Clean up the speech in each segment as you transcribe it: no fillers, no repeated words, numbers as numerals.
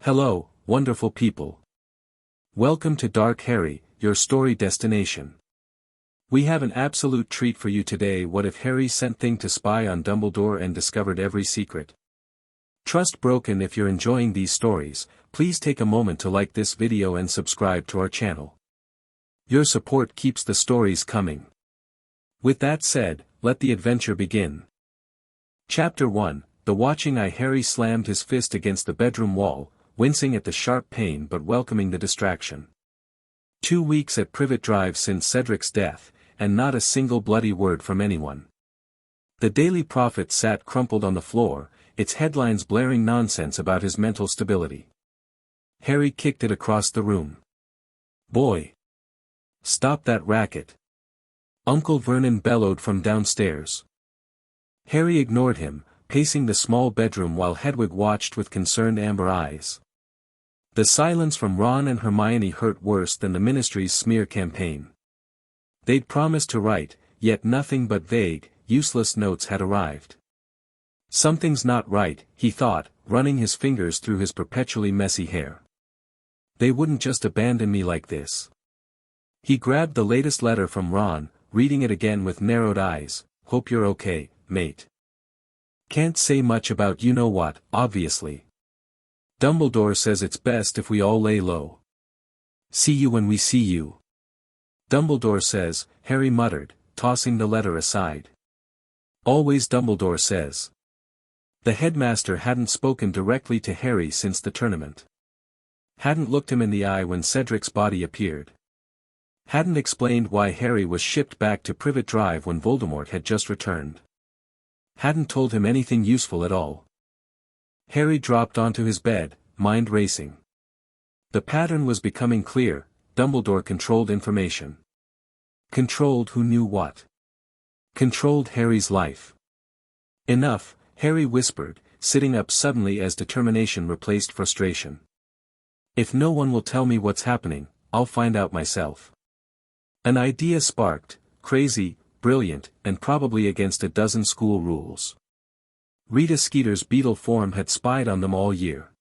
Hello, wonderful people. Welcome to Dark Harry, your story destination. We have an absolute treat for you today. What if Harry sent thing to spy on Dumbledore and discovered every secret? Trust broken. If you're enjoying these stories, please take a moment to like this video and subscribe to our channel. Your support keeps the stories coming. With that said, let the adventure begin. Chapter 1, The Watching Eye. Harry slammed his fist against the bedroom wall, wincing at the sharp pain but welcoming the distraction. 2 weeks at Privet Drive since Cedric's death, and not a single bloody word from anyone. The Daily Prophet sat crumpled on the floor, its headlines blaring nonsense about his mental stability. Harry kicked it across the room. "Boy! Stop that racket!" Uncle Vernon bellowed from downstairs. Harry ignored him, pacing the small bedroom while Hedwig watched with concerned amber eyes. The silence from Ron and Hermione hurt worse than the Ministry's smear campaign. They'd promised to write, yet nothing but vague, useless notes had arrived. Something's not right, he thought, running his fingers through his perpetually messy hair. They wouldn't just abandon me like this. He grabbed the latest letter from Ron, reading it again with narrowed eyes. "Hope you're okay, mate. Can't say much about you-know-what, obviously. Dumbledore says it's best if we all lay low. See you when we see you." "Dumbledore says," Harry muttered, tossing the letter aside. "Always Dumbledore says." The headmaster hadn't spoken directly to Harry since the tournament. Hadn't looked him in the eye when Cedric's body appeared. Hadn't explained why Harry was shipped back to Privet Drive when Voldemort had just returned. Hadn't told him anything useful at all. Harry dropped onto his bed, mind racing. The pattern was becoming clear. Dumbledore controlled information. Controlled who knew what? Controlled Harry's life. "Enough," Harry whispered, sitting up suddenly as determination replaced frustration. "If no one will tell me what's happening, I'll find out myself." An idea sparked, crazy, brilliant, and probably against a dozen school rules. Rita Skeeter's beetle form had spied on them all year.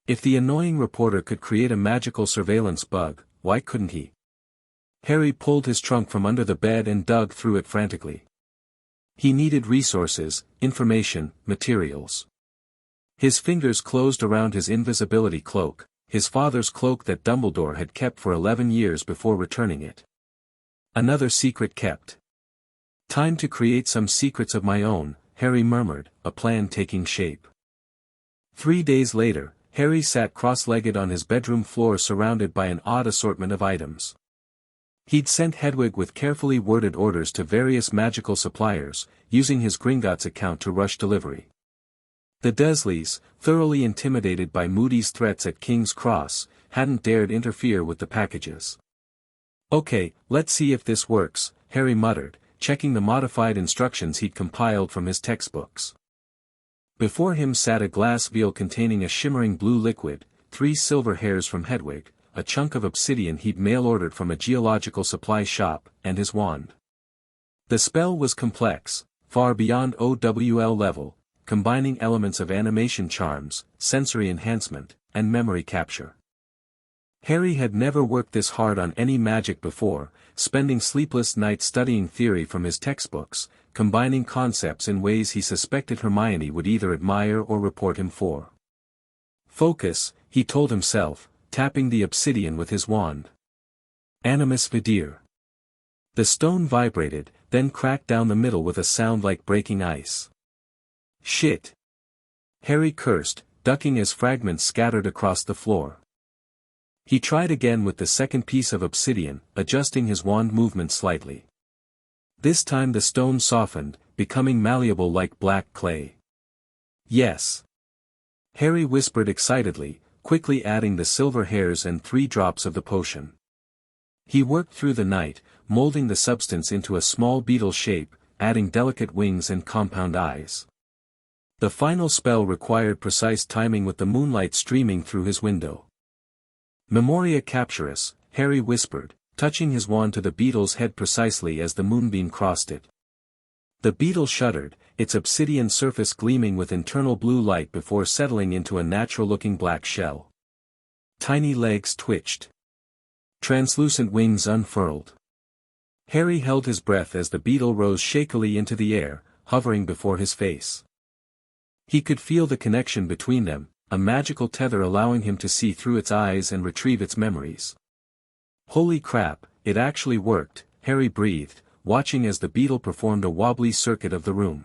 If the annoying reporter could create a magical surveillance bug, why couldn't he? Harry pulled his trunk from under the bed and dug through it frantically. He needed resources, information, materials. His fingers closed around his invisibility cloak, his father's cloak that Dumbledore had kept for 11 years before returning it. Another secret kept. "Time to create some secrets of my own," Harry murmured, a plan taking shape. 3 days later, Harry sat cross-legged on his bedroom floor surrounded by an odd assortment of items. He'd sent Hedwig with carefully worded orders to various magical suppliers, using his Gringotts account to rush delivery. The Dursleys, thoroughly intimidated by Moody's threats at King's Cross, hadn't dared interfere with the packages. "Okay, let's see if this works," Harry muttered, checking the modified instructions he'd compiled from his textbooks. Before him sat a glass vial containing a shimmering blue liquid, 3 silver hairs from Hedwig, a chunk of obsidian he'd mail-ordered from a geological supply shop, and his wand. The spell was complex, far beyond OWL level, combining elements of animation charms, sensory enhancement, and memory capture. Harry had never worked this hard on any magic before, spending sleepless nights studying theory from his textbooks, combining concepts in ways he suspected Hermione would either admire or report him for. "Focus," he told himself, tapping the obsidian with his wand. "Animus Videre." The stone vibrated, then cracked down the middle with a sound like breaking ice. "Shit!" Harry cursed, ducking as fragments scattered across the floor. He tried again with the second piece of obsidian, adjusting his wand movement slightly. This time the stone softened, becoming malleable like black clay. "Yes!" Harry whispered excitedly, quickly adding the silver hairs and 3 drops of the potion. He worked through the night, molding the substance into a small beetle shape, adding delicate wings and compound eyes. The final spell required precise timing with the moonlight streaming through his window. "Memoria Capturus," Harry whispered, touching his wand to the beetle's head precisely as the moonbeam crossed it. The beetle shuddered, its obsidian surface gleaming with internal blue light before settling into a natural-looking black shell. Tiny legs twitched. Translucent wings unfurled. Harry held his breath as the beetle rose shakily into the air, hovering before his face. He could feel the connection between them, a magical tether allowing him to see through its eyes and retrieve its memories. Holy crap, it actually worked, Harry breathed, watching as the beetle performed a wobbly circuit of the room.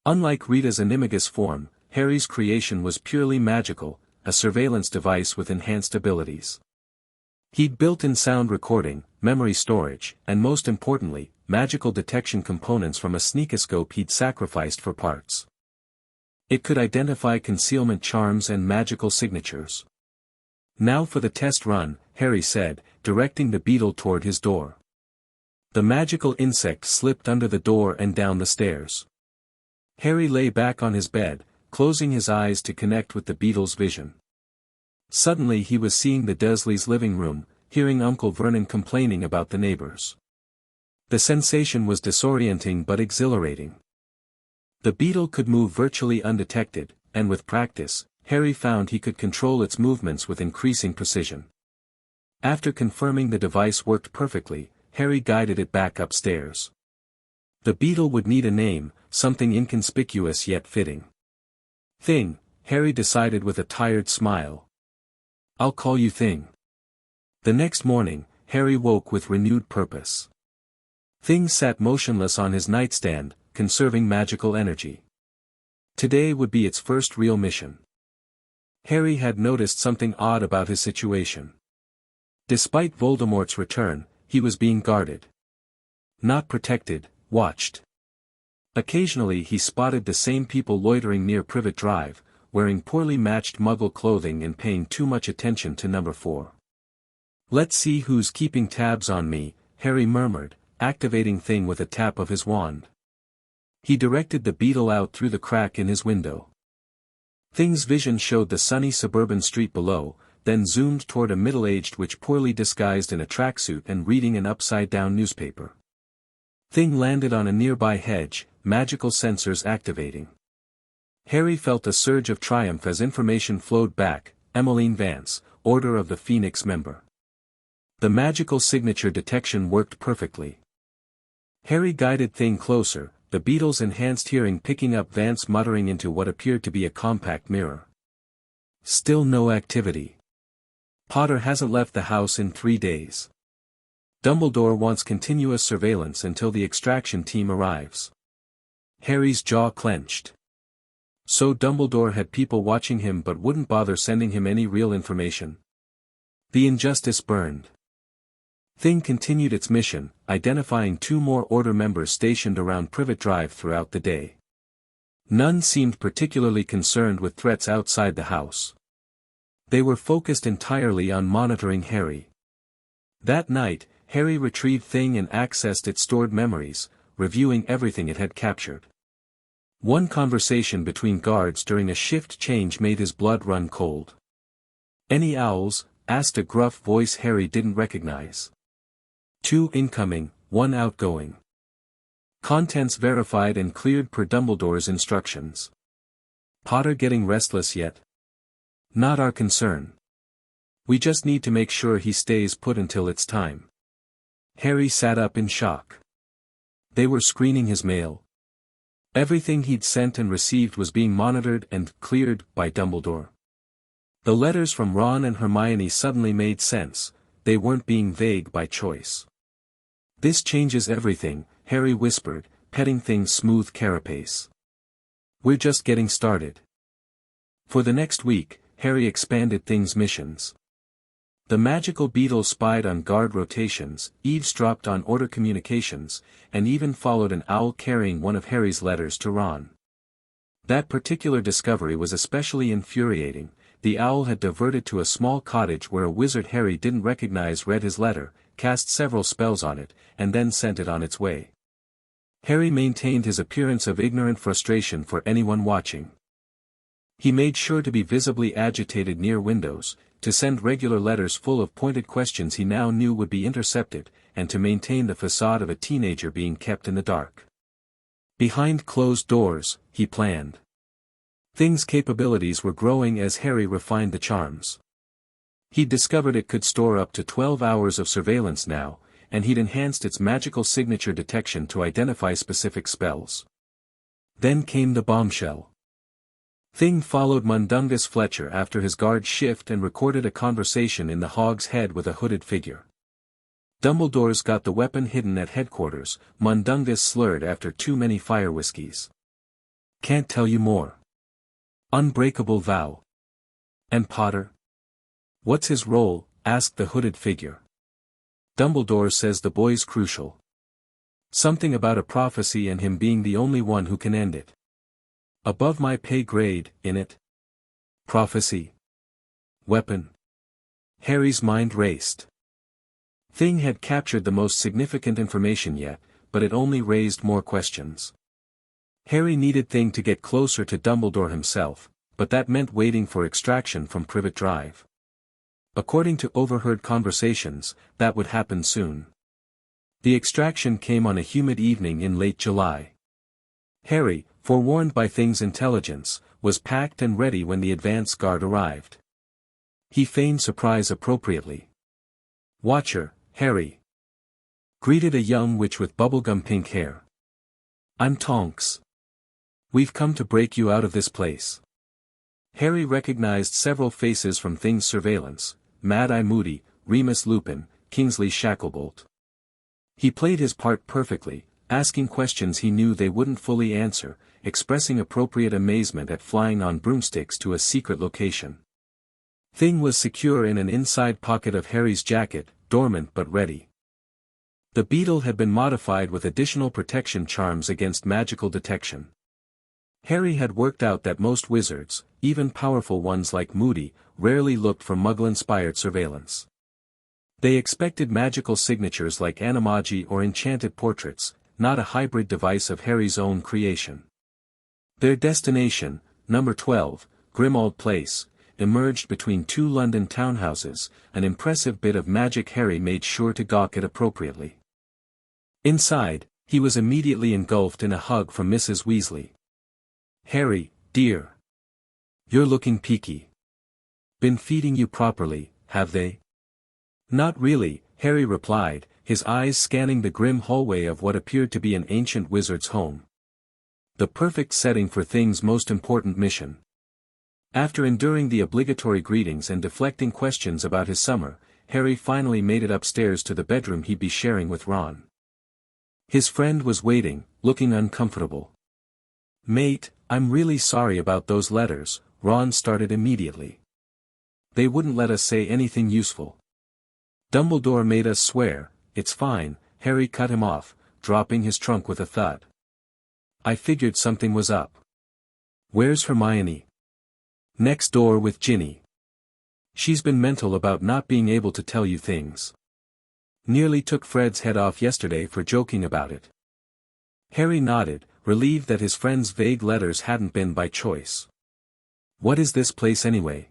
Unlike Rita's animagus form, Harry's creation was purely magical, a surveillance device with enhanced abilities. He'd built-in sound recording, memory storage, and most importantly, magical detection components from a sneakoscope he'd sacrificed for parts. It could identify concealment charms and magical signatures. Now for the test run, Harry said, directing the beetle toward his door. The magical insect slipped under the door and down the stairs. Harry lay back on his bed, closing his eyes to connect with the beetle's vision. Suddenly he was seeing the Dursleys' living room, hearing Uncle Vernon complaining about the neighbors. The sensation was disorienting but exhilarating. The beetle could move virtually undetected, and with practice, Harry found he could control its movements with increasing precision. After confirming the device worked perfectly, Harry guided it back upstairs. The beetle would need a name, something inconspicuous yet fitting. Thing, Harry decided with a tired smile. I'll call you Thing. The next morning, Harry woke with renewed purpose. Thing sat motionless on his nightstand, conserving magical energy. Today would be its first real mission. Harry had noticed something odd about his situation. Despite Voldemort's return, he was being guarded. Not protected, watched. Occasionally he spotted the same people loitering near Privet Drive, wearing poorly matched Muggle clothing and paying too much attention to number 4. Let's see who's keeping tabs on me, Harry murmured, activating Thing with a tap of his wand. He directed the beetle out through the crack in his window. Thing's vision showed the sunny suburban street below, then zoomed toward a middle-aged witch poorly disguised in a tracksuit and reading an upside-down newspaper. Thing landed on a nearby hedge, magical sensors activating. Harry felt a surge of triumph as information flowed back. Emmeline Vance, Order of the Phoenix member. The magical signature detection worked perfectly. Harry guided Thing closer, the beetle's enhanced hearing picking up Vance muttering into what appeared to be a compact mirror. Still no activity. Potter hasn't left the house in 3 days. Dumbledore wants continuous surveillance until the extraction team arrives. Harry's jaw clenched. So Dumbledore had people watching him but wouldn't bother sending him any real information. The injustice burned. Thing continued its mission, identifying 2 more Order members stationed around Privet Drive throughout the day. None seemed particularly concerned with threats outside the house. They were focused entirely on monitoring Harry. That night, Harry retrieved Thing and accessed its stored memories, reviewing everything it had captured. One conversation between guards during a shift change made his blood run cold. "Any owls?" asked a gruff voice Harry didn't recognize. 2 incoming, 1 outgoing. Contents verified and cleared per Dumbledore's instructions. Potter getting restless yet? Not our concern. We just need to make sure he stays put until it's time. Harry sat up in shock. They were screening his mail. Everything he'd sent and received was being monitored and cleared by Dumbledore. The letters from Ron and Hermione suddenly made sense, they weren't being vague by choice. This changes everything, Harry whispered, petting Thing's smooth carapace. We're just getting started. For the next week, Harry expanded Thing's missions. The magical beetle spied on guard rotations, eavesdropped on Order communications, and even followed an owl carrying one of Harry's letters to Ron. That particular discovery was especially infuriating. The owl had diverted to a small cottage where a wizard Harry didn't recognize read his letter, cast several spells on it, and then sent it on its way. Harry maintained his appearance of ignorant frustration for anyone watching. He made sure to be visibly agitated near windows, to send regular letters full of pointed questions he now knew would be intercepted, and to maintain the facade of a teenager being kept in the dark. Behind closed doors, he planned. Thing's capabilities were growing as Harry refined the charms. He'd discovered it could store up to 12 hours of surveillance now, and he'd enhanced its magical signature detection to identify specific spells. Then came the bombshell. Thing followed Mundungus Fletcher after his guard shift and recorded a conversation in the Hog's Head with a hooded figure. Dumbledore's got the weapon hidden at headquarters, Mundungus slurred after too many fire whiskies. Can't tell you more. Unbreakable vow. And Potter? What's his role? Asked the hooded figure. Dumbledore says the boy's crucial. Something about a prophecy and him being the only one who can end it. Above my pay grade, innit? Prophecy. Weapon. Harry's mind raced. Thing had captured the most significant information yet, but it only raised more questions. Harry needed Thing to get closer to Dumbledore himself, but that meant waiting for extraction from Privet Drive. According to overheard conversations, that would happen soon. The extraction came on a humid evening in late July. Harry, forewarned by Thing's intelligence, was packed and ready when the advance guard arrived. He feigned surprise appropriately. "Watcher, Harry," greeted a young witch with bubblegum pink hair. "I'm Tonks. We've come to break you out of this place." Harry recognized several faces from Thing's surveillance: Mad-Eye Moody, Remus Lupin, Kingsley Shacklebolt. He played his part perfectly, asking questions he knew they wouldn't fully answer, expressing appropriate amazement at flying on broomsticks to a secret location. Thing was secure in an inside pocket of Harry's jacket, dormant but ready. The beetle had been modified with additional protection charms against magical detection. Harry had worked out that most wizards, even powerful ones like Moody, rarely looked for Muggle-inspired surveillance. They expected magical signatures like animagi or enchanted portraits, not a hybrid device of Harry's own creation. Their destination, number 12, Grimmauld Place, emerged between two London townhouses, an impressive bit of magic Harry made sure to gawk at appropriately. Inside, he was immediately engulfed in a hug from Mrs. Weasley. "Harry, dear. You're looking peaky. Been feeding you properly, have they?" "Not really," Harry replied, his eyes scanning the grim hallway of what appeared to be an ancient wizard's home. The perfect setting for Thing's most important mission. After enduring the obligatory greetings and deflecting questions about his summer, Harry finally made it upstairs to the bedroom he'd be sharing with Ron. His friend was waiting, looking uncomfortable. "Mate, I'm really sorry about those letters," Ron started immediately. "They wouldn't let us say anything useful. Dumbledore made us swear." "It's fine," Harry cut him off, dropping his trunk with a thud. "I figured something was up." "Where's Hermione?" "Next door with Ginny. She's been mental about not being able to tell you things. Nearly took Fred's head off yesterday for joking about it." Harry nodded, relieved that his friend's vague letters hadn't been by choice. "What is this place anyway?"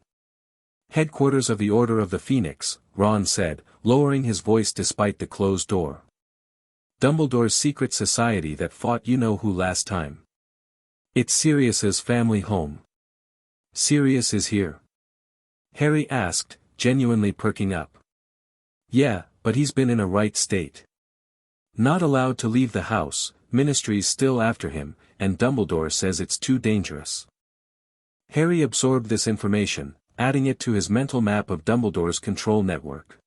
"Headquarters of the Order of the Phoenix," Ron said, lowering his voice despite the closed door. "Dumbledore's secret society that fought you-know-who last time. It's Sirius's family home." "Sirius is here?" Harry asked, genuinely perking up. "Yeah, but he's been in a right state. Not allowed to leave the house, Ministry's still after him, and Dumbledore says it's too dangerous." Harry absorbed this information, adding it to his mental map of Dumbledore's control network.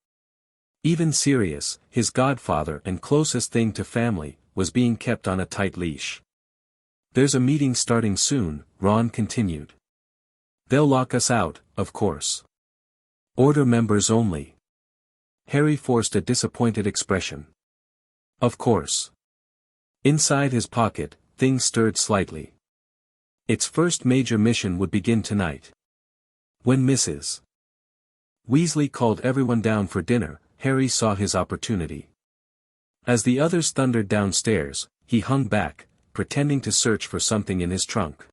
Even Sirius, his godfather and closest thing to family, was being kept on a tight leash. "There's a meeting starting soon," Ron continued. "They'll lock us out, of course. Order members only." Harry forced a disappointed expression. "Of course." Inside his pocket, things stirred slightly. Its first major mission would begin tonight. When Mrs. Weasley called everyone down for dinner, Harry saw his opportunity. As the others thundered downstairs, he hung back, pretending to search for something in his trunk.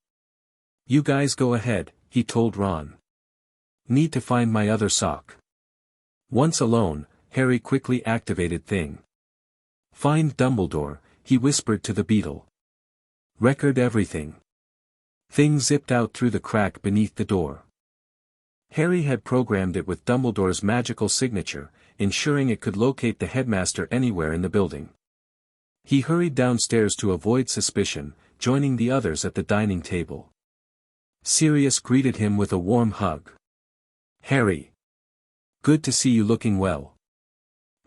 "You guys go ahead," he told Ron. "Need to find my other sock." Once alone, Harry quickly activated Thing. "Find Dumbledore," he whispered to the beetle. Record everything. Thing zipped out through the crack beneath the door. Harry had programmed it with Dumbledore's magical signature, ensuring it could locate the headmaster anywhere in the building. He hurried downstairs to avoid suspicion, joining the others at the dining table. Sirius greeted him with a warm hug. "Harry. Good to see you looking well."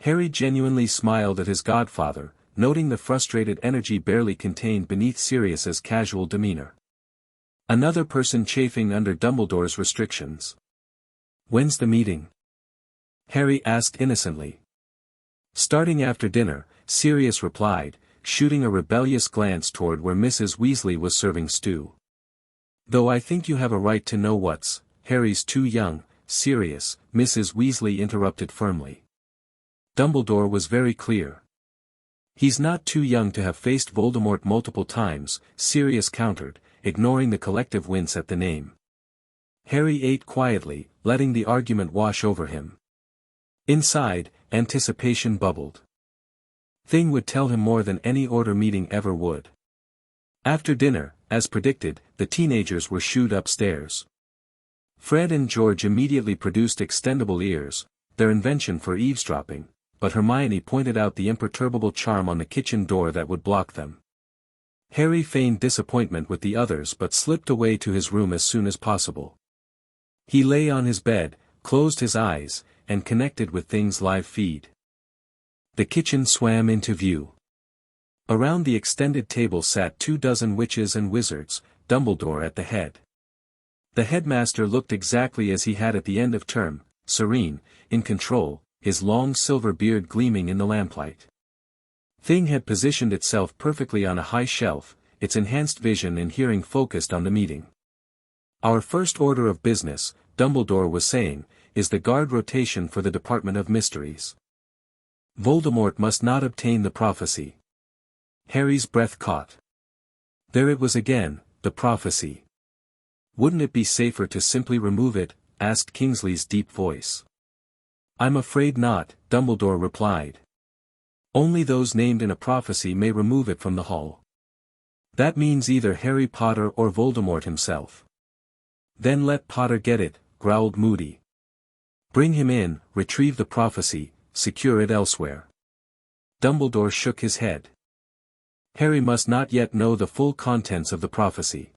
Harry genuinely smiled at his godfather, noting the frustrated energy barely contained beneath Sirius's casual demeanor. Another person chafing under Dumbledore's restrictions. "When's the meeting?" Harry asked innocently. "Starting after dinner," Sirius replied, shooting a rebellious glance toward where Mrs. Weasley was serving stew. "Though I think you have a right to know what's, Harry's too young, Sirius," Mrs. Weasley interrupted firmly. Dumbledore was very clear. "He's not too young to have faced Voldemort multiple times," Sirius countered, ignoring the collective wince at the name. Harry ate quietly, letting the argument wash over him. Inside, anticipation bubbled. Thing would tell him more than any order meeting ever would. After dinner, as predicted, the teenagers were shooed upstairs. Fred and George immediately produced extendable ears, their invention for eavesdropping, but Hermione pointed out the imperturbable charm on the kitchen door that would block them. Harry feigned disappointment with the others but slipped away to his room as soon as possible. He lay on his bed, closed his eyes, and connected with Thing's live feed. The kitchen swam into view. Around the extended table sat 24 witches and wizards, Dumbledore at the head. The headmaster looked exactly as he had at the end of term, serene, in control, his long silver beard gleaming in the lamplight. Thing had positioned itself perfectly on a high shelf, its enhanced vision and hearing focused on the meeting. "Our first order of business," Dumbledore was saying, "is the guard rotation for the Department of Mysteries. Voldemort must not obtain the prophecy." Harry's breath caught. There it was again, the prophecy. "Wouldn't it be safer to simply remove it?" asked Kingsley's deep voice. "I'm afraid not," Dumbledore replied. "Only those named in a prophecy may remove it from the hall. That means either Harry Potter or Voldemort himself." "Then let Potter get it," growled Moody. "Bring him in, retrieve the prophecy, secure it elsewhere." Dumbledore shook his head. "Harry must not yet know the full contents of the prophecy.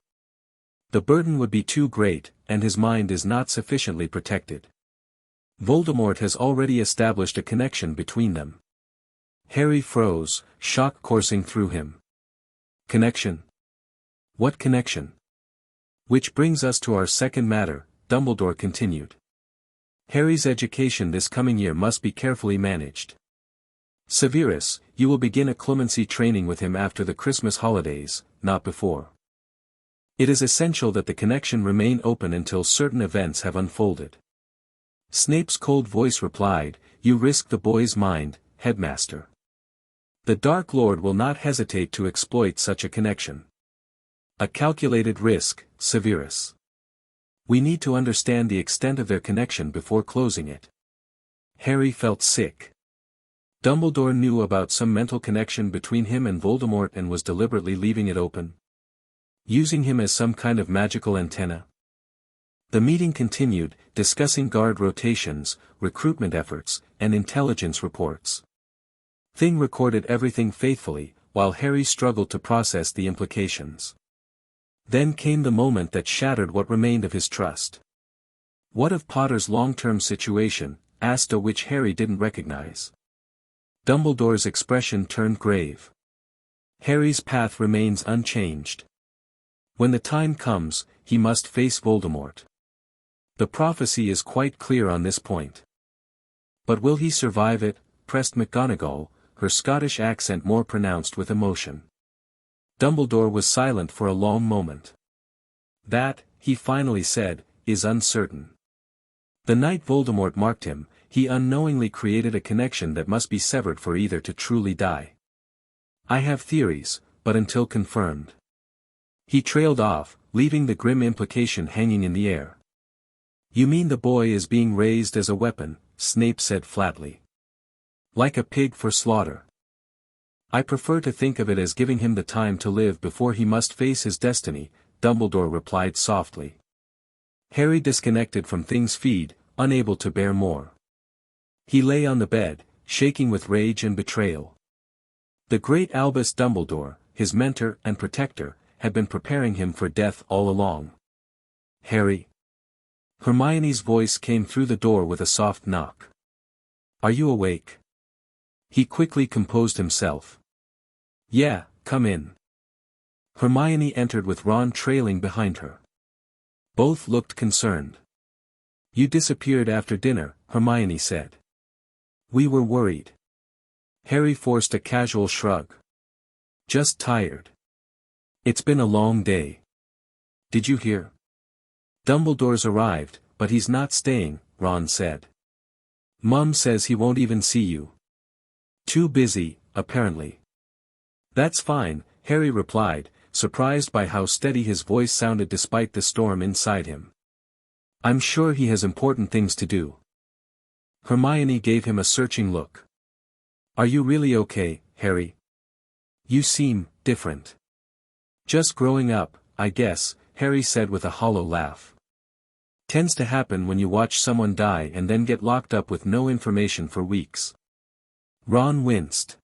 The burden would be too great, and his mind is not sufficiently protected. Voldemort has already established a connection between them." Harry froze, shock coursing through him. "Connection? What connection?" "Which brings us to our second matter," Dumbledore continued. "Harry's education this coming year must be carefully managed. Severus, you will begin a clemency training with him after the Christmas holidays, not before. It is essential that the connection remain open until certain events have unfolded." Snape's cold voice replied, "You risk the boy's mind, headmaster. The Dark Lord will not hesitate to exploit such a connection. A calculated risk, Severus. We need to understand the extent of their connection before closing it." Harry felt sick. Dumbledore knew about some mental connection between him and Voldemort and was deliberately leaving it open. Using him as some kind of magical antenna. The meeting continued, discussing guard rotations, recruitment efforts, and intelligence reports. Thing recorded everything faithfully, while Harry struggled to process the implications. Then came the moment that shattered what remained of his trust. "What of Potter's long-term situation?" asked a witch Harry didn't recognize. Dumbledore's expression turned grave. "Harry's path remains unchanged. When the time comes, he must face Voldemort. The prophecy is quite clear on this point." "But will he survive it?" pressed McGonagall, her Scottish accent more pronounced with emotion. Dumbledore was silent for a long moment. "That," he finally said, "is uncertain. The night Voldemort marked him, he unknowingly created a connection that must be severed for either to truly die. I have theories, but until confirmed." He trailed off, leaving the grim implication hanging in the air. "You mean the boy is being raised as a weapon," Snape said flatly. "Like a pig for slaughter." I prefer to think of it as giving him the time to live before he must face his destiny, Dumbledore replied softly. Harry disconnected from things feed, unable to bear more. He lay on the bed, shaking with rage and betrayal. The great Albus Dumbledore, his mentor and protector, had been preparing him for death all along. Harry. Hermione's voice came through the door with a soft knock. Are you awake? He quickly composed himself. Yeah, come in. Hermione entered with Ron trailing behind her. Both looked concerned. You disappeared after dinner, Hermione said. We were worried. Harry forced a casual shrug. Just tired. It's been a long day. Did you hear? Dumbledore's arrived, but he's not staying, Ron said. Mum says he won't even see you. Too busy, apparently. That's fine, Harry replied, surprised by how steady his voice sounded despite the storm inside him. I'm sure he has important things to do. Hermione gave him a searching look. Are you really okay, Harry? You seem different. Just growing up, I guess, Harry said with a hollow laugh. Tends to happen when you watch someone die and then get locked up with no information for weeks. Ron winced.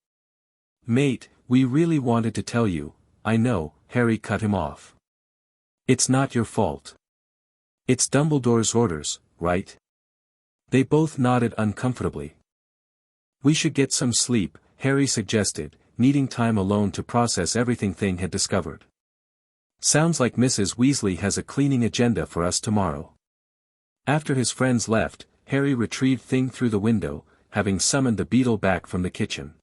Mate, we really wanted to tell you, I know, Harry cut him off. It's not your fault. It's Dumbledore's orders, right? They both nodded uncomfortably. We should get some sleep, Harry suggested, needing time alone to process everything Thing had discovered. Sounds like Mrs. Weasley has a cleaning agenda for us tomorrow. After his friends left, Harry retrieved Thing through the window, having summoned the beetle back from the kitchen.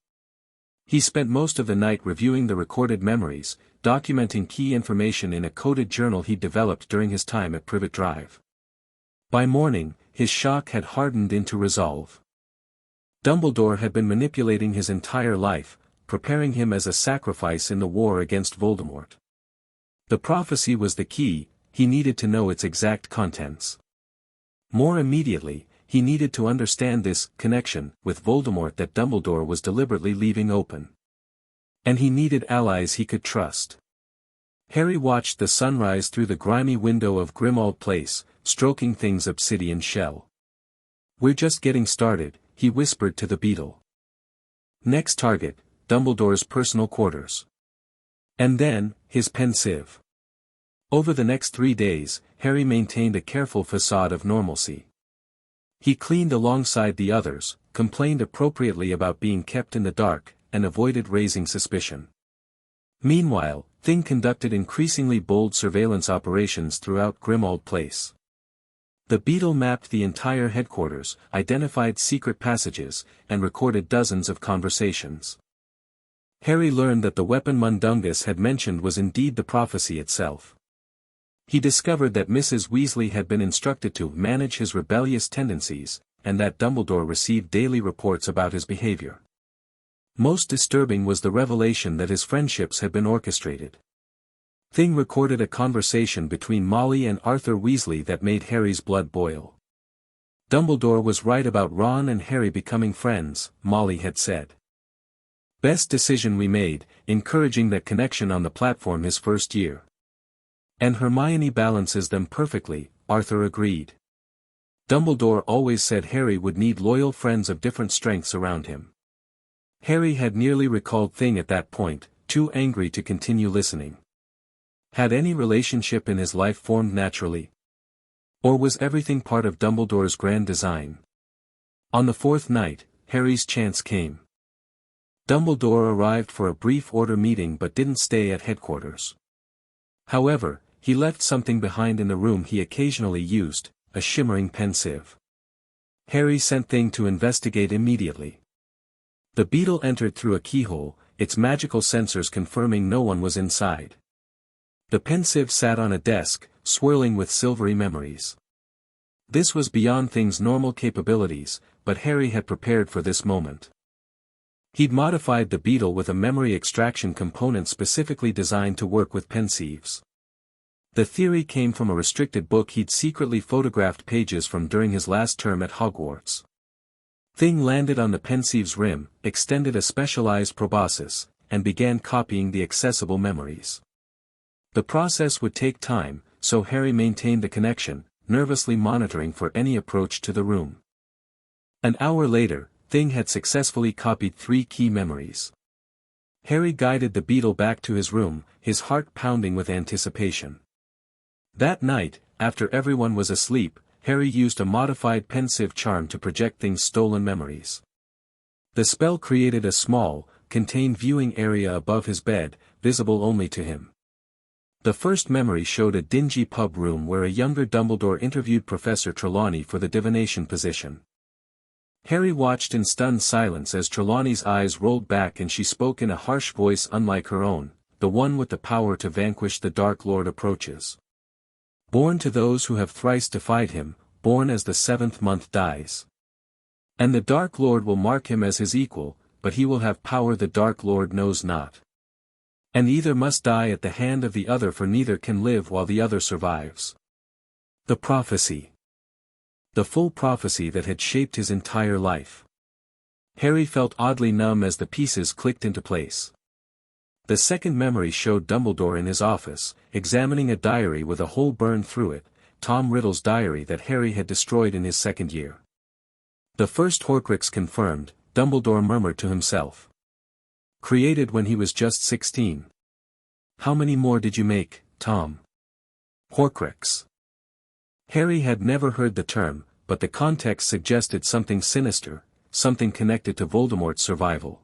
He spent most of the night reviewing the recorded memories, documenting key information in a coded journal he'd developed during his time at Privet Drive. By morning, his shock had hardened into resolve. Dumbledore had been manipulating his entire life, preparing him as a sacrifice in the war against Voldemort. The prophecy was the key, he needed to know its exact contents. More immediately, he needed to understand this connection with Voldemort that Dumbledore was deliberately leaving open. And he needed allies he could trust. Harry watched the sunrise through the grimy window of Grimmauld Place, stroking Thing's obsidian shell. We're just getting started, he whispered to the beetle. Next target, Dumbledore's personal quarters. And then, his pensive. Over the next 3 days, Harry maintained a careful facade of normalcy. He cleaned alongside the others, complained appropriately about being kept in the dark, and avoided raising suspicion. Meanwhile, Thing conducted increasingly bold surveillance operations throughout Grimmauld Place. The beetle mapped the entire headquarters, identified secret passages, and recorded dozens of conversations. Harry learned that the weapon Mundungus had mentioned was indeed the prophecy itself. He discovered that Mrs. Weasley had been instructed to manage his rebellious tendencies, and that Dumbledore received daily reports about his behavior. Most disturbing was the revelation that his friendships had been orchestrated. Thing recorded a conversation between Molly and Arthur Weasley that made Harry's blood boil. Dumbledore was right about Ron and Harry becoming friends, Molly had said. Best decision we made, encouraging that connection on the platform his first year. And Hermione balances them perfectly, Arthur agreed. Dumbledore always said Harry would need loyal friends of different strengths around him. Harry had nearly recalled Thing at that point, too angry to continue listening. Had any relationship in his life formed naturally? Or was everything part of Dumbledore's grand design? On the 4th night, Harry's chance came. Dumbledore arrived for a brief order meeting but didn't stay at headquarters. However, he left something behind in the room he occasionally used, a shimmering pensive. Harry sent Thing to investigate immediately. The beetle entered through a keyhole, its magical sensors confirming no one was inside. The pensive sat on a desk, swirling with silvery memories. This was beyond Thing's normal capabilities, but Harry had prepared for this moment. He'd modified the beetle with a memory extraction component specifically designed to work with pensieves. The theory came from a restricted book he'd secretly photographed pages from during his last term at Hogwarts. Thing landed on the pensive's rim, extended a specialized proboscis, and began copying the accessible memories. The process would take time, so Harry maintained the connection, nervously monitoring for any approach to the room. An hour later, Thing had successfully copied 3 key memories. Harry guided the beetle back to his room, his heart pounding with anticipation. That night, after everyone was asleep, Harry used a modified pensive charm to project Thing's stolen memories. The spell created a small, contained viewing area above his bed, visible only to him. The first memory showed a dingy pub room where a younger Dumbledore interviewed Professor Trelawney for the divination position. Harry watched in stunned silence as Trelawney's eyes rolled back and she spoke in a harsh voice unlike her own, "The one with the power to vanquish the Dark Lord approaches. Born to those who have thrice defied him, born as the 7th month dies. And the Dark Lord will mark him as his equal, but he will have power the Dark Lord knows not. And either must die at the hand of the other, for neither can live while the other survives." The prophecy. The full prophecy that had shaped his entire life. Harry felt oddly numb as the pieces clicked into place. The second memory showed Dumbledore in his office, examining a diary with a hole burned through it, Tom Riddle's diary that Harry had destroyed in his second year. The first Horcrux confirmed, Dumbledore murmured to himself. Created when he was just 16. How many more did you make, Tom? Horcrux. Harry had never heard the term, but the context suggested something sinister, something connected to Voldemort's survival.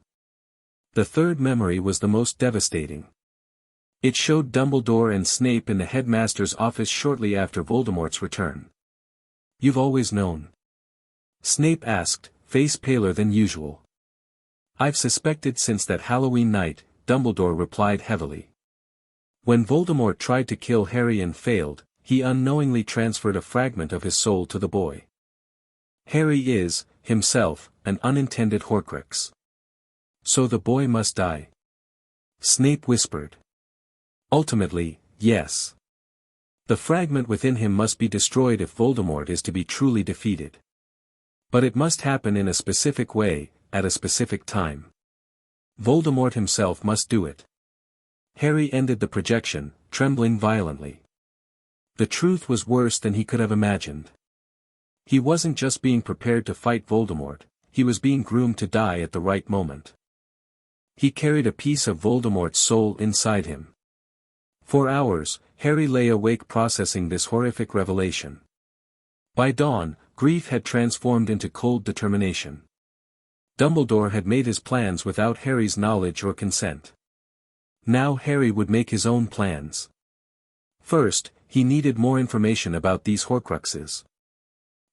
The third memory was the most devastating. It showed Dumbledore and Snape in the headmaster's office shortly after Voldemort's return. You've always known? Snape asked, face paler than usual. I've suspected since that Halloween night, Dumbledore replied heavily. When Voldemort tried to kill Harry and failed, he unknowingly transferred a fragment of his soul to the boy. Harry is, himself, an unintended Horcrux. So the boy must die. Snape whispered. Ultimately, yes. The fragment within him must be destroyed if Voldemort is to be truly defeated. But it must happen in a specific way, at a specific time. Voldemort himself must do it. Harry ended the projection, trembling violently. The truth was worse than he could have imagined. He wasn't just being prepared to fight Voldemort, he was being groomed to die at the right moment. He carried a piece of Voldemort's soul inside him. For hours, Harry lay awake processing this horrific revelation. By dawn, grief had transformed into cold determination. Dumbledore had made his plans without Harry's knowledge or consent. Now Harry would make his own plans. First, he needed more information about these Horcruxes.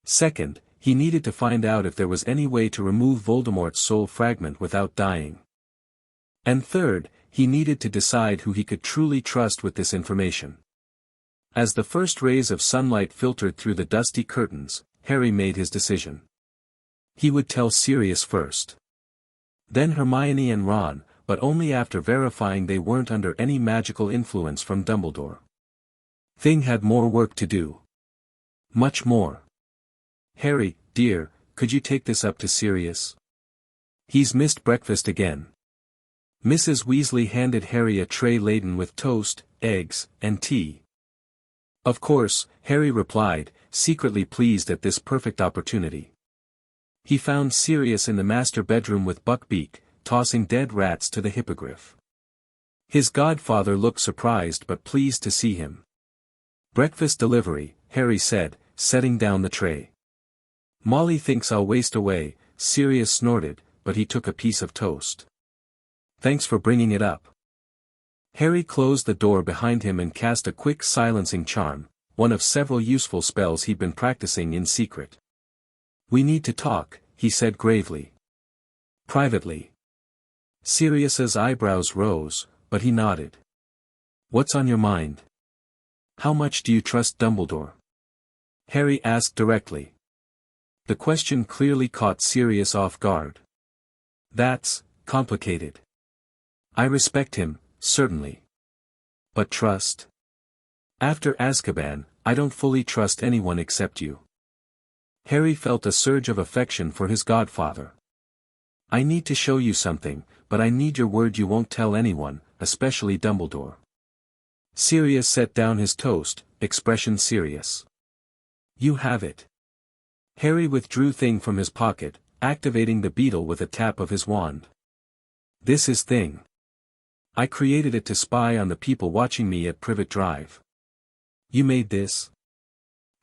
Second, he needed to find out if there was any way to remove Voldemort's soul fragment without dying. And third, he needed to decide who he could truly trust with this information. As the first rays of sunlight filtered through the dusty curtains, Harry made his decision. He would tell Sirius first. Then Hermione and Ron, but only after verifying they weren't under any magical influence from Dumbledore. Thing had more work to do. Much more. Harry, dear, could you take this up to Sirius? He's missed breakfast again. Mrs. Weasley handed Harry a tray laden with toast, eggs, and tea. Of course, Harry replied, secretly pleased at this perfect opportunity. He found Sirius in the master bedroom with Buckbeak, tossing dead rats to the hippogriff. His godfather looked surprised but pleased to see him. Breakfast delivery, Harry said, setting down the tray. Molly thinks I'll waste away, Sirius snorted, but he took a piece of toast. Thanks for bringing it up. Harry closed the door behind him and cast a quick silencing charm, one of several useful spells he'd been practicing in secret. We need to talk, he said gravely. Privately. Sirius's eyebrows rose, but he nodded. What's on your mind? How much do you trust Dumbledore? Harry asked directly. The question clearly caught Sirius off guard. That's complicated. I respect him, certainly. But trust? After Azkaban, I don't fully trust anyone except you. Harry felt a surge of affection for his godfather. "I need to show you something, but I need your word you won't tell anyone, especially Dumbledore." Sirius set down his toast, expression serious. "You have it." Harry withdrew Thing from his pocket, activating the beetle with a tap of his wand. "This is Thing. I created it to spy on the people watching me at Privet Drive." "You made this?"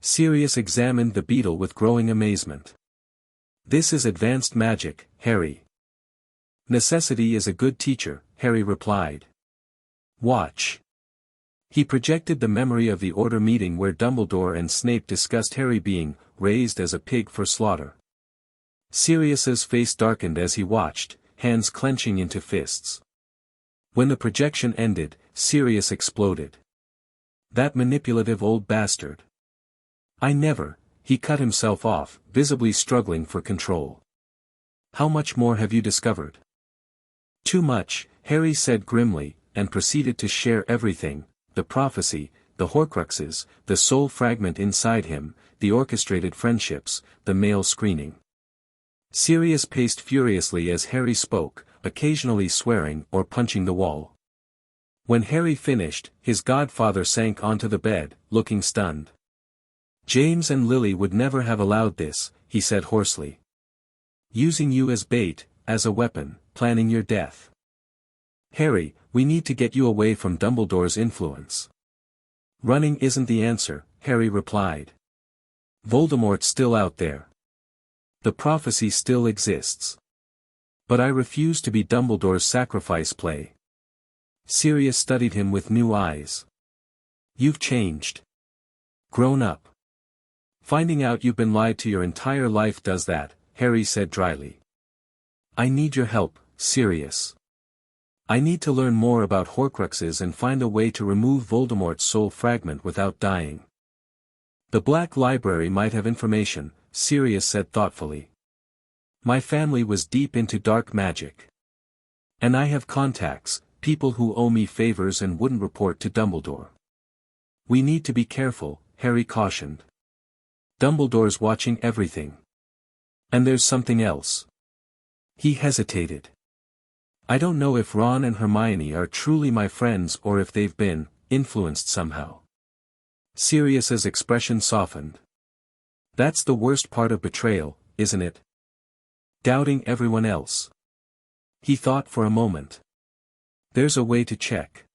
Sirius examined the beetle with growing amazement. "This is advanced magic, Harry." "Necessity is a good teacher," Harry replied. "Watch." He projected the memory of the Order meeting where Dumbledore and Snape discussed Harry being raised as a pig for slaughter. Sirius's face darkened as he watched, hands clenching into fists. When the projection ended, Sirius exploded. "That manipulative old bastard. I never," he cut himself off, visibly struggling for control. "How much more have you discovered?" "Too much," Harry said grimly, and proceeded to share everything: the prophecy, the Horcruxes, the soul fragment inside him, the orchestrated friendships, the male screening. Sirius paced furiously as Harry spoke, occasionally swearing or punching the wall. When Harry finished, his godfather sank onto the bed, looking stunned. "James and Lily would never have allowed this," he said hoarsely. "Using you as bait, as a weapon, planning your death. Harry, we need to get you away from Dumbledore's influence." "Running isn't the answer," Harry replied. "Voldemort's still out there. The prophecy still exists. But I refuse to be Dumbledore's sacrifice play." Sirius studied him with new eyes. "You've changed. Grown up. Finding out you've been lied to your entire life does that," Harry said dryly. "I need your help, Sirius. I need to learn more about Horcruxes and find a way to remove Voldemort's soul fragment without dying." "The Black Library might have information," Sirius said thoughtfully. "My family was deep into dark magic. And I have contacts, people who owe me favors and wouldn't report to Dumbledore." "We need to be careful," Harry cautioned. "Dumbledore's watching everything. And there's something else." He hesitated. "I don't know if Ron and Hermione are truly my friends or if they've been influenced somehow." Sirius's expression softened. "That's the worst part of betrayal, isn't it? Doubting everyone else." He thought for a moment. "There's a way to check.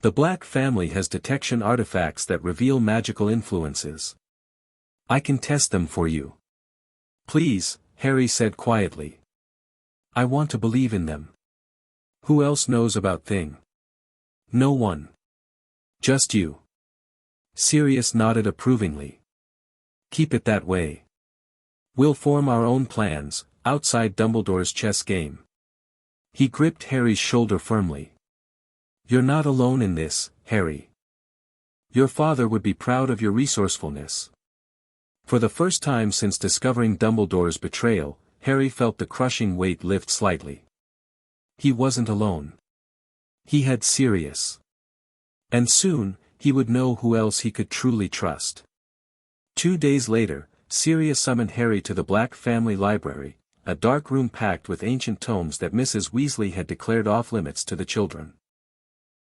The Black family has detection artifacts that reveal magical influences. I can test them for you." "Please," Harry said quietly. "I want to believe in them." "Who else knows about Thing?" "No one. Just you." Sirius nodded approvingly. "Keep it that way. We'll form our own plans, outside Dumbledore's chess game." He gripped Harry's shoulder firmly. "You're not alone in this, Harry. Your father would be proud of your resourcefulness." For the first time since discovering Dumbledore's betrayal, Harry felt the crushing weight lift slightly. He wasn't alone. He had Sirius. And soon, he would know who else he could truly trust. 2 days later, Sirius summoned Harry to the Black family library, a dark room packed with ancient tomes that Mrs. Weasley had declared off-limits to the children.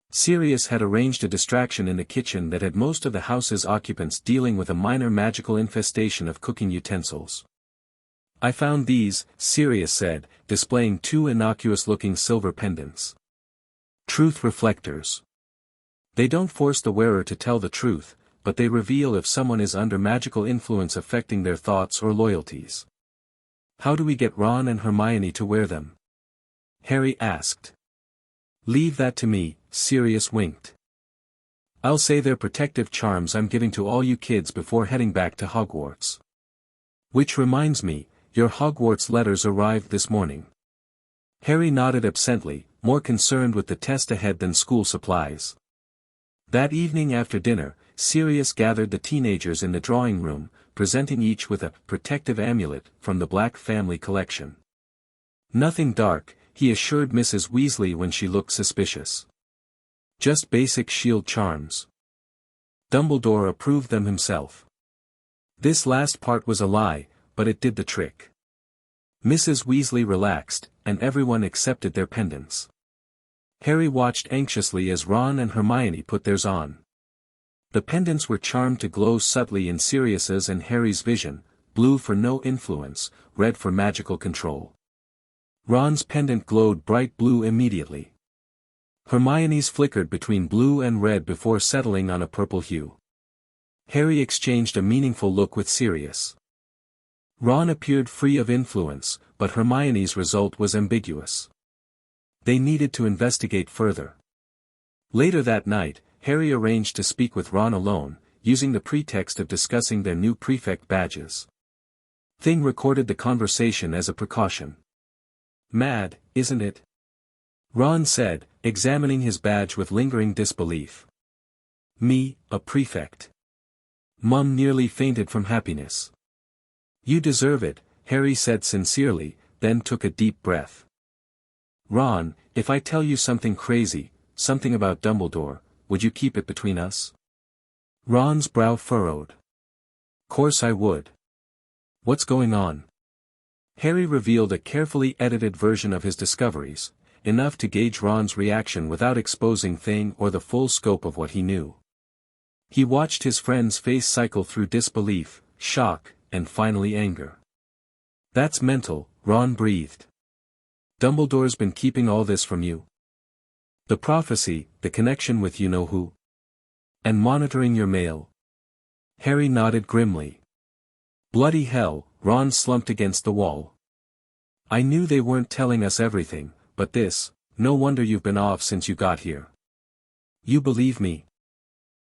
Sirius had arranged a distraction in the kitchen that had most of the house's occupants dealing with a minor magical infestation of cooking utensils. "I found these," Sirius said, displaying 2 innocuous-looking silver pendants. "Truth reflectors. They don't force the wearer to tell the truth, but they reveal if someone is under magical influence affecting their thoughts or loyalties." "How do we get Ron and Hermione to wear them?" Harry asked. "Leave that to me," Sirius winked. "I'll say they're protective charms I'm giving to all you kids before heading back to Hogwarts. Which reminds me, your Hogwarts letters arrived this morning." Harry nodded absently, more concerned with the test ahead than school supplies. That evening after dinner, Sirius gathered the teenagers in the drawing room, presenting each with a protective amulet from the Black family collection. "Nothing dark," he assured Mrs. Weasley when she looked suspicious. "Just basic shield charms. Dumbledore approved them himself." This last part was a lie, but it did the trick. Mrs. Weasley relaxed, and everyone accepted their pendants. Harry watched anxiously as Ron and Hermione put theirs on. The pendants were charmed to glow subtly in Sirius's and Harry's vision, blue for no influence, red for magical control. Ron's pendant glowed bright blue immediately. Hermione's flickered between blue and red before settling on a purple hue. Harry exchanged a meaningful look with Sirius. Ron appeared free of influence, but Hermione's result was ambiguous. They needed to investigate further. Later that night, Harry arranged to speak with Ron alone, using the pretext of discussing their new prefect badges. Thing recorded the conversation as a precaution. "Mad, isn't it?" Ron said, examining his badge with lingering disbelief. "Me, a prefect?" Mum nearly fainted from happiness. "You deserve it," Harry said sincerely, then took a deep breath. "Ron, if I tell you something crazy, something about Dumbledore, would you keep it between us?" Ron's brow furrowed. "Course I would. What's going on?" Harry revealed a carefully edited version of his discoveries, enough to gauge Ron's reaction without exposing Thing or the full scope of what he knew. He watched his friend's face cycle through disbelief, shock, and finally anger. "That's mental," Ron breathed. "Dumbledore's been keeping all this from you? The prophecy, the connection with you-know-who? And monitoring your mail?" Harry nodded grimly. "Bloody hell," Ron slumped against the wall. "I knew they weren't telling us everything, but this, no wonder you've been off since you got here." "You believe me?"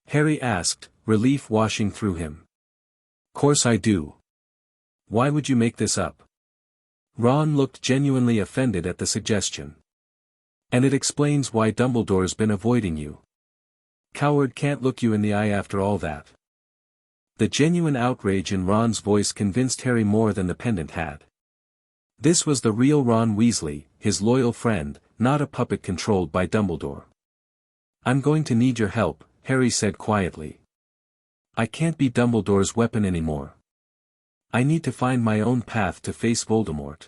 Harry asked, relief washing through him. "Course I do. Why would you make this up?" Ron looked genuinely offended at the suggestion. "And it explains why Dumbledore's been avoiding you. Coward can't look you in the eye after all that." The genuine outrage in Ron's voice convinced Harry more than the pendant had. This was the real Ron Weasley, his loyal friend, not a puppet controlled by Dumbledore. "I'm going to need your help," Harry said quietly. "I can't be Dumbledore's weapon anymore. I need to find my own path to face Voldemort."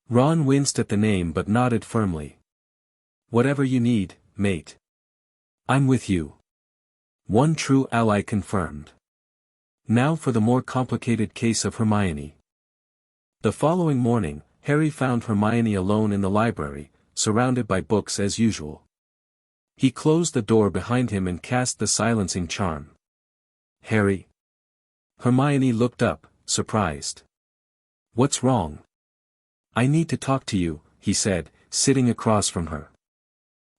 Ron winced at the name but nodded firmly. "Whatever you need, mate. I'm with you." One true ally confirmed. Now for the more complicated case of Hermione. The following morning, Harry found Hermione alone in the library, surrounded by books as usual. He closed the door behind him and cast the silencing charm. "Harry?" Hermione looked up, surprised. "What's wrong?" "I need to talk to you," he said, sitting across from her.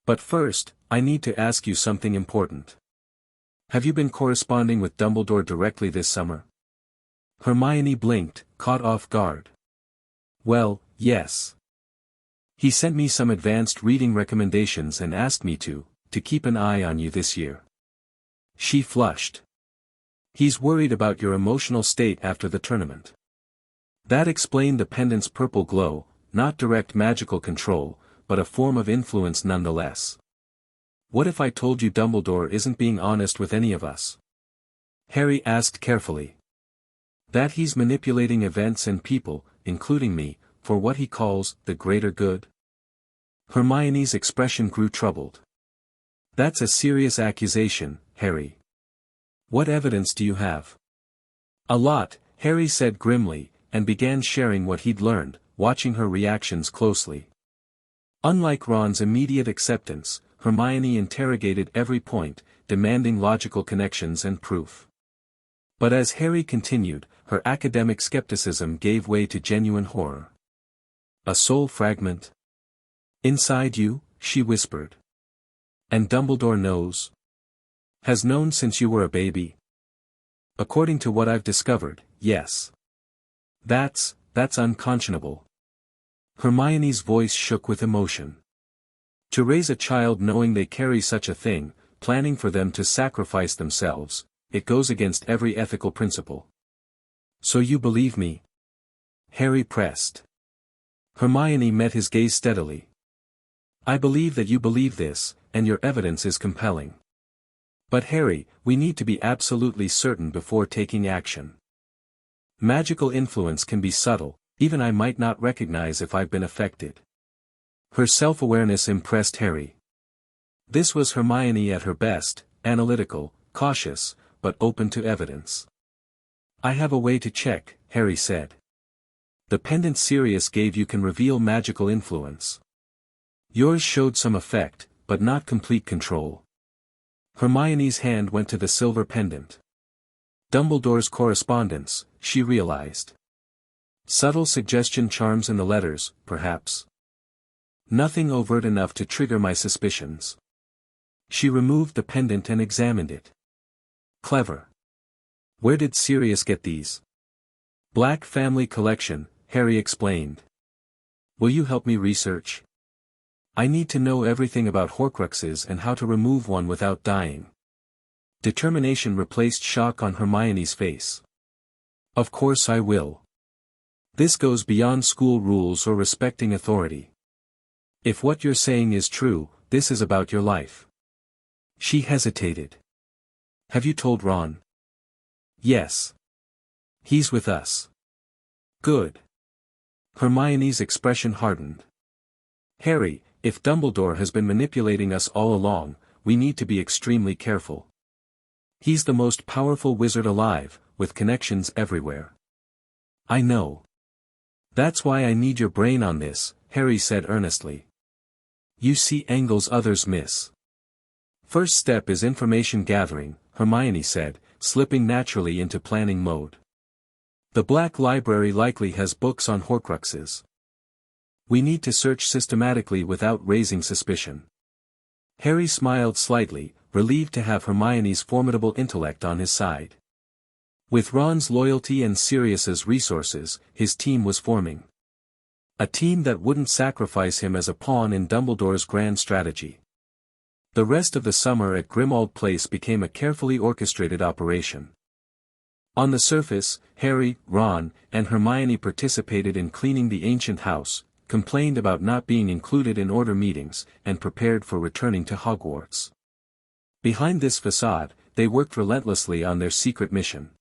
"But first, I need to ask you something important. Have you been corresponding with Dumbledore directly this summer?" Hermione blinked, caught off guard. "Well, yes. He sent me some advanced reading recommendations and asked me to keep an eye on you this year." She flushed. "He's worried about your emotional state after the tournament." That explained the pendant's purple glow, not direct magical control, but a form of influence nonetheless. "What if I told you Dumbledore isn't being honest with any of us?" Harry asked carefully. "That he's manipulating events and people, including me, for what he calls the greater good?" Hermione's expression grew troubled. "That's a serious accusation, Harry. What evidence do you have?" "A lot," Harry said grimly, and began sharing what he'd learned, watching her reactions closely. Unlike Ron's immediate acceptance, Hermione interrogated every point, demanding logical connections and proof. But as Harry continued, her academic skepticism gave way to genuine horror. "A soul fragment? Inside you?" she whispered. "And Dumbledore knows? Has known since you were a baby?" "According to what I've discovered, yes." That's unconscionable." Hermione's voice shook with emotion. "To raise a child knowing they carry such a thing, planning for them to sacrifice themselves, it goes against every ethical principle." "So you believe me?" Harry pressed. Hermione met his gaze steadily. "I believe that you believe this, and your evidence is compelling. But Harry, we need to be absolutely certain before taking action." Magical influence can be subtle, even I might not recognize if I've been affected. Her self-awareness impressed Harry. This was Hermione at her best, analytical, cautious, but open to evidence. I have a way to check, Harry said. The pendant Sirius gave you can reveal magical influence. Yours showed some effect, but not complete control. Hermione's hand went to the silver pendant. Dumbledore's correspondence, she realized. Subtle suggestion charms in the letters, perhaps. Nothing overt enough to trigger my suspicions. She removed the pendant and examined it. Clever. Where did Sirius get these? Black family collection, Harry explained. Will you help me research? I need to know everything about Horcruxes and how to remove one without dying. Determination replaced shock on Hermione's face. Of course I will. This goes beyond school rules or respecting authority. If what you're saying is true, this is about your life. She hesitated. Have you told Ron? Yes. He's with us. Good. Hermione's expression hardened. Harry, if Dumbledore has been manipulating us all along, we need to be extremely careful. He's the most powerful wizard alive, with connections everywhere. I know. That's why I need your brain on this, Harry said earnestly. You see angles others miss. First step is information gathering, Hermione said, slipping naturally into planning mode. The Black Library likely has books on Horcruxes. We need to search systematically without raising suspicion. Harry smiled slightly, relieved to have Hermione's formidable intellect on his side. With Ron's loyalty and Sirius's resources, his team was forming. A team that wouldn't sacrifice him as a pawn in Dumbledore's grand strategy. The rest of the summer at Grimmauld Place became a carefully orchestrated operation. On the surface, Harry, Ron, and Hermione participated in cleaning the ancient house, complained about not being included in order meetings, and prepared for returning to Hogwarts. Behind this facade, they worked relentlessly on their secret mission.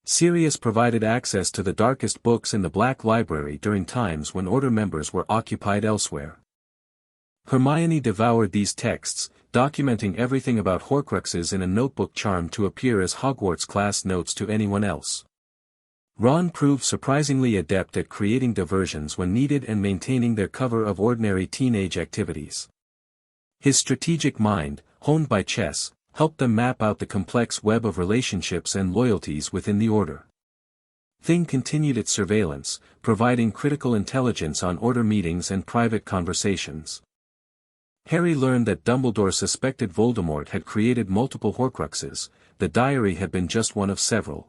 Sirius provided access to the darkest books in the Black Library during times when Order members were occupied elsewhere. Hermione devoured these texts, documenting everything about Horcruxes in a notebook charmed to appear as Hogwarts class notes to anyone else. Ron proved surprisingly adept at creating diversions when needed and maintaining their cover of ordinary teenage activities. His strategic mind, honed by chess, helped them map out the complex web of relationships and loyalties within the Order. Thing continued its surveillance, providing critical intelligence on Order meetings and private conversations. Harry learned that Dumbledore suspected Voldemort had created multiple Horcruxes. The diary had been just one of several.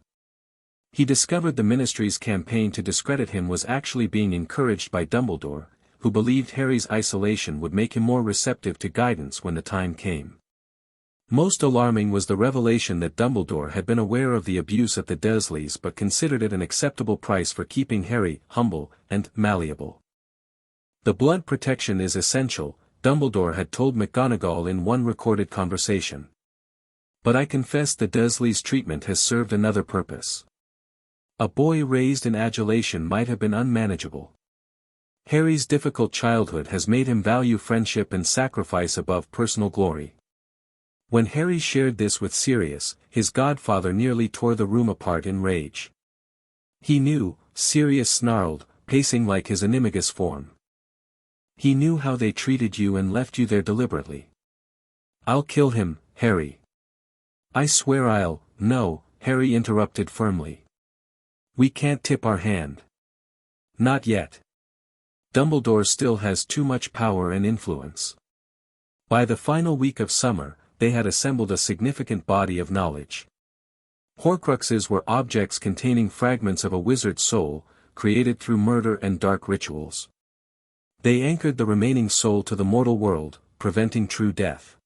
He discovered the Ministry's campaign to discredit him was actually being encouraged by Dumbledore, who believed Harry's isolation would make him more receptive to guidance when the time came. Most alarming was the revelation that Dumbledore had been aware of the abuse at the Dursleys but considered it an acceptable price for keeping Harry humble and malleable. The blood protection is essential, Dumbledore had told McGonagall in one recorded conversation. But I confess the Dursleys' treatment has served another purpose. A boy raised in adulation might have been unmanageable. Harry's difficult childhood has made him value friendship and sacrifice above personal glory. When Harry shared this with Sirius, his godfather nearly tore the room apart in rage. He knew, Sirius snarled, pacing like his animagus form. He knew how they treated you and left you there deliberately. I'll kill him, Harry. I swear I'll. No, Harry interrupted firmly. We can't tip our hand. Not yet. Dumbledore still has too much power and influence. By the final week of summer, they had assembled a significant body of knowledge. Horcruxes were objects containing fragments of a wizard's soul, created through murder and dark rituals. They anchored the remaining soul to the mortal world, preventing true death.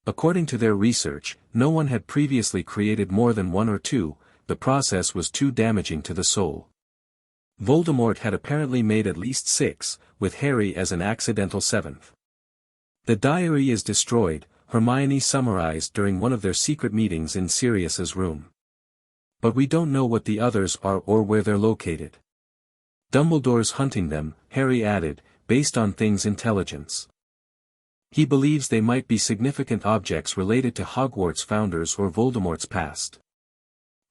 According to their research, no one had previously created more than one or two. The process was too damaging to the soul. Voldemort had apparently made at least 6, with Harry as an accidental 7th. The diary is destroyed, Hermione summarized during one of their secret meetings in Sirius's room. But we don't know what the others are or where they're located. Dumbledore's hunting them, Harry added, based on things' intelligence. He believes they might be significant objects related to Hogwarts founders or Voldemort's past.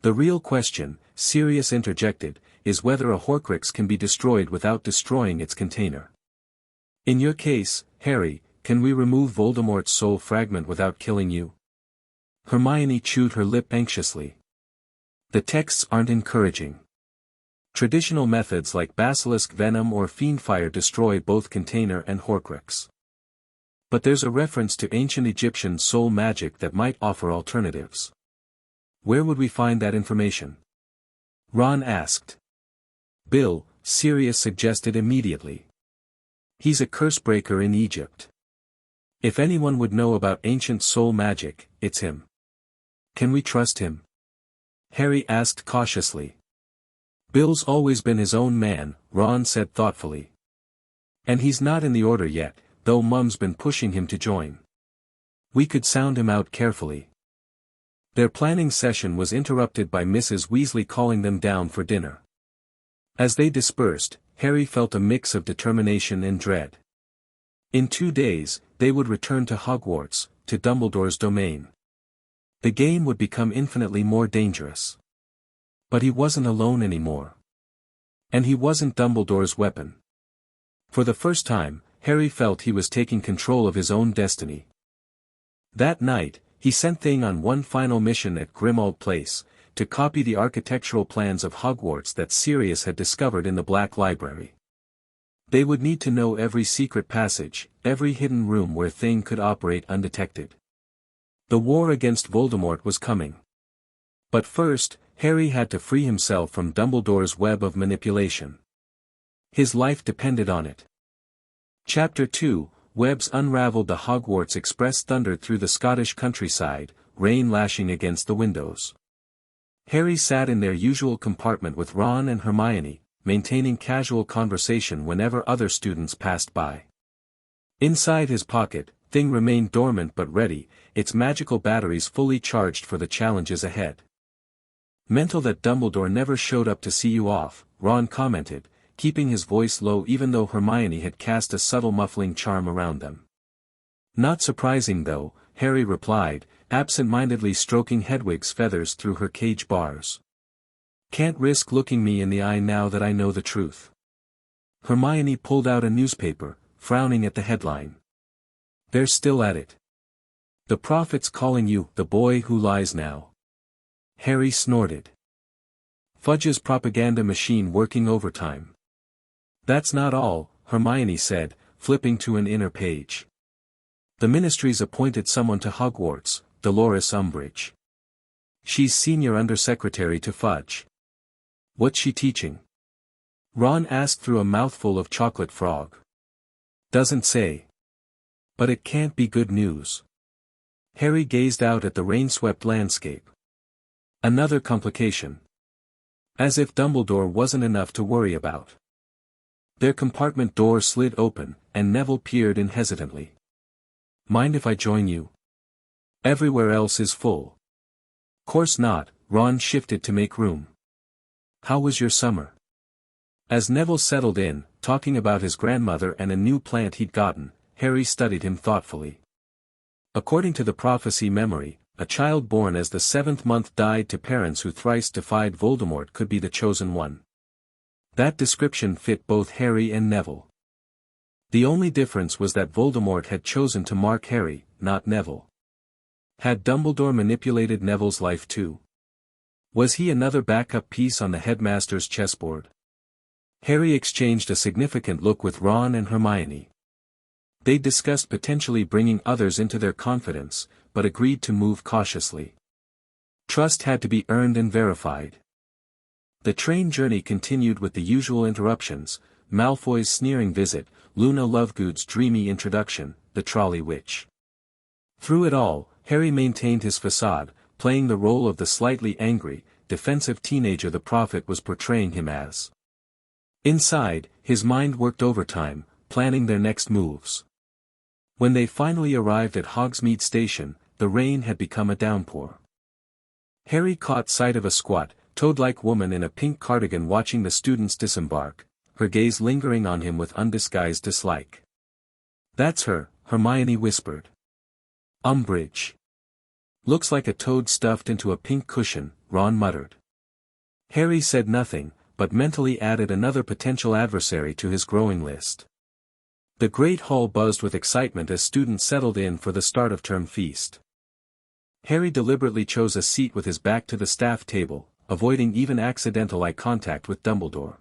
The real question, Sirius interjected, is whether a Horcrux can be destroyed without destroying its container. In your case, Harry, can we remove Voldemort's soul fragment without killing you? Hermione chewed her lip anxiously. The texts aren't encouraging. Traditional methods like basilisk venom or fiendfire destroy both container and Horcrux. But there's a reference to ancient Egyptian soul magic that might offer alternatives. Where would we find that information? Ron asked. Bill, Sirius suggested immediately. He's a cursebreaker in Egypt. If anyone would know about ancient soul magic, it's him. Can we trust him? Harry asked cautiously. Bill's always been his own man, Ron said thoughtfully. And he's not in the order yet, though Mum's been pushing him to join. We could sound him out carefully. Their planning session was interrupted by Mrs. Weasley calling them down for dinner. As they dispersed, Harry felt a mix of determination and dread. In 2 days, they would return to Hogwarts, to Dumbledore's domain. The game would become infinitely more dangerous. But he wasn't alone anymore. And he wasn't Dumbledore's weapon. For the first time, Harry felt he was taking control of his own destiny. That night, he sent Thing on one final mission at Grimmauld Place, to copy the architectural plans of Hogwarts that Sirius had discovered in the Black Library. They would need to know every secret passage, every hidden room where Thing could operate undetected. The war against Voldemort was coming. But first, Harry had to free himself from Dumbledore's web of manipulation. His life depended on it. Chapter 2, Webs unraveled. The Hogwarts Express thundered through the Scottish countryside, rain lashing against the windows. Harry sat in their usual compartment with Ron and Hermione, maintaining casual conversation whenever other students passed by. Inside his pocket, Thing remained dormant but ready, its magical batteries fully charged for the challenges ahead. Mental that Dumbledore never showed up to see you off, Ron commented, keeping his voice low even though Hermione had cast a subtle muffling charm around them. Not surprising though, Harry replied, absent-mindedly stroking Hedwig's feathers through her cage bars. Can't risk looking me in the eye now that I know the truth. Hermione pulled out a newspaper, frowning at the headline. They're still at it. The prophet's calling you the boy who lies now. Harry snorted. Fudge's propaganda machine working overtime. That's not all, Hermione said, flipping to an inner page. The Ministry's appointed someone to Hogwarts, Dolores Umbridge. She's senior undersecretary to Fudge. What's she teaching? Ron asked through a mouthful of chocolate frog. Doesn't say. But it can't be good news. Harry gazed out at the rain-swept landscape. Another complication. As if Dumbledore wasn't enough to worry about. Their compartment door slid open, and Neville peered in hesitantly. Mind if I join you? Everywhere else is full. Course not, Ron shifted to make room. How was your summer? As Neville settled in, talking about his grandmother and a new plant he'd gotten, Harry studied him thoughtfully. According to the prophecy memory, a child born as the 7th month died to parents who thrice defied Voldemort could be the chosen one. That description fit both Harry and Neville. The only difference was that Voldemort had chosen to mark Harry, not Neville. Had Dumbledore manipulated Neville's life too? Was he another backup piece on the headmaster's chessboard? Harry exchanged a significant look with Ron and Hermione. They discussed potentially bringing others into their confidence, but agreed to move cautiously. Trust had to be earned and verified. The train journey continued with the usual interruptions, Malfoy's sneering visit, Luna Lovegood's dreamy introduction, the trolley witch. Through it all, Harry maintained his facade, playing the role of the slightly angry, defensive teenager the prophet was portraying him as. Inside, his mind worked overtime, planning their next moves. When they finally arrived at Hogsmeade Station, the rain had become a downpour. Harry caught sight of a squat, toad-like woman in a pink cardigan watching the students disembark, her gaze lingering on him with undisguised dislike. "That's her," Hermione whispered. "Umbridge. Looks like a toad stuffed into a pink cushion," Ron muttered. Harry said nothing, but mentally added another potential adversary to his growing list. The Great Hall buzzed with excitement as students settled in for the start-of-term feast. Harry deliberately chose a seat with his back to the staff table, avoiding even accidental eye contact with Dumbledore.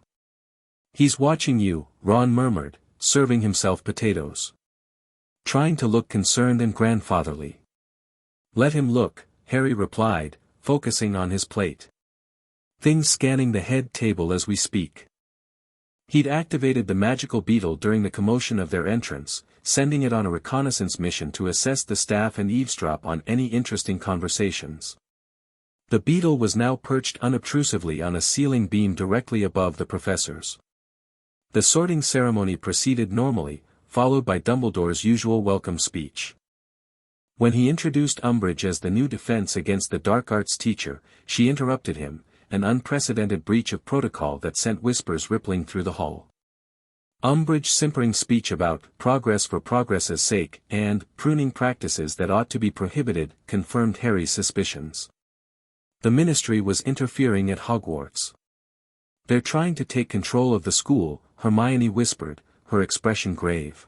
"He's watching you," Ron murmured, serving himself potatoes. "Trying to look concerned and grandfatherly." "Let him look," Harry replied, focusing on his plate. "Things scanning the head table as we speak." He'd activated the magical beetle during the commotion of their entrance, sending it on a reconnaissance mission to assess the staff and eavesdrop on any interesting conversations. The beetle was now perched unobtrusively on a ceiling beam directly above the professors. The sorting ceremony proceeded normally, followed by Dumbledore's usual welcome speech. When he introduced Umbridge as the new defense against the dark arts teacher, she interrupted him, an unprecedented breach of protocol that sent whispers rippling through the hall. Umbridge's simpering speech about progress for progress's sake and pruning practices that ought to be prohibited confirmed Harry's suspicions. The Ministry was interfering at Hogwarts. "They're trying to take control of the school," Hermione whispered, her expression grave.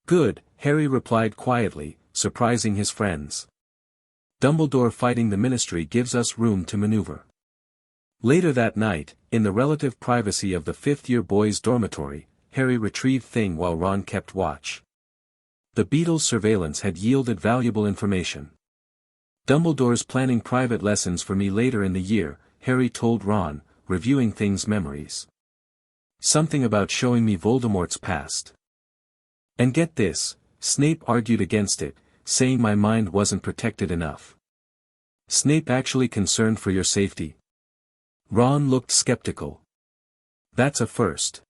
"Good," Harry replied quietly, surprising his friends. "Dumbledore fighting the Ministry gives us room to maneuver." Later that night, in the relative privacy of the fifth-year boys' dormitory, Harry retrieved Thing while Ron kept watch. The beetle's surveillance had yielded valuable information. "Dumbledore's planning private lessons for me later in the year," Harry told Ron, reviewing Thing's memories. "Something about showing me Voldemort's past. And get this, Snape argued against it, saying my mind wasn't protected enough." "Snape actually concerned for your safety?" Ron looked skeptical. "That's a first."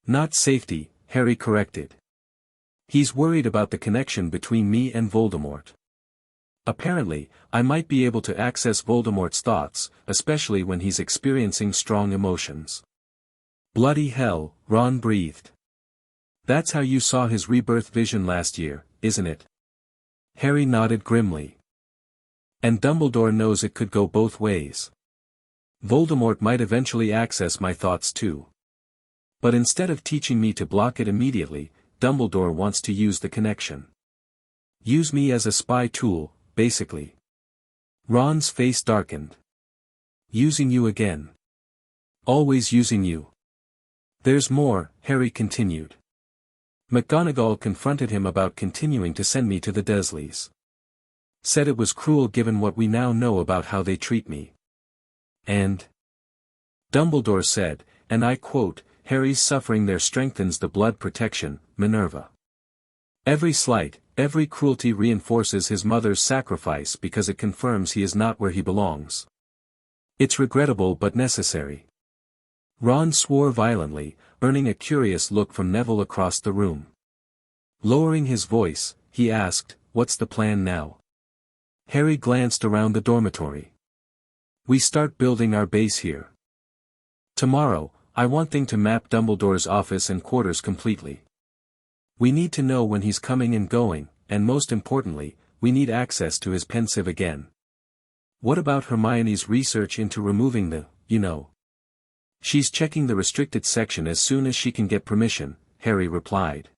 "Not safety," Harry corrected. "He's worried about the connection between me and Voldemort. Apparently, I might be able to access Voldemort's thoughts, especially when he's experiencing strong emotions." "Bloody hell," Ron breathed. "That's how you saw his rebirth vision last year, isn't it?" Harry nodded grimly. "And Dumbledore knows it could go both ways. Voldemort might eventually access my thoughts too. But instead of teaching me to block it immediately, Dumbledore wants to use the connection. Use me as a spy tool, basically." Ron's face darkened. "Using you again. Always using you." "There's more," Harry continued. "McGonagall confronted him about continuing to send me to the Dursleys. Said it was cruel given what we now know about how they treat me. And Dumbledore said, and I quote, Harry's suffering there strengthens the blood protection, Minerva. Every slight, every cruelty reinforces his mother's sacrifice because it confirms he is not where he belongs. It's regrettable but necessary." Ron swore violently, earning a curious look from Neville across the room. Lowering his voice, he asked, "What's the plan now?" Harry glanced around the dormitory. "We start building our base here. Tomorrow, I want Thing to map Dumbledore's office and quarters completely. We need to know when he's coming and going, and most importantly, we need access to his pensive again." "What about Hermione's research into removing the, She's checking the restricted section as soon as she can get permission," Harry replied.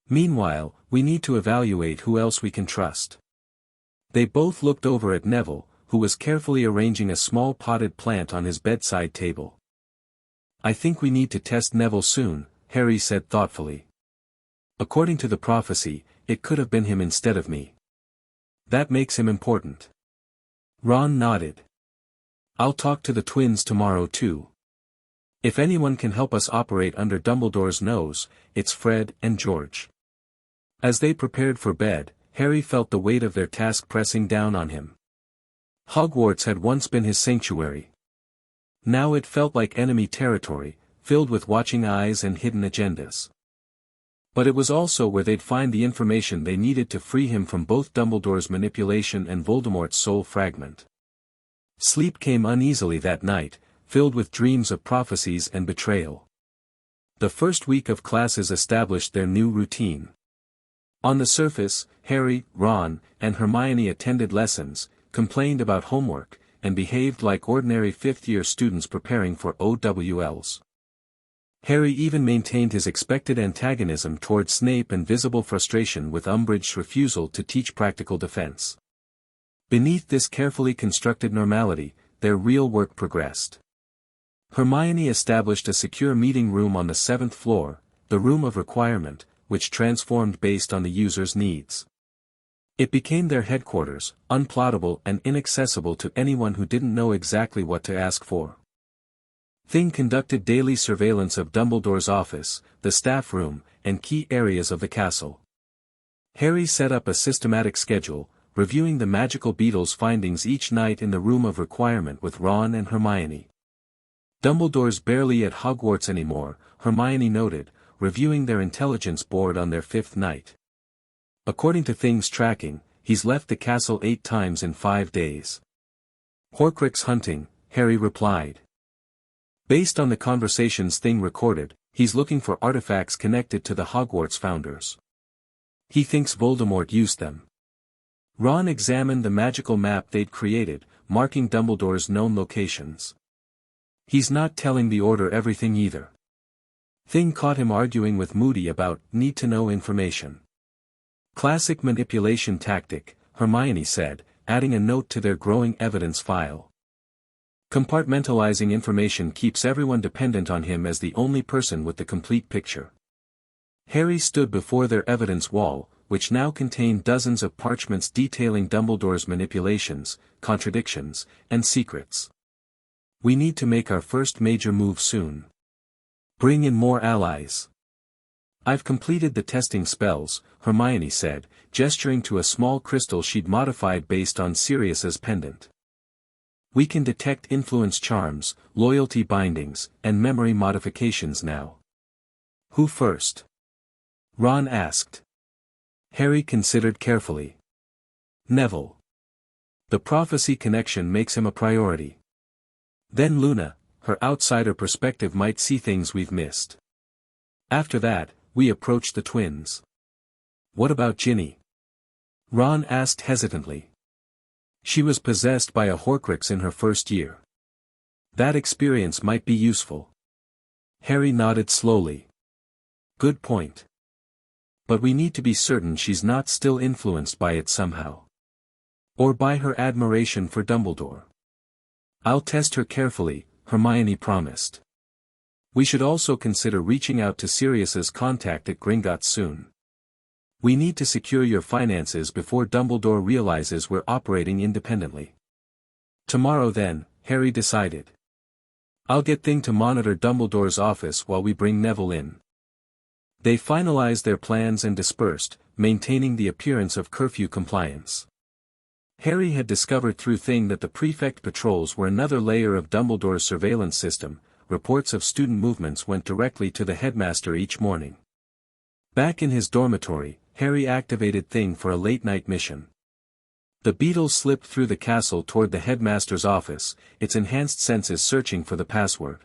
"Meanwhile, we need to evaluate who else we can trust." They both looked over at Neville, who was carefully arranging a small potted plant on his bedside table. "I think we need to test Neville soon," Harry said thoughtfully. "According to the prophecy, it could have been him instead of me. That makes him important." Ron nodded. "I'll talk to the twins tomorrow too. If anyone can help us operate under Dumbledore's nose, it's Fred and George." As they prepared for bed, Harry felt the weight of their task pressing down on him. Hogwarts had once been his sanctuary. Now it felt like enemy territory, filled with watching eyes and hidden agendas. But it was also where they'd find the information they needed to free him from both Dumbledore's manipulation and Voldemort's soul fragment. Sleep came uneasily that night, filled with dreams of prophecies and betrayal. The first week of classes established their new routine. On the surface, Harry, Ron, and Hermione attended lessons, complained about homework, and behaved like ordinary fifth-year students preparing for OWLs. Harry even maintained his expected antagonism toward Snape and visible frustration with Umbridge's refusal to teach practical defense. Beneath this carefully constructed normality, their real work progressed. Hermione established a secure meeting room on the 7th floor, the Room of Requirement, which transformed based on the user's needs. It became their headquarters, unplottable and inaccessible to anyone who didn't know exactly what to ask for. Thing conducted daily surveillance of Dumbledore's office, the staff room, and key areas of the castle. Harry set up a systematic schedule, reviewing the magical beetle's findings each night in the Room of Requirement with Ron and Hermione. Dumbledore's barely at Hogwarts anymore, Hermione noted, reviewing their intelligence board on their 5th night. According to Thing's tracking, he's left the castle 8 times in 5 days. Horcrux hunting, Harry replied. Based on the conversations Thing recorded, he's looking for artifacts connected to the Hogwarts founders. He thinks Voldemort used them. Ron examined the magical map they'd created, marking Dumbledore's known locations. He's not telling the Order everything either. Thing caught him arguing with Moody about need-to-know information. Classic manipulation tactic, Hermione said, adding a note to their growing evidence file. Compartmentalizing information keeps everyone dependent on him as the only person with the complete picture. Harry stood before their evidence wall, which now contained dozens of parchments detailing Dumbledore's manipulations, contradictions, and secrets. We need to make our first major move soon. Bring in more allies. I've completed the testing spells, Hermione said, gesturing to a small crystal she'd modified based on Sirius's pendant. We can detect influence charms, loyalty bindings, and memory modifications now. Who first? Ron asked. Harry considered carefully. Neville. The prophecy connection makes him a priority. Then Luna, her outsider perspective might see things we've missed. After that, we approach the twins. What about Ginny? Ron asked hesitantly. She was possessed by a Horcrux in her first year. That experience might be useful. Harry nodded slowly. Good point. But we need to be certain she's not still influenced by it somehow. Or by her admiration for Dumbledore. I'll test her carefully, Hermione promised. We should also consider reaching out to Sirius's contact at Gringotts soon. We need to secure your finances before Dumbledore realizes we're operating independently. Tomorrow then, Harry decided. I'll get Thing to monitor Dumbledore's office while we bring Neville in. They finalized their plans and dispersed, maintaining the appearance of curfew compliance. Harry had discovered through Thing that the prefect patrols were another layer of Dumbledore's surveillance system. Reports of student movements went directly to the headmaster each morning. Back in his dormitory, Harry activated Thing for a late-night mission. The beetle slipped through the castle toward the headmaster's office, its enhanced senses searching for the password.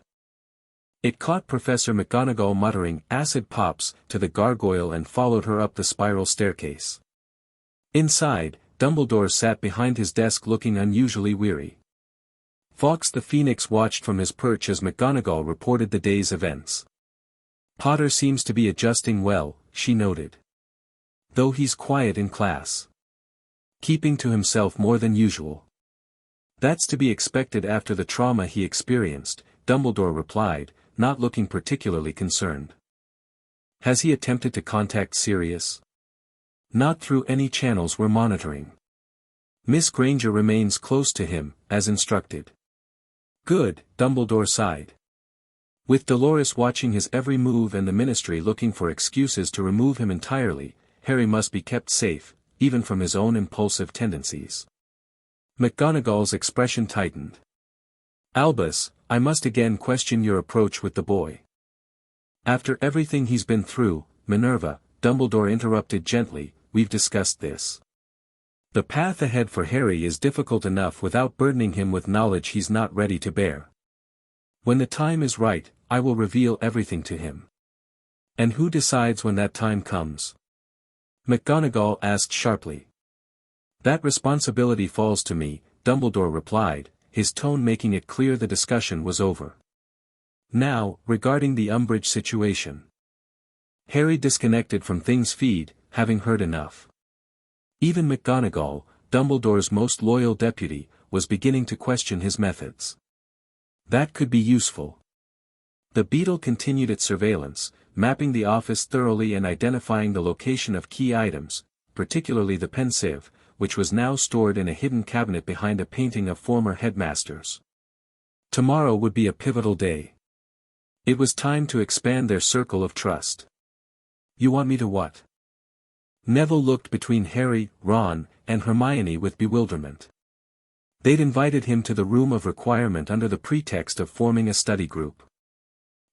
It caught Professor McGonagall muttering "acid pops" to the gargoyle and followed her up the spiral staircase. Inside, Dumbledore sat behind his desk looking unusually weary. Fawkes the Phoenix watched from his perch as McGonagall reported the day's events. Potter seems to be adjusting well, she noted. Though he's quiet in class. Keeping to himself more than usual. That's to be expected after the trauma he experienced, Dumbledore replied, not looking particularly concerned. Has he attempted to contact Sirius? Not through any channels we're monitoring. Miss Granger remains close to him, as instructed. Good, Dumbledore sighed. With Dolores watching his every move and the Ministry looking for excuses to remove him entirely, Harry must be kept safe, even from his own impulsive tendencies. McGonagall's expression tightened. Albus, I must again question your approach with the boy. After everything he's been through, Minerva, Dumbledore interrupted gently, we've discussed this. The path ahead for Harry is difficult enough without burdening him with knowledge he's not ready to bear. When the time is right, I will reveal everything to him. And who decides when that time comes? McGonagall asked sharply. That responsibility falls to me, Dumbledore replied, his tone making it clear the discussion was over. Now, regarding the Umbridge situation. Harry disconnected from Things feed, having heard enough. Even McGonagall, Dumbledore's most loyal deputy, was beginning to question his methods. That could be useful. The Beetle continued its surveillance, mapping the office thoroughly and identifying the location of key items, particularly the pensive, which was now stored in a hidden cabinet behind a painting of former headmasters. Tomorrow would be a pivotal day. It was time to expand their circle of trust. You want me to what? Neville looked between Harry, Ron, and Hermione with bewilderment. They'd invited him to the room of requirement under the pretext of forming a study group.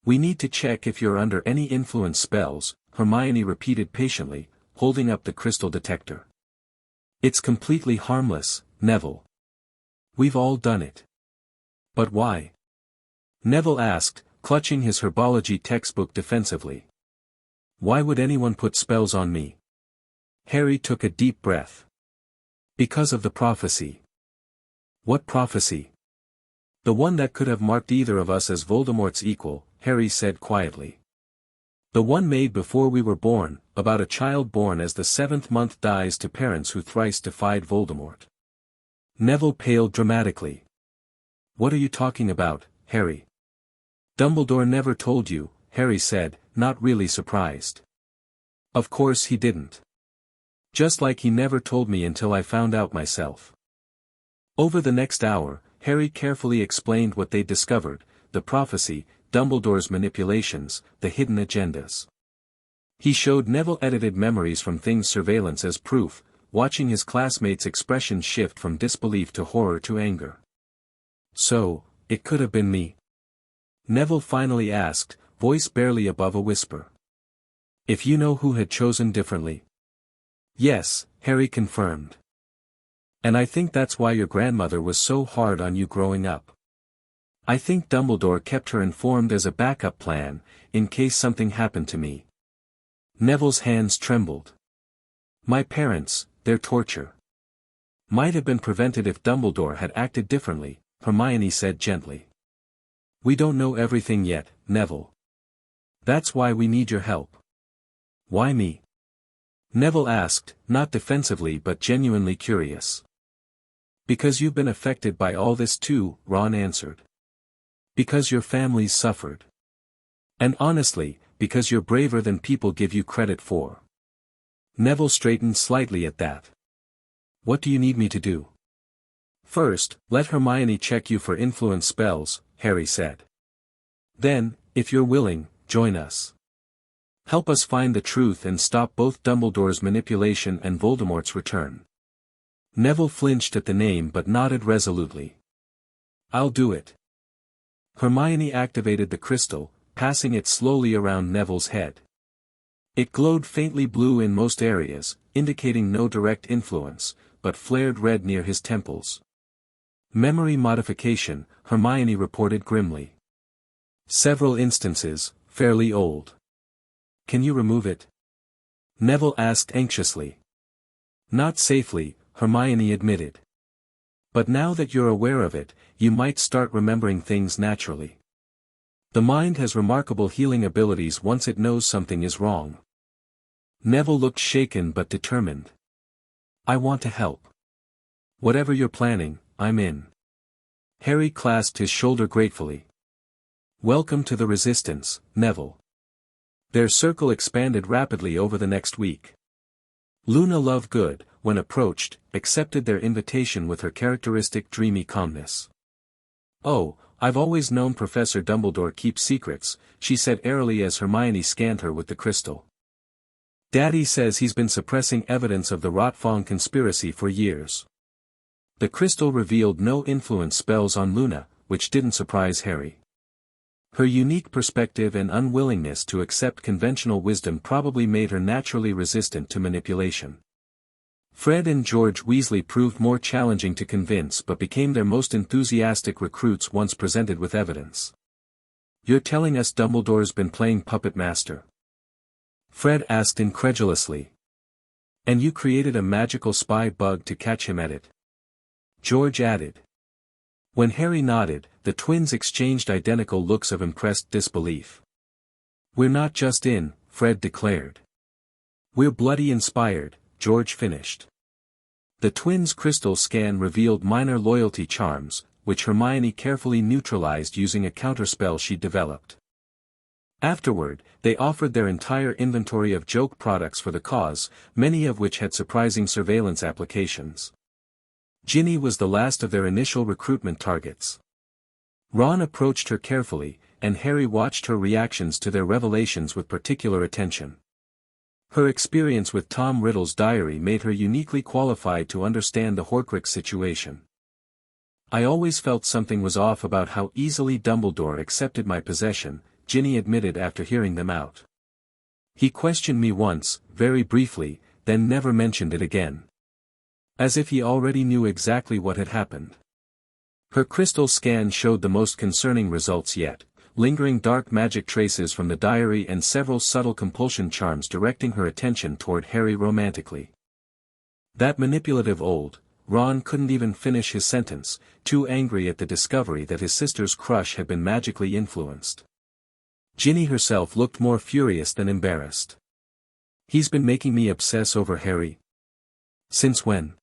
We need to check if you're under any influence spells, Hermione repeated patiently, holding up the crystal detector. It's completely harmless, Neville. We've all done it. But why? Neville asked, clutching his herbology textbook defensively. Why would anyone put spells on me? Harry took a deep breath. Because of the prophecy. What prophecy? The one that could have marked either of us as Voldemort's equal, Harry said quietly. The one made before we were born, about a child born as the 7th month dies to parents who thrice defied Voldemort. Neville paled dramatically. What are you talking about, Harry? Dumbledore never told you, Harry said, not really surprised. Of course he didn't. Just like he never told me until I found out myself. Over the next hour, Harry carefully explained what they'd discovered, the prophecy, Dumbledore's manipulations, the hidden agendas. He showed Neville edited memories from Things surveillance as proof, watching his classmates' expressions shift from disbelief to horror to anger. So, it could have been me? Neville finally asked, voice barely above a whisper. If you know who had chosen differently. Yes, Harry confirmed. And I think that's why your grandmother was so hard on you growing up. I think Dumbledore kept her informed as a backup plan, in case something happened to me. Neville's hands trembled. My parents, their torture. Might have been prevented if Dumbledore had acted differently, Hermione said gently. We don't know everything yet, Neville. That's why we need your help. Why me? Neville asked, not defensively but genuinely curious. Because you've been affected by all this too, Ron answered. Because your family's suffered. And honestly, because you're braver than people give you credit for. Neville straightened slightly at that. What do you need me to do? First, let Hermione check you for influence spells, Harry said. Then, if you're willing, join us. Help us find the truth and stop both Dumbledore's manipulation and Voldemort's return. Neville flinched at the name but nodded resolutely. I'll do it. Hermione activated the crystal, passing it slowly around Neville's head. It glowed faintly blue in most areas, indicating no direct influence, but flared red near his temples. Memory modification, Hermione reported grimly. Several instances, fairly old. Can you remove it? Neville asked anxiously. Not safely, Hermione admitted. But now that you're aware of it, you might start remembering things naturally. The mind has remarkable healing abilities once it knows something is wrong. Neville looked shaken but determined. I want to help. Whatever you're planning, I'm in. Harry clasped his shoulder gratefully. Welcome to the Resistance, Neville. Their circle expanded rapidly over the next week. Luna Lovegood, when approached, accepted their invitation with her characteristic dreamy calmness. Oh, I've always known Professor Dumbledore keeps secrets, she said airily as Hermione scanned her with the crystal. Daddy says he's been suppressing evidence of the Rotfong conspiracy for years. The crystal revealed no influence spells on Luna, which didn't surprise Harry. Her unique perspective and unwillingness to accept conventional wisdom probably made her naturally resistant to manipulation. Fred and George Weasley proved more challenging to convince but became their most enthusiastic recruits once presented with evidence. "You're telling us Dumbledore's been playing puppet master?" Fred asked incredulously. "And you created a magical spy bug to catch him at it?" George added. When Harry nodded, the twins exchanged identical looks of impressed disbelief. "We're not just in," Fred declared. "We're bloody inspired," George finished. The twins' crystal scan revealed minor loyalty charms, which Hermione carefully neutralized using a counterspell she'd developed. Afterward, they offered their entire inventory of joke products for the cause, many of which had surprising surveillance applications. Ginny was the last of their initial recruitment targets. Ron approached her carefully, and Harry watched her reactions to their revelations with particular attention. Her experience with Tom Riddle's diary made her uniquely qualified to understand the Horcrux situation. "I always felt something was off about how easily Dumbledore accepted my possession," Ginny admitted after hearing them out. "He questioned me once, very briefly, then never mentioned it again. As if he already knew exactly what had happened." Her crystal scan showed the most concerning results yet, lingering dark magic traces from the diary and several subtle compulsion charms directing her attention toward Harry romantically. "That manipulative old," Ron couldn't even finish his sentence, too angry at the discovery that his sister's crush had been magically influenced. Ginny herself looked more furious than embarrassed. "He's been making me obsess over Harry." "Since when?"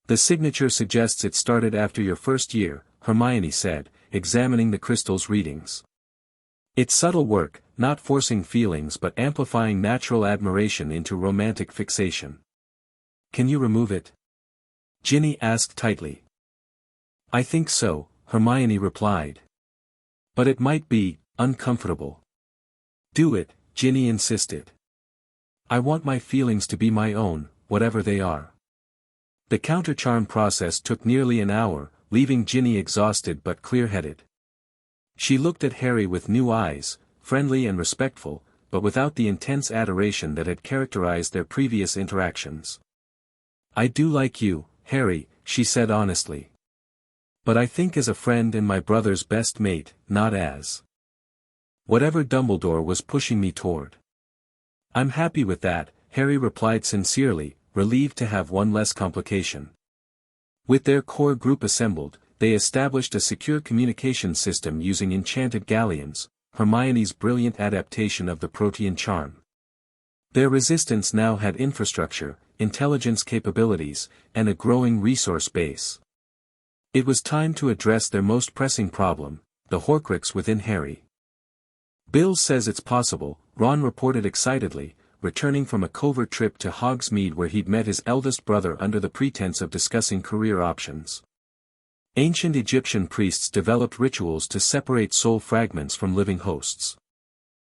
"The signature suggests it started after your first year," Hermione said, examining the crystal's readings. "It's subtle work, not forcing feelings but amplifying natural admiration into romantic fixation." "Can you remove it?" Ginny asked tightly. "I think so," Hermione replied. "But it might be uncomfortable." "Do it," Ginny insisted. "I want my feelings to be my own, whatever they are." The countercharm process took nearly an hour, leaving Ginny exhausted but clear-headed. She looked at Harry with new eyes, friendly and respectful, but without the intense adoration that had characterized their previous interactions. "I do like you, Harry," she said honestly. "But I think as a friend and my brother's best mate, not as whatever Dumbledore was pushing me toward." "I'm happy with that," Harry replied sincerely, relieved to have one less complication. With their core group assembled, they established a secure communication system using enchanted galleons, Hermione's brilliant adaptation of the Protean charm. Their resistance now had infrastructure, intelligence capabilities, and a growing resource base. It was time to address their most pressing problem, the Horcrux within Harry. "Bill says it's possible," Ron reported excitedly, returning from a covert trip to Hogsmeade where he'd met his eldest brother under the pretense of discussing career options. Ancient Egyptian priests developed rituals to separate soul fragments from living hosts.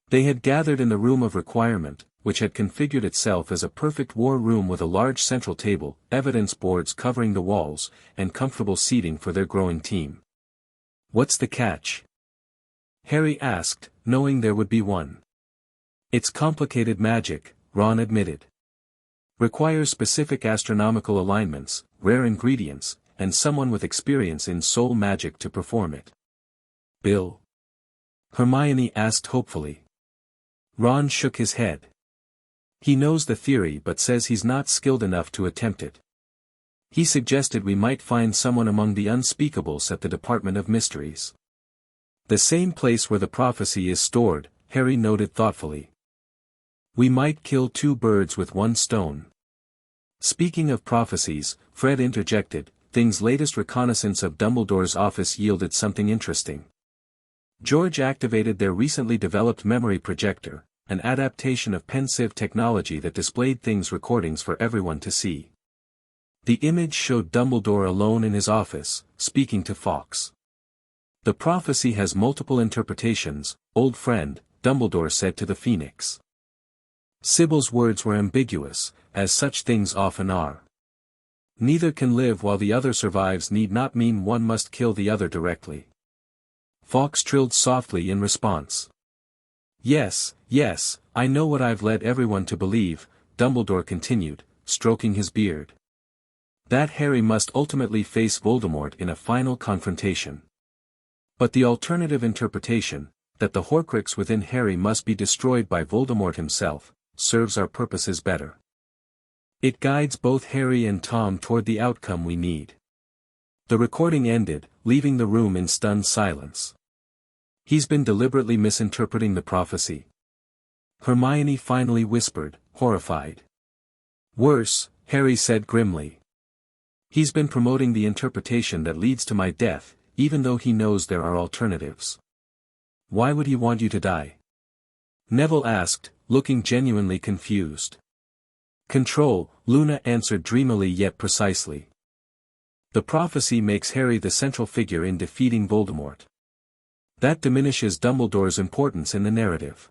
They had gathered in the Room of Requirement, which had configured itself as a perfect war room with a large central table, evidence boards covering the walls, and comfortable seating for their growing team. "What's the catch?" Harry asked, knowing there would be one. "It's complicated magic," Ron admitted. "Requires specific astronomical alignments, rare ingredients, and someone with experience in soul magic to perform it." "Bill?" Hermione asked hopefully. Ron shook his head. "He knows the theory but says he's not skilled enough to attempt it. He suggested we might find someone among the unspeakables at the Department of Mysteries." "The same place where the prophecy is stored," Harry noted thoughtfully. "We might kill two birds with one stone." Speaking of prophecies, Fred interjected, "Thing's latest reconnaissance of Dumbledore's office yielded something interesting." George activated their recently developed memory projector, an adaptation of pensive technology that displayed Thing's recordings for everyone to see. The image showed Dumbledore alone in his office, speaking to Fawkes. "The prophecy has multiple interpretations, old friend," Dumbledore said to the Phoenix. Sybil's words were ambiguous, as such things often are. "Neither can live while the other survives" need not mean one must kill the other directly. Fawkes trilled softly in response. "Yes, yes, I know what I've led everyone to believe," Dumbledore continued, stroking his beard. That Harry must ultimately face Voldemort in a final confrontation. But the alternative interpretation, that the Horcrux within Harry must be destroyed by Voldemort himself, serves our purposes better. It guides both Harry and Tom toward the outcome we need. The recording ended, leaving the room in stunned silence. He's been deliberately misinterpreting the prophecy. Hermione finally whispered, horrified. Worse, Harry said grimly. He's been promoting the interpretation that leads to my death, even though he knows there are alternatives. Why would he want you to die? Neville asked, looking genuinely confused. Control, Luna answered dreamily yet precisely. The prophecy makes Harry the central figure in defeating Voldemort. That diminishes Dumbledore's importance in the narrative.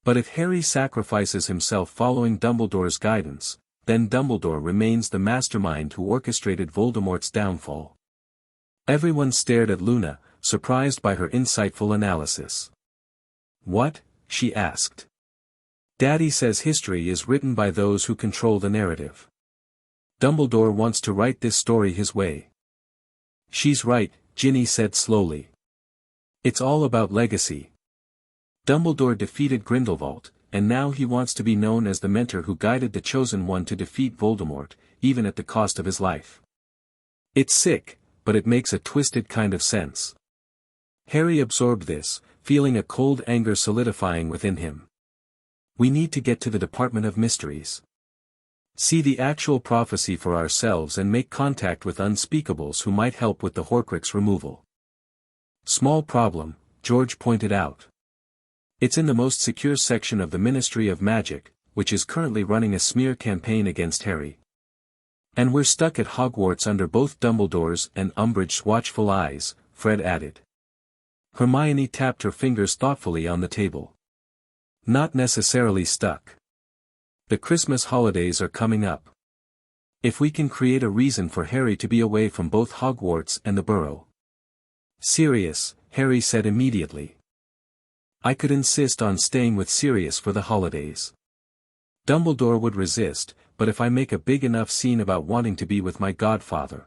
But if Harry sacrifices himself following Dumbledore's guidance, then Dumbledore remains the mastermind who orchestrated Voldemort's downfall. Everyone stared at Luna, surprised by her insightful analysis. What? She asked. Daddy says history is written by those who control the narrative. Dumbledore wants to write this story his way. She's right, Ginny said slowly. It's all about legacy. Dumbledore defeated Grindelwald, and now he wants to be known as the mentor who guided the Chosen One to defeat Voldemort, even at the cost of his life. It's sick, but it makes a twisted kind of sense. Harry absorbed this, feeling a cold anger solidifying within him. We need to get to the Department of Mysteries. See the actual prophecy for ourselves and make contact with unspeakables who might help with the Horcrux removal. Small problem, George pointed out. It's in the most secure section of the Ministry of Magic, which is currently running a smear campaign against Harry. And we're stuck at Hogwarts under both Dumbledore's and Umbridge's watchful eyes, Fred added. Hermione tapped her fingers thoughtfully on the table. Not necessarily stuck. The Christmas holidays are coming up. If we can create a reason for Harry to be away from both Hogwarts and the Burrow. Sirius, Harry said immediately. I could insist on staying with Sirius for the holidays. Dumbledore would resist, but if I make a big enough scene about wanting to be with my godfather.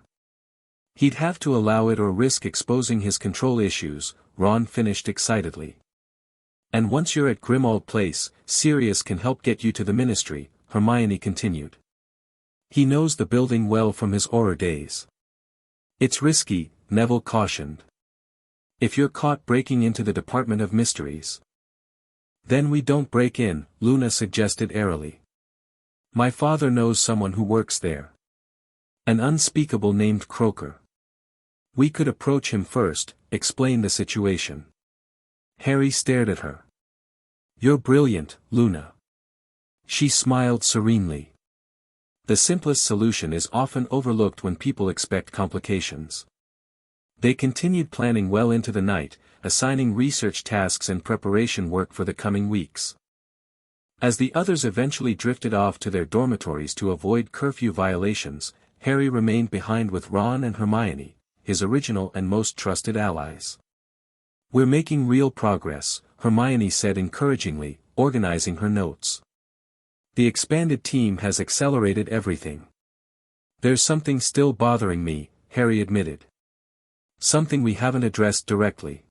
He'd have to allow it or risk exposing his control issues, Ron finished excitedly. And once you're at Grimmauld Place, Sirius can help get you to the Ministry, Hermione continued. He knows the building well from his Auror days. It's risky, Neville cautioned. If you're caught breaking into the Department of Mysteries. Then we don't break in, Luna suggested airily. My father knows someone who works there. An unspeakable named Croaker. We could approach him first, explain the situation. Harry stared at her. You're brilliant, Luna. She smiled serenely. The simplest solution is often overlooked when people expect complications. They continued planning well into the night, assigning research tasks and preparation work for the coming weeks. As the others eventually drifted off to their dormitories to avoid curfew violations, Harry remained behind with Ron and Hermione, his original and most trusted allies. We're making real progress, Hermione said encouragingly, organizing her notes. The expanded team has accelerated everything. There's something still bothering me, Harry admitted. Something we haven't addressed directly.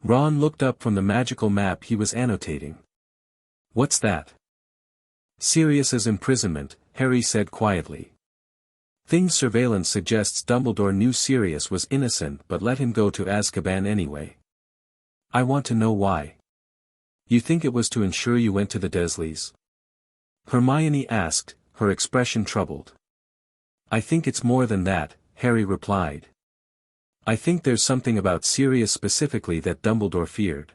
Ron looked up from the magical map he was annotating. What's that? Sirius's imprisonment, Harry said quietly. Things surveillance suggests Dumbledore knew Sirius was innocent but let him go to Azkaban anyway. I want to know why. You think it was to ensure you went to the Dursleys? Hermione asked, her expression troubled. I think it's more than that, Harry replied. I think there's something about Sirius specifically that Dumbledore feared.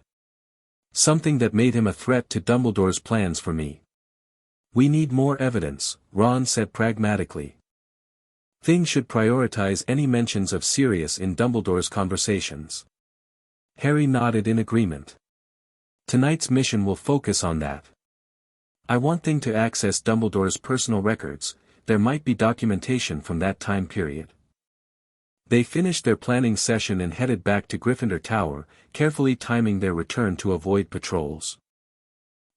Something that made him a threat to Dumbledore's plans for me. We need more evidence, Ron said pragmatically. Things should prioritize any mentions of Sirius in Dumbledore's conversations. Harry nodded in agreement. Tonight's mission will focus on that. I want Thing to access Dumbledore's personal records, there might be documentation from that time period. They finished their planning session and headed back to Gryffindor Tower, carefully timing their return to avoid patrols.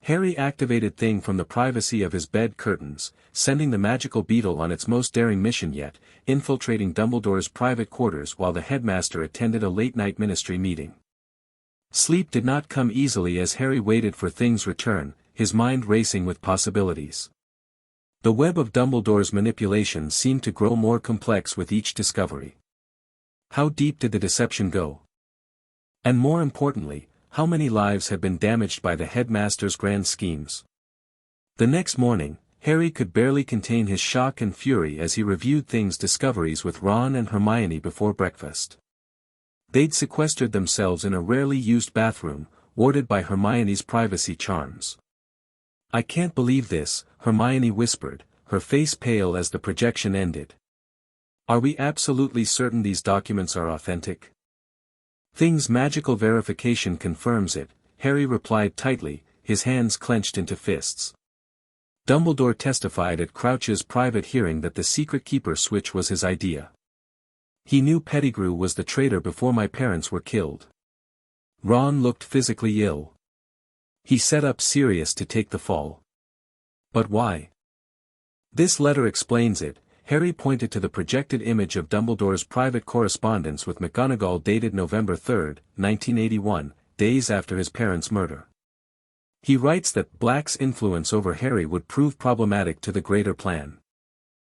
Harry activated Thing from the privacy of his bed curtains, sending the magical beetle on its most daring mission yet, infiltrating Dumbledore's private quarters while the headmaster attended a late-night ministry meeting. Sleep did not come easily as Harry waited for Thing's return, his mind racing with possibilities. The web of Dumbledore's manipulation seemed to grow more complex with each discovery. How deep did the deception go? And more importantly, how many lives had been damaged by the headmaster's grand schemes? The next morning, Harry could barely contain his shock and fury as he reviewed Thing's discoveries with Ron and Hermione before breakfast. They'd sequestered themselves in a rarely used bathroom, warded by Hermione's privacy charms. "I can't believe this," Hermione whispered, her face pale as the projection ended. "Are we absolutely certain these documents are authentic?" "Thing's magical verification confirms it," Harry replied tightly, his hands clenched into fists. "Dumbledore testified at Crouch's private hearing that the secret keeper switch was his idea. He knew Pettigrew was the traitor before my parents were killed." Ron looked physically ill. He set up Sirius to take the fall. "But why?" "This letter explains it." Harry pointed to the projected image of Dumbledore's private correspondence with McGonagall dated November 3, 1981, days after his parents' murder. He writes that Black's influence over Harry would prove problematic to the greater plan.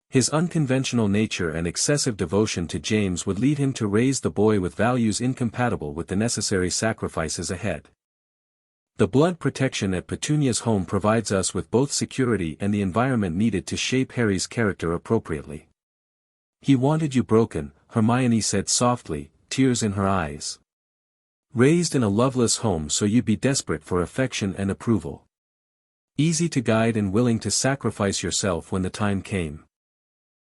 His unconventional nature and excessive devotion to James would lead him to raise the boy with values incompatible with the necessary sacrifices ahead. The blood protection at Petunia's home provides us with both security and the environment needed to shape Harry's character appropriately. "He wanted you broken," Hermione said softly, tears in her eyes. "Raised in a loveless home so you'd be desperate for affection and approval. Easy to guide and willing to sacrifice yourself when the time came.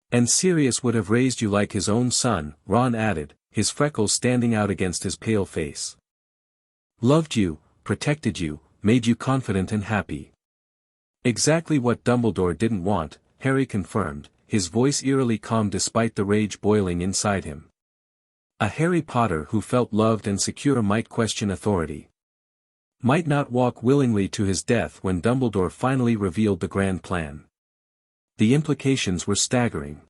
And Sirius would have raised you like his own son," Ron added, his freckles standing out against his pale face. "Loved you, protected you, made you confident and happy." "Exactly what Dumbledore didn't want," Harry confirmed, his voice eerily calm despite the rage boiling inside him. A Harry Potter who felt loved and secure might question authority. Might not walk willingly to his death when Dumbledore finally revealed the grand plan. The implications were staggering.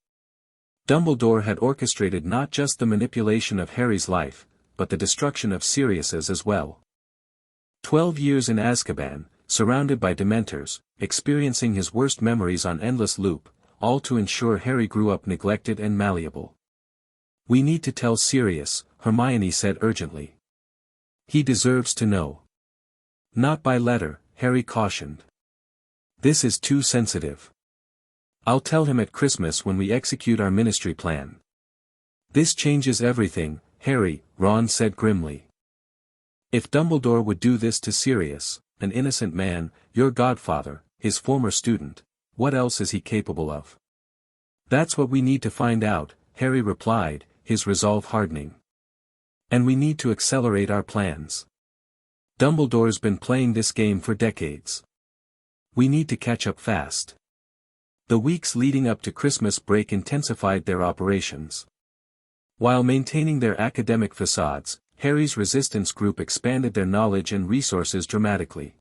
Dumbledore had orchestrated not just the manipulation of Harry's life, but the destruction of Sirius's as well. 12 years in Azkaban, surrounded by Dementors, experiencing his worst memories on endless loop, all to ensure Harry grew up neglected and malleable. "We need to tell Sirius," Hermione said urgently. "He deserves to know." "Not by letter," Harry cautioned. "This is too sensitive. I'll tell him at Christmas when we execute our ministry plan." "This changes everything, Harry," Ron said grimly. "If Dumbledore would do this to Sirius, an innocent man, your godfather, his former student, what else is he capable of?" "That's what we need to find out," Harry replied, his resolve hardening. "And we need to accelerate our plans. Dumbledore's been playing this game for decades. We need to catch up fast." The weeks leading up to Christmas break intensified their operations. While maintaining their academic facades, Harry's resistance group expanded their knowledge and resources dramatically.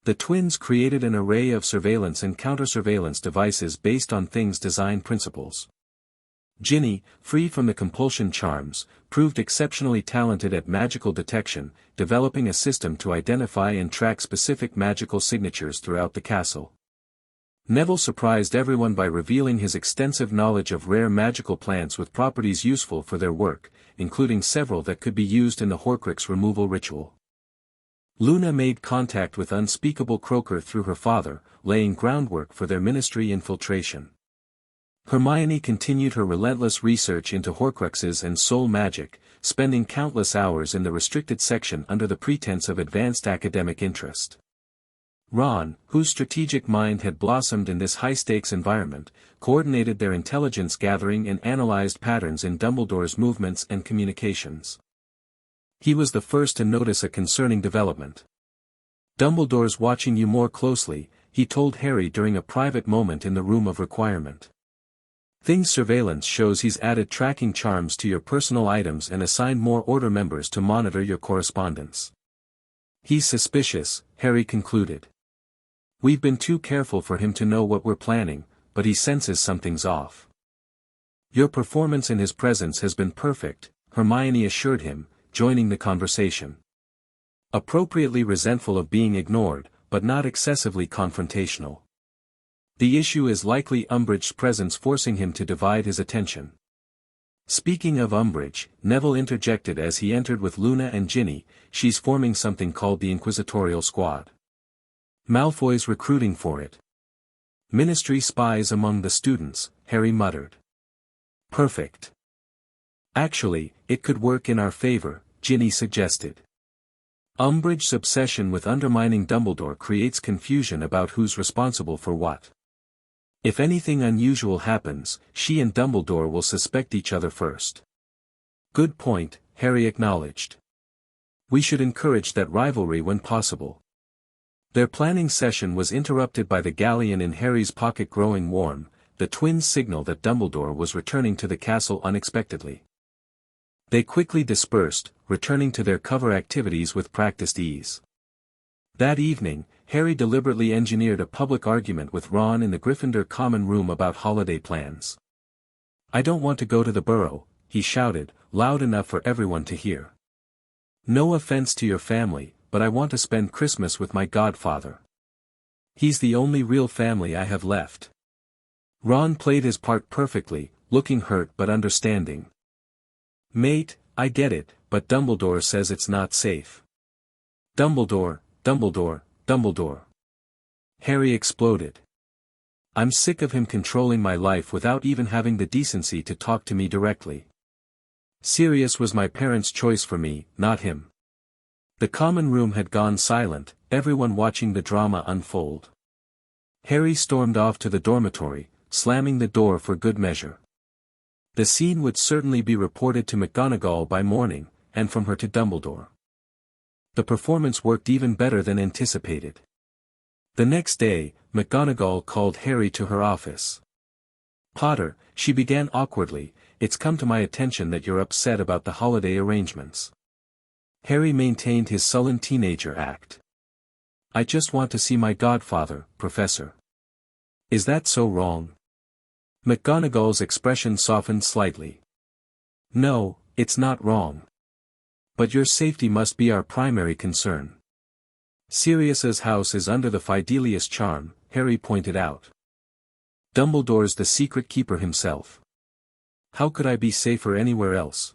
The twins created an array of surveillance and counter-surveillance devices based on Thing's design principles. Ginny, free from the compulsion charms, proved exceptionally talented at magical detection, developing a system to identify and track specific magical signatures throughout the castle. Neville surprised everyone by revealing his extensive knowledge of rare magical plants with properties useful for their work, including several that could be used in the Horcrux removal ritual. Luna made contact with unspeakable Croaker through her father, laying groundwork for their ministry infiltration. Hermione continued her relentless research into Horcruxes and soul magic, spending countless hours in the restricted section under the pretense of advanced academic interest. Ron, whose strategic mind had blossomed in this high-stakes environment, coordinated their intelligence gathering and analyzed patterns in Dumbledore's movements and communications. He was the first to notice a concerning development. "Dumbledore's watching you more closely," he told Harry during a private moment in the Room of Requirement. "Thing's surveillance shows he's added tracking charms to your personal items and assigned more Order members to monitor your correspondence. He's suspicious, Harry concluded. We've been too careful for him to know what we're planning, but he senses something's off. Your performance in his presence has been perfect, Hermione assured him, joining the conversation. Appropriately resentful of being ignored, but not excessively confrontational. The issue is likely Umbridge's presence forcing him to divide his attention. Speaking of Umbridge, Neville interjected as he entered with Luna and Ginny, she's forming something called the Inquisitorial Squad. Malfoy's recruiting for it. Ministry spies among the students, Harry muttered. Perfect. Actually, it could work in our favor, Ginny suggested. Umbridge's obsession with undermining Dumbledore creates confusion about who's responsible for what. If anything unusual happens, she and Dumbledore will suspect each other first. Good point, Harry acknowledged. We should encourage that rivalry when possible. Their planning session was interrupted by the galleon in Harry's pocket growing warm, the twins' signal that Dumbledore was returning to the castle unexpectedly. They quickly dispersed, returning to their cover activities with practiced ease. That evening, Harry deliberately engineered a public argument with Ron in the Gryffindor common room about holiday plans. I don't want to go to the Burrow, he shouted, loud enough for everyone to hear. No offense to your family, but I want to spend Christmas with my godfather. He's the only real family I have left. Ron played his part perfectly, looking hurt but understanding. Mate, I get it, but Dumbledore says it's not safe. Dumbledore, Dumbledore, Dumbledore. Harry exploded. I'm sick of him controlling my life without even having the decency to talk to me directly. Sirius was my parents' choice for me, not him. The common room had gone silent, everyone watching the drama unfold. Harry stormed off to the dormitory, slamming the door for good measure. The scene would certainly be reported to McGonagall by morning, and from her to Dumbledore. The performance worked even better than anticipated. The next day, McGonagall called Harry to her office. Potter, she began awkwardly, it's come to my attention that you're upset about the holiday arrangements. Harry maintained his sullen teenager act. I just want to see my godfather, Professor. Is that so wrong? McGonagall's expression softened slightly. No, it's not wrong. But your safety must be our primary concern. Sirius's house is under the Fidelius charm, Harry pointed out. Dumbledore's the secret keeper himself. How could I be safer anywhere else?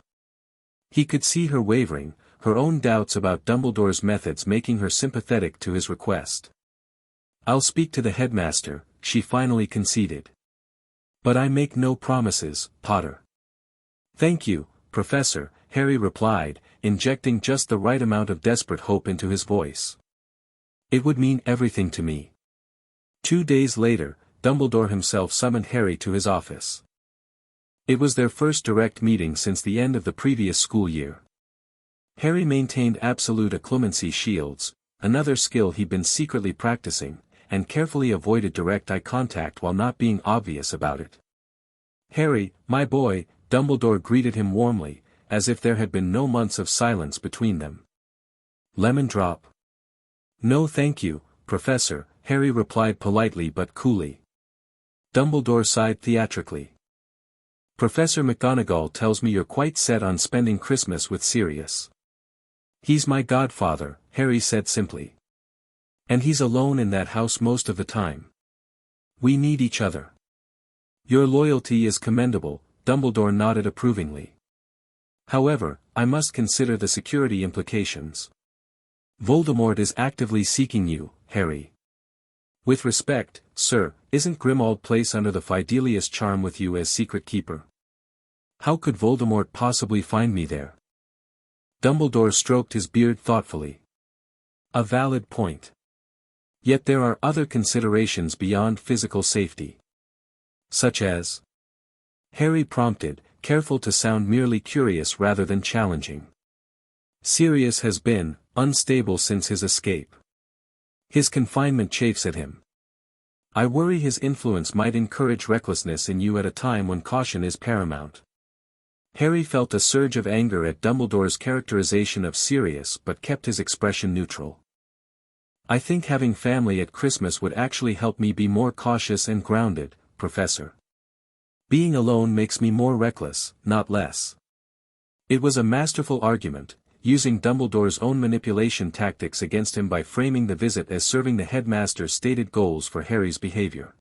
He could see her wavering, her own doubts about Dumbledore's methods making her sympathetic to his request. I'll speak to the headmaster, she finally conceded. But I make no promises, Potter. Thank you, Professor, Harry replied, injecting just the right amount of desperate hope into his voice. It would mean everything to me. 2 days later, Dumbledore himself summoned Harry to his office. It was their first direct meeting since the end of the previous school year. Harry maintained absolute occlumency shields, another skill he'd been secretly practicing, and carefully avoided direct eye contact while not being obvious about it. Harry, my boy, Dumbledore greeted him warmly, as if there had been no months of silence between them. Lemon drop? No thank you, Professor, Harry replied politely but coolly. Dumbledore sighed theatrically. Professor McGonagall tells me you're quite set on spending Christmas with Sirius. He's my godfather, Harry said simply. And he's alone in that house most of the time. We need each other. Your loyalty is commendable, Dumbledore nodded approvingly. However, I must consider the security implications. Voldemort is actively seeking you, Harry. With respect, sir, isn't Grimmauld Place under the Fidelius charm with you as secret keeper? How could Voldemort possibly find me there? Dumbledore stroked his beard thoughtfully. A valid point. Yet there are other considerations beyond physical safety. Such as? Harry prompted, careful to sound merely curious rather than challenging. Sirius has been unstable since his escape. His confinement chafes at him. I worry his influence might encourage recklessness in you at a time when caution is paramount. Harry felt a surge of anger at Dumbledore's characterization of Sirius but kept his expression neutral. I think having family at Christmas would actually help me be more cautious and grounded, Professor. Being alone makes me more reckless, not less. It was a masterful argument, using Dumbledore's own manipulation tactics against him by framing the visit as serving the headmaster's stated goals for Harry's behavior.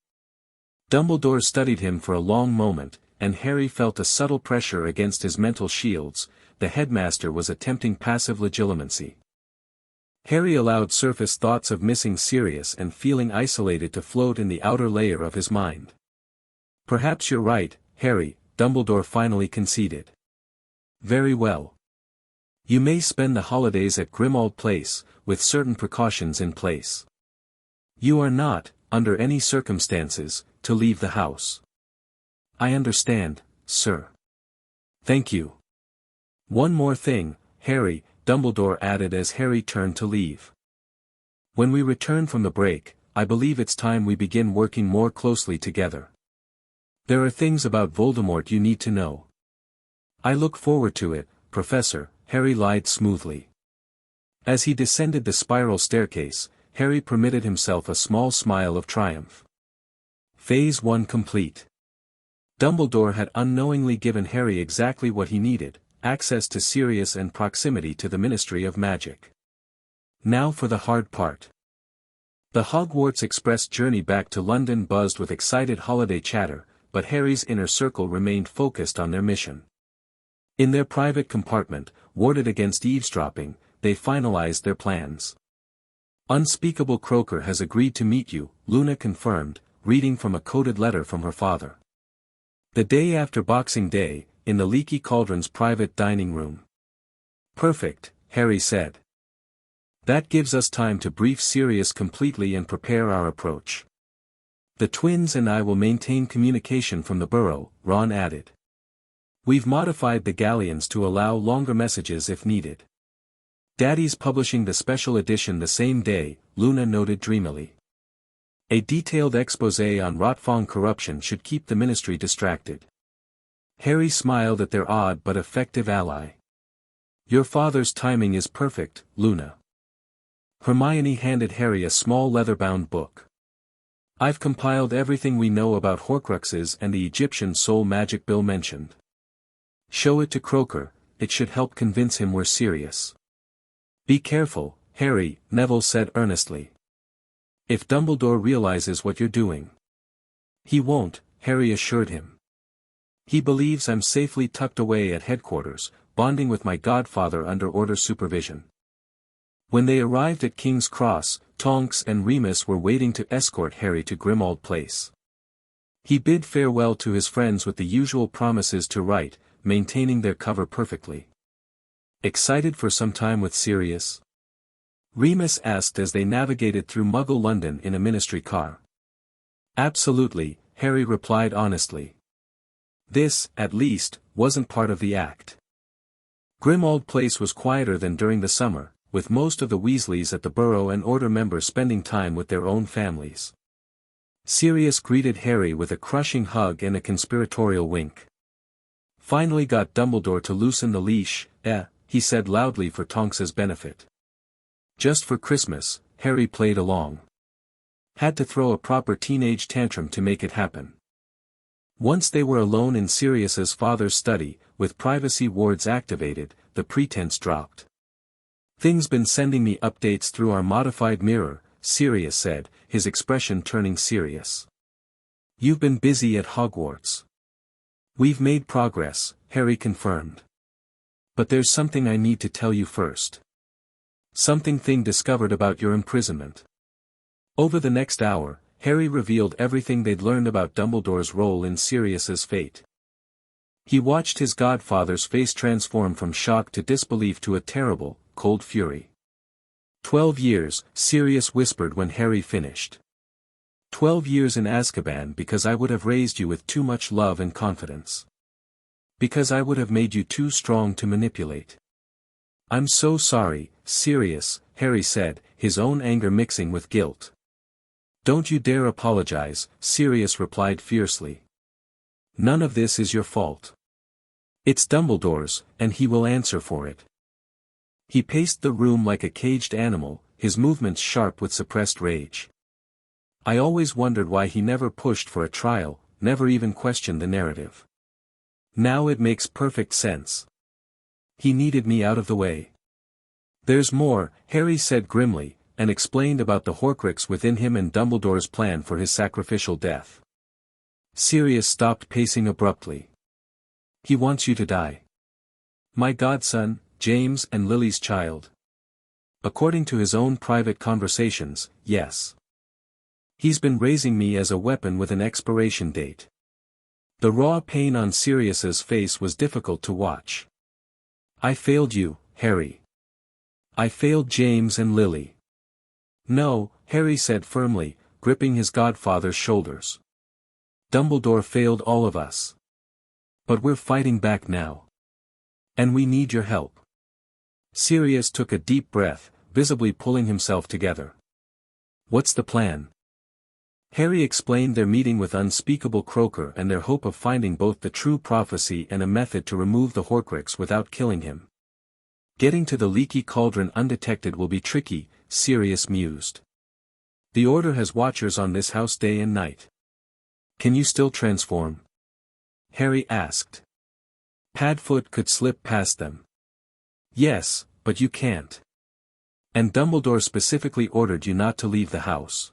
Dumbledore studied him for a long moment, and Harry felt a subtle pressure against his mental shields. The headmaster was attempting passive legitimacy. Harry allowed surface thoughts of missing Sirius and feeling isolated to float in the outer layer of his mind. Perhaps you're right, Harry, Dumbledore finally conceded. Very well. You may spend the holidays at Grimmauld Place, with certain precautions in place. You are not, under any circumstances, to leave the house. I understand, sir. Thank you. One more thing, Harry, Dumbledore added as Harry turned to leave. When we return from the break, I believe it's time we begin working more closely together. There are things about Voldemort you need to know. I look forward to it, Professor, Harry lied smoothly. As he descended the spiral staircase, Harry permitted himself a small smile of triumph. Phase 1 complete. Dumbledore had unknowingly given Harry exactly what he needed, access to Sirius and proximity to the Ministry of Magic. Now for the hard part. The Hogwarts Express journey back to London buzzed with excited holiday chatter, but Harry's inner circle remained focused on their mission. In their private compartment, warded against eavesdropping, they finalized their plans. Unspeakable Croaker has agreed to meet you, Luna confirmed, reading from a coded letter from her father. The day after Boxing Day, in the Leaky Cauldron's private dining room. Perfect, Harry said. That gives us time to brief Sirius completely and prepare our approach. The twins and I will maintain communication from the burrow, Ron added. We've modified the galleons to allow longer messages if needed. Daddy's publishing the special edition the same day, Luna noted dreamily. A detailed exposé on Rotfong corruption should keep the ministry distracted. Harry smiled at their odd but effective ally. Your father's timing is perfect, Luna. Hermione handed Harry a small leather-bound book. I've compiled everything we know about Horcruxes and the Egyptian soul magic Bill mentioned. Show it to Croaker, it should help convince him we're serious. Be careful, Harry, Neville said earnestly. If Dumbledore realizes what you're doing. He won't, Harry assured him. He believes I'm safely tucked away at headquarters, bonding with my godfather under order supervision. When they arrived at King's Cross, Tonks and Remus were waiting to escort Harry to Grimmauld Place. He bid farewell to his friends with the usual promises to write, maintaining their cover perfectly. Excited for some time with Sirius? Remus asked as they navigated through Muggle London in a ministry car. Absolutely, Harry replied honestly. This, at least, wasn't part of the act. Grimmauld Place was quieter than during the summer, with most of the Weasleys at the Burrow and Order members spending time with their own families. Sirius greeted Harry with a crushing hug and a conspiratorial wink. Finally got Dumbledore to loosen the leash, he said loudly for Tonks's benefit. Just for Christmas, Harry played along. Had to throw a proper teenage tantrum to make it happen. Once they were alone in Sirius's father's study, with privacy wards activated, the pretense dropped. Things been sending me updates through our modified mirror, Sirius said, his expression turning serious. You've been busy at Hogwarts. We've made progress, Harry confirmed. But there's something I need to tell you first. Something discovered about your imprisonment. Over the next hour, Harry revealed everything they'd learned about Dumbledore's role in Sirius's fate. He watched his godfather's face transform from shock to disbelief to a terrible, cold fury. 12 years, Sirius whispered when Harry finished. 12 years in Azkaban because I would have raised you with too much love and confidence. Because I would have made you too strong to manipulate. I'm so sorry, Sirius, Harry said, his own anger mixing with guilt. Don't you dare apologize, Sirius replied fiercely. None of this is your fault. It's Dumbledore's, and he will answer for it. He paced the room like a caged animal, his movements sharp with suppressed rage. I always wondered why he never pushed for a trial, never even questioned the narrative. Now it makes perfect sense. He needed me out of the way. There's more, Harry said grimly, and explained about the Horcrux within him and Dumbledore's plan for his sacrificial death. Sirius stopped pacing abruptly. He wants you to die. My godson, James and Lily's child. According to his own private conversations, yes. He's been raising me as a weapon with an expiration date. The raw pain on Sirius's face was difficult to watch. I failed you, Harry. I failed James and Lily. No, Harry said firmly, gripping his godfather's shoulders. Dumbledore failed all of us. But we're fighting back now. And we need your help. Sirius took a deep breath, visibly pulling himself together. What's the plan? Harry explained their meeting with unspeakable Croaker and their hope of finding both the true prophecy and a method to remove the Horcrux without killing him. Getting to the leaky cauldron undetected will be tricky, Sirius mused. The Order has watchers on this house day and night. Can you still transform? Harry asked. Padfoot could slip past them. Yes, but you can't. And Dumbledore specifically ordered you not to leave the house.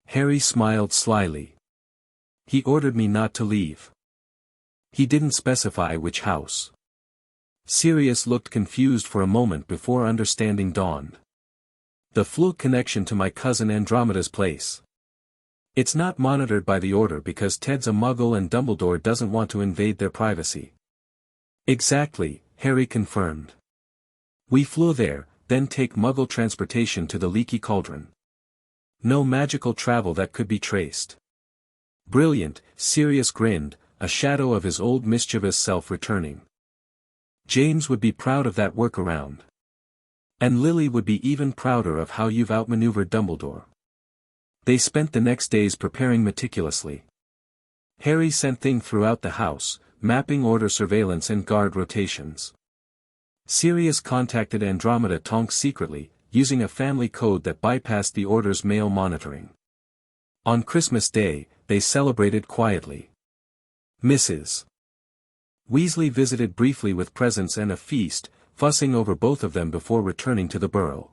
Harry smiled slyly. He ordered me not to leave. He didn't specify which house. Sirius looked confused for a moment before understanding dawned. The Floo connection to my cousin Andromeda's place. It's not monitored by the Order because Ted's a muggle and Dumbledore doesn't want to invade their privacy. Exactly, Harry confirmed. We flew there, then take muggle transportation to the leaky cauldron. No magical travel that could be traced. Brilliant, Sirius grinned, a shadow of his old mischievous self returning. James would be proud of that workaround. And Lily would be even prouder of how you've outmaneuvered Dumbledore. They spent the next days preparing meticulously. Harry sent things throughout the house, mapping Order surveillance and guard rotations. Sirius contacted Andromeda Tonks secretly, using a family code that bypassed the Order's mail monitoring. On Christmas Day, they celebrated quietly. Mrs. Weasley visited briefly with presents and a feast, fussing over both of them before returning to the burrow.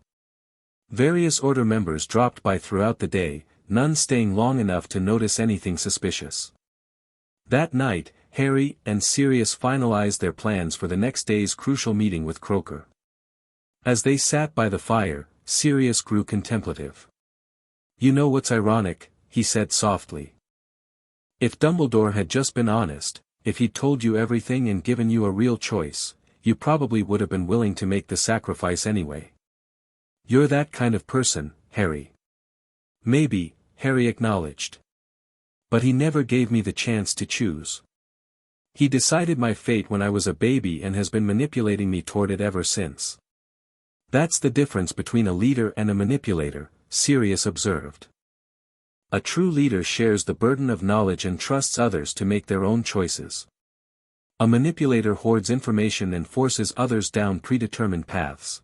Various Order members dropped by throughout the day, none staying long enough to notice anything suspicious. That night, Harry and Sirius finalized their plans for the next day's crucial meeting with Croaker. As they sat by the fire, Sirius grew contemplative. You know what's ironic, he said softly. If Dumbledore had just been honest, if he'd told you everything and given you a real choice, you probably would have been willing to make the sacrifice anyway. You're that kind of person, Harry. Maybe, Harry acknowledged. But he never gave me the chance to choose. He decided my fate when I was a baby and has been manipulating me toward it ever since. That's the difference between a leader and a manipulator, Sirius observed. A true leader shares the burden of knowledge and trusts others to make their own choices. A manipulator hoards information and forces others down predetermined paths.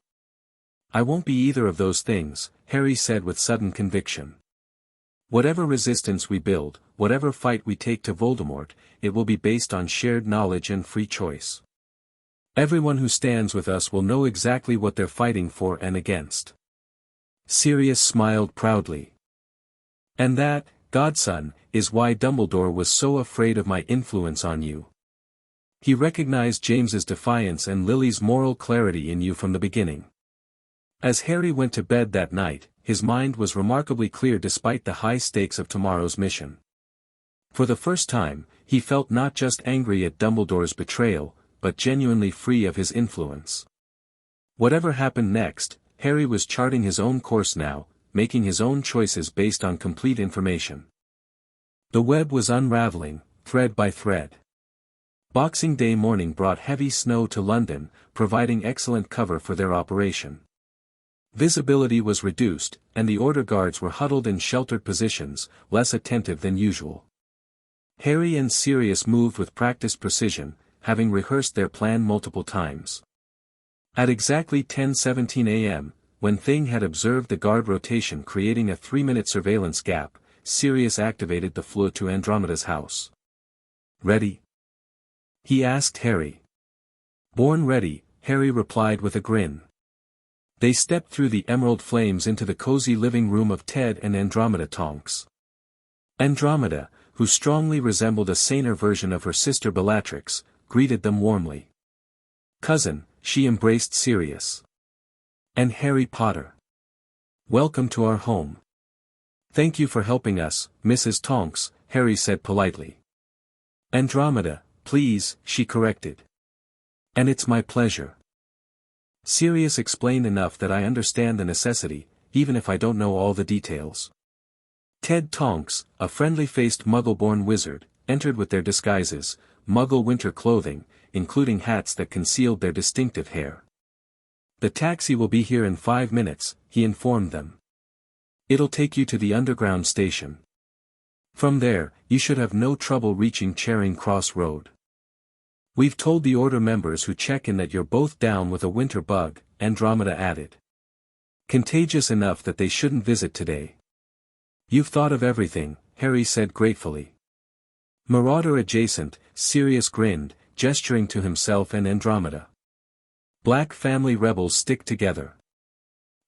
I won't be either of those things, Harry said with sudden conviction. Whatever resistance we build, whatever fight we take to Voldemort, it will be based on shared knowledge and free choice. Everyone who stands with us will know exactly what they're fighting for and against. Sirius smiled proudly. And that, godson, is why Dumbledore was so afraid of my influence on you. He recognized James's defiance and Lily's moral clarity in you from the beginning. As Harry went to bed that night, his mind was remarkably clear despite the high stakes of tomorrow's mission. For the first time, he felt not just angry at Dumbledore's betrayal, but genuinely free of his influence. Whatever happened next, Harry was charting his own course now, making his own choices based on complete information. The web was unraveling, thread by thread. Boxing Day morning brought heavy snow to London, providing excellent cover for their operation. Visibility was reduced, and the Order guards were huddled in sheltered positions, less attentive than usual. Harry and Sirius moved with practiced precision, having rehearsed their plan multiple times. At exactly 10:17 a.m., when Thing had observed the guard rotation creating a 3-minute surveillance gap, Sirius activated the floor to Andromeda's house. "Ready?" he asked Harry. "Born ready," Harry replied with a grin. They stepped through the emerald flames into the cozy living room of Ted and Andromeda Tonks. Andromeda, who strongly resembled a saner version of her sister Bellatrix, greeted them warmly. "Cousin," she embraced Sirius. "And Harry Potter. Welcome to our home." "Thank you for helping us, Mrs. Tonks," Harry said politely. "Andromeda, please," she corrected. "And it's my pleasure." Sirius explained enough that I understand the necessity, even if I don't know all the details. Ted Tonks, a friendly-faced Muggle-born wizard, entered with their disguises, Muggle winter clothing, including hats that concealed their distinctive hair. "The taxi will be here in 5 minutes, he informed them. "It'll take you to the underground station. From there, you should have no trouble reaching Charing Cross Road. We've told the Order members who check in that you're both down with a winter bug," Andromeda added. "Contagious enough that they shouldn't visit today." "You've thought of everything," Harry said gratefully. "Marauder adjacent," Sirius grinned, gesturing to himself and Andromeda. "Black family rebels stick together."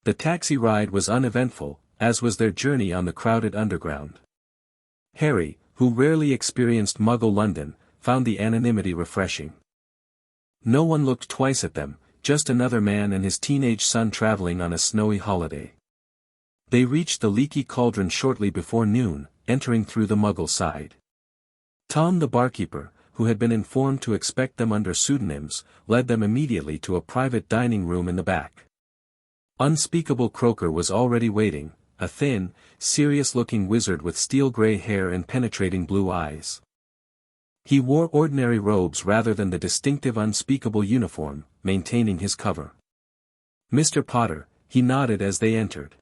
The taxi ride was uneventful, as was their journey on the crowded underground. Harry, who rarely experienced Muggle London, found the anonymity refreshing. No one looked twice at them, just another man and his teenage son traveling on a snowy holiday. They reached the Leaky Cauldron shortly before noon, entering through the Muggle side. Tom the barkeeper, who had been informed to expect them under pseudonyms, led them immediately to a private dining room in the back. Unspeakable Croaker was already waiting, a thin, serious-looking wizard with steel-gray hair and penetrating blue eyes. He wore ordinary robes rather than the distinctive unspeakable uniform, maintaining his cover. "Mr. Potter," he nodded as they entered.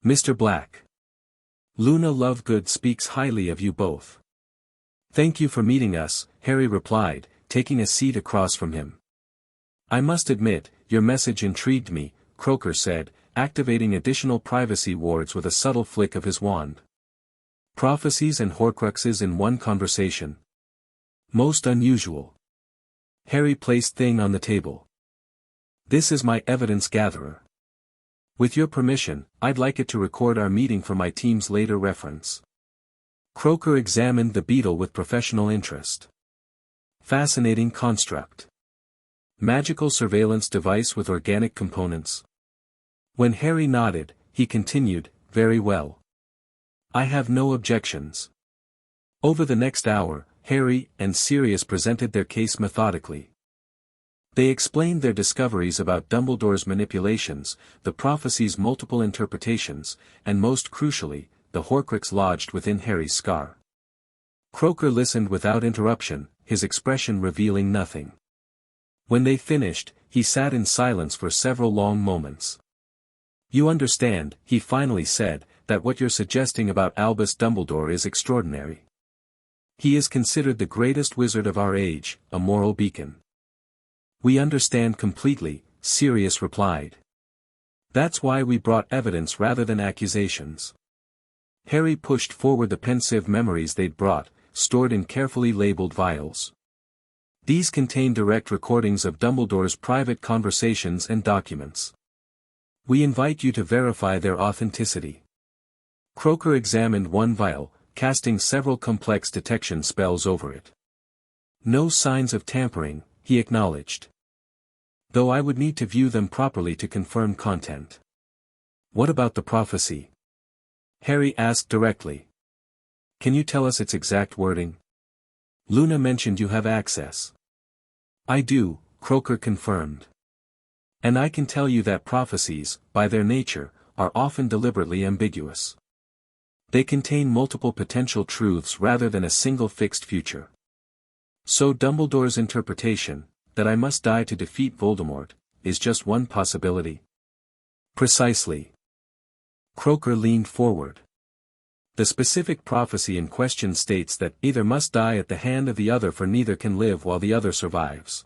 "Mr. Black. Luna Lovegood speaks highly of you both." "Thank you for meeting us," Harry replied, taking a seat across from him. "I must admit, your message intrigued me," Croaker said, activating additional privacy wards with a subtle flick of his wand. "Prophecies and Horcruxes in one conversation. Most unusual." Harry placed Thing on the table. "This is my evidence gatherer. With your permission, I'd like it to record our meeting for my team's later reference." Croaker examined the beetle with professional interest. "Fascinating construct. Magical surveillance device with organic components." When Harry nodded, he continued, "Very well. I have no objections." Over the next hour, Harry and Sirius presented their case methodically. They explained their discoveries about Dumbledore's manipulations, the prophecy's multiple interpretations, and most crucially, the Horcrux lodged within Harry's scar. Croaker listened without interruption, his expression revealing nothing. When they finished, he sat in silence for several long moments. "You understand," he finally said, "that what you're suggesting about Albus Dumbledore is extraordinary. He is considered the greatest wizard of our age, a moral beacon." "We understand completely," Sirius replied. "That's why we brought evidence rather than accusations." Harry pushed forward the pensive memories they'd brought, stored in carefully labeled vials. These contain direct recordings of Dumbledore's private conversations and documents. We invite you to verify their authenticity. Croaker examined one vial, casting several complex detection spells over it. "No signs of tampering," he acknowledged. "Though I would need to view them properly to confirm content." "What about the prophecy?" Harry asked directly. "Can you tell us its exact wording? Luna mentioned you have access." "I do," Croaker confirmed. "And I can tell you that prophecies, by their nature, are often deliberately ambiguous. They contain multiple potential truths rather than a single fixed future. So Dumbledore's interpretation, that I must die to defeat Voldemort, is just one possibility." "Precisely." Croaker leaned forward. The specific prophecy in question states that either must die at the hand of the other, for neither can live while the other survives.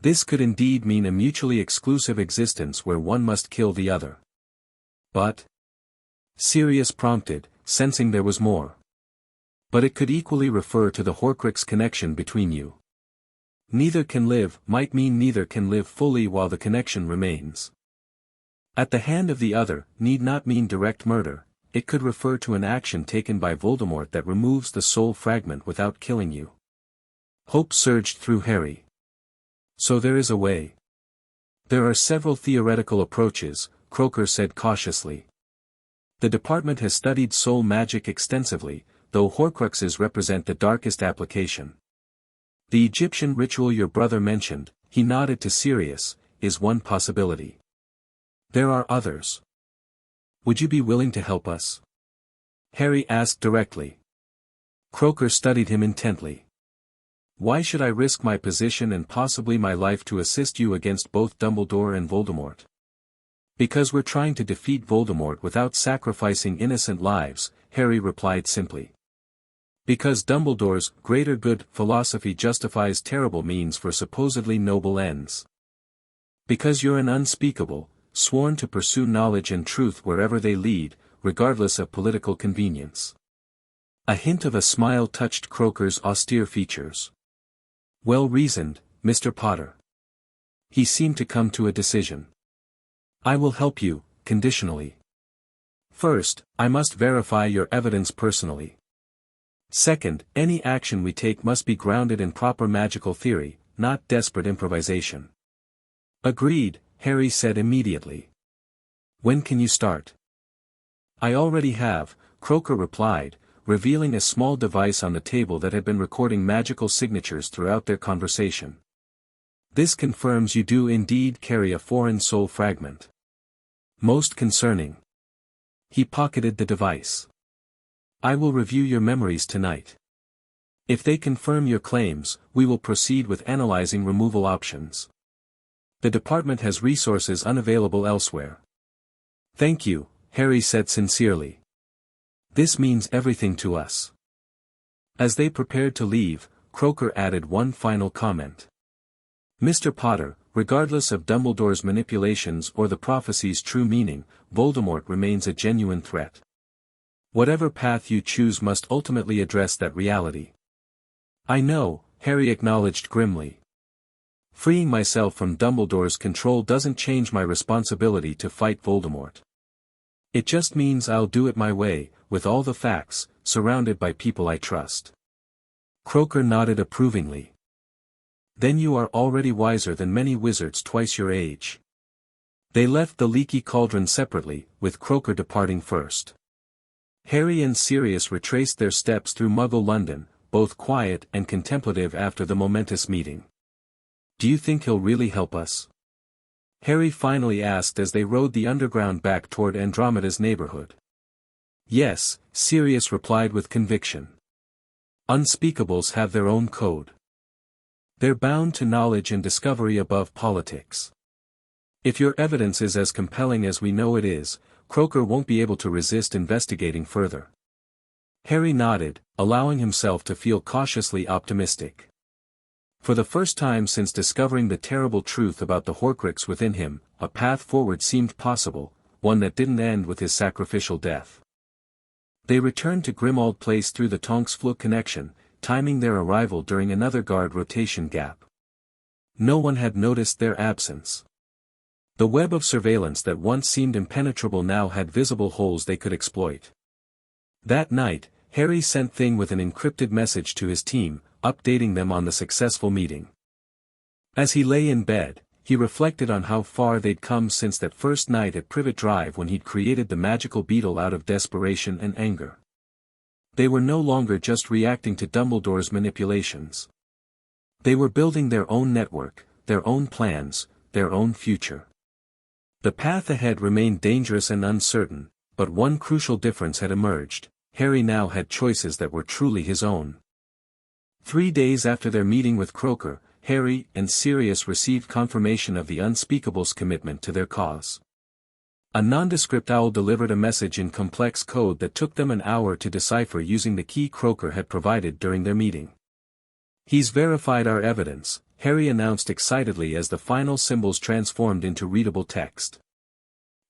This could indeed mean a mutually exclusive existence where one must kill the other. But? Sirius prompted, sensing there was more. But it could equally refer to the Horcrux connection between you. Neither can live might mean neither can live fully while the connection remains. At the hand of the other need not mean direct murder. It could refer to an action taken by Voldemort that removes the soul fragment without killing you. Hope surged through Harry. So there is a way. There are several theoretical approaches, Croker said cautiously. The department has studied soul magic extensively, though Horcruxes represent the darkest application. The Egyptian ritual your brother mentioned, he nodded to Sirius, is one possibility. There are others. Would you be willing to help us? Harry asked directly. Croker studied him intently. Why should I risk my position and possibly my life to assist you against both Dumbledore and Voldemort? Because we're trying to defeat Voldemort without sacrificing innocent lives, Harry replied simply. Because Dumbledore's greater good philosophy justifies terrible means for supposedly noble ends. Because you're an unspeakable, sworn to pursue knowledge and truth wherever they lead, regardless of political convenience. A hint of a smile touched Croker's austere features. Well reasoned, Mr. Potter. He seemed to come to a decision. I will help you, conditionally. First, I must verify your evidence personally. Second, any action we take must be grounded in proper magical theory, not desperate improvisation. Agreed, Harry said immediately. When can you start? I already have, Croker replied, revealing a small device on the table that had been recording magical signatures throughout their conversation. This confirms you do indeed carry a foreign soul fragment. Most concerning. He pocketed the device. I will review your memories tonight. If they confirm your claims, we will proceed with analyzing removal options. The department has resources unavailable elsewhere. Thank you, Harry said sincerely. This means everything to us. As they prepared to leave, Croker added one final comment. Mr. Potter, regardless of Dumbledore's manipulations or the prophecy's true meaning, Voldemort remains a genuine threat. Whatever path you choose must ultimately address that reality. I know, Harry acknowledged grimly. Freeing myself from Dumbledore's control doesn't change my responsibility to fight Voldemort. It just means I'll do it my way, with all the facts, surrounded by people I trust. Croker nodded approvingly. Then you are already wiser than many wizards twice your age. They left the leaky cauldron separately, with Croker departing first. Harry and Sirius retraced their steps through Muggle London, both quiet and contemplative after the momentous meeting. Do you think he'll really help us? Harry finally asked as they rode the underground back toward Andromeda's neighborhood. Yes, Sirius replied with conviction. Unspeakables have their own code. They're bound to knowledge and discovery above politics. If your evidence is as compelling as we know it is, Croker won't be able to resist investigating further. Harry nodded, allowing himself to feel cautiously optimistic. For the first time since discovering the terrible truth about the Horcrux within him, a path forward seemed possible, one that didn't end with his sacrificial death. They returned to Grimmauld Place through the Tonksflood connection, timing their arrival during another guard rotation gap. No one had noticed their absence. The web of surveillance that once seemed impenetrable now had visible holes they could exploit. That night, Harry sent Thing with an encrypted message to his team, updating them on the successful meeting. As he lay in bed, he reflected on how far they'd come since that first night at Privet Drive when he'd created the magical beetle out of desperation and anger. They were no longer just reacting to Dumbledore's manipulations. They were building their own network, their own plans, their own future. The path ahead remained dangerous and uncertain, but one crucial difference had emerged: Harry now had choices that were truly his own. 3 days after their meeting with Croker, Harry and Sirius received confirmation of the Unspeakable's commitment to their cause. A nondescript owl delivered a message in complex code that took them an hour to decipher using the key Croker had provided during their meeting. "He's verified our evidence," Harry announced excitedly as the final symbols transformed into readable text.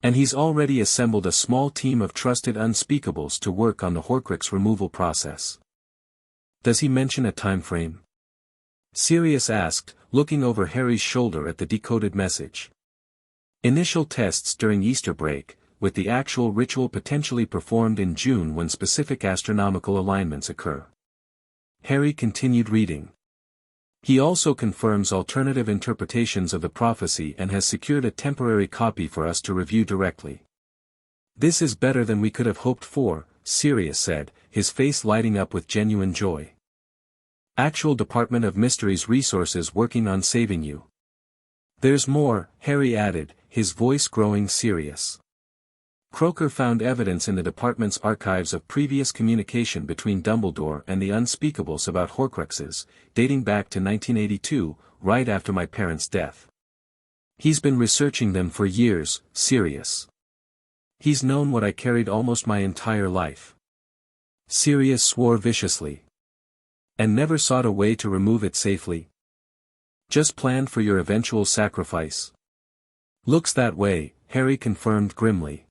"And he's already assembled a small team of trusted unspeakables to work on the Horcrux removal process." "Does he mention a time frame?" Sirius asked, looking over Harry's shoulder at the decoded message. "Initial tests during Easter break, with the actual ritual potentially performed in June when specific astronomical alignments occur." Harry continued reading. "He also confirms alternative interpretations of the prophecy and has secured a temporary copy for us to review directly." "This is better than we could have hoped for," Sirius said, his face lighting up with genuine joy. "Actual Department of Mysteries resources working on saving you." "There's more," Harry added, his voice growing serious. "Croker found evidence in the department's archives of previous communication between Dumbledore and the Unspeakables about Horcruxes, dating back to 1982, right after my parents' death. He's been researching them for years, Sirius. He's known what I carried almost my entire life." Sirius swore viciously. "And never sought a way to remove it safely? Just planned for your eventual sacrifice?" "Looks that way," Harry confirmed grimly.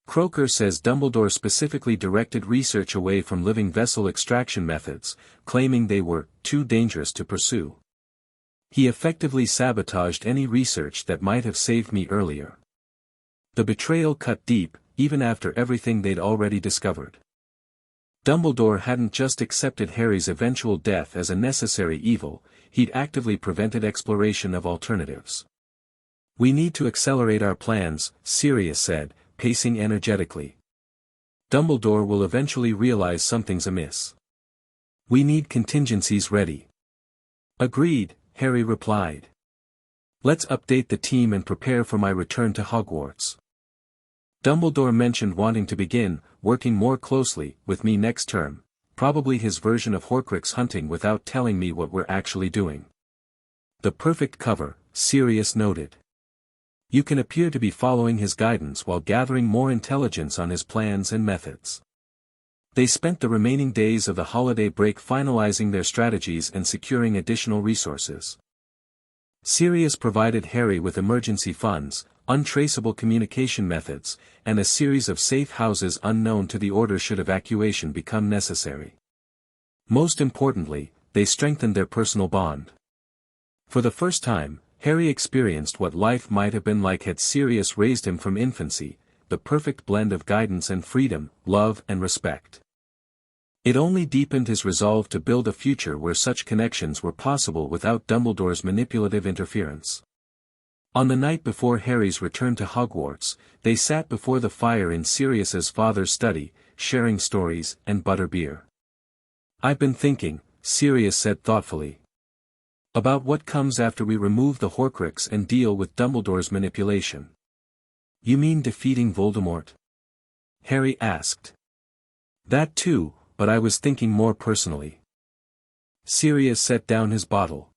"Croker says Dumbledore specifically directed research away from living vessel extraction methods, claiming they were too dangerous to pursue. He effectively sabotaged any research that might have saved me earlier." The betrayal cut deep, even after everything they'd already discovered. Dumbledore hadn't just accepted Harry's eventual death as a necessary evil, he'd actively prevented exploration of alternatives. "We need to accelerate our plans," Sirius said, pacing energetically. "Dumbledore will eventually realize something's amiss. We need contingencies ready." "Agreed," Harry replied. "Let's update the team and prepare for my return to Hogwarts. Dumbledore mentioned wanting to begin working more closely with me next term, probably his version of Horcrux hunting without telling me what we're actually doing." "The perfect cover," Sirius noted. "You can appear to be following his guidance while gathering more intelligence on his plans and methods." They spent the remaining days of the holiday break finalizing their strategies and securing additional resources. Sirius provided Harry with emergency funds, untraceable communication methods, and a series of safe houses unknown to the Order should evacuation become necessary. Most importantly, they strengthened their personal bond. For the first time, Harry experienced what life might have been like had Sirius raised him from infancy, the perfect blend of guidance and freedom, love and respect. It only deepened his resolve to build a future where such connections were possible without Dumbledore's manipulative interference. On the night before Harry's return to Hogwarts, they sat before the fire in Sirius's father's study, sharing stories and butterbeer. "I've been thinking," Sirius said thoughtfully, "about what comes after we remove the Horcrux and deal with Dumbledore's manipulation." "You mean defeating Voldemort?" Harry asked. "That too, but I was thinking more personally." Sirius set down his bottle.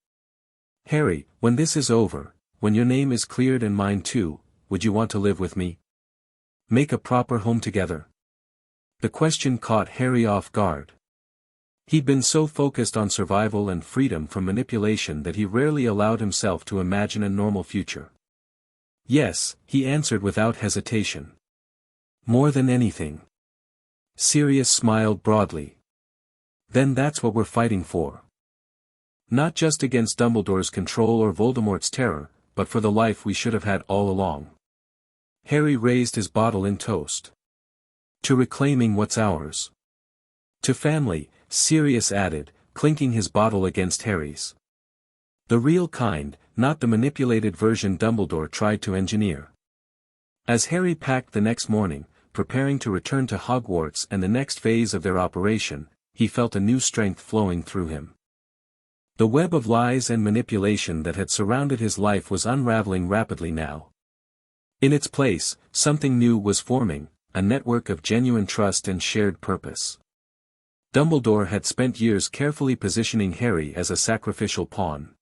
"Harry, when this is over, when your name is cleared and mine too, would you want to live with me? Make a proper home together?" The question caught Harry off guard. He'd been so focused on survival and freedom from manipulation that he rarely allowed himself to imagine a normal future. "Yes," he answered without hesitation. "More than anything." Sirius smiled broadly. "Then that's what we're fighting for. Not just against Dumbledore's control or Voldemort's terror, but for the life we should have had all along." Harry raised his bottle in toast. "To reclaiming what's ours. To family," Sirius added, clinking his bottle against Harry's. "The real kind, not the manipulated version Dumbledore tried to engineer." As Harry packed the next morning, preparing to return to Hogwarts and the next phase of their operation, he felt a new strength flowing through him. The web of lies and manipulation that had surrounded his life was unraveling rapidly now. In its place, something new was forming, a network of genuine trust and shared purpose. Dumbledore had spent years carefully positioning Harry as a sacrificial pawn.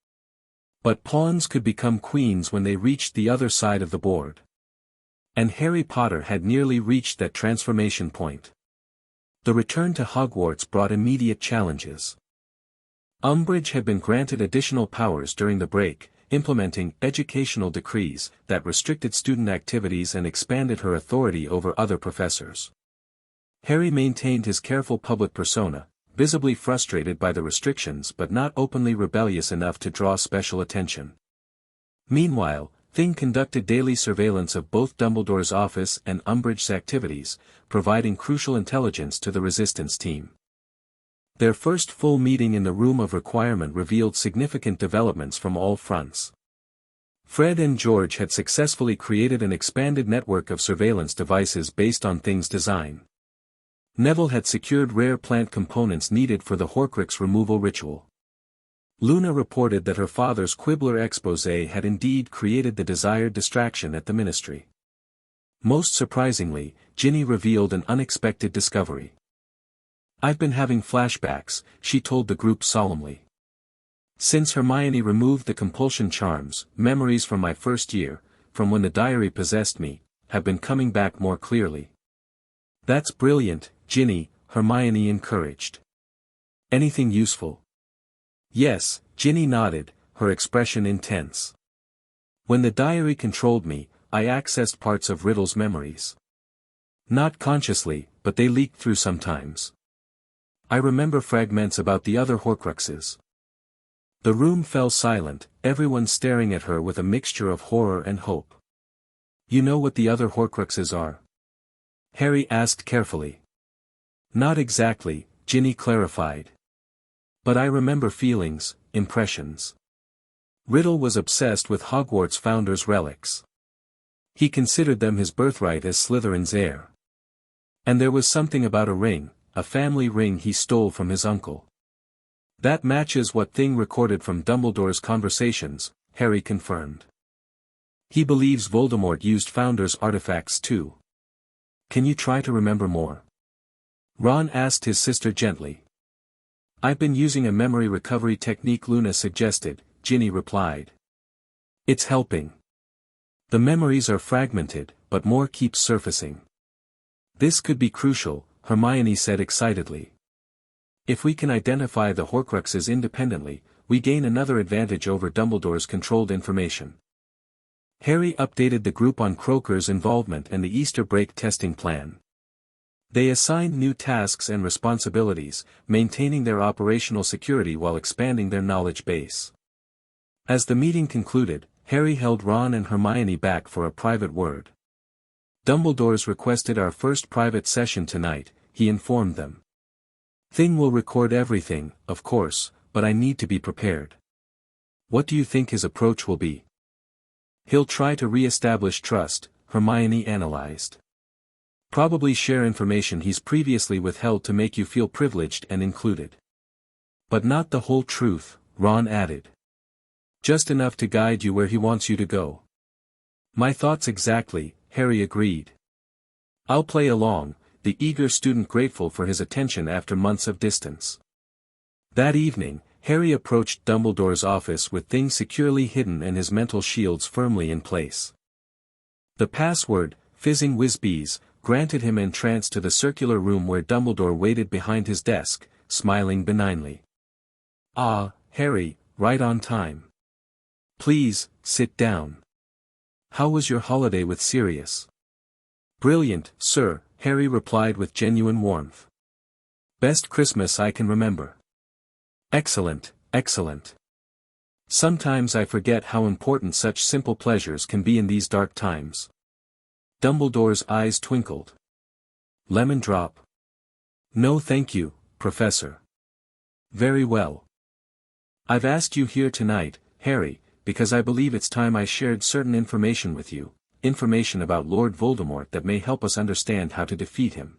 But pawns could become queens when they reached the other side of the board. And Harry Potter had nearly reached that transformation point. The return to Hogwarts brought immediate challenges. Umbridge had been granted additional powers during the break, implementing educational decrees that restricted student activities and expanded her authority over other professors. Harry maintained his careful public persona, visibly frustrated by the restrictions but not openly rebellious enough to draw special attention. Meanwhile, Thing conducted daily surveillance of both Dumbledore's office and Umbridge's activities, providing crucial intelligence to the resistance team. Their first full meeting in the Room of Requirement revealed significant developments from all fronts. Fred and George had successfully created an expanded network of surveillance devices based on Thing's design. Neville had secured rare plant components needed for the Horcrux removal ritual. Luna reported that her father's Quibbler exposé had indeed created the desired distraction at the Ministry. Most surprisingly, Ginny revealed an unexpected discovery. "I've been having flashbacks," she told the group solemnly. "Since Hermione removed the compulsion charms, memories from my first year, from when the diary possessed me, have been coming back more clearly." "That's brilliant, Ginny," Hermione encouraged. "Anything useful?" "Yes," Ginny nodded, her expression intense. "When the diary controlled me, I accessed parts of Riddle's memories. Not consciously, but they leaked through sometimes. I remember fragments about the other Horcruxes." The room fell silent, everyone staring at her with a mixture of horror and hope. "You know what the other Horcruxes are?" Harry asked carefully. "Not exactly," Ginny clarified. "But I remember feelings, impressions. Riddle was obsessed with Hogwarts founders' relics. He considered them his birthright as Slytherin's heir. And there was something about a ring, a family ring he stole from his uncle. That matches what Thing recorded from Dumbledore's conversations," Harry confirmed. "He believes Voldemort used founders' artifacts too. Can you try to remember more?" Ron asked his sister gently. "I've been using a memory recovery technique Luna suggested," Ginny replied. "It's helping. The memories are fragmented, but more keeps surfacing." "This could be crucial," Hermione said excitedly. "If we can identify the Horcruxes independently, we gain another advantage over Dumbledore's controlled information." Harry updated the group on Croaker's involvement and the Easter break testing plan. They assigned new tasks and responsibilities, maintaining their operational security while expanding their knowledge base. As the meeting concluded, Harry held Ron and Hermione back for a private word. "Dumbledore's requested our first private session tonight," he informed them. "Thing will record everything, of course, but I need to be prepared." "What do you think his approach will be?" "He'll try to re-establish trust," Hermione analyzed. "Probably share information he's previously withheld to make you feel privileged and included. But not the whole truth," Ron added. "Just enough to guide you where he wants you to go." "My thoughts exactly," Harry agreed. "I'll play along," the eager student grateful for his attention after months of distance. That evening, Harry approached Dumbledore's office with things securely hidden and his mental shields firmly in place. The password, "Fizzing Whizbees," granted him entrance to the circular room where Dumbledore waited behind his desk, smiling benignly. "Ah, Harry, right on time. Please, sit down. How was your holiday with Sirius?" "Brilliant, sir," Harry replied with genuine warmth. "Best Christmas I can remember." "Excellent, excellent. Sometimes I forget how important such simple pleasures can be in these dark times." Dumbledore's eyes twinkled. "Lemon drop?" "No thank you, Professor." "Very well. I've asked you here tonight, Harry, because I believe it's time I shared certain information with you, information about Lord Voldemort that may help us understand how to defeat him."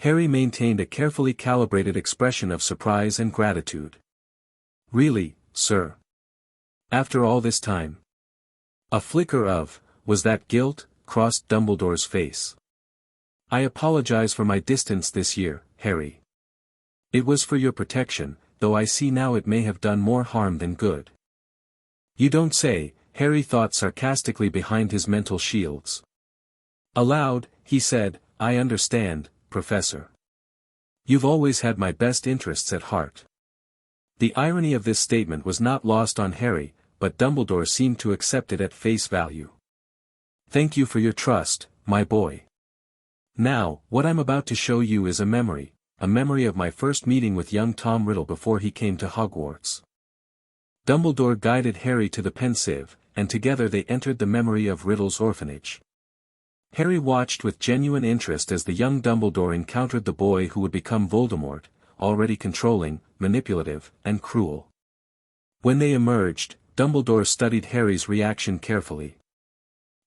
Harry maintained a carefully calibrated expression of surprise and gratitude. "Really, sir? After all this time?" A flicker of, "Was that guilt?" crossed Dumbledore's face. "I apologize for my distance this year, Harry. It was for your protection, though I see now it may have done more harm than good." "You don't say," Harry thought sarcastically behind his mental shields. Aloud, he said, "I understand, Professor. You've always had my best interests at heart." The irony of this statement was not lost on Harry, but Dumbledore seemed to accept it at face value. "Thank you for your trust, my boy. Now, what I'm about to show you is a memory of my first meeting with young Tom Riddle before he came to Hogwarts." Dumbledore guided Harry to the pensive, and together they entered the memory of Riddle's orphanage. Harry watched with genuine interest as the young Dumbledore encountered the boy who would become Voldemort, already controlling, manipulative, and cruel. When they emerged, Dumbledore studied Harry's reaction carefully.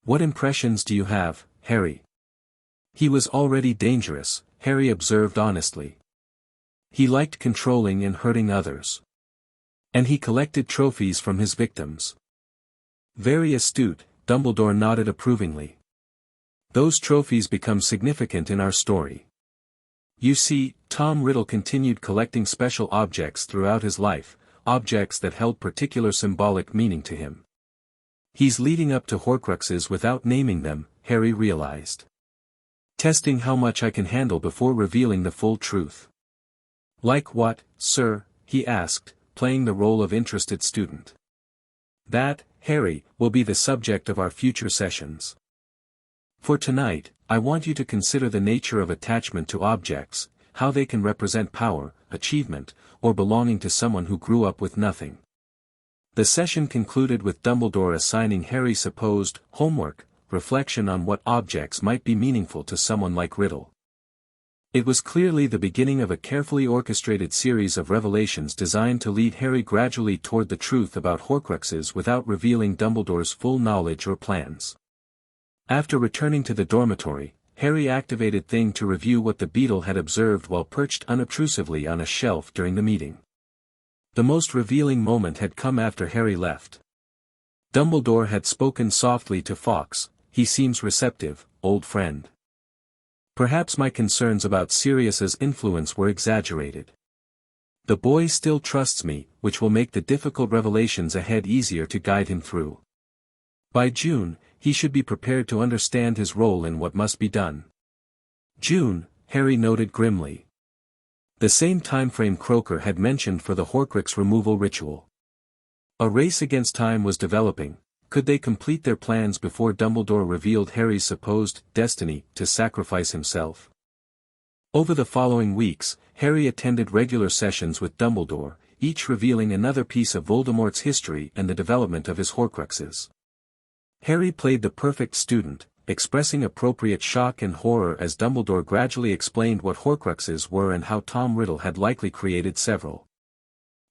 "What impressions do you have, Harry?" "He was already dangerous," Harry observed honestly. "He liked controlling and hurting others. And he collected trophies from his victims." "Very astute," Dumbledore nodded approvingly. "Those trophies become significant in our story. You see, Tom Riddle continued collecting special objects throughout his life, objects that held particular symbolic meaning to him. He's leading up to Horcruxes without naming them," Harry realized. "Testing how much I can handle before revealing the full truth." "Like what, sir?" he asked, playing the role of interested student. "That, Harry, will be the subject of our future sessions. For tonight, I want you to consider the nature of attachment to objects, how they can represent power, achievement, or belonging to someone who grew up with nothing." The session concluded with Dumbledore assigning Harry supposed homework, reflection on what objects might be meaningful to someone like Riddle. It was clearly the beginning of a carefully orchestrated series of revelations designed to lead Harry gradually toward the truth about Horcruxes without revealing Dumbledore's full knowledge or plans. After returning to the dormitory, Harry activated Thing to review what the beetle had observed while perched unobtrusively on a shelf during the meeting. The most revealing moment had come after Harry left. Dumbledore had spoken softly to Fawkes. "He seems receptive, old friend. Perhaps my concerns about Sirius's influence were exaggerated. The boy still trusts me, which will make the difficult revelations ahead easier to guide him through. By June, he should be prepared to understand his role in what must be done." June, Harry noted grimly. The same timeframe Croker had mentioned for the Horcrux removal ritual. A race against time was developing. Could they complete their plans before Dumbledore revealed Harry's supposed destiny to sacrifice himself? Over the following weeks, Harry attended regular sessions with Dumbledore, each revealing another piece of Voldemort's history and the development of his Horcruxes. Harry played the perfect student, expressing appropriate shock and horror as Dumbledore gradually explained what Horcruxes were and how Tom Riddle had likely created several.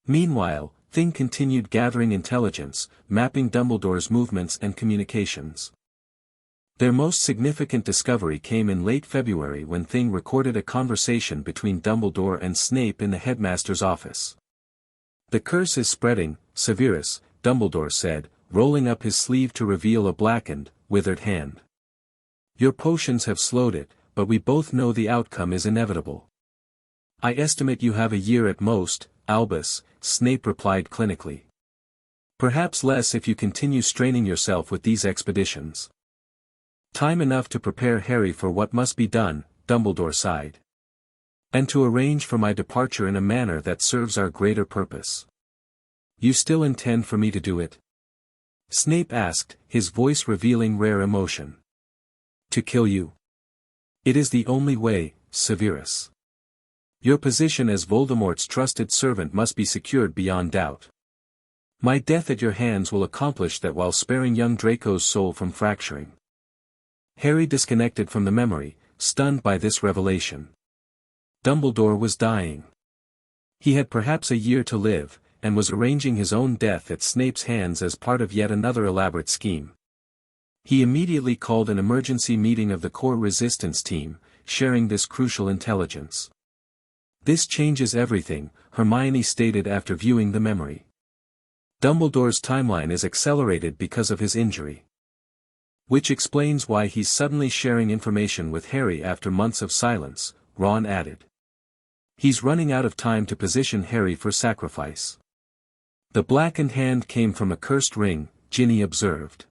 Meanwhile, Thing continued gathering intelligence, mapping Dumbledore's movements and communications. Their most significant discovery came in late February when Thing recorded a conversation between Dumbledore and Snape in the headmaster's office. "The curse is spreading, Severus," Dumbledore said, rolling up his sleeve to reveal a blackened, withered hand. "Your potions have slowed it, but we both know the outcome is inevitable." "I estimate you have a year at most, Albus," Snape replied clinically. "Perhaps less if you continue straining yourself with these expeditions." "Time enough to prepare Harry for what must be done," Dumbledore sighed. "And to arrange for my departure in a manner that serves our greater purpose." "You still intend for me to do it?" Snape asked, his voice revealing rare emotion. "To kill you? It is the only way, Severus. Your position as Voldemort's trusted servant must be secured beyond doubt. My death at your hands will accomplish that while sparing young Draco's soul from fracturing." Harry disconnected from the memory, stunned by this revelation. Dumbledore was dying. He had perhaps a year to live, and was arranging his own death at Snape's hands as part of yet another elaborate scheme. He immediately called an emergency meeting of the core resistance team, sharing this crucial intelligence. "This changes everything," Hermione stated after viewing the memory. "Dumbledore's timeline is accelerated because of his injury. Which explains why he's suddenly sharing information with Harry after months of silence," Ron added. "He's running out of time to position Harry for sacrifice." "The blackened hand came from a cursed ring," Ginny observed.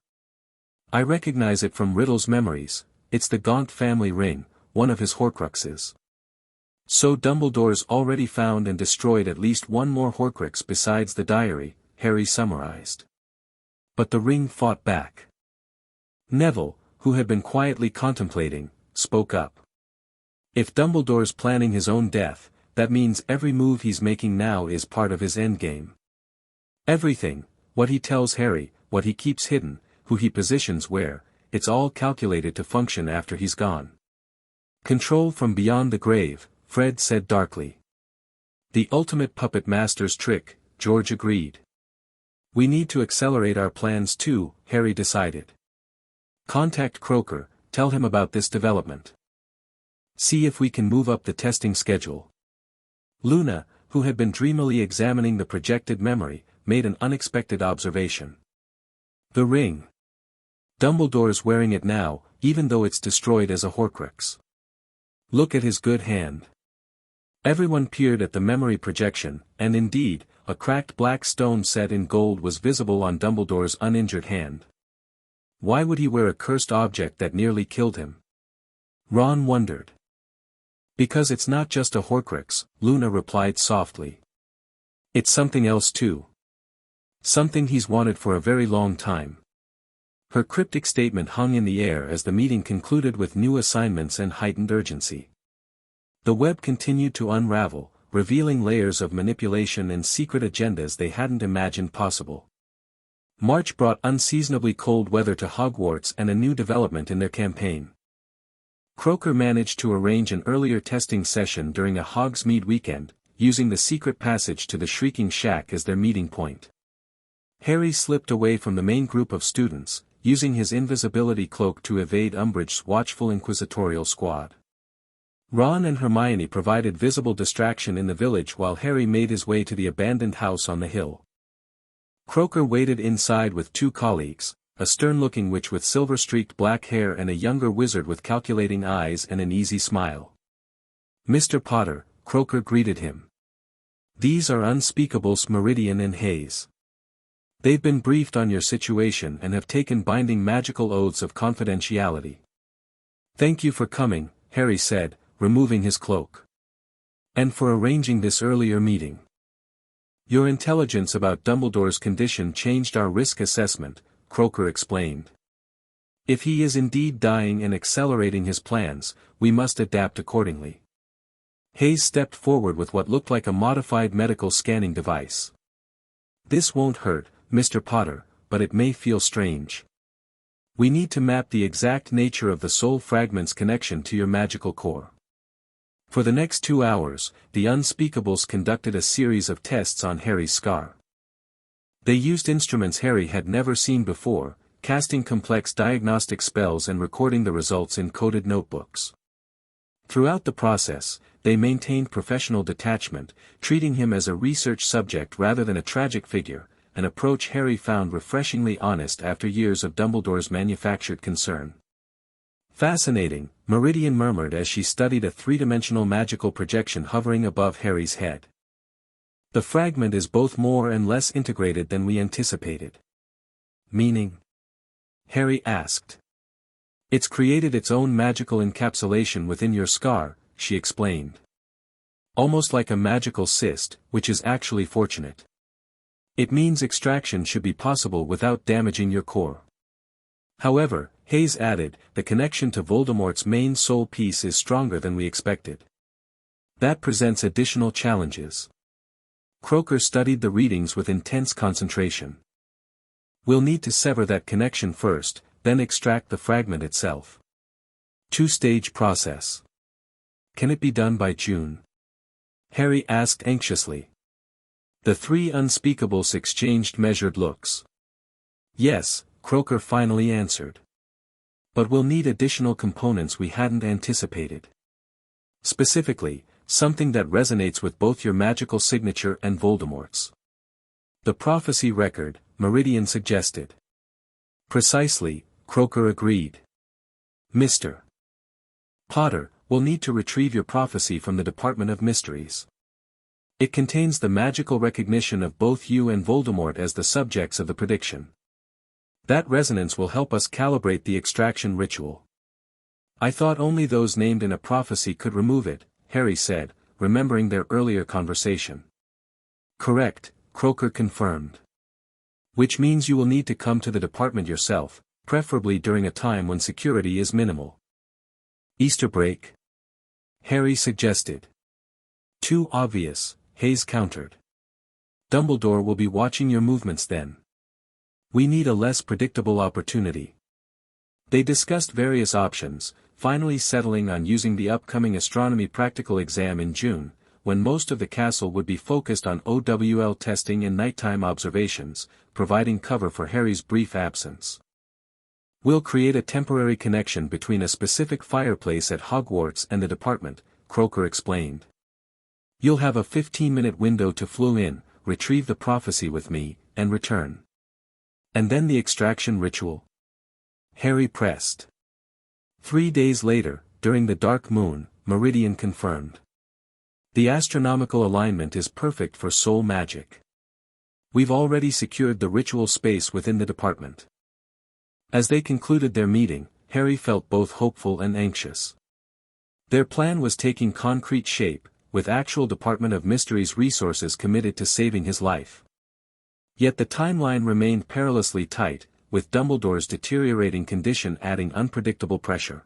"I recognize it from Riddle's memories," it's the Gaunt family ring, one of his Horcruxes. So Dumbledore's already found and destroyed at least one more Horcrux besides the diary, Harry summarized. But the ring fought back. Neville, who had been quietly contemplating, spoke up. If Dumbledore's planning his own death, that means every move he's making now is part of his endgame. Everything, what he tells Harry, what he keeps hidden, who he positions where, it's all calculated to function after he's gone. Control from beyond the grave, Fred said darkly. The ultimate puppet master's trick, George agreed. We need to accelerate our plans too, Harry decided. Contact Croaker, tell him about this development. See if we can move up the testing schedule. Luna, who had been dreamily examining the projected memory, made an unexpected observation. The ring. Dumbledore's wearing it now, even though it's destroyed as a Horcrux. Look at his good hand. Everyone peered at the memory projection, and indeed, a cracked black stone set in gold was visible on Dumbledore's uninjured hand. Why would he wear a cursed object that nearly killed him? Ron wondered. Because it's not just a Horcrux, Luna replied softly. It's something else too. Something he's wanted for a very long time. Her cryptic statement hung in the air as the meeting concluded with new assignments and heightened urgency. The web continued to unravel, revealing layers of manipulation and secret agendas they hadn't imagined possible. March brought unseasonably cold weather to Hogwarts and a new development in their campaign. Croaker managed to arrange an earlier testing session during a Hogsmeade weekend, using the secret passage to the Shrieking Shack as their meeting point. Harry slipped away from the main group of students, using his invisibility cloak to evade Umbridge's watchful inquisitorial squad. Ron and Hermione provided visible distraction in the village while Harry made his way to the abandoned house on the hill. Croaker waited inside with two colleagues, a stern-looking witch with silver-streaked black hair and a younger wizard with calculating eyes and an easy smile. Mr. Potter, Croaker greeted him. These are Unspeakables Meridian and Hayes. They've been briefed on your situation and have taken binding magical oaths of confidentiality. Thank you for coming, Harry said, removing his cloak. And for arranging this earlier meeting. Your intelligence about Dumbledore's condition changed our risk assessment, Croaker explained. If he is indeed dying and accelerating his plans, we must adapt accordingly. Hayes stepped forward with what looked like a modified medical scanning device. This won't hurt, Mr. Potter, but it may feel strange. We need to map the exact nature of the soul fragment's connection to your magical core. For the next 2 hours, the Unspeakables conducted a series of tests on Harry's scar. They used instruments Harry had never seen before, casting complex diagnostic spells and recording the results in coded notebooks. Throughout the process, they maintained professional detachment, treating him as a research subject rather than a tragic figure, an approach Harry found refreshingly honest after years of Dumbledore's manufactured concern. Fascinating, Meridian murmured as she studied a three-dimensional magical projection hovering above Harry's head. The fragment is both more and less integrated than we anticipated. Meaning? Harry asked. It's created its own magical encapsulation within your scar, she explained. Almost like a magical cyst, which is actually fortunate. It means extraction should be possible without damaging your core. However, Hayes added, the connection to Voldemort's main soul piece is stronger than we expected. That presents additional challenges. Croaker studied the readings with intense concentration. We'll need to sever that connection first, then extract the fragment itself. Two-stage process. Can it be done by June? Harry asked anxiously. The three Unspeakables exchanged measured looks. Yes, Croaker finally answered. But we'll need additional components we hadn't anticipated. Specifically, something that resonates with both your magical signature and Voldemort's. The prophecy record, Meridian suggested. Precisely, Croaker agreed. Mr. Potter, we'll need to retrieve your prophecy from the Department of Mysteries. It contains the magical recognition of both you and Voldemort as the subjects of the prediction. That resonance will help us calibrate the extraction ritual. I thought only those named in a prophecy could remove it, Harry said, remembering their earlier conversation. Correct, Croaker confirmed. Which means you will need to come to the department yourself, preferably during a time when security is minimal. Easter break? Harry suggested. Too obvious, Hayes countered. Dumbledore will be watching your movements then. We need a less predictable opportunity. They discussed various options, finally settling on using the upcoming astronomy practical exam in June, when most of the castle would be focused on OWL testing and nighttime observations, providing cover for Harry's brief absence. We'll create a temporary connection between a specific fireplace at Hogwarts and the department, Croaker explained. You'll have a 15-minute window to flew in, retrieve the prophecy with me, and return. And then the extraction ritual? Harry pressed. 3 days later, during the dark moon, Meridian confirmed. The astronomical alignment is perfect for soul magic. We've already secured the ritual space within the department. As they concluded their meeting, Harry felt both hopeful and anxious. Their plan was taking concrete shape, with actual Department of Mysteries resources committed to saving his life. Yet the timeline remained perilously tight, with Dumbledore's deteriorating condition adding unpredictable pressure.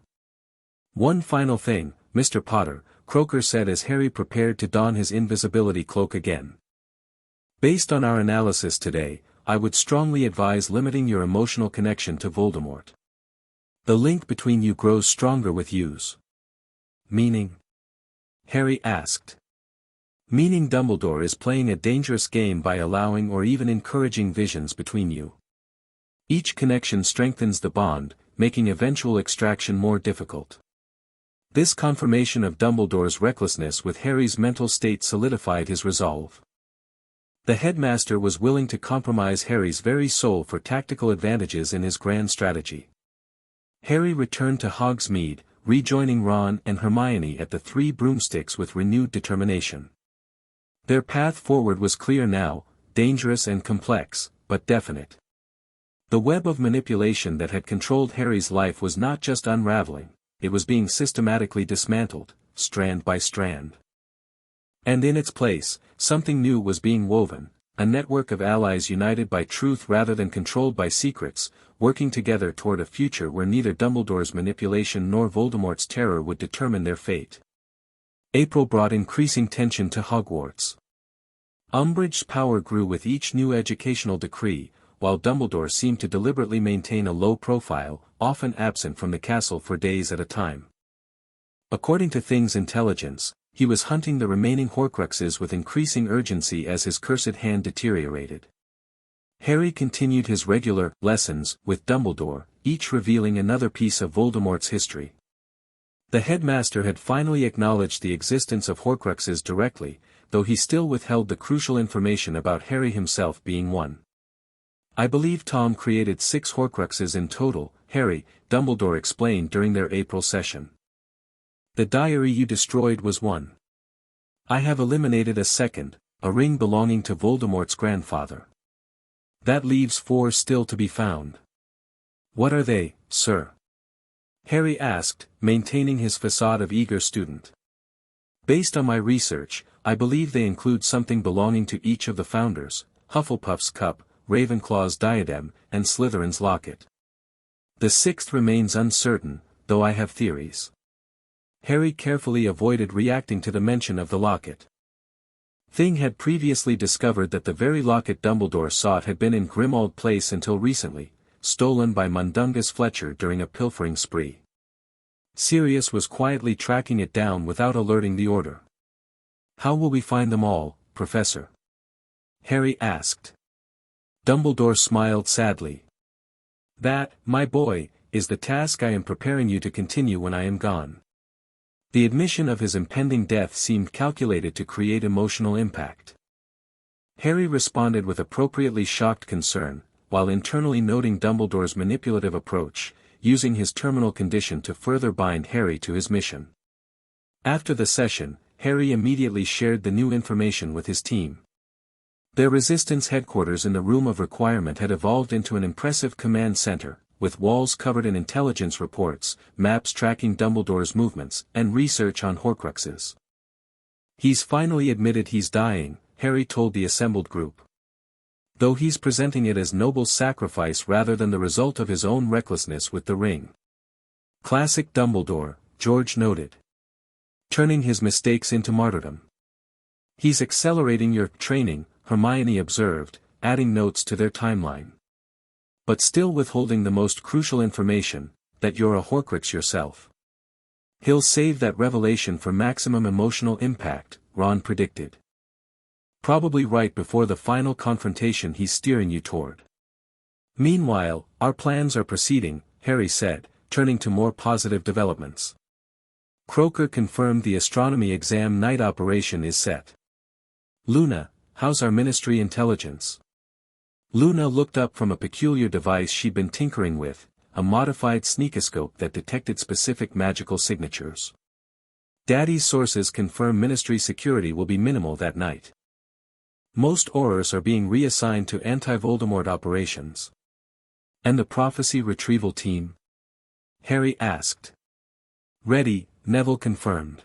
One final thing, Mr. Potter, Croaker said as Harry prepared to don his invisibility cloak again. Based on our analysis today, I would strongly advise limiting your emotional connection to Voldemort. The link between you grows stronger with use. Meaning? Harry asked. Meaning Dumbledore is playing a dangerous game by allowing or even encouraging visions between you. Each connection strengthens the bond, making eventual extraction more difficult. This confirmation of Dumbledore's recklessness with Harry's mental state solidified his resolve. The headmaster was willing to compromise Harry's very soul for tactical advantages in his grand strategy. Harry returned to Hogsmeade, rejoining Ron and Hermione at the Three Broomsticks with renewed determination. Their path forward was clear now, dangerous and complex, but definite. The web of manipulation that had controlled Harry's life was not just unraveling, it was being systematically dismantled, strand by strand. And in its place, something new was being woven, a network of allies united by truth rather than controlled by secrets, working together toward a future where neither Dumbledore's manipulation nor Voldemort's terror would determine their fate. April brought increasing tension to Hogwarts. Umbridge's power grew with each new educational decree, while Dumbledore seemed to deliberately maintain a low profile, often absent from the castle for days at a time. According to Thing's intelligence, he was hunting the remaining Horcruxes with increasing urgency as his cursed hand deteriorated. Harry continued his regular lessons with Dumbledore, each revealing another piece of Voldemort's history. The headmaster had finally acknowledged the existence of Horcruxes directly, though he still withheld the crucial information about Harry himself being one. I believe Tom created 6 Horcruxes in total, Harry, Dumbledore explained during their April session. The diary you destroyed was one. I have eliminated a second, a ring belonging to Voldemort's grandfather. That leaves 4 still to be found. What are they, sir? Harry asked, maintaining his facade of eager student. Based on my research, I believe they include something belonging to each of the founders, Hufflepuff's cup, Ravenclaw's diadem, and Slytherin's locket. The 6th remains uncertain, though I have theories. Harry carefully avoided reacting to the mention of the locket. Thing had previously discovered that the very locket Dumbledore sought had been in Grimmauld Place until recently, stolen by Mundungus Fletcher during a pilfering spree. Sirius was quietly tracking it down without alerting the Order. How will we find them all, Professor? Harry asked. Dumbledore smiled sadly. That, my boy, is the task I am preparing you to continue when I am gone. The admission of his impending death seemed calculated to create emotional impact. Harry responded with appropriately shocked concern, while internally noting Dumbledore's manipulative approach, using his terminal condition to further bind Harry to his mission. After the session, Harry immediately shared the new information with his team. Their resistance headquarters in the Room of Requirement had evolved into an impressive command center, with walls covered in intelligence reports, maps tracking Dumbledore's movements, and research on Horcruxes. "He's finally admitted he's dying," Harry told the assembled group. "Though he's presenting it as noble sacrifice rather than the result of his own recklessness with the ring." "Classic Dumbledore," George noted. "Turning his mistakes into martyrdom." "He's accelerating your training," Hermione observed, adding notes to their timeline. "But still withholding the most crucial information, that you're a Horcrux yourself." "He'll save that revelation for maximum emotional impact," Ron predicted. "Probably right before the final confrontation he's steering you toward." "Meanwhile, our plans are proceeding," Harry said, turning to more positive developments. Croaker confirmed the astronomy exam night operation is set. "Luna, how's our ministry intelligence?" Luna looked up from a peculiar device she'd been tinkering with, a modified sneakoscope that detected specific magical signatures. "Daddy's sources confirm ministry security will be minimal that night. Most Aurors are being reassigned to anti-Voldemort operations." "And the prophecy retrieval team?" Harry asked. "Ready," Neville confirmed.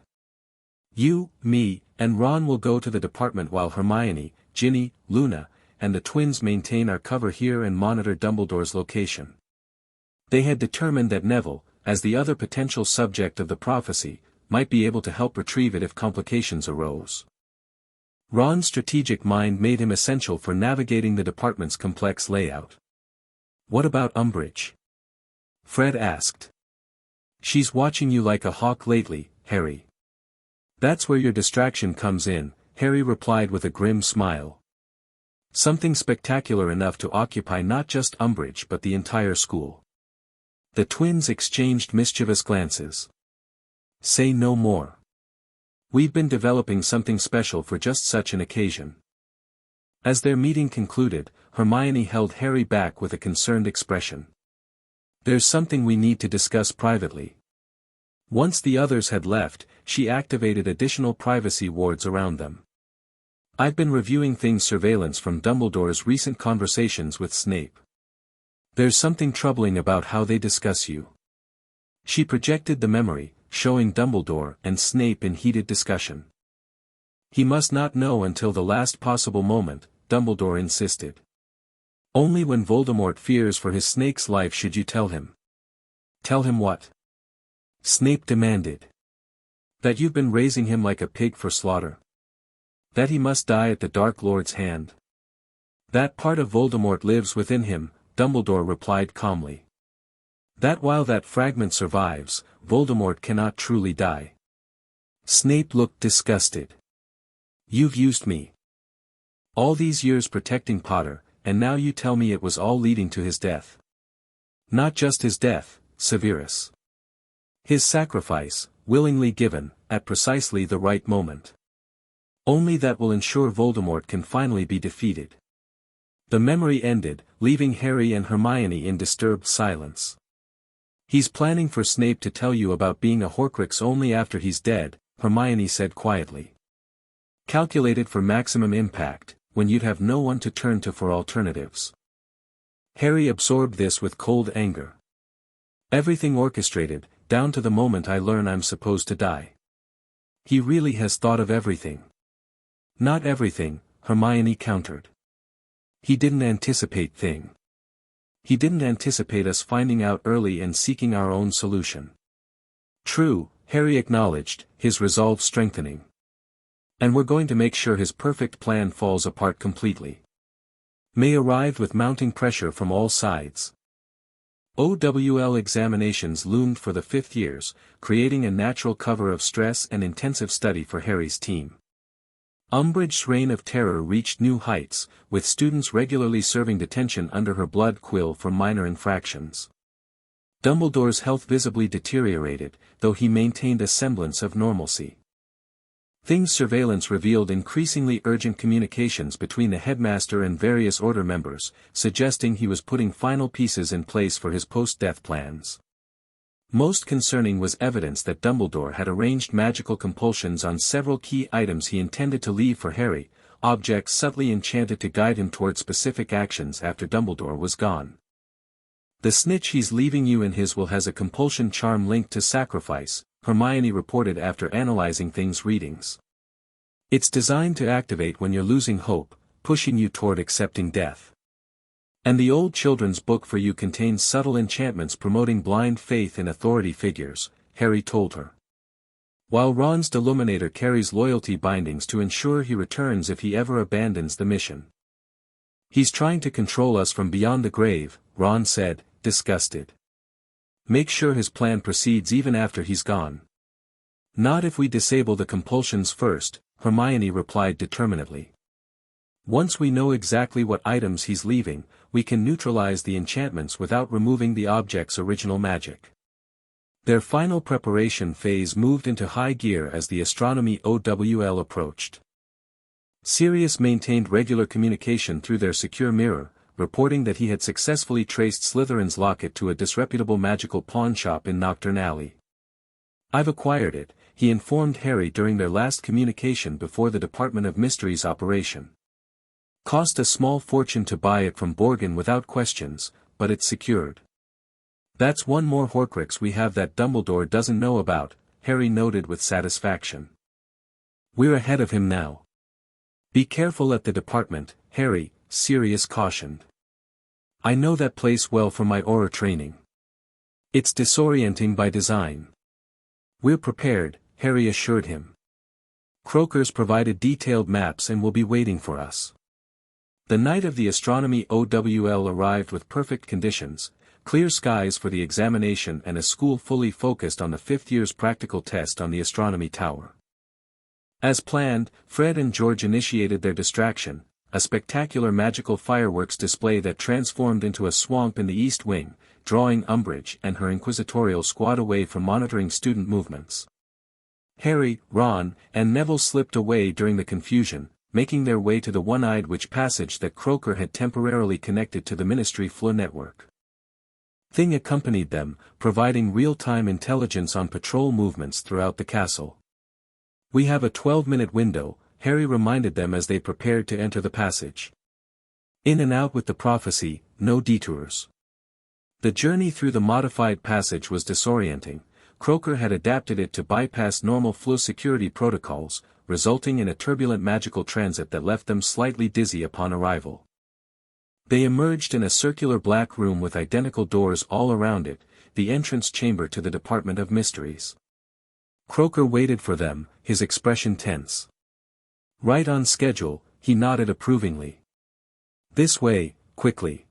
"You, me, and Ron will go to the department while Hermione, Ginny, Luna, and the twins maintain our cover here and monitor Dumbledore's location." They had determined that Neville, as the other potential subject of the prophecy, might be able to help retrieve it if complications arose. Ron's strategic mind made him essential for navigating the department's complex layout. "What about Umbridge?" Fred asked. "She's watching you like a hawk lately, Harry." "That's where your distraction comes in," Harry replied with a grim smile. "Something spectacular enough to occupy not just Umbridge but the entire school." The twins exchanged mischievous glances. "Say no more. We've been developing something special for just such an occasion." As their meeting concluded, Hermione held Harry back with a concerned expression. "There's something we need to discuss privately." Once the others had left, she activated additional privacy wards around them. "I've been reviewing things surveillance from Dumbledore's recent conversations with Snape. There's something troubling about how they discuss you." She projected the memory, showing Dumbledore and Snape in heated discussion. "He must not know until the last possible moment," Dumbledore insisted. "Only when Voldemort fears for his snake's life should you tell him." "Tell him what?" Snape demanded. "That you've been raising him like a pig for slaughter. That he must die at the Dark Lord's hand. That part of Voldemort lives within him," Dumbledore replied calmly. "That while that fragment survives, Voldemort cannot truly die." Snape looked disgusted. "You've used me all these years protecting Potter, and now you tell me it was all leading to his death." "Not just his death, Severus. His sacrifice, willingly given, at precisely the right moment. Only that will ensure Voldemort can finally be defeated." The memory ended, leaving Harry and Hermione in disturbed silence. "He's planning for Snape to tell you about being a Horcrux only after he's dead," Hermione said quietly. "Calculated for maximum impact, when you'd have no one to turn to for alternatives." Harry absorbed this with cold anger. "Everything orchestrated, down to the moment I learn I'm supposed to die. He really has thought of everything." "Not everything," Hermione countered. "He didn't anticipate thing. He didn't anticipate us finding out early and seeking our own solution." "True," Harry acknowledged, his resolve strengthening. "And we're going to make sure his perfect plan falls apart completely." May arrived with mounting pressure from all sides. OWL examinations loomed for the 5th years, creating a natural cover of stress and intensive study for Harry's team. Umbridge's reign of terror reached new heights, with students regularly serving detention under her blood quill for minor infractions. Dumbledore's health visibly deteriorated, though he maintained a semblance of normalcy. Things surveillance revealed increasingly urgent communications between the headmaster and various order members, suggesting he was putting final pieces in place for his post-death plans. Most concerning was evidence that Dumbledore had arranged magical compulsions on several key items he intended to leave for Harry, objects subtly enchanted to guide him toward specific actions after Dumbledore was gone. The snitch he's leaving you in his will has a compulsion charm linked to sacrifice, Hermione reported after analyzing things readings. It's designed to activate when you're losing hope, pushing you toward accepting death. And the old children's book for you contains subtle enchantments promoting blind faith in authority figures, Harry told her. While Ron's Deluminator carries loyalty bindings to ensure he returns if he ever abandons the mission. He's trying to control us from beyond the grave, Ron said, disgusted. Make sure his plan proceeds even after he's gone. Not if we disable the compulsions first, Hermione replied determinedly. Once we know exactly what items he's leaving, we can neutralize the enchantments without removing the object's original magic. Their final preparation phase moved into high gear as the astronomy OWL approached. Sirius maintained regular communication through their secure mirror, reporting that he had successfully traced Slytherin's locket to a disreputable magical pawnshop in Nocturne Alley. I've acquired it, he informed Harry during their last communication before the Department of Mysteries operation. Cost a small fortune to buy it from Borgin without questions, but it's secured. That's one more Horcrux we have that Dumbledore doesn't know about, Harry noted with satisfaction. We're ahead of him now. Be careful at the department, Harry, Sirius cautioned. I know that place well from my aura training. It's disorienting by design. We're prepared, Harry assured him. Croakers provided detailed maps and will be waiting for us. The night of the astronomy OWL arrived with perfect conditions, clear skies for the examination and a school fully focused on the 5th year's practical test on the astronomy tower. As planned, Fred and George initiated their distraction, a spectacular magical fireworks display that transformed into a swamp in the East Wing, drawing Umbridge and her inquisitorial squad away from monitoring student movements. Harry, Ron, and Neville slipped away during the confusion, making their way to the one-eyed witch passage that Croaker had temporarily connected to the Ministry Floor network. Thing accompanied them, providing real-time intelligence on patrol movements throughout the castle. We have a 12-minute window, Harry reminded them as they prepared to enter the passage. In and out with the prophecy, no detours. The journey through the modified passage was disorienting. Croaker had adapted it to bypass normal flow security protocols, resulting in a turbulent magical transit that left them slightly dizzy upon arrival. They emerged in a circular black room with identical doors all around it, the entrance chamber to the Department of Mysteries. Croaker waited for them, his expression tense. Right on schedule, he nodded approvingly. This way, quickly.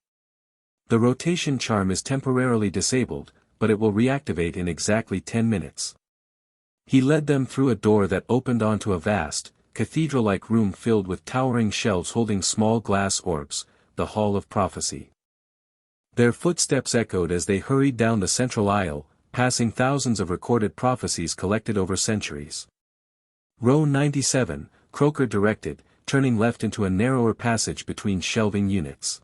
The rotation charm is temporarily disabled, but it will reactivate in exactly 10 minutes. He led them through a door that opened onto a vast, cathedral-like room filled with towering shelves holding small glass orbs, the Hall of Prophecy. Their footsteps echoed as they hurried down the central aisle, passing thousands of recorded prophecies collected over centuries. Row 97, Croaker directed, turning left into a narrower passage between shelving units.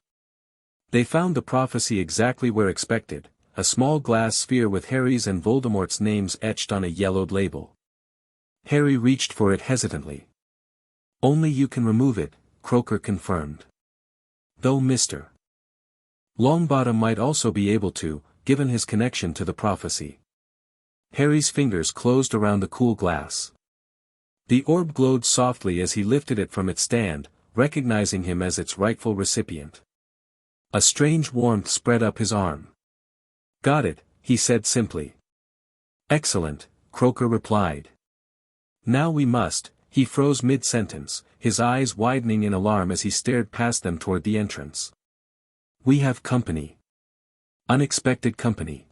They found the prophecy exactly where expected, a small glass sphere with Harry's and Voldemort's names etched on a yellowed label. Harry reached for it hesitantly. Only you can remove it, Croaker confirmed. Though Mr. Longbottom might also be able to, given his connection to the prophecy. Harry's fingers closed around the cool glass. The orb glowed softly as he lifted it from its stand, recognizing him as its rightful recipient. A strange warmth spread up his arm. Got it, he said simply. Excellent, Croaker replied. Now we must. He froze mid-sentence, his eyes widening in alarm as he stared past them toward the entrance. We have company. Unexpected company.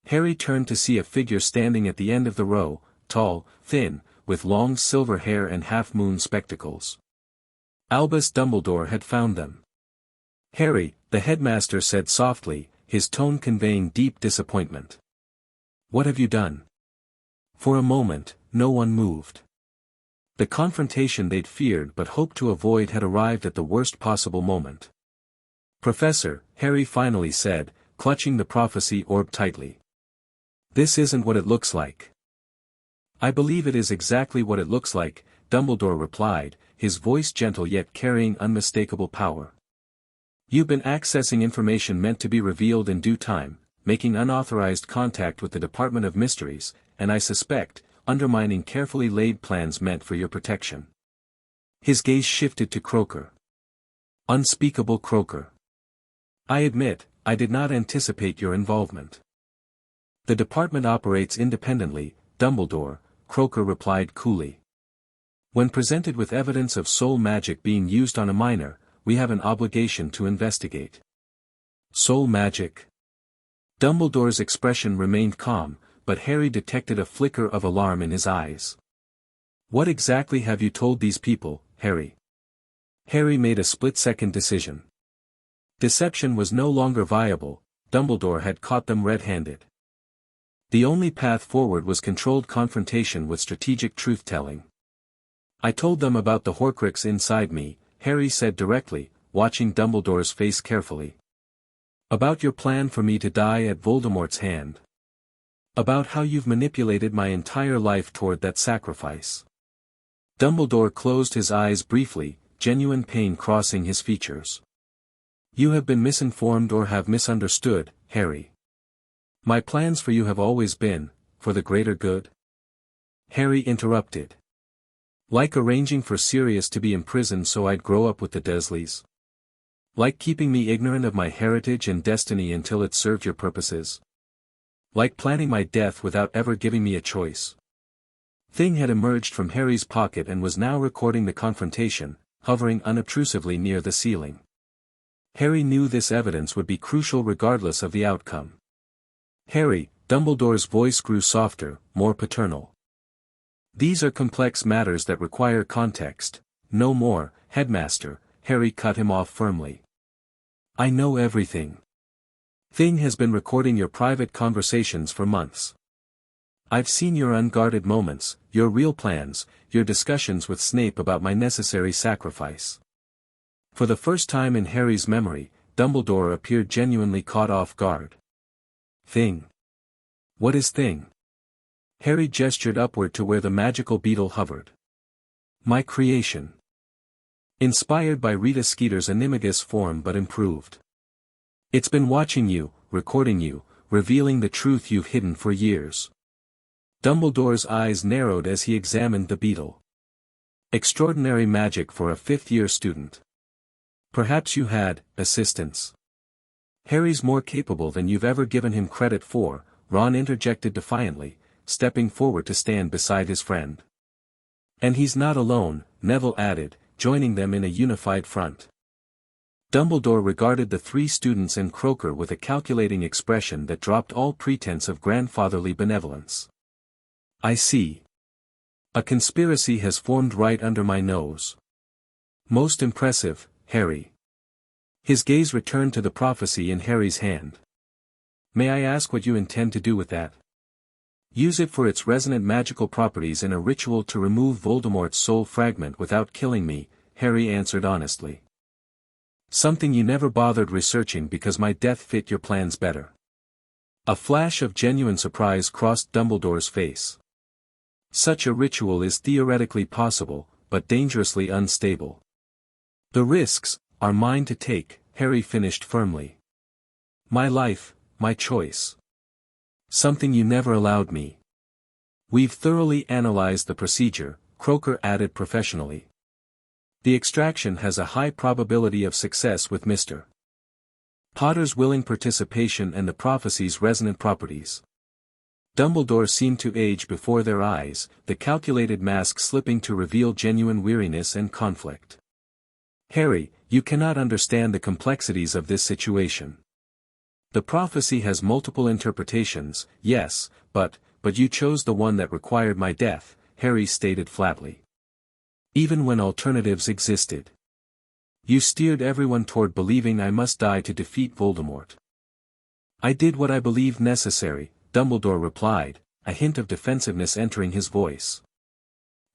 Harry turned to see a figure standing at the end of the row, tall, thin, with long silver hair and half-moon spectacles. Albus Dumbledore had found them. Harry, the headmaster said softly, his tone conveying deep disappointment. What have you done? For a moment, no one moved. The confrontation they'd feared but hoped to avoid had arrived at the worst possible moment. Professor, Harry finally said, clutching the prophecy orb tightly. This isn't what it looks like. I believe it is exactly what it looks like, Dumbledore replied, his voice gentle yet carrying unmistakable power. You've been accessing information meant to be revealed in due time, making unauthorized contact with the Department of Mysteries, and I suspect, undermining carefully laid plans meant for your protection. His gaze shifted to Croaker. Unspeakable Croaker. I admit, I did not anticipate your involvement. The department operates independently, Dumbledore, Croaker replied coolly. When presented with evidence of soul magic being used on a minor, we have an obligation to investigate. Soul magic? Dumbledore's expression remained calm, but Harry detected a flicker of alarm in his eyes. What exactly have you told these people, Harry? Harry made a split-second decision. Deception was no longer viable, Dumbledore had caught them red-handed. The only path forward was controlled confrontation with strategic truth-telling. I told them about the Horcrux inside me, Harry said directly, watching Dumbledore's face carefully. About your plan for me to die at Voldemort's hand. About how you've manipulated my entire life toward that sacrifice. Dumbledore closed his eyes briefly, genuine pain crossing his features. You have been misinformed or have misunderstood, Harry. My plans for you have always been, for the greater good. Harry interrupted. Like arranging for Sirius to be imprisoned so I'd grow up with the Dursleys. Like keeping me ignorant of my heritage and destiny until it served your purposes. Like planning my death without ever giving me a choice. Thing had emerged from Harry's pocket and was now recording the confrontation, hovering unobtrusively near the ceiling. Harry knew this evidence would be crucial regardless of the outcome. Harry, Dumbledore's voice grew softer, more paternal. These are complex matters that require context. No more, headmaster, Harry cut him off firmly. I know everything. Thing has been recording your private conversations for months. I've seen your unguarded moments, your real plans, your discussions with Snape about my necessary sacrifice. For the first time in Harry's memory, Dumbledore appeared genuinely caught off guard. Thing. What is Thing? Harry gestured upward to where the magical beetle hovered. My creation. Inspired by Rita Skeeter's animagus form but improved. It's been watching you, recording you, revealing the truth you've hidden for years. Dumbledore's eyes narrowed as he examined the beetle. Extraordinary magic for a fifth-year student. Perhaps you had, assistants. Harry's more capable than you've ever given him credit for, Ron interjected defiantly, stepping forward to stand beside his friend. And he's not alone, Neville added, joining them in a unified front. Dumbledore regarded the three students and Croaker with a calculating expression that dropped all pretense of grandfatherly benevolence. I see. A conspiracy has formed right under my nose. Most impressive, Harry. His gaze returned to the prophecy in Harry's hand. May I ask what you intend to do with that? Use it for its resonant magical properties in a ritual to remove Voldemort's soul fragment without killing me, Harry answered honestly. Something you never bothered researching because my death fit your plans better. A flash of genuine surprise crossed Dumbledore's face. Such a ritual is theoretically possible, but dangerously unstable. The risks are mine to take, Harry finished firmly. My life, my choice. Something you never allowed me. We've thoroughly analyzed the procedure, Croaker added professionally. The extraction has a high probability of success with Mr. Potter's willing participation and the prophecy's resonant properties. Dumbledore seemed to age before their eyes, the calculated mask slipping to reveal genuine weariness and conflict. Harry, you cannot understand the complexities of this situation. The prophecy has multiple interpretations, yes, but you chose the one that required my death, Harry stated flatly. Even when alternatives existed. You steered everyone toward believing I must die to defeat Voldemort. I did what I believed necessary, Dumbledore replied, a hint of defensiveness entering his voice.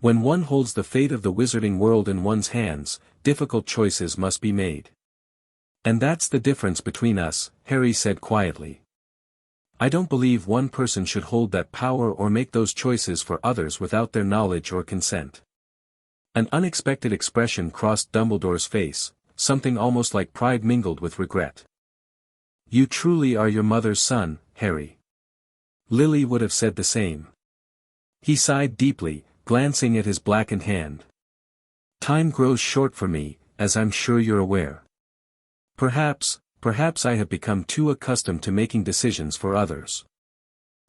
When one holds the fate of the wizarding world in one's hands, difficult choices must be made. And that's the difference between us, Harry said quietly. I don't believe one person should hold that power or make those choices for others without their knowledge or consent. An unexpected expression crossed Dumbledore's face, something almost like pride mingled with regret. "You truly are your mother's son, Harry." Lily would have said the same. He sighed deeply, glancing at his blackened hand. "Time grows short for me, as I'm sure you're aware. Perhaps I have become too accustomed to making decisions for others.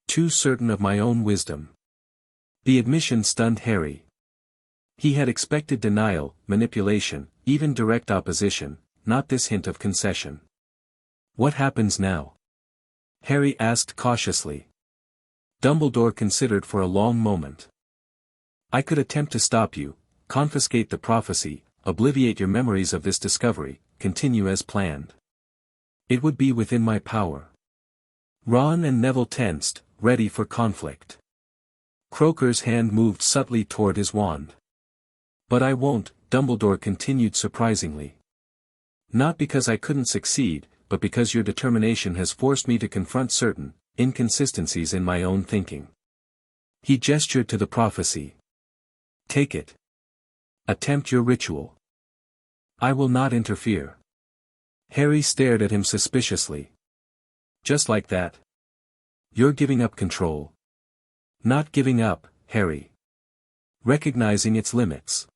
Too certain of my own wisdom." The admission stunned Harry. He had expected denial, manipulation, even direct opposition, not this hint of concession. "What happens now?" Harry asked cautiously. Dumbledore considered for a long moment. "I could attempt to stop you, confiscate the prophecy, obliviate your memories of this discovery, continue as planned. It would be within my power." Ron and Neville tensed, ready for conflict. Croaker's hand moved subtly toward his wand. "But I won't," Dumbledore continued surprisingly. "Not because I couldn't succeed, but because your determination has forced me to confront certain inconsistencies in my own thinking." He gestured to the prophecy. "Take it. Attempt your ritual. I will not interfere." Harry stared at him suspiciously. "Just like that? You're giving up control." "Not giving up, Harry. Recognizing its limits."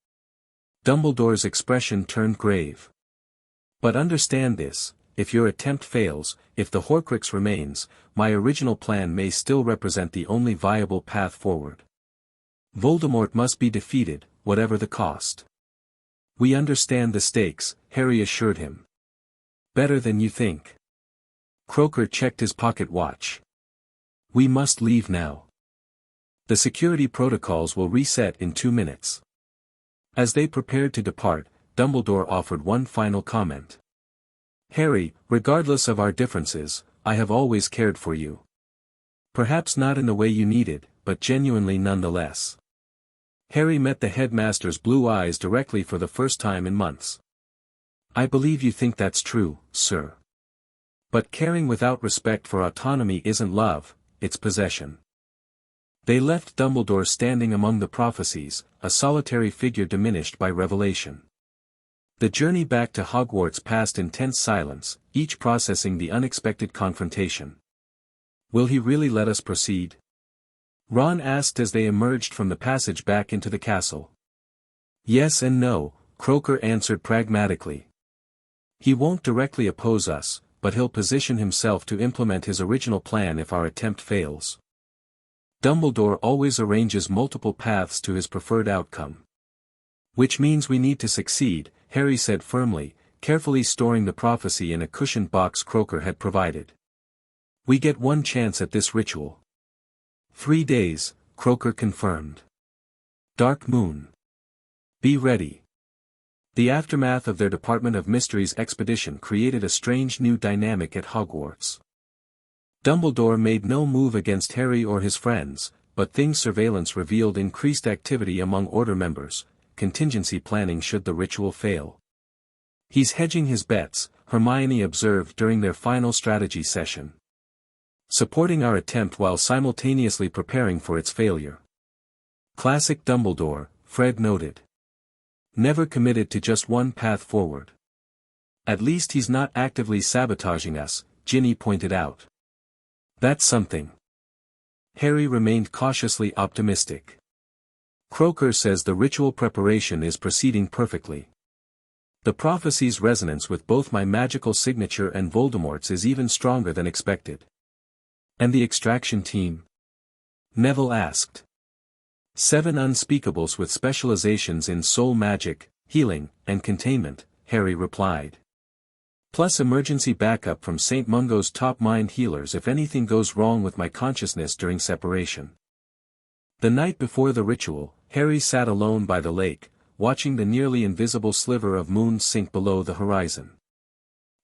Dumbledore's expression turned grave. "But understand this, if your attempt fails, if the Horcrux remains, my original plan may still represent the only viable path forward. Voldemort must be defeated, whatever the cost." "We understand the stakes," Harry assured him. "Better than you think." Croaker checked his pocket watch. "We must leave now. The security protocols will reset in 2 minutes." As they prepared to depart, Dumbledore offered one final comment. "Harry, regardless of our differences, I have always cared for you. Perhaps not in the way you needed, but genuinely nonetheless." Harry met the headmaster's blue eyes directly for the first time in months. "I believe you think that's true, sir. But caring without respect for autonomy isn't love, it's possession." They left Dumbledore standing among the prophecies, a solitary figure diminished by revelation. The journey back to Hogwarts passed in tense silence, each processing the unexpected confrontation. "Will he really let us proceed?" Ron asked as they emerged from the passage back into the castle. "Yes and no," Croaker answered pragmatically. "He won't directly oppose us, but he'll position himself to implement his original plan if our attempt fails. Dumbledore always arranges multiple paths to his preferred outcome." "Which means we need to succeed," Harry said firmly, carefully storing the prophecy in a cushioned box Croaker had provided. "We get one chance at this ritual." 3 days, Croaker confirmed. Dark moon. Be ready. The aftermath of their Department of Mysteries expedition created a strange new dynamic at Hogwarts. Dumbledore made no move against Harry or his friends, but Thing's surveillance revealed increased activity among Order members, contingency planning should the ritual fail. "He's hedging his bets," Hermione observed during their final strategy session. "Supporting our attempt while simultaneously preparing for its failure." Classic Dumbledore, Fred noted. Never committed to just one path forward. "At least he's not actively sabotaging us," Ginny pointed out. "That's something." Harry remained cautiously optimistic. "Croaker says the ritual preparation is proceeding perfectly. The prophecy's resonance with both my magical signature and Voldemort's is even stronger than expected." "And the extraction team?" Neville asked. 7 unspeakables with specializations in soul magic, healing, and containment, Harry replied. "Plus emergency backup from St. Mungo's top mind healers if anything goes wrong with my consciousness during separation." The night before the ritual, Harry sat alone by the lake, watching the nearly invisible sliver of moon sink below the horizon.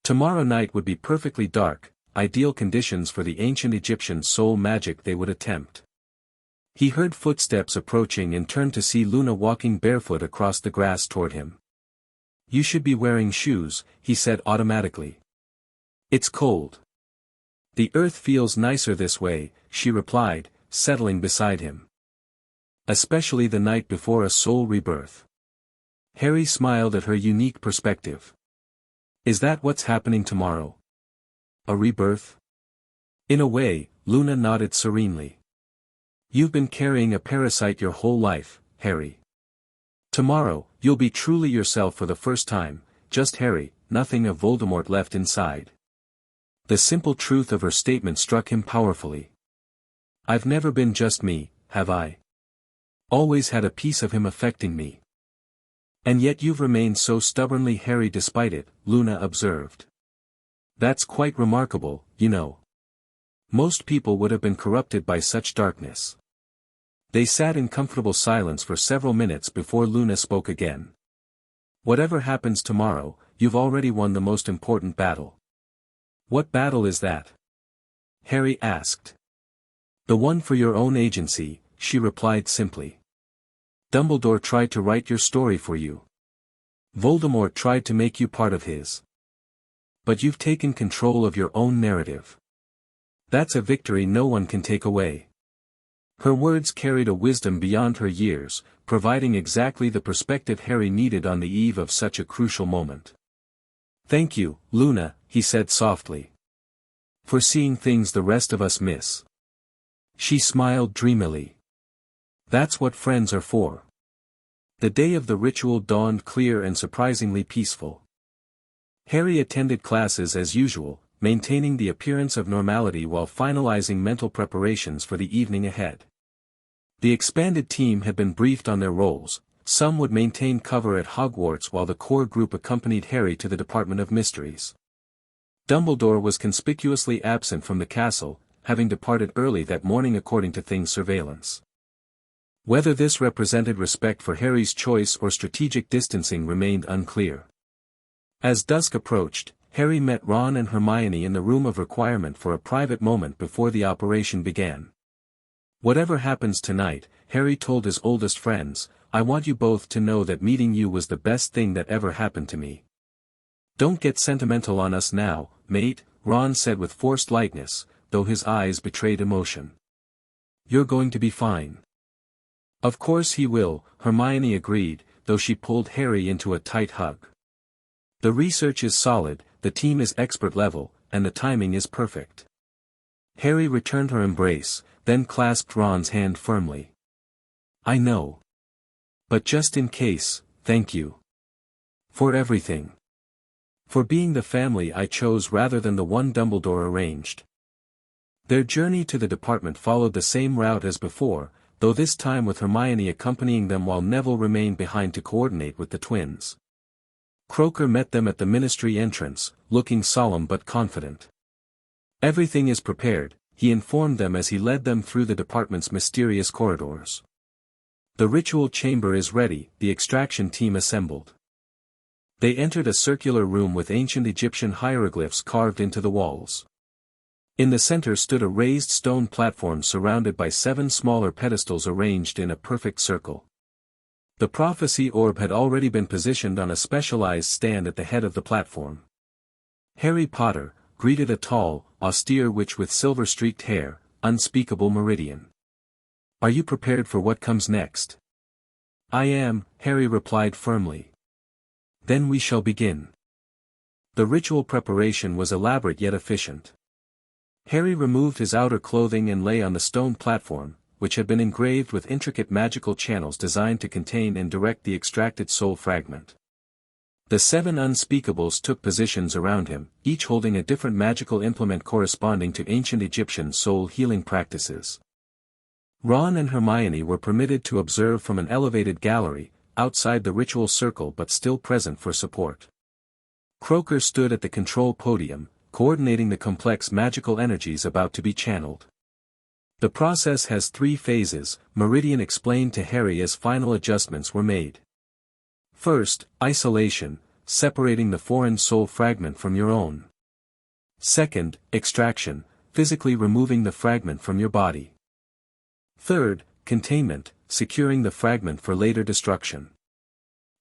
Tomorrow night would be perfectly dark, ideal conditions for the ancient Egyptian soul magic they would attempt. He heard footsteps approaching and turned to see Luna walking barefoot across the grass toward him. "You should be wearing shoes," he said automatically. "It's cold." "The earth feels nicer this way," she replied, settling beside him. "Especially the night before a soul rebirth." Harry smiled at her unique perspective. Is that what's happening tomorrow? A rebirth? In a way, Luna nodded serenely. You've been carrying a parasite your whole life, Harry. Tomorrow, you'll be truly yourself for the first time, just Harry, nothing of Voldemort left inside. The simple truth of her statement struck him powerfully. I've never been just me, have I? Always had a piece of him affecting me. And yet you've remained so stubbornly Harry despite it, Luna observed. That's quite remarkable, you know. Most people would have been corrupted by such darkness. They sat in comfortable silence for several minutes before Luna spoke again. Whatever happens tomorrow, you've already won the most important battle. What battle is that? Harry asked. The one for your own agency, she replied simply. Dumbledore tried to write your story for you. Voldemort tried to make you part of his. But you've taken control of your own narrative. That's a victory no one can take away. Her words carried a wisdom beyond her years, providing exactly the perspective Harry needed on the eve of such a crucial moment. Thank you, Luna, he said softly. For seeing things the rest of us miss. She smiled dreamily. That's what friends are for. The day of the ritual dawned clear and surprisingly peaceful. Harry attended classes as usual, maintaining the appearance of normality while finalizing mental preparations for the evening ahead. The expanded team had been briefed on their roles. Some would maintain cover at Hogwarts while the core group accompanied Harry to the Department of Mysteries. Dumbledore was conspicuously absent from the castle, having departed early that morning according to Thing's surveillance. Whether this represented respect for Harry's choice or strategic distancing remained unclear. As dusk approached, Harry met Ron and Hermione in the room of requirement for a private moment before the operation began. Whatever happens tonight, Harry told his oldest friends, I want you both to know that meeting you was the best thing that ever happened to me. Don't get sentimental on us now, mate, Ron said with forced lightness, though his eyes betrayed emotion. You're going to be fine. Of course he will, Hermione agreed, though she pulled Harry into a tight hug. The research is solid, the team is expert level, and the timing is perfect. Harry returned her embrace, then clasped Ron's hand firmly. I know. But just in case, thank you. For everything. For being the family I chose rather than the one Dumbledore arranged. Their journey to the department followed the same route as before, though this time with Hermione accompanying them while Neville remained behind to coordinate with the twins. Croaker met them at the ministry entrance, looking solemn but confident. Everything is prepared, he informed them as he led them through the department's mysterious corridors. The ritual chamber is ready, the extraction team assembled. They entered a circular room with ancient Egyptian hieroglyphs carved into the walls. In the center stood a raised stone platform surrounded by 7 smaller pedestals arranged in a perfect circle. The prophecy orb had already been positioned on a specialized stand at the head of the platform. Harry Potter greeted a tall, austere witch with silver-streaked hair, unspeakable meridian. Are you prepared for what comes next? I am, Harry replied firmly. Then we shall begin. The ritual preparation was elaborate yet efficient. Harry removed his outer clothing and lay on the stone platform, which had been engraved with intricate magical channels designed to contain and direct the extracted soul fragment. The 7 unspeakables took positions around him, each holding a different magical implement corresponding to ancient Egyptian soul healing practices. Ron and Hermione were permitted to observe from an elevated gallery, outside the ritual circle but still present for support. Croaker stood at the control podium, coordinating the complex magical energies about to be channeled. The process has 3 phases, Meridian explained to Harry as final adjustments were made. First, isolation, separating the foreign soul fragment from your own. Second, extraction, physically removing the fragment from your body. Third, containment, securing the fragment for later destruction.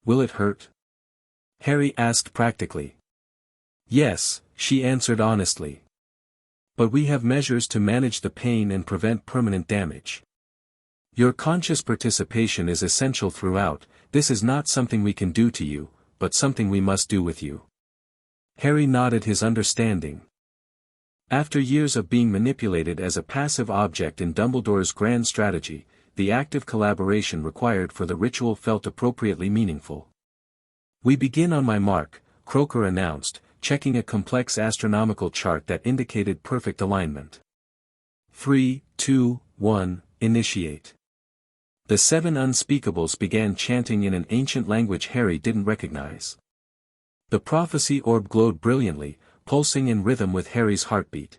Will it hurt? Harry asked practically. Yes, she answered honestly. But we have measures to manage the pain and prevent permanent damage. Your conscious participation is essential throughout. This is not something we can do to you, but something we must do with you. Harry nodded his understanding. After years of being manipulated as a passive object in Dumbledore's grand strategy, the active collaboration required for the ritual felt appropriately meaningful. "We begin on my mark," Croaker announced, checking a complex astronomical chart that indicated perfect alignment. 3, 2, 1, initiate. The 7 unspeakables began chanting in an ancient language Harry didn't recognize. The prophecy orb glowed brilliantly, pulsing in rhythm with Harry's heartbeat.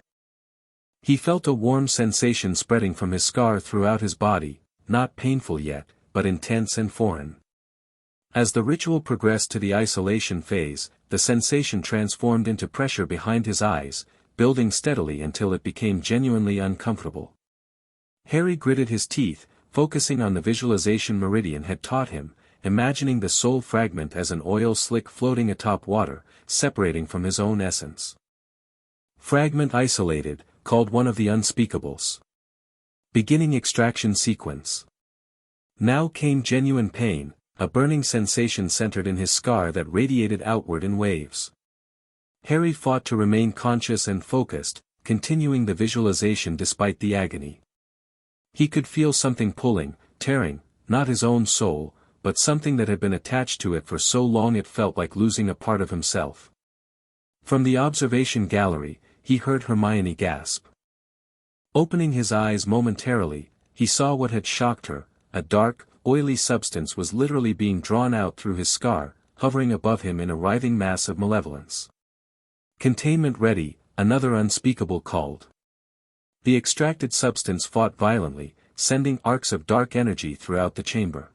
He felt a warm sensation spreading from his scar throughout his body, not painful yet, but intense and foreign. As the ritual progressed to the isolation phase, the sensation transformed into pressure behind his eyes, building steadily until it became genuinely uncomfortable. Harry gritted his teeth, focusing on the visualization Meridian had taught him, imagining the soul fragment as an oil slick floating atop water, separating from his own essence. Fragment isolated, called one of the unspeakables. Beginning extraction sequence. Now came genuine pain, a burning sensation centered in his scar that radiated outward in waves. Harry fought to remain conscious and focused, continuing the visualization despite the agony. He could feel something pulling, tearing, not his own soul, but something that had been attached to it for so long it felt like losing a part of himself. From the observation gallery, he heard Hermione gasp. Opening his eyes momentarily, he saw what had shocked her: a dark, oily substance was literally being drawn out through his scar, hovering above him in a writhing mass of malevolence. "Containment ready," another unspeakable called. The extracted substance fought violently, sending arcs of dark energy throughout the chamber.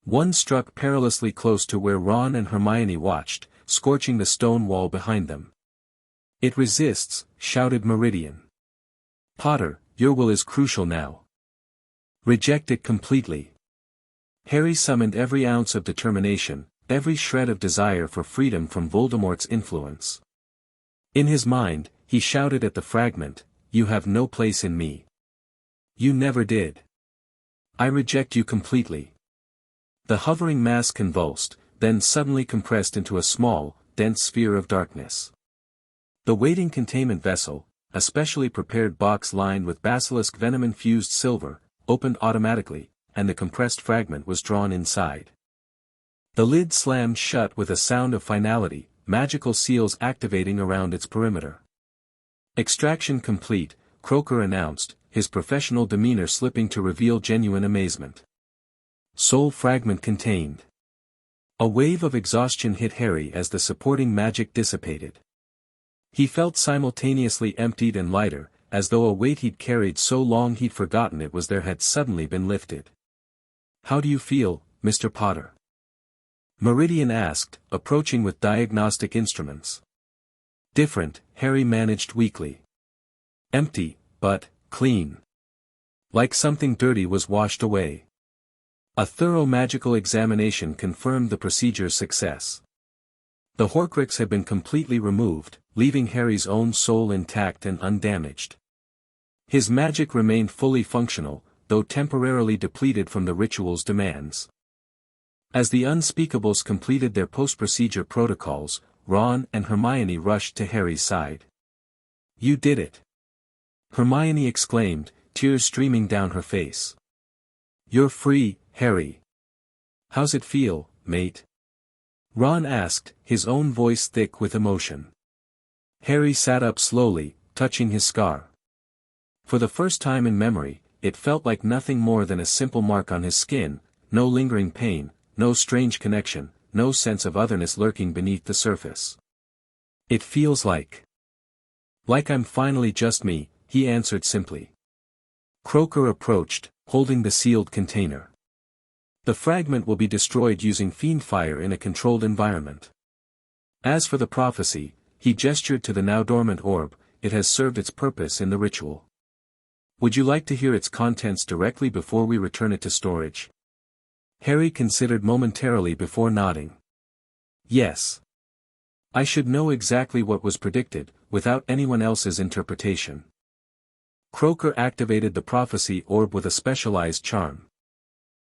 One struck perilously close to where Ron and Hermione watched, scorching the stone wall behind them. "It resists," shouted Meridian. "Potter, your will is crucial now. Reject it completely." Harry summoned every ounce of determination, every shred of desire for freedom from Voldemort's influence. In his mind, he shouted at the fragment, "You have no place in me. You never did. I reject you completely." The hovering mass convulsed, then suddenly compressed into a small, dense sphere of darkness. The waiting containment vessel, a specially prepared box lined with basilisk venom-infused silver, opened automatically, and the compressed fragment was drawn inside. The lid slammed shut with a sound of finality, magical seals activating around its perimeter. "Extraction complete," Croaker announced, his professional demeanor slipping to reveal genuine amazement. "Soul fragment contained." A wave of exhaustion hit Harry as the supporting magic dissipated. He felt simultaneously emptied and lighter, as though a weight he'd carried so long he'd forgotten it was there had suddenly been lifted. "How do you feel, Mr. Potter?" Meridian asked, approaching with diagnostic instruments. "Different," Harry managed weakly. "Empty, but clean. Like something dirty was washed away." A thorough magical examination confirmed the procedure's success. The Horcrux had been completely removed, leaving Harry's own soul intact and undamaged. His magic remained fully functional, though temporarily depleted from the ritual's demands. As the unspeakables completed their post-procedure protocols, Ron and Hermione rushed to Harry's side. "You did it!" Hermione exclaimed, tears streaming down her face. "You're free, Harry. How's it feel, mate?" Ron asked, his own voice thick with emotion. Harry sat up slowly, touching his scar. For the first time in memory, it felt like nothing more than a simple mark on his skin, no lingering pain, no strange connection, no sense of otherness lurking beneath the surface. "It feels like I'm finally just me," he answered simply. Croaker approached, holding the sealed container. "The fragment will be destroyed using fiend fire in a controlled environment. As for the prophecy," he gestured to the now dormant orb, "it has served its purpose in the ritual. Would you like to hear its contents directly before we return it to storage?" Harry considered momentarily before nodding. "Yes. I should know exactly what was predicted, without anyone else's interpretation." Croaker activated the prophecy orb with a specialized charm.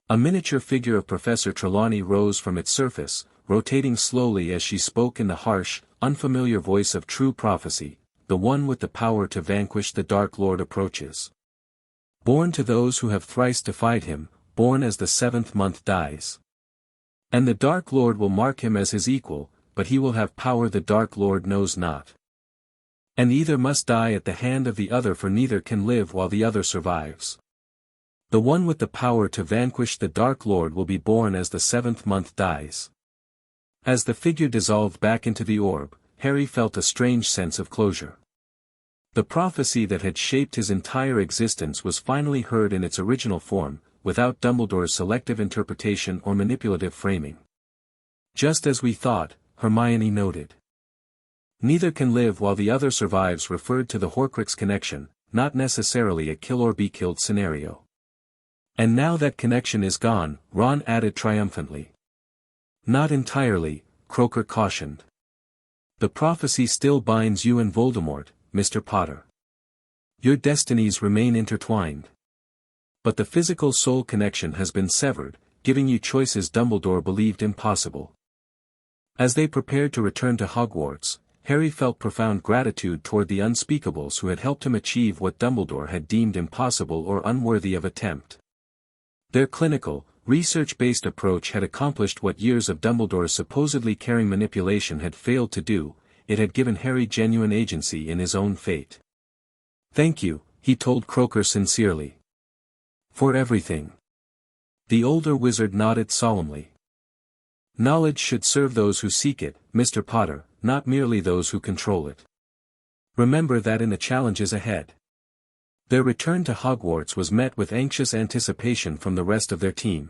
A miniature figure of Professor Trelawney rose from its surface, rotating slowly as she spoke in the harsh, unfamiliar voice of true prophecy, the one with the power to vanquish the Dark Lord approaches. Born to those who have thrice defied him, born as the 7th month dies. And the Dark Lord will mark him as his equal, but he will have power the Dark Lord knows not. And either must die at the hand of the other, for neither can live while the other survives. The one with the power to vanquish the Dark Lord will be born as the 7th month dies. As the figure dissolved back into the orb, Harry felt a strange sense of closure. The prophecy that had shaped his entire existence was finally heard in its original form, without Dumbledore's selective interpretation or manipulative framing. Just as we thought, Hermione noted. Neither can live while the other survives referred to the Horcrux connection, not necessarily a kill or be killed scenario. And now that connection is gone, Ron added triumphantly. Not entirely, Croaker cautioned. The prophecy still binds you and Voldemort, Mr. Potter. Your destinies remain intertwined. But the physical soul connection has been severed, giving you choices Dumbledore believed impossible. As they prepared to return to Hogwarts, Harry felt profound gratitude toward the unspeakables who had helped him achieve what Dumbledore had deemed impossible or unworthy of attempt. Their clinical, research-based approach had accomplished what years of Dumbledore's supposedly caring manipulation had failed to do. It had given Harry genuine agency in his own fate. Thank you, he told Croaker sincerely. For everything. The older wizard nodded solemnly. Knowledge should serve those who seek it, Mr. Potter, not merely those who control it. Remember that in the challenges ahead. Their return to Hogwarts was met with anxious anticipation from the rest of their team.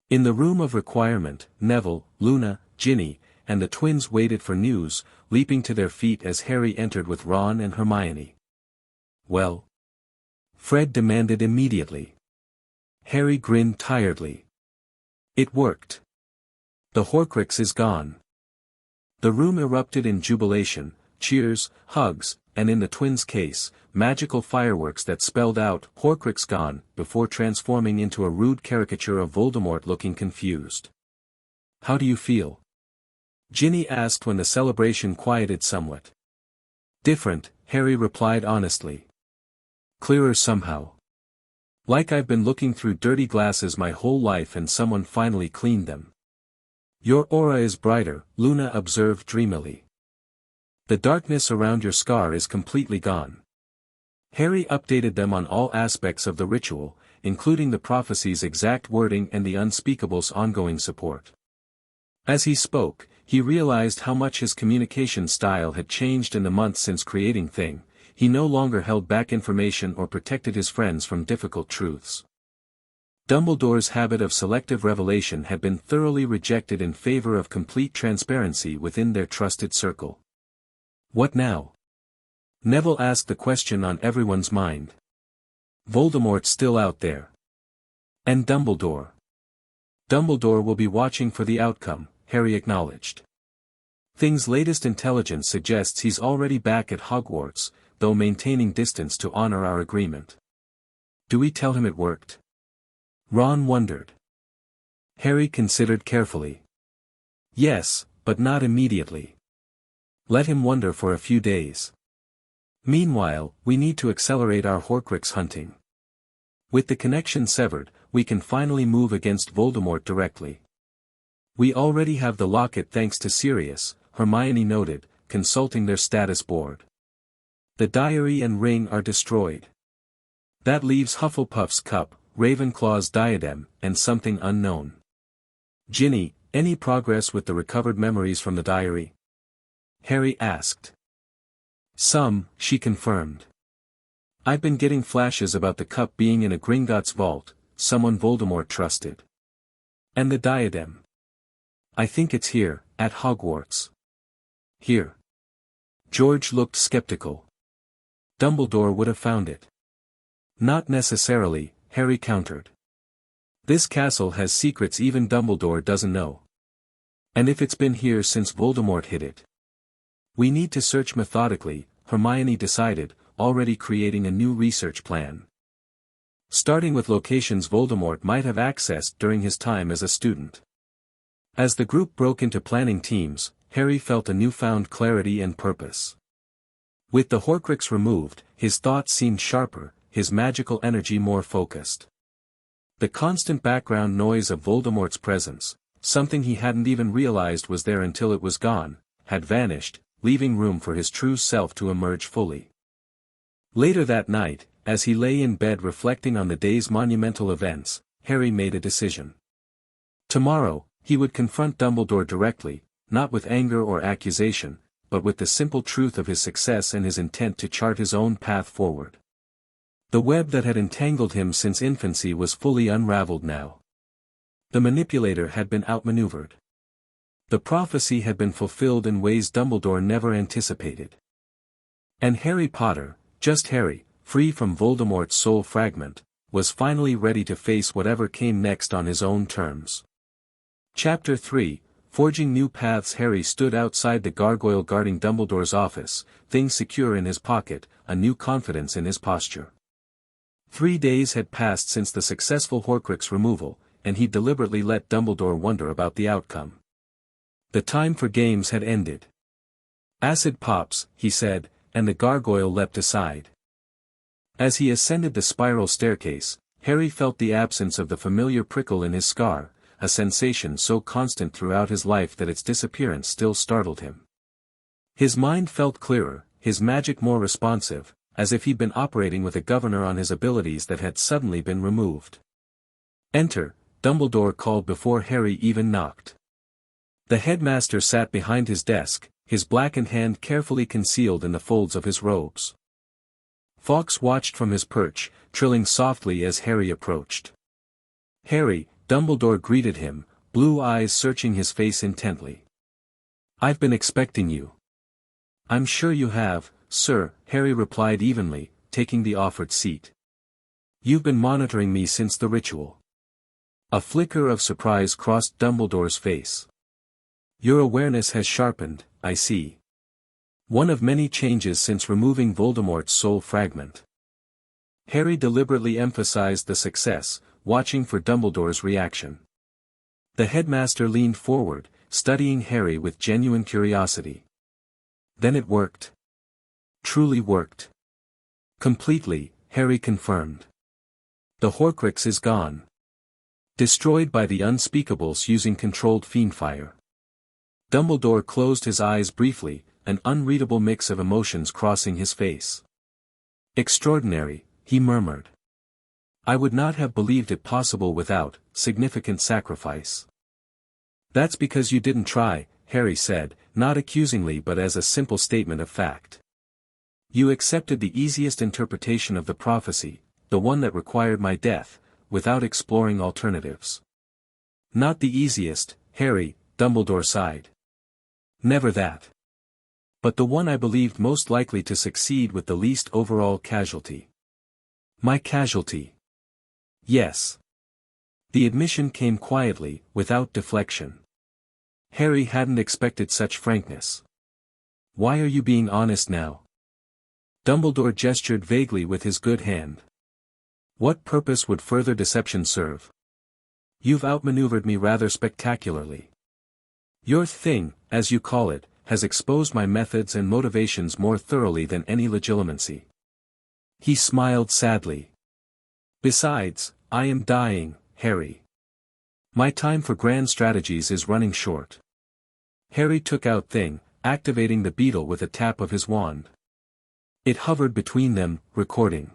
In the room of requirement, Neville, Luna, Ginny, and the twins waited for news, leaping to their feet as Harry entered with Ron and Hermione. Well? Fred demanded immediately. Harry grinned tiredly. It worked. The Horcrux is gone. The room erupted in jubilation, cheers, hugs, and in the twins' case, magical fireworks that spelled out Horcrux gone, before transforming into a rude caricature of Voldemort looking confused. How do you feel? Ginny asked when the celebration quieted somewhat. Different, Harry replied honestly. Clearer somehow. Like I've been looking through dirty glasses my whole life and someone finally cleaned them. Your aura is brighter, Luna observed dreamily. The darkness around your scar is completely gone. Harry updated them on all aspects of the ritual, including the prophecy's exact wording and the unspeakable's ongoing support. As he spoke, he realized how much his communication style had changed in the months since creating Thing. He no longer held back information or protected his friends from difficult truths. Dumbledore's habit of selective revelation had been thoroughly rejected in favor of complete transparency within their trusted circle. What now? Neville asked the question on everyone's mind. Voldemort's still out there. And Dumbledore. Dumbledore will be watching for the outcome, Harry acknowledged. Thing's latest intelligence suggests he's already back at Hogwarts, though maintaining distance to honor our agreement. Do we tell him it worked? Ron wondered. Harry considered carefully. Yes, but not immediately. Let him wonder for a few days. Meanwhile, we need to accelerate our Horcrux hunting. With the connection severed, we can finally move against Voldemort directly. We already have the locket thanks to Sirius, Hermione noted, consulting their status board. The diary and ring are destroyed. That leaves Hufflepuff's cup, Ravenclaw's diadem, and something unknown. Ginny, any progress with the recovered memories from the diary? Harry asked. Some, she confirmed. I've been getting flashes about the cup being in a Gringotts vault, someone Voldemort trusted. And the diadem. I think it's here, at Hogwarts. Here. George looked skeptical. Dumbledore would have found it. Not necessarily, Harry countered. This castle has secrets even Dumbledore doesn't know. And if it's been here since Voldemort hid it. We need to search methodically, Hermione decided, already creating a new research plan. Starting with locations Voldemort might have accessed during his time as a student. As the group broke into planning teams, Harry felt a newfound clarity and purpose. With the Horcrux removed, his thoughts seemed sharper, his magical energy more focused. The constant background noise of Voldemort's presence, something he hadn't even realized was there until it was gone, had vanished, leaving room for his true self to emerge fully. Later that night, as he lay in bed reflecting on the day's monumental events, Harry made a decision. Tomorrow, he would confront Dumbledore directly, not with anger or accusation, but with the simple truth of his success and his intent to chart his own path forward. The web that had entangled him since infancy was fully unraveled now. The manipulator had been outmaneuvered. The prophecy had been fulfilled in ways Dumbledore never anticipated. And Harry Potter, just Harry, free from Voldemort's soul fragment, was finally ready to face whatever came next on his own terms. Chapter 3, Forging New Paths. Harry stood outside the gargoyle guarding Dumbledore's office, things secure in his pocket, a new confidence in his posture. 3 days had passed since the successful Horcrux removal, and he deliberately let Dumbledore wonder about the outcome. The time for games had ended. "Acid pops," he said, and the gargoyle leapt aside. As he ascended the spiral staircase, Harry felt the absence of the familiar prickle in his scar, a sensation so constant throughout his life that its disappearance still startled him. His mind felt clearer, his magic more responsive, as if he'd been operating with a governor on his abilities that had suddenly been removed. "Enter," Dumbledore called before Harry even knocked. The headmaster sat behind his desk, his blackened hand carefully concealed in the folds of his robes. Fawkes watched from his perch, trilling softly as Harry approached. "Harry," Dumbledore greeted him, blue eyes searching his face intently. "I've been expecting you." "I'm sure you have, sir," Harry replied evenly, taking the offered seat. "You've been monitoring me since the ritual." A flicker of surprise crossed Dumbledore's face. "Your awareness has sharpened, I see. One of many changes since removing Voldemort's soul fragment." Harry deliberately emphasized the success, watching for Dumbledore's reaction. The headmaster leaned forward, studying Harry with genuine curiosity. "Then it worked." "Truly worked." "Completely," Harry confirmed. "The Horcrux is gone. Destroyed by the unspeakables using controlled fiendfire." Dumbledore closed his eyes briefly, an unreadable mix of emotions crossing his face. "Extraordinary," he murmured. "I would not have believed it possible without significant sacrifice." "That's because you didn't try," Harry said, not accusingly but as a simple statement of fact. "You accepted the easiest interpretation of the prophecy, the one that required my death, without exploring alternatives." "Not the easiest, Harry," Dumbledore sighed. "Never that. But the one I believed most likely to succeed with the least overall casualty." "My casualty?" "Yes." The admission came quietly, without deflection. Harry hadn't expected such frankness. "Why are you being honest now?" Dumbledore gestured vaguely with his good hand. "What purpose would further deception serve? You've outmaneuvered me rather spectacularly. Your thing, as you call it, has exposed my methods and motivations more thoroughly than any legitimacy." He smiled sadly. "Besides, I am dying, Harry. My time for grand strategies is running short." Harry took out Thing, activating the beetle with a tap of his wand. It hovered between them, recording.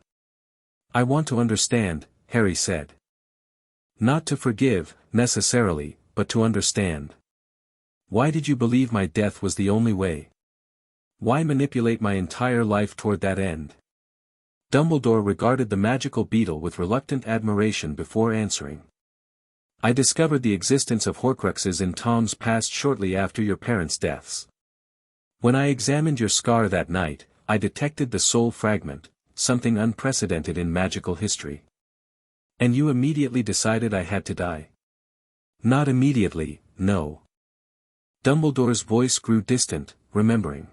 "I want to understand," Harry said. "Not to forgive, necessarily, but to understand. Why did you believe my death was the only way? Why manipulate my entire life toward that end?" Dumbledore regarded the magical beetle with reluctant admiration before answering. "I discovered the existence of Horcruxes in Tom's past shortly after your parents' deaths. When I examined your scar that night, I detected the soul fragment, something unprecedented in magical history. And you immediately decided I had to die?" "Not immediately, no." Dumbledore's voice grew distant, remembering.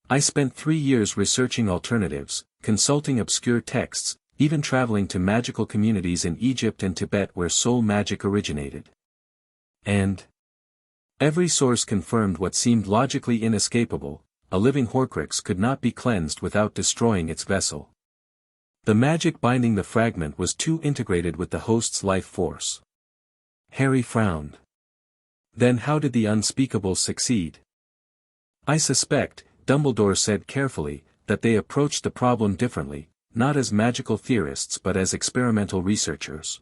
"I spent 3 years researching alternatives, consulting obscure texts, even traveling to magical communities in Egypt and Tibet where soul magic originated. And Every source confirmed what seemed logically inescapable: a living Horcrux could not be cleansed without destroying its vessel. The magic binding the fragment was too integrated with the host's life force. Harry frowned. Then how did the unspeakable succeed? I suspect, Dumbledore said carefully, that they approached the problem differently, not as magical theorists but as experimental researchers.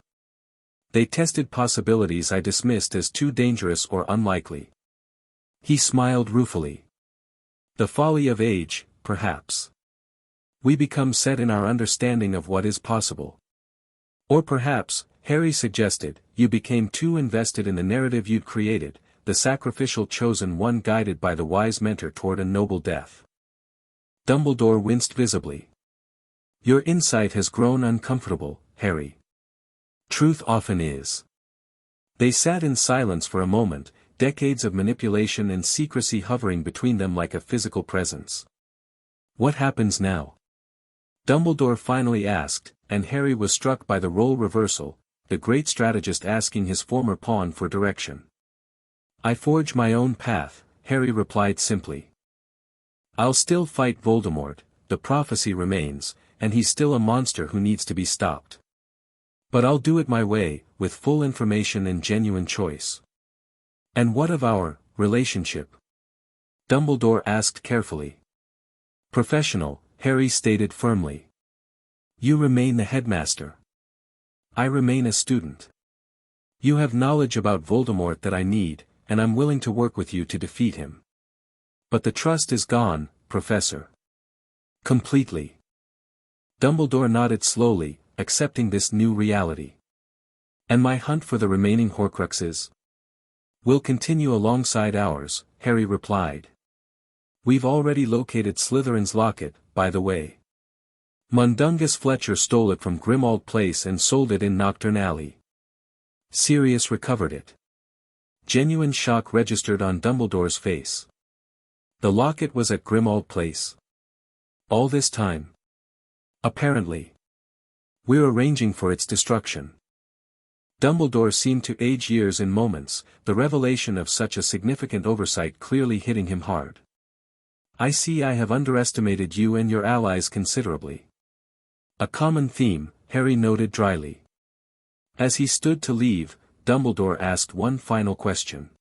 They tested possibilities I dismissed as too dangerous or unlikely. He smiled ruefully. The folly of age, perhaps. We become set in our understanding of what is possible. Or perhaps, Harry suggested, you became too invested in the narrative you'd created, the sacrificial chosen one guided by the wise mentor toward a noble death. Dumbledore winced visibly. Your insight has grown uncomfortable, Harry. Truth often is. They sat in silence for a moment, decades of manipulation and secrecy hovering between them like a physical presence. What happens now? Dumbledore finally asked, and Harry was struck by the role reversal, the great strategist asking his former pawn for direction. I forge my own path, Harry replied simply. I'll still fight Voldemort, the prophecy remains, and he's still a monster who needs to be stopped. But I'll do it my way, with full information and genuine choice. And what of our relationship? Dumbledore asked carefully. Professional, Harry stated firmly. You remain the headmaster. I remain a student. You have knowledge about Voldemort that I need, and I'm willing to work with you to defeat him. But the trust is gone, Professor. Completely. Dumbledore nodded slowly, accepting this new reality. And my hunt for the remaining Horcruxes will continue alongside ours, Harry replied. We've already located Slytherin's locket, by the way. Mundungus Fletcher stole it from Grimmauld Place and sold it in Knockturn Alley. Sirius recovered it. Genuine shock registered on Dumbledore's face. The locket was at Grimmauld Place. All this time. Apparently. We're arranging for its destruction. Dumbledore seemed to age years in moments, the revelation of such a significant oversight clearly hitting him hard. I see I have underestimated you and your allies considerably. A common theme, Harry noted dryly. As he stood to leave, Dumbledore asked one final question.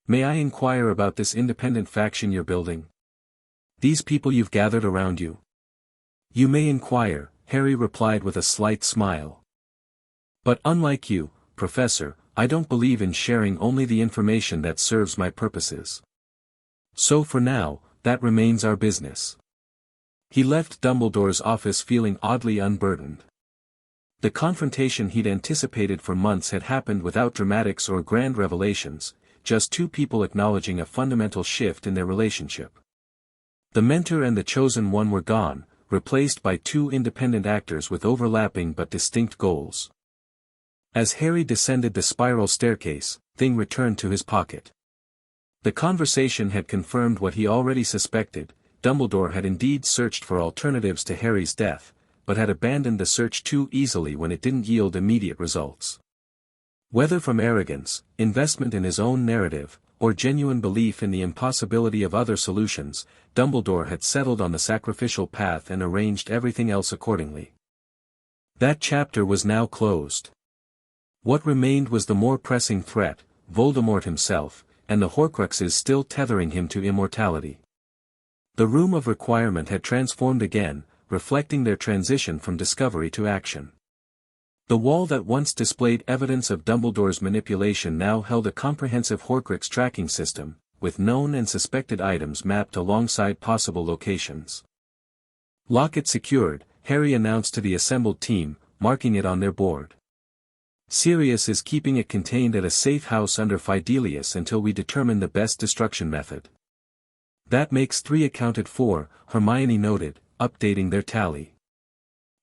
May I inquire about this independent faction you're building? These people you've gathered around you? You may inquire, Harry replied with a slight smile. But unlike you, Professor, I don't believe in sharing only the information that serves my purposes. So for now, that remains our business. He left Dumbledore's office feeling oddly unburdened. The confrontation he'd anticipated for months had happened without dramatics or grand revelations, just two people acknowledging a fundamental shift in their relationship. The mentor and the chosen one were gone, replaced by two independent actors with overlapping but distinct goals. As Harry descended the spiral staircase, Thing returned to his pocket. The conversation had confirmed what he already suspected. Dumbledore had indeed searched for alternatives to Harry's death, but had abandoned the search too easily when it didn't yield immediate results. Whether from arrogance, investment in his own narrative, or genuine belief in the impossibility of other solutions, Dumbledore had settled on the sacrificial path and arranged everything else accordingly. That chapter was now closed. What remained was the more pressing threat, Voldemort himself, and the Horcruxes still tethering him to immortality. The Room of Requirement had transformed again, reflecting their transition from discovery to action. The wall that once displayed evidence of Dumbledore's manipulation now held a comprehensive Horcrux tracking system, with known and suspected items mapped alongside possible locations. Locket secured, Harry announced to the assembled team, marking it on their board. Sirius is keeping it contained at a safe house under Fidelius until we determine the best destruction method. That makes 3 accounted for, Hermione noted, updating their tally.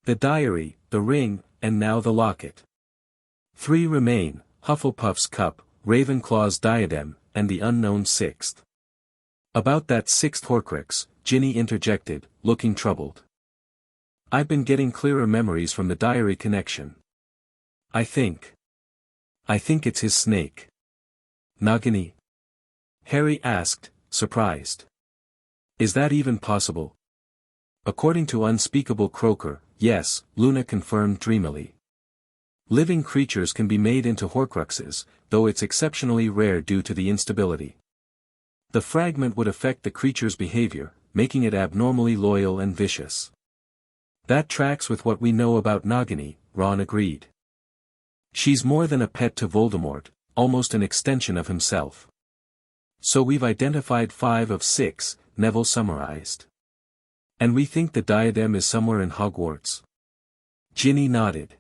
The diary, the ring, and now the locket. 3 remain, Hufflepuff's cup, Ravenclaw's diadem, and the unknown 6th. About that 6th Horcrux, Ginny interjected, looking troubled. I've been getting clearer memories from the diary connection. I think it's his snake. Nagini. Harry asked, surprised. Is that even possible? According to Unspeakable Croaker, yes, Luna confirmed dreamily. Living creatures can be made into Horcruxes, though it's exceptionally rare due to the instability. The fragment would affect the creature's behavior, making it abnormally loyal and vicious. That tracks with what we know about Nagini, Ron agreed. She's more than a pet to Voldemort, almost an extension of himself. So we've identified 5 of 6, Neville summarized. And we think the diadem is somewhere in Hogwarts. Ginny nodded.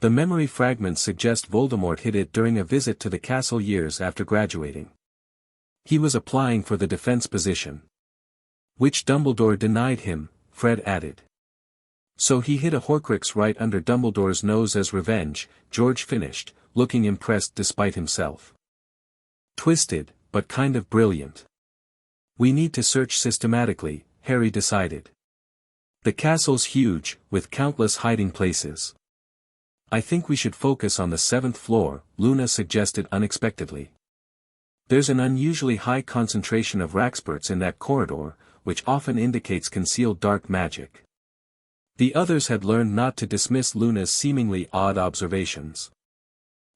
The memory fragments suggest Voldemort hid it during a visit to the castle years after graduating. He was applying for the defense position, which Dumbledore denied him, Fred added. So he hid a Horcrux right under Dumbledore's nose as revenge, George finished, looking impressed despite himself. Twisted, but kind of brilliant. We need to search systematically, Harry decided. The castle's huge, with countless hiding places. I think we should focus on the 7th floor, Luna suggested unexpectedly. There's an unusually high concentration of Raxperts in that corridor, which often indicates concealed dark magic. The others had learned not to dismiss Luna's seemingly odd observations.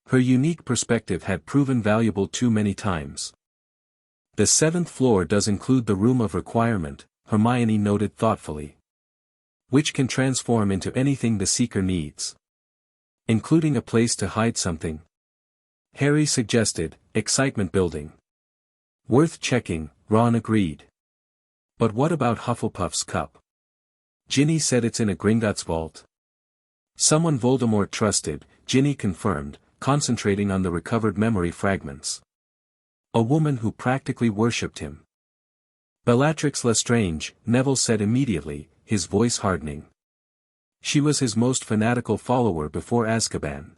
Her unique perspective had proven valuable too many times. The 7th floor does include the Room of Requirement, Hermione noted thoughtfully. Which can transform into anything the Seeker needs. Including a place to hide something. Harry suggested, excitement building. Worth checking, Ron agreed. But what about Hufflepuff's cup? Ginny said it's in a Gringotts vault. Someone Voldemort trusted, Ginny confirmed, concentrating on the recovered memory fragments. A woman who practically worshipped him. Bellatrix Lestrange, Neville said immediately, his voice hardening. She was his most fanatical follower before Azkaban.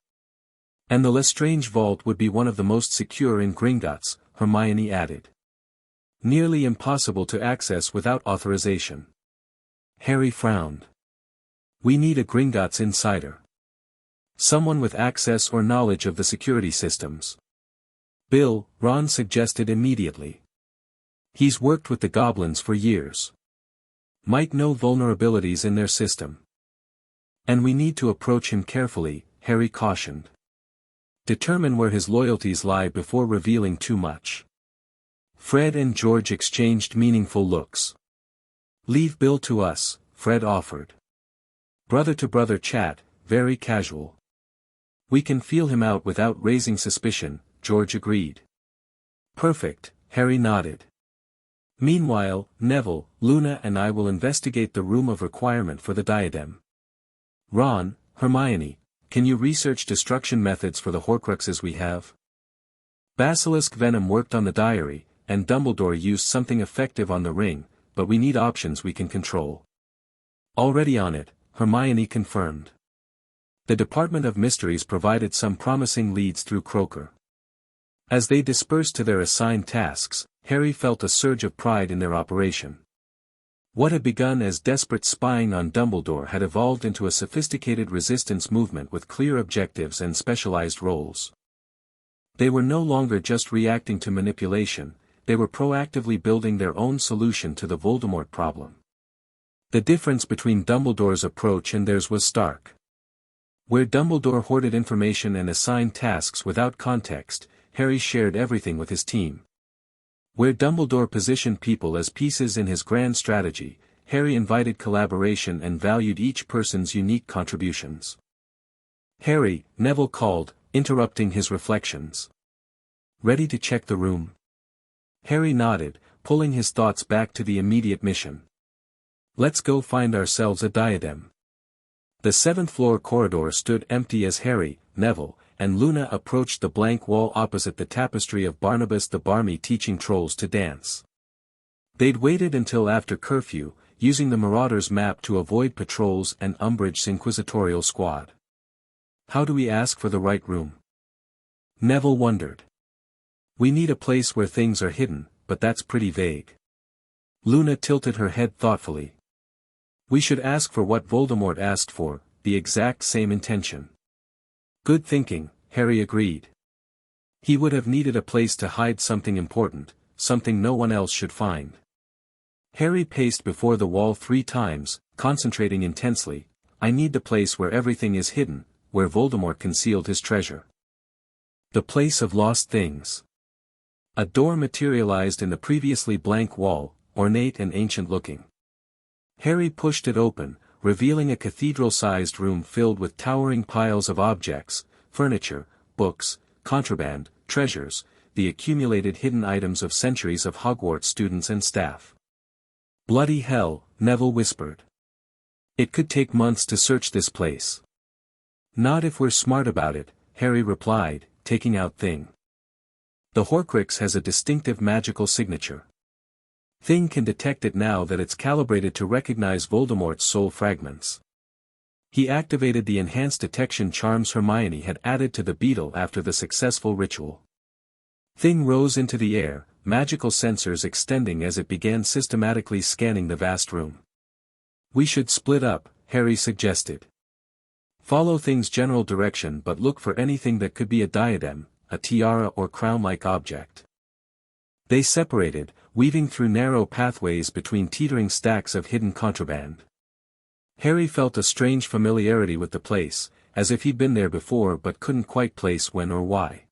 And the Lestrange vault would be one of the most secure in Gringotts, Hermione added. Nearly impossible to access without authorization. Harry frowned. We need a Gringotts insider. Someone with access or knowledge of the security systems. Bill, Ron suggested immediately. He's worked with the goblins for years. Might know vulnerabilities in their system. And we need to approach him carefully, Harry cautioned. Determine where his loyalties lie before revealing too much. Fred and George exchanged meaningful looks. Leave Bill to us, Fred offered. Brother-to-brother chat, very casual. We can feel him out without raising suspicion, George agreed. Perfect, Harry nodded. Meanwhile, Neville, Luna and I will investigate the Room of Requirement for the diadem. Ron, Hermione, can you research destruction methods for the Horcruxes we have? Basilisk venom worked on the diary, and Dumbledore used something effective on the ring, but we need options we can control. Already on it, Hermione confirmed. The Department of Mysteries provided some promising leads through Croaker. As they dispersed to their assigned tasks, Harry felt a surge of pride in their operation. What had begun as desperate spying on Dumbledore had evolved into a sophisticated resistance movement with clear objectives and specialized roles. They were no longer just reacting to manipulation, they were proactively building their own solution to the Voldemort problem. The difference between Dumbledore's approach and theirs was stark. Where Dumbledore hoarded information and assigned tasks without context, Harry shared everything with his team. Where Dumbledore positioned people as pieces in his grand strategy, Harry invited collaboration and valued each person's unique contributions. Harry, Neville called, interrupting his reflections. Ready to check the room? Harry nodded, pulling his thoughts back to the immediate mission. Let's go find ourselves a diadem. The 7th floor corridor stood empty as Harry, Neville, and Luna approached the blank wall opposite the tapestry of Barnabas the Barmy teaching trolls to dance. They'd waited until after curfew, using the Marauders map to avoid patrols and Umbridge's inquisitorial squad. How do we ask for the right room? Neville wondered. We need a place where things are hidden, but that's pretty vague. Luna tilted her head thoughtfully. We should ask for what Voldemort asked for, the exact same intention. Good thinking, Harry agreed. He would have needed a place to hide something important, something no one else should find. Harry paced before the wall 3 times, concentrating intensely. I need the place where everything is hidden, where Voldemort concealed his treasure. The place of lost things. A door materialized in the previously blank wall, ornate and ancient-looking. Harry pushed it open, revealing a cathedral-sized room filled with towering piles of objects, furniture, books, contraband, treasures, the accumulated hidden items of centuries of Hogwarts students and staff. Bloody hell, Neville whispered. It could take months to search this place. Not if we're smart about it, Harry replied, taking out Thing. The Horcrux has a distinctive magical signature. Thing can detect it now that it's calibrated to recognize Voldemort's soul fragments. He activated the enhanced detection charms Hermione had added to the beetle after the successful ritual. Thing rose into the air, magical sensors extending as it began systematically scanning the vast room. We should split up, Harry suggested. Follow Thing's general direction but look for anything that could be a diadem, a tiara or crown-like object. They separated, weaving through narrow pathways between teetering stacks of hidden contraband. Harry felt a strange familiarity with the place, as if he'd been there before but couldn't quite place when or why.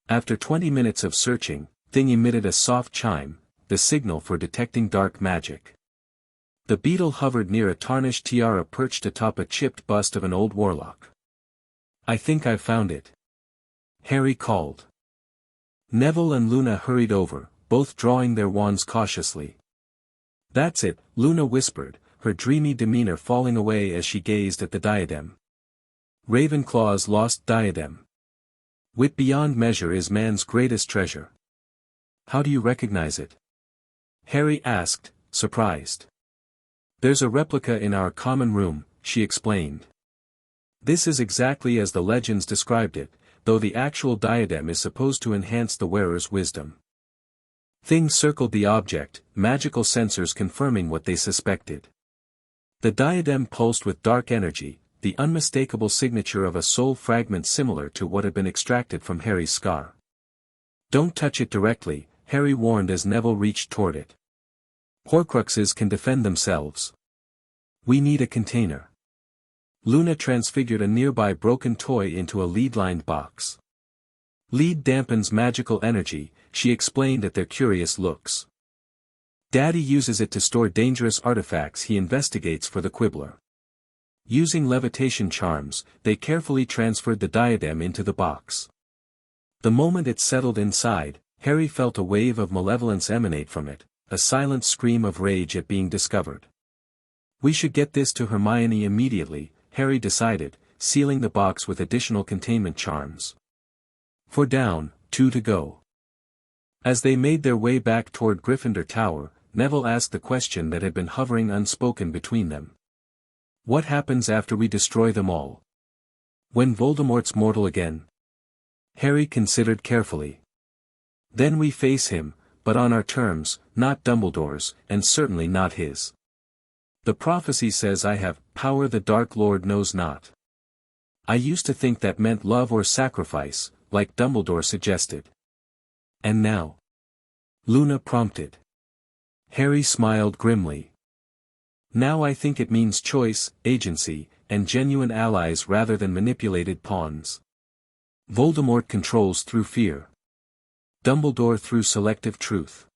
After 20 minutes of searching, Thing emitted a soft chime, the signal for detecting dark magic. The beetle hovered near a tarnished tiara perched atop a chipped bust of an old warlock. I think I've found it. Harry called. Neville and Luna hurried over, both drawing their wands cautiously. That's it, Luna whispered, her dreamy demeanor falling away as she gazed at the diadem. Ravenclaw's lost diadem. Wit beyond measure is man's greatest treasure. How do you recognize it? Harry asked, surprised. There's a replica in our common room, she explained. This is exactly as the legends described it, though the actual diadem is supposed to enhance the wearer's wisdom. Thing circled the object, magical sensors confirming what they suspected. The diadem pulsed with dark energy, the unmistakable signature of a soul fragment similar to what had been extracted from Harry's scar. Don't touch it directly, Harry warned as Neville reached toward it. Horcruxes can defend themselves. We need a container. Luna transfigured a nearby broken toy into a lead-lined box. Lead dampens magical energy, she explained at their curious looks. Daddy uses it to store dangerous artifacts he investigates for the Quibbler. Using levitation charms, they carefully transferred the diadem into the box. The moment it settled inside, Harry felt a wave of malevolence emanate from it, a silent scream of rage at being discovered. We should get this to Hermione immediately, Harry decided, sealing the box with additional containment charms. 4 down, 2 to go. As they made their way back toward Gryffindor Tower, Neville asked the question that had been hovering unspoken between them. What happens after we destroy them all? When Voldemort's mortal again? Harry considered carefully. Then we face him, but on our terms, not Dumbledore's, and certainly not his. The prophecy says I have power the Dark Lord knows not. I used to think that meant love or sacrifice, like Dumbledore suggested. And now? Luna prompted. Harry smiled grimly. Now I think it means choice, agency, and genuine allies rather than manipulated pawns. Voldemort controls through fear. Dumbledore through selective truth.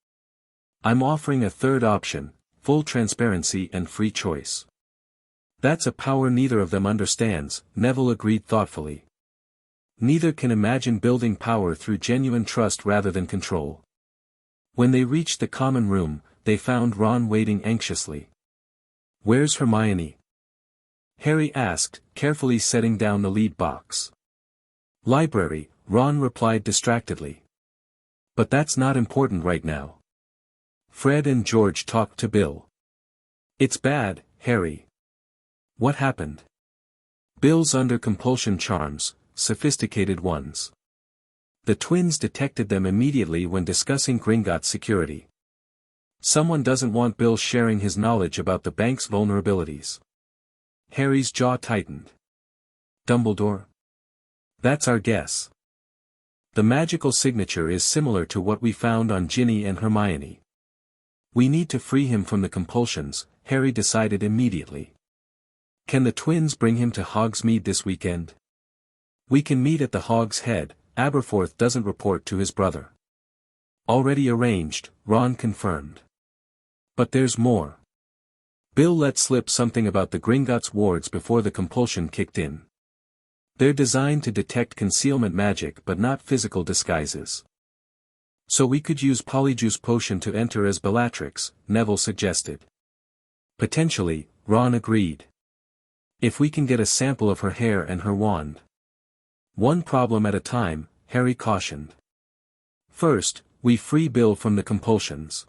I'm offering a third option, full transparency and free choice. That's a power neither of them understands, Neville agreed thoughtfully. Neither can imagine building power through genuine trust rather than control. When they reached the common room, they found Ron waiting anxiously. Where's Hermione? Harry asked, carefully setting down the lead box. Library, Ron replied distractedly. But that's not important right now. Fred and George talked to Bill. It's bad, Harry. What happened? Bill's under compulsion charms, sophisticated ones. The twins detected them immediately when discussing Gringotts' security. Someone doesn't want Bill sharing his knowledge about the bank's vulnerabilities. Harry's jaw tightened. Dumbledore? That's our guess. The magical signature is similar to what we found on Ginny and Hermione. We need to free him from the compulsions, Harry decided immediately. Can the twins bring him to Hogsmeade this weekend? We can meet at the Hog's Head. Aberforth doesn't report to his brother. Already arranged, Ron confirmed. But there's more. Bill let slip something about the Gringotts wards before the compulsion kicked in. They're designed to detect concealment magic but not physical disguises. So we could use Polyjuice Potion to enter as Bellatrix, Neville suggested. Potentially, Ron agreed. If we can get a sample of her hair and her wand. One problem at a time, Harry cautioned. First, we free Bill from the compulsions.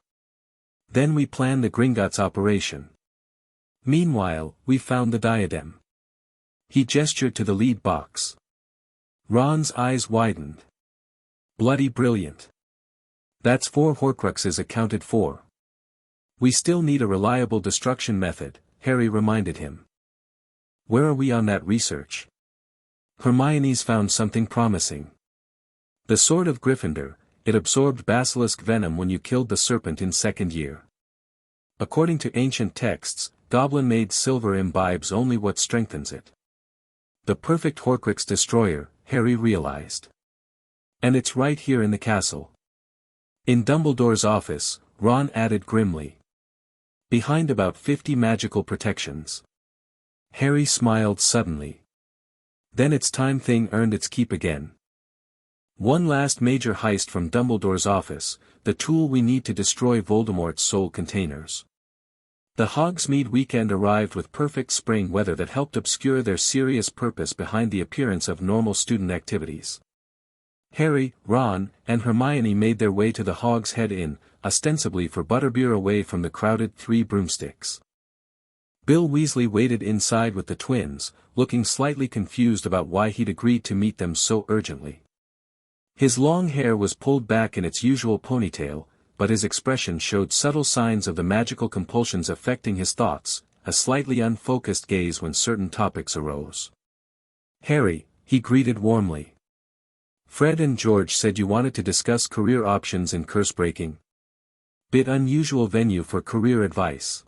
Then we plan the Gringotts operation. Meanwhile, we found the diadem. He gestured to the lead box. Ron's eyes widened. Bloody brilliant. That's 4 Horcruxes accounted for. We still need a reliable destruction method, Harry reminded him. Where are we on that research? Hermione's found something promising. The Sword of Gryffindor, it absorbed basilisk venom when you killed the serpent in second year. According to ancient texts, goblin-made silver imbibes only what strengthens it. The perfect Horcrux destroyer, Harry realized. And it's right here in the castle. In Dumbledore's office, Ron added grimly. Behind about 50 magical protections. Harry smiled suddenly. Then its time thing earned its keep again. One last major heist from Dumbledore's office, the tool we need to destroy Voldemort's soul containers. The Hogsmeade weekend arrived with perfect spring weather that helped obscure their serious purpose behind the appearance of normal student activities. Harry, Ron, and Hermione made their way to the Hog's Head Inn, ostensibly for butterbeer away from the crowded Three Broomsticks. Bill Weasley waited inside with the twins, looking slightly confused about why he'd agreed to meet them so urgently. His long hair was pulled back in its usual ponytail, but his expression showed subtle signs of the magical compulsions affecting his thoughts, a slightly unfocused gaze when certain topics arose. Harry, he greeted warmly. Fred and George said you wanted to discuss career options in curse-breaking. Bit unusual venue for career advice.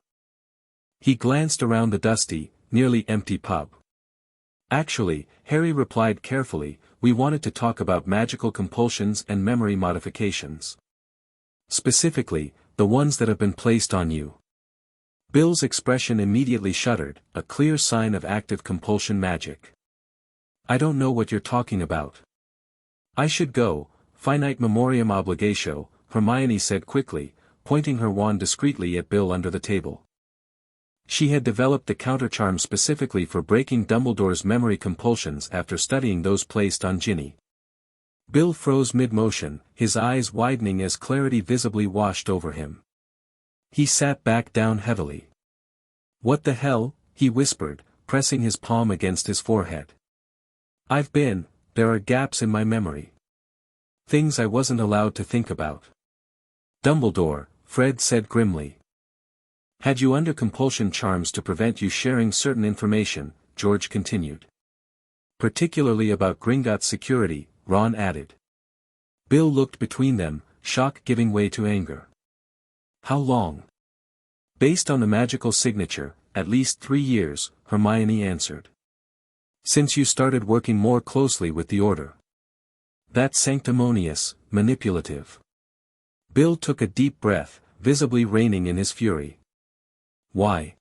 He glanced around the dusty, nearly empty pub. Actually, Harry replied carefully, we wanted to talk about magical compulsions and memory modifications. Specifically, the ones that have been placed on you. Bill's expression immediately shuddered, a clear sign of active compulsion magic. I don't know what you're talking about. I should go, finite memoriam obligatio, Hermione said quickly, pointing her wand discreetly at Bill under the table. She had developed the countercharm specifically for breaking Dumbledore's memory compulsions after studying those placed on Ginny. Bill froze mid-motion, his eyes widening as clarity visibly washed over him. He sat back down heavily. What the hell, he whispered, pressing his palm against his forehead. There are gaps in my memory. Things I wasn't allowed to think about. Dumbledore, Fred said grimly. Had you under compulsion charms to prevent you sharing certain information, George continued. Particularly about Gringotts security, Ron added. Bill looked between them, shock giving way to anger. How long? Based on the magical signature, at least 3 years, Hermione answered. Since you started working more closely with the Order. That's sanctimonious, manipulative. Bill took a deep breath, visibly reining in his fury. Why?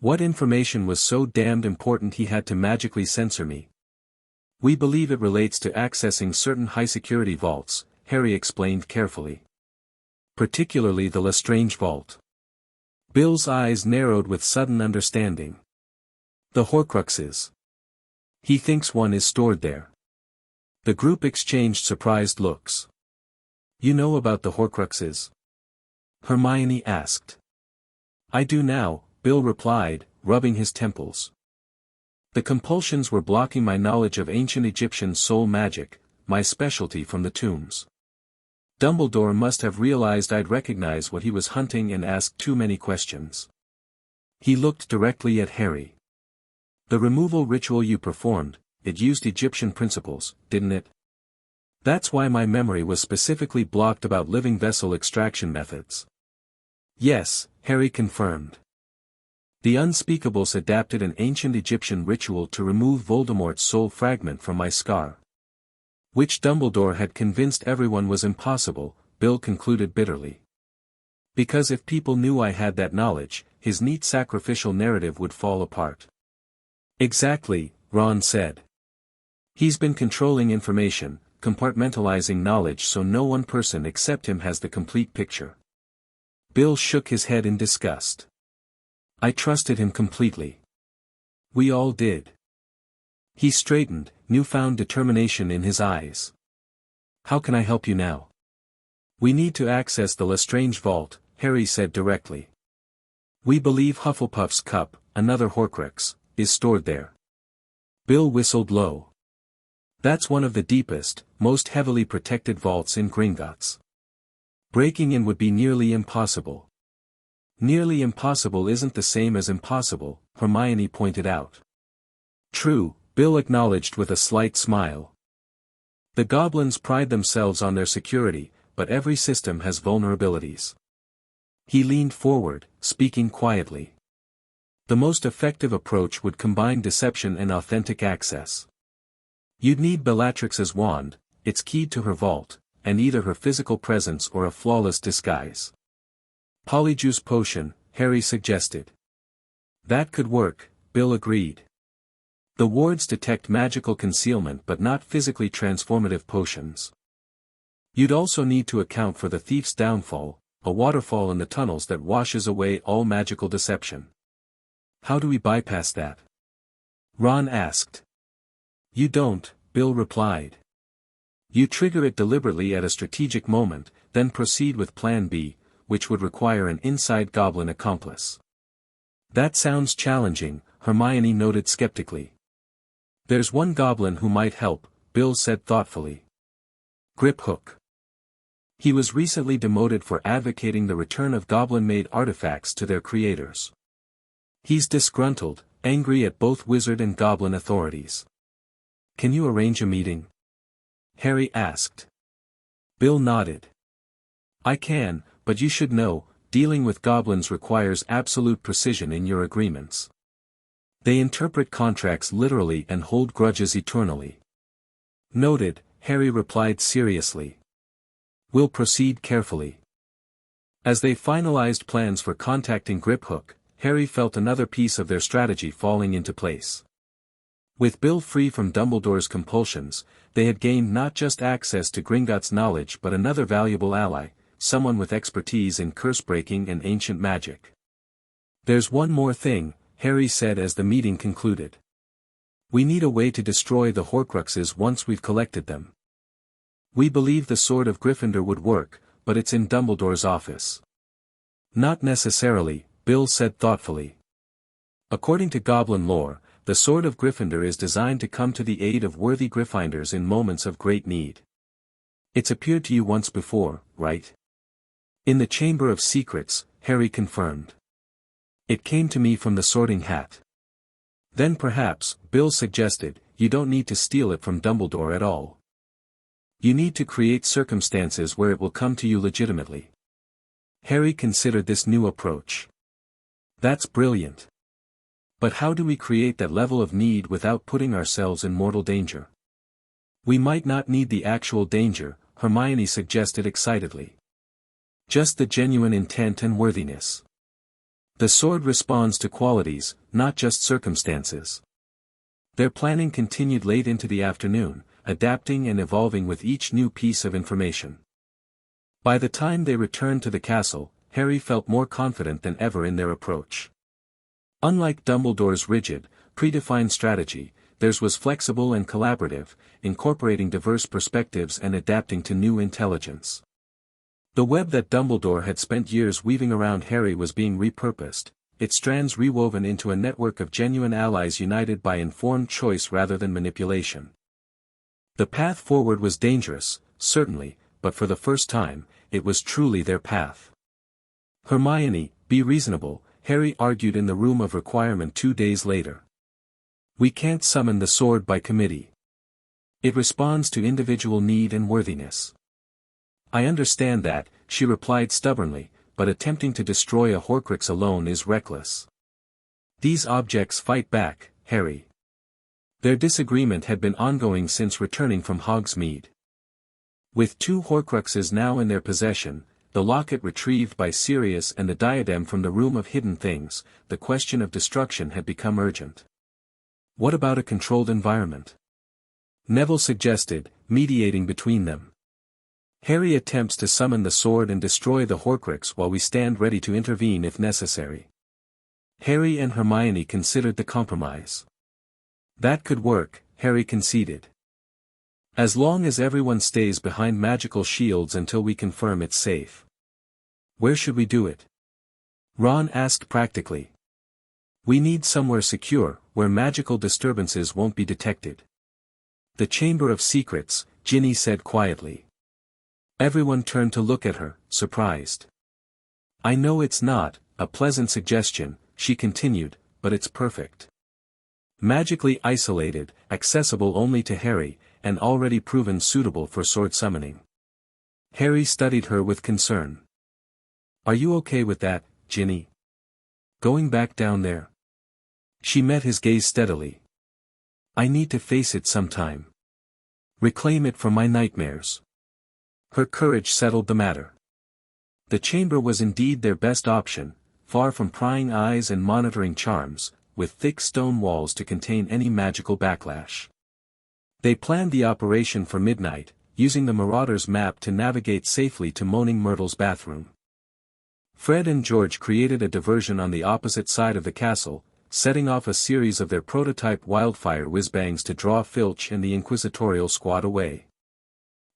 What information was so damned important he had to magically censor me? We believe it relates to accessing certain high-security vaults, Harry explained carefully. Particularly the Lestrange vault. Bill's eyes narrowed with sudden understanding. The Horcruxes. He thinks one is stored there. The group exchanged surprised looks. You know about the Horcruxes? Hermione asked. I do now, Bill replied, rubbing his temples. The compulsions were blocking my knowledge of ancient Egyptian soul magic, my specialty from the tombs. Dumbledore must have realized I'd recognize what he was hunting and asked too many questions. He looked directly at Harry. The removal ritual you performed, it used Egyptian principles, didn't it? That's why my memory was specifically blocked about living vessel extraction methods. Yes, Harry confirmed. The Unspeakables adapted an ancient Egyptian ritual to remove Voldemort's soul fragment from my scar. Which Dumbledore had convinced everyone was impossible, Bill concluded bitterly. Because if people knew I had that knowledge, his neat sacrificial narrative would fall apart. Exactly, Ron said. He's been controlling information, compartmentalizing knowledge so no one person except him has the complete picture. Bill shook his head in disgust. I trusted him completely. We all did. He straightened, newfound determination in his eyes. How can I help you now? We need to access the Lestrange vault, Harry said directly. We believe Hufflepuff's cup, another Horcrux, is stored there. Bill whistled low. That's one of the deepest, most heavily protected vaults in Gringotts. Breaking in would be nearly impossible. Nearly impossible isn't the same as impossible, Hermione pointed out. True, Bill acknowledged with a slight smile. The goblins pride themselves on their security, but every system has vulnerabilities. He leaned forward, speaking quietly. The most effective approach would combine deception and authentic access. You'd need Bellatrix's wand, it's keyed to her vault, and either her physical presence or a flawless disguise. Polyjuice potion, Harry suggested. That could work, Bill agreed. The wards detect magical concealment but not physically transformative potions. You'd also need to account for the thief's downfall, a waterfall in the tunnels that washes away all magical deception. How do we bypass that? Ron asked. You don't, Bill replied. You trigger it deliberately at a strategic moment, then proceed with Plan B, which would require an inside goblin accomplice. That sounds challenging, Hermione noted skeptically. There's one goblin who might help, Bill said thoughtfully. Griphook. He was recently demoted for advocating the return of goblin-made artifacts to their creators. He's disgruntled, angry at both wizard and goblin authorities. Can you arrange a meeting? Harry asked. Bill nodded. I can, but you should know, dealing with goblins requires absolute precision in your agreements. They interpret contracts literally and hold grudges eternally. Noted, Harry replied seriously. We'll proceed carefully. As they finalized plans for contacting Griphook, Harry felt another piece of their strategy falling into place. With Bill free from Dumbledore's compulsions, they had gained not just access to Gringotts' knowledge but another valuable ally, someone with expertise in curse-breaking and ancient magic. There's one more thing, Harry said as the meeting concluded. We need a way to destroy the Horcruxes once we've collected them. We believe the Sword of Gryffindor would work, but it's in Dumbledore's office. Not necessarily, Bill said thoughtfully. According to Goblin lore, the Sword of Gryffindor is designed to come to the aid of worthy Gryffindors in moments of great need. It's appeared to you once before, right? In the Chamber of Secrets, Harry confirmed. It came to me from the Sorting Hat. Then perhaps, Bill suggested, you don't need to steal it from Dumbledore at all. You need to create circumstances where it will come to you legitimately. Harry considered this new approach. That's brilliant. But how do we create that level of need without putting ourselves in mortal danger? We might not need the actual danger, Hermione suggested excitedly. Just the genuine intent and worthiness. The sword responds to qualities, not just circumstances. Their planning continued late into the afternoon, adapting and evolving with each new piece of information. By the time they returned to the castle, Harry felt more confident than ever in their approach. Unlike Dumbledore's rigid, predefined strategy, theirs was flexible and collaborative, incorporating diverse perspectives and adapting to new intelligence. The web that Dumbledore had spent years weaving around Harry was being repurposed, its strands rewoven into a network of genuine allies united by informed choice rather than manipulation. The path forward was dangerous, certainly, but for the first time, it was truly their path. Hermione, be reasonable, Harry argued in the room of requirement 2 days later. We can't summon the sword by committee. It responds to individual need and worthiness. I understand that, she replied stubbornly, but attempting to destroy a Horcrux alone is reckless. These objects fight back, Harry. Their disagreement had been ongoing since returning from Hogsmeade. With 2 Horcruxes now in their possession, the locket retrieved by Sirius and the diadem from the Room of Hidden Things, the question of destruction had become urgent. What about a controlled environment? Neville suggested, mediating between them. Harry attempts to summon the sword and destroy the Horcrux while we stand ready to intervene if necessary. Harry and Hermione considered the compromise. That could work, Harry conceded. As long as everyone stays behind magical shields until we confirm it's safe. Where should we do it? Ron asked practically. We need somewhere secure, where magical disturbances won't be detected. The Chamber of Secrets, Ginny said quietly. Everyone turned to look at her, surprised. I know it's not a pleasant suggestion, she continued, but it's perfect. Magically isolated, accessible only to Harry, and already proven suitable for sword summoning. Harry studied her with concern. Are you okay with that, Ginny? Going back down there? She met his gaze steadily. I need to face it sometime. Reclaim it from my nightmares. Her courage settled the matter. The chamber was indeed their best option, far from prying eyes and monitoring charms, with thick stone walls to contain any magical backlash. They planned the operation for midnight, using the Marauder's map to navigate safely to Moaning Myrtle's bathroom. Fred and George created a diversion on the opposite side of the castle, setting off a series of their prototype wildfire whiz-bangs to draw Filch and the Inquisitorial squad away.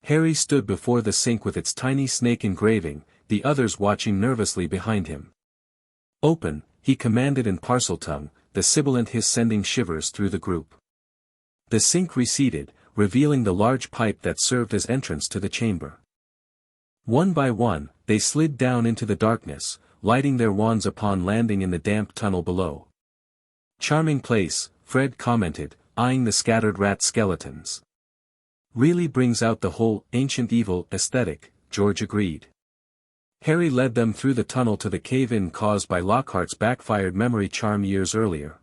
Harry stood before the sink with its tiny snake engraving, the others watching nervously behind him. Open, he commanded in Parseltongue, the sibilant hiss sending shivers through the group. The sink receded, revealing the large pipe that served as entrance to the chamber. One by one, they slid down into the darkness, lighting their wands upon landing in the damp tunnel below. Charming place, Fred commented, eyeing the scattered rat skeletons. Really brings out the whole ancient evil aesthetic, George agreed. Harry led them through the tunnel to the cave-in caused by Lockhart's backfired memory charm years earlier.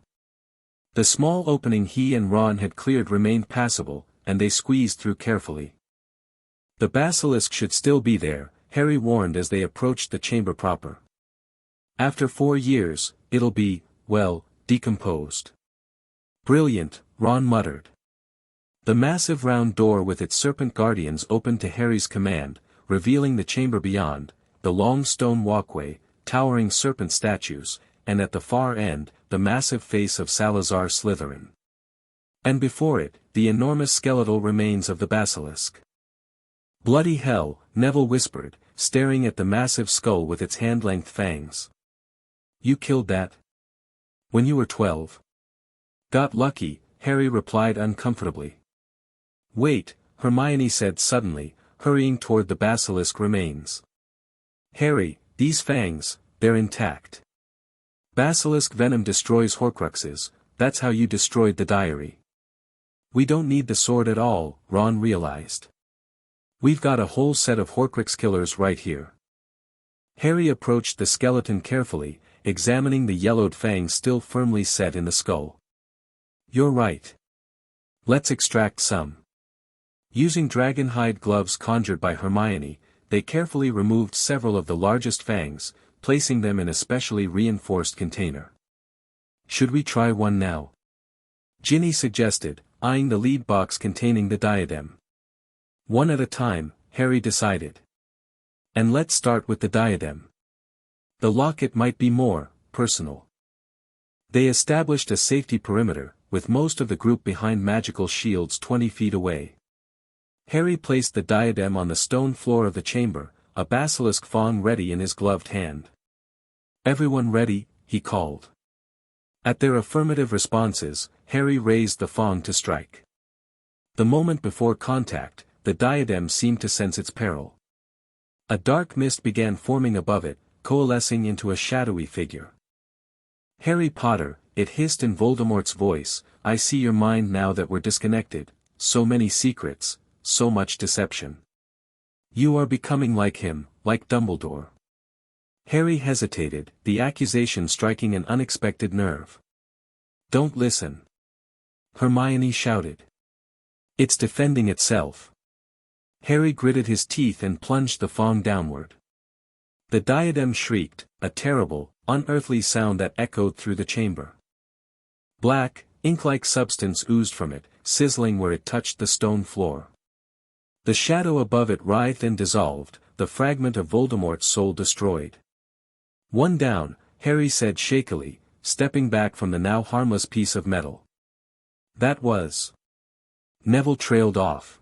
The small opening he and Ron had cleared remained passable, and they squeezed through carefully. The basilisk should still be there, Harry warned as they approached the chamber proper. After 4 years, it'll be, well, decomposed. Brilliant, Ron muttered. The massive round door with its serpent guardians opened to Harry's command, revealing the chamber beyond, the long stone walkway, towering serpent statues, and at the far end, the massive face of Salazar Slytherin. And before it, the enormous skeletal remains of the basilisk. Bloody hell, Neville whispered, staring at the massive skull with its hand-length fangs. You killed that? When you were 12? Got lucky, Harry replied uncomfortably. Wait, Hermione said suddenly, hurrying toward the basilisk remains. Harry, these fangs, they're intact. Basilisk venom destroys Horcruxes, that's how you destroyed the diary. We don't need the sword at all, Ron realized. We've got a whole set of Horcrux killers right here. Harry approached the skeleton carefully, examining the yellowed fangs still firmly set in the skull. You're right. Let's extract some. Using dragonhide gloves conjured by Hermione, they carefully removed several of the largest fangs, placing them in a specially reinforced container. Should we try one now? Ginny suggested, eyeing the lead box containing the diadem. One at a time, Harry decided. And let's start with the diadem. The locket might be more personal. They established a safety perimeter, with most of the group behind magical shields 20 feet away. Harry placed the diadem on the stone floor of the chamber, a basilisk fawn ready in his gloved hand. Everyone ready, he called. At their affirmative responses, Harry raised the fawn to strike. The moment before contact, the diadem seemed to sense its peril. A dark mist began forming above it, coalescing into a shadowy figure. Harry Potter, it hissed in Voldemort's voice, I see your mind now that we're disconnected, so many secrets, so much deception. You are becoming like him, like Dumbledore. Harry hesitated, the accusation striking an unexpected nerve. Don't listen. Hermione shouted. It's defending itself. Harry gritted his teeth and plunged the fong downward. The diadem shrieked, a terrible, unearthly sound that echoed through the chamber. Black, ink-like substance oozed from it, sizzling where it touched the stone floor. The shadow above it writhed and dissolved, the fragment of Voldemort's soul destroyed. One down, Harry said shakily, stepping back from the now harmless piece of metal. That was. Neville trailed off.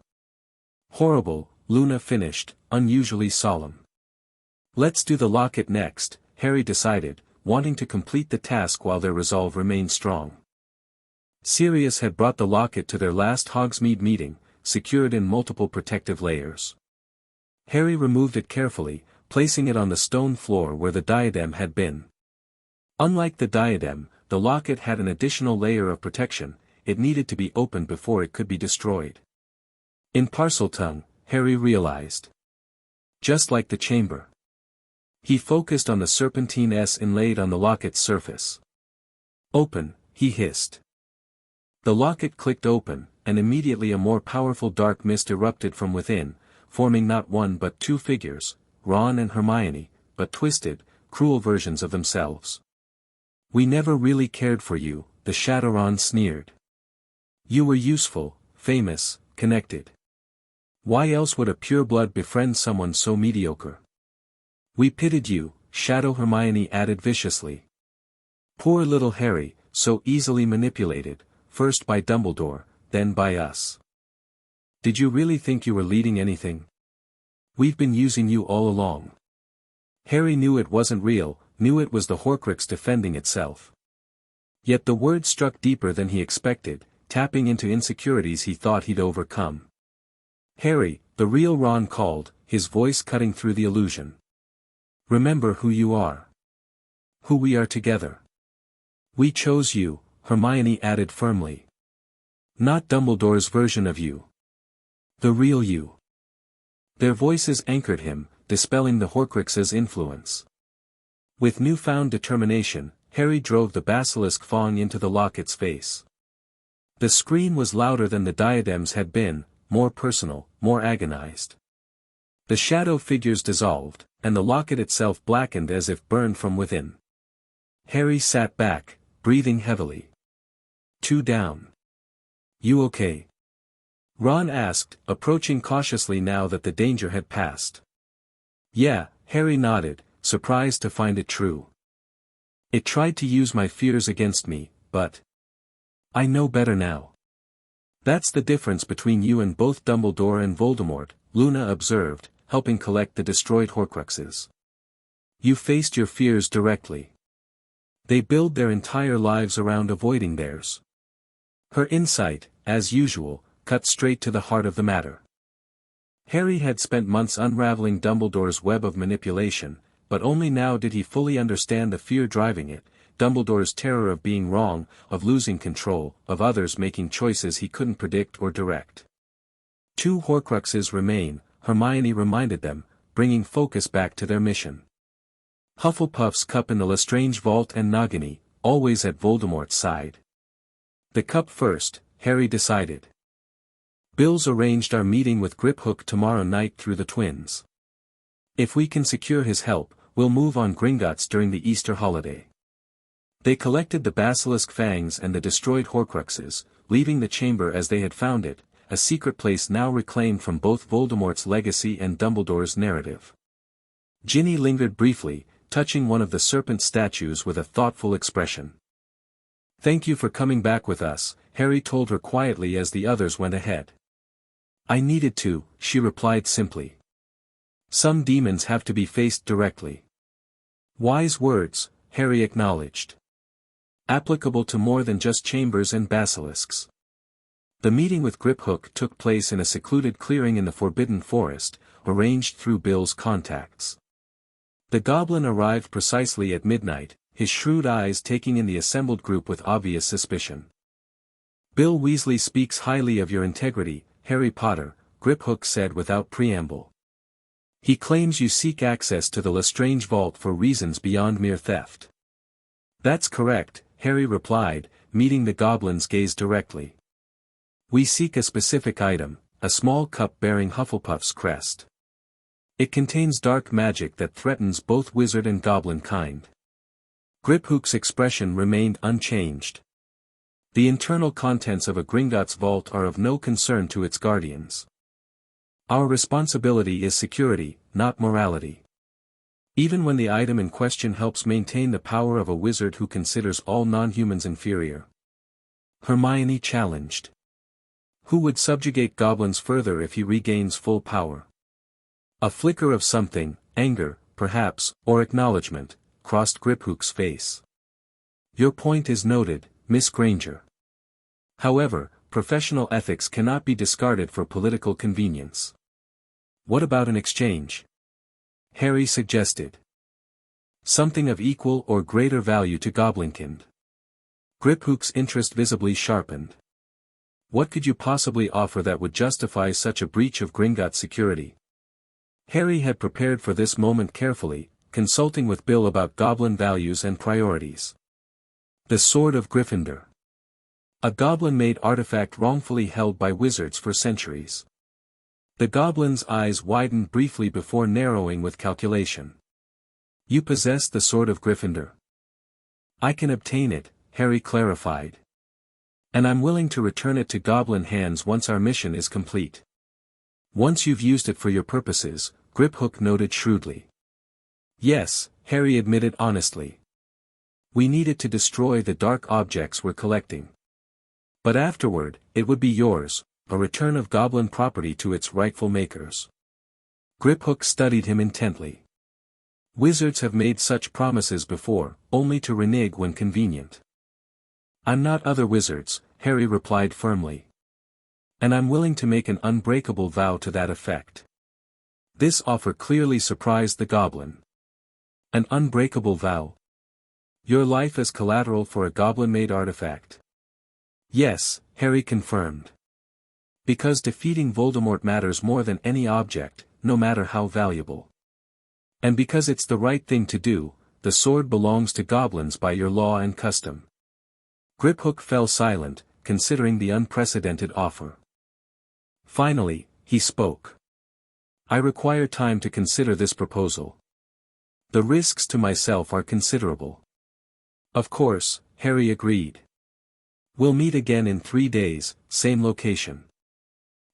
Horrible, Luna finished, unusually solemn. Let's do the locket next, Harry decided, wanting to complete the task while their resolve remained strong. Sirius had brought the locket to their last Hogsmeade meeting, secured in multiple protective layers. Harry removed it carefully, placing it on the stone floor where the diadem had been. Unlike the diadem, the locket had an additional layer of protection, it needed to be opened before it could be destroyed. In Parseltongue, Harry realized. Just like the chamber. He focused on the serpentine S inlaid on the locket's surface. Open, he hissed. The locket clicked open, and immediately a more powerful dark mist erupted from within, forming not one but two figures, Ron and Hermione, but twisted, cruel versions of themselves. We never really cared for you, the Shadowron sneered. You were useful, famous, connected. Why else would a pureblood befriend someone so mediocre? We pitied you, Shadow Hermione added viciously. Poor little Harry, so easily manipulated, first by Dumbledore, then by us. Did you really think you were leading anything? We've been using you all along. Harry knew it wasn't real, knew it was the Horcrux defending itself. Yet the word struck deeper than he expected, tapping into insecurities he thought he'd overcome. Harry, the real Ron called, his voice cutting through the illusion. Remember who you are. Who we are together. We chose you, Hermione added firmly. Not Dumbledore's version of you. The real you. Their voices anchored him, dispelling the Horcruxes' influence. With newfound determination, Harry drove the basilisk fong into the locket's face. The scream was louder than the diadems had been, more personal, more agonized. The shadow figures dissolved, and the locket itself blackened as if burned from within. Harry sat back, breathing heavily. Two down. You okay? Ron asked, approaching cautiously now that the danger had passed. Yeah, Harry nodded, surprised to find it true. It tried to use my fears against me, but I know better now. That's the difference between you and both Dumbledore and Voldemort, Luna observed, helping collect the destroyed Horcruxes. You faced your fears directly. They build their entire lives around avoiding theirs. Her insight, as usual, cut straight to the heart of the matter. Harry had spent months unraveling Dumbledore's web of manipulation, but only now did he fully understand the fear driving it, Dumbledore's terror of being wrong, of losing control, of others making choices he couldn't predict or direct. 2 Horcruxes remain, Hermione reminded them, bringing focus back to their mission. Hufflepuff's cup in the Lestrange vault and Nagini, always at Voldemort's side. The cup first, Harry decided. Bill's arranged our meeting with Griphook tomorrow night through the twins. If we can secure his help, we'll move on Gringotts during the Easter holiday. They collected the basilisk fangs and the destroyed Horcruxes, leaving the chamber as they had found it, a secret place now reclaimed from both Voldemort's legacy and Dumbledore's narrative. Ginny lingered briefly, touching one of the serpent statues with a thoughtful expression. Thank you for coming back with us, Harry told her quietly as the others went ahead. I needed to, she replied simply. Some demons have to be faced directly. Wise words, Harry acknowledged. Applicable to more than just chambers and basilisks. The meeting with Griphook took place in a secluded clearing in the Forbidden Forest, arranged through Bill's contacts. The goblin arrived precisely at midnight, his shrewd eyes taking in the assembled group with obvious suspicion. Bill Weasley speaks highly of your integrity, Harry Potter, Griphook said without preamble. He claims you seek access to the Lestrange vault for reasons beyond mere theft. That's correct, Harry replied, meeting the goblin's gaze directly. We seek a specific item, a small cup bearing Hufflepuff's crest. It contains dark magic that threatens both wizard and goblin kind. Griphook's expression remained unchanged. The internal contents of a Gringotts vault are of no concern to its guardians. Our responsibility is security, not morality. Even when the item in question helps maintain the power of a wizard who considers all non-humans inferior. Hermione challenged. Who would subjugate goblins further if he regains full power? A flicker of something, anger, perhaps, or acknowledgement, crossed Griphook's face. Your point is noted, Miss Granger. However, professional ethics cannot be discarded for political convenience. What about an exchange? Harry suggested. Something of equal or greater value to Goblinkind. Griphook's interest visibly sharpened. What could you possibly offer that would justify such a breach of Gringotts security? Harry had prepared for this moment carefully, consulting with Bill about goblin values and priorities. The Sword of Gryffindor. A goblin-made artifact wrongfully held by wizards for centuries. The goblin's eyes widened briefly before narrowing with calculation. You possess the Sword of Gryffindor. I can obtain it, Harry clarified. And I'm willing to return it to goblin hands once our mission is complete. Once you've used it for your purposes, Griphook noted shrewdly. Yes, Harry admitted honestly. We need it to destroy the dark objects we're collecting. But afterward, it would be yours, a return of goblin property to its rightful makers. Griphook studied him intently. Wizards have made such promises before, only to renege when convenient. I'm not other wizards, Harry replied firmly. And I'm willing to make an unbreakable vow to that effect. This offer clearly surprised the goblin. An unbreakable vow? Your life as collateral for a goblin-made artifact? Yes, Harry confirmed. Because defeating Voldemort matters more than any object, no matter how valuable. And because it's the right thing to do, the sword belongs to goblins by your law and custom. Griphook fell silent, considering the unprecedented offer. Finally, he spoke. I require time to consider this proposal. The risks to myself are considerable. Of course, Harry agreed. We'll meet again in 3 days, same location.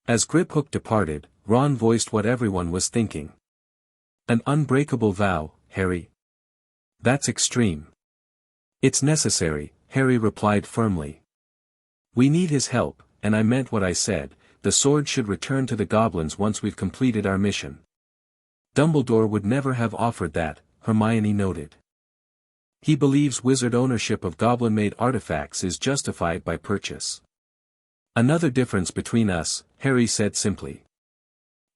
As Griphook departed, Ron voiced what everyone was thinking. An unbreakable vow, Harry. That's extreme. It's necessary, Harry replied firmly. We need his help, and I meant what I said, the sword should return to the goblins once we've completed our mission. Dumbledore would never have offered that, Hermione noted. He believes wizard ownership of goblin-made artifacts is justified by purchase. Another difference between us, Harry said simply.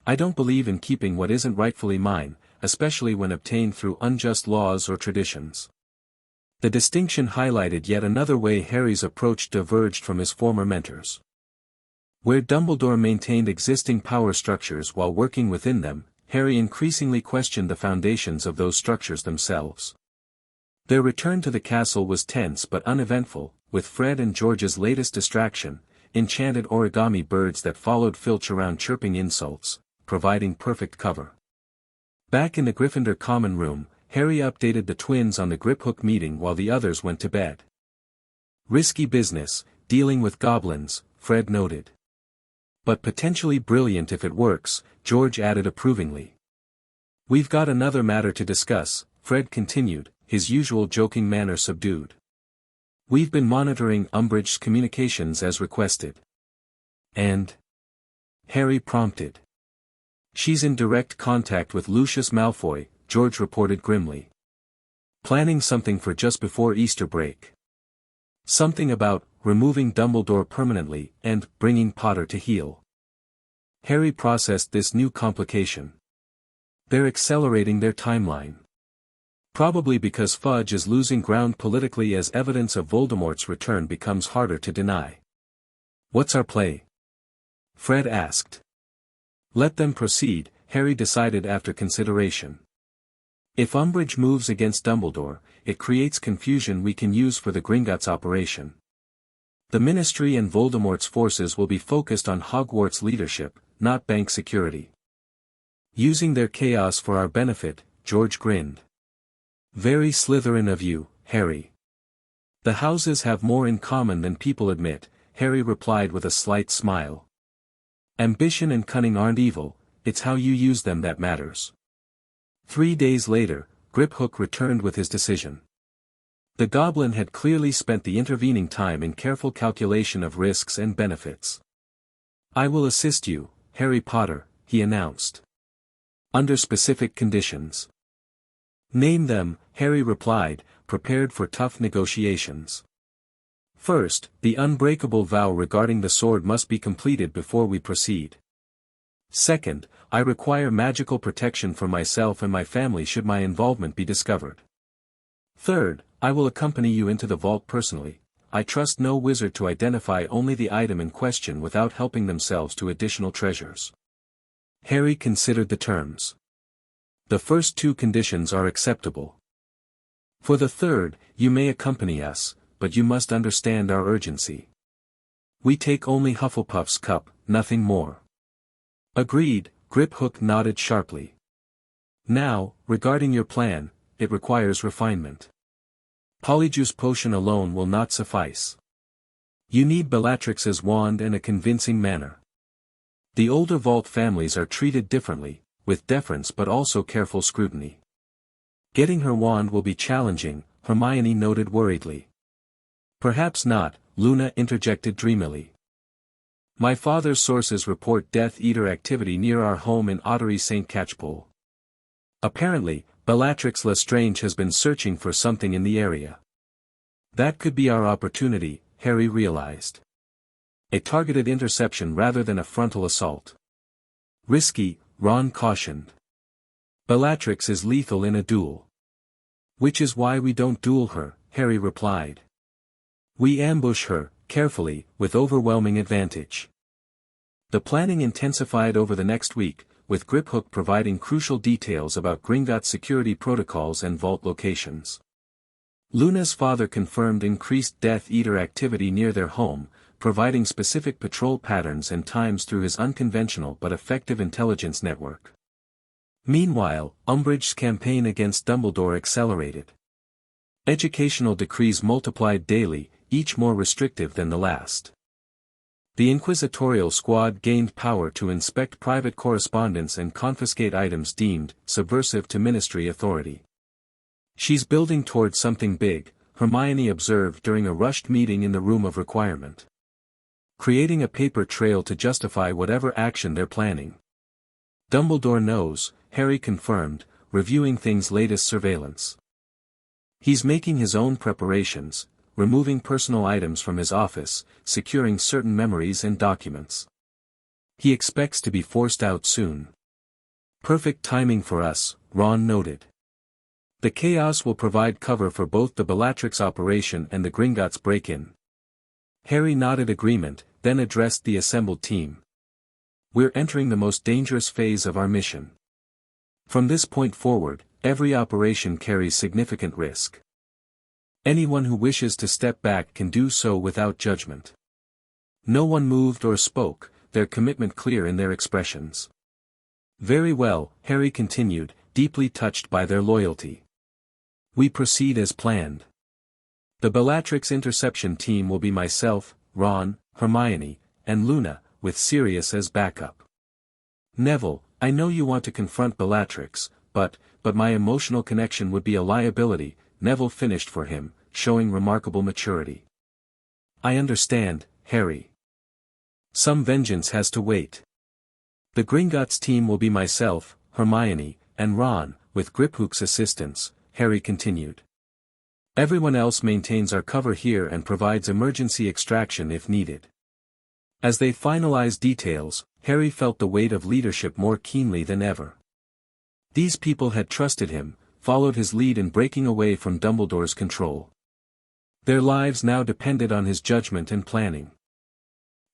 I don't believe in keeping what isn't rightfully mine, especially when obtained through unjust laws or traditions. The distinction highlighted yet another way Harry's approach diverged from his former mentors. Where Dumbledore maintained existing power structures while working within them, Harry increasingly questioned the foundations of those structures themselves. Their return to the castle was tense but uneventful, with Fred and George's latest distraction, enchanted origami birds that followed Filch around chirping insults, providing perfect cover. Back in the Gryffindor common room, Harry updated the twins on the Griphook meeting while the others went to bed. Risky business, dealing with goblins, Fred noted. But potentially brilliant if it works, George added approvingly. We've got another matter to discuss, Fred continued, his usual joking manner subdued. We've been monitoring Umbridge's communications as requested. And? Harry prompted. She's in direct contact with Lucius Malfoy, George reported grimly. Planning something for just before Easter break. Something about removing Dumbledore permanently and bringing Potter to heel. Harry processed this new complication. They're accelerating their timeline. Probably because Fudge is losing ground politically as evidence of Voldemort's return becomes harder to deny. What's our play? Fred asked. Let them proceed, Harry decided after consideration. If Umbridge moves against Dumbledore, it creates confusion we can use for the Gringotts operation. The Ministry and Voldemort's forces will be focused on Hogwarts leadership, not bank security. Using their chaos for our benefit, George grinned. Very Slytherin of you, Harry. The houses have more in common than people admit, Harry replied with a slight smile. Ambition and cunning aren't evil, it's how you use them that matters. 3 days later, Griphook returned with his decision. The goblin had clearly spent the intervening time in careful calculation of risks and benefits. I will assist you, Harry Potter, he announced. Under specific conditions. Name them, Harry replied, prepared for tough negotiations. First, the unbreakable vow regarding the sword must be completed before we proceed. Second, I require magical protection for myself and my family should my involvement be discovered. Third, I will accompany you into the vault personally. I trust no wizard to identify only the item in question without helping themselves to additional treasures. Harry considered the terms. The first 2 conditions are acceptable. For the third, you may accompany us, but you must understand our urgency. We take only Hufflepuff's cup, nothing more. Agreed, Griphook nodded sharply. Now, regarding your plan, it requires refinement. Polyjuice potion alone will not suffice. You need Bellatrix's wand and a convincing manner. The older vault families are treated differently, with deference but also careful scrutiny. Getting her wand will be challenging, Hermione noted worriedly. Perhaps not, Luna interjected dreamily. My father's sources report Death Eater activity near our home in Ottery St. Catchpole. Apparently, Bellatrix Lestrange has been searching for something in the area. That could be our opportunity, Harry realized. A targeted interception rather than a frontal assault. Risky, Ron cautioned. Bellatrix is lethal in a duel. Which is why we don't duel her, Harry replied. We ambush her, carefully, with overwhelming advantage. The planning intensified over the next week, with Griphook providing crucial details about Gringotts security protocols and vault locations. Luna's father confirmed increased Death Eater activity near their home, providing specific patrol patterns and times through his unconventional but effective intelligence network. Meanwhile, Umbridge's campaign against Dumbledore accelerated. Educational decrees multiplied daily, each more restrictive than the last. The Inquisitorial Squad gained power to inspect private correspondence and confiscate items deemed subversive to Ministry authority. She's building towards something big, Hermione observed during a rushed meeting in the Room of Requirement. Creating a paper trail to justify whatever action they're planning. Dumbledore knows, Harry confirmed, reviewing things' latest surveillance. He's making his own preparations, removing personal items from his office, securing certain memories and documents. He expects to be forced out soon. Perfect timing for us, Ron noted. The chaos will provide cover for both the Bellatrix operation and the Gringotts break-in. Harry nodded agreement, then addressed the assembled team. We're entering the most dangerous phase of our mission. From this point forward, every operation carries significant risk. Anyone who wishes to step back can do so without judgment. No one moved or spoke, their commitment clear in their expressions. Very well, Harry continued, deeply touched by their loyalty. We proceed as planned. The Bellatrix interception team will be myself, Ron, Hermione, and Luna, with Sirius as backup. Neville, I know you want to confront Bellatrix, but my emotional connection would be a liability, Neville finished for him, showing remarkable maturity. I understand, Harry. Some vengeance has to wait. The Gringotts team will be myself, Hermione, and Ron, with Griphook's assistance, Harry continued. Everyone else maintains our cover here and provides emergency extraction if needed. As they finalized details, Harry felt the weight of leadership more keenly than ever. These people had trusted him, followed his lead in breaking away from Dumbledore's control. Their lives now depended on his judgment and planning.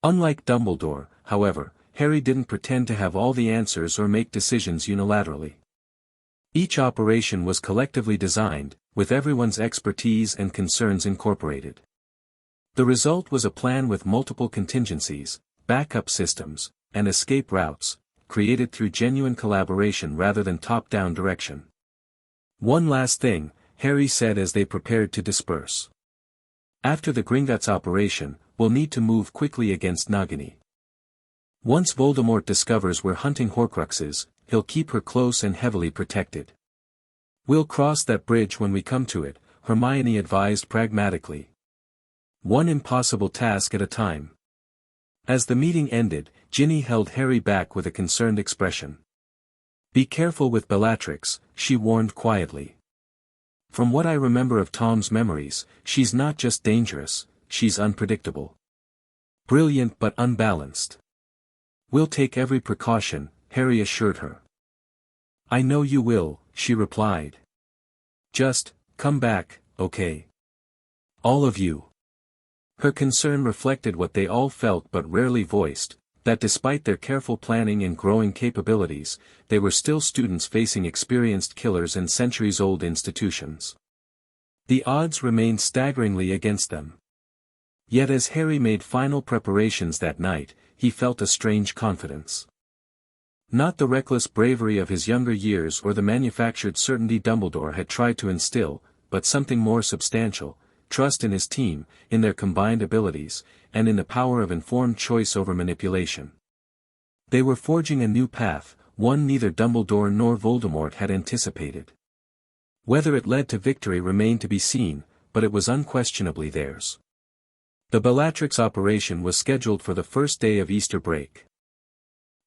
Unlike Dumbledore, however, Harry didn't pretend to have all the answers or make decisions unilaterally. Each operation was collectively designed, with everyone's expertise and concerns incorporated. The result was a plan with multiple contingencies, backup systems, and escape routes, created through genuine collaboration rather than top-down direction. "One last thing," Harry said as they prepared to disperse. "After the Gringotts operation, we'll need to move quickly against Nagini. Once Voldemort discovers we're hunting Horcruxes, he'll keep her close and heavily protected. We'll cross that bridge when we come to it," Hermione advised pragmatically. "One impossible task at a time." As the meeting ended, Ginny held Harry back with a concerned expression. "Be careful with Bellatrix," she warned quietly. "From what I remember of Tom's memories, she's not just dangerous, she's unpredictable. Brilliant but unbalanced." "We'll take every precaution," Harry assured her. "I know you will," she replied. "Just, come back, okay? All of you." Her concern reflected what they all felt but rarely voiced, that despite their careful planning and growing capabilities, they were still students facing experienced killers and centuries-old institutions. The odds remained staggeringly against them. Yet as Harry made final preparations that night, he felt a strange confidence. Not the reckless bravery of his younger years or the manufactured certainty Dumbledore had tried to instill, but something more substantial: trust in his team, in their combined abilities, and in the power of informed choice over manipulation. They were forging a new path, one neither Dumbledore nor Voldemort had anticipated. Whether it led to victory remained to be seen, but it was unquestionably theirs. The Bellatrix operation was scheduled for the first day of Easter break.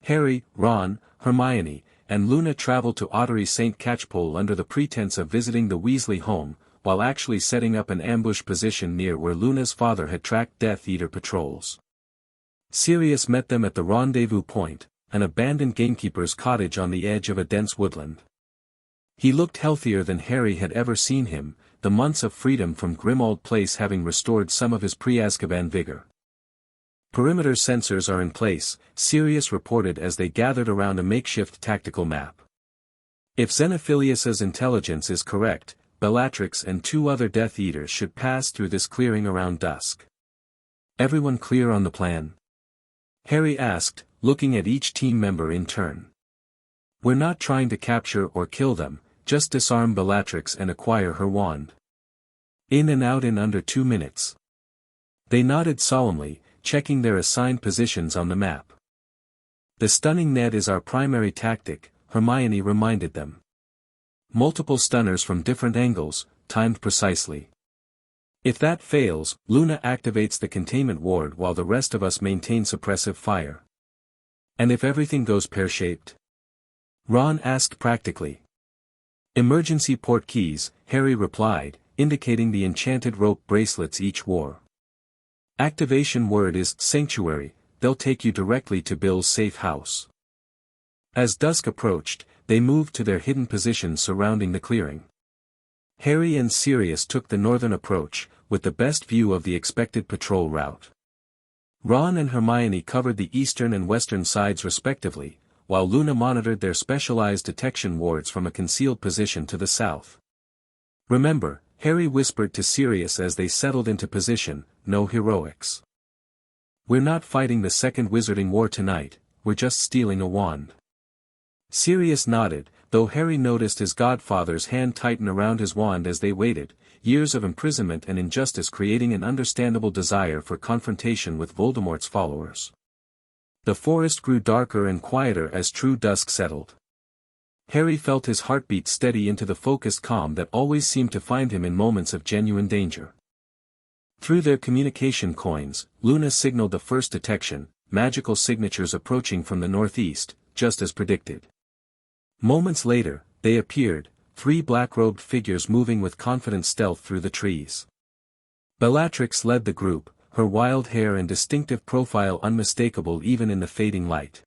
Harry, Ron, Hermione, and Luna traveled to Ottery St. Catchpole under the pretense of visiting the Weasley home, while actually setting up an ambush position near where Luna's father had tracked Death Eater patrols. Sirius met them at the rendezvous point, an abandoned gamekeeper's cottage on the edge of a dense woodland. He looked healthier than Harry had ever seen him, the months of freedom from Grimmauld Place having restored some of his pre-Azkaban vigor. "Perimeter sensors are in place," Sirius reported as they gathered around a makeshift tactical map. "If Xenophilius's intelligence is correct, Bellatrix and 2 other Death Eaters should pass through this clearing around dusk." "Everyone clear on the plan?" Harry asked, looking at each team member in turn. "We're not trying to capture or kill them, just disarm Bellatrix and acquire her wand. In and out in under 2 minutes." They nodded solemnly, checking their assigned positions on the map. "The stunning net is our primary tactic," Hermione reminded them. "Multiple stunners from different angles, timed precisely. If that fails, Luna activates the containment ward while the rest of us maintain suppressive fire." "And if everything goes pear-shaped?" Ron asked practically. "Emergency port keys," Harry replied, indicating the enchanted rope bracelets each wore. "Activation word is Sanctuary, they'll take you directly to Bill's safe house." As dusk approached, they moved to their hidden positions surrounding the clearing. Harry and Sirius took the northern approach, with the best view of the expected patrol route. Ron and Hermione covered the eastern and western sides respectively, while Luna monitored their specialized detection wards from a concealed position to the south. "Remember," Harry whispered to Sirius as they settled into position, "no heroics. We're not fighting the Second Wizarding War tonight, we're just stealing a wand." Sirius nodded, though Harry noticed his godfather's hand tighten around his wand as they waited, years of imprisonment and injustice creating an understandable desire for confrontation with Voldemort's followers. The forest grew darker and quieter as true dusk settled. Harry felt his heartbeat steady into the focused calm that always seemed to find him in moments of genuine danger. Through their communication coins, Luna signaled the first detection, magical signatures approaching from the northeast, just as predicted. Moments later, they appeared, 3 black-robed figures moving with confident stealth through the trees. Bellatrix led the group, her wild hair and distinctive profile unmistakable even in the fading light.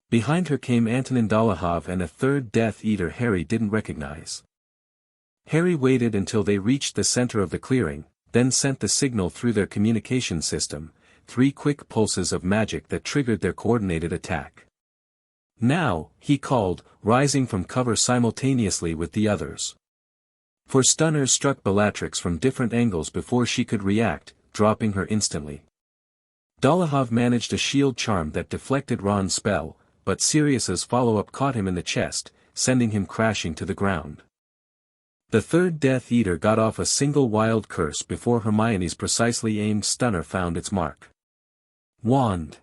Behind her came Antonin Dolohov and a third Death Eater Harry didn't recognize. Harry waited until they reached the center of the clearing, then sent the signal through their communication system, 3 quick pulses of magic that triggered their coordinated attack. "Now," he called, rising from cover simultaneously with the others. 4 stunners struck Bellatrix from different angles before she could react, dropping her instantly. Dolohov managed a shield charm that deflected Ron's spell, but Sirius's follow-up caught him in the chest, sending him crashing to the ground. The third Death Eater got off a single wild curse before Hermione's precisely aimed stunner found its mark. "Wand!"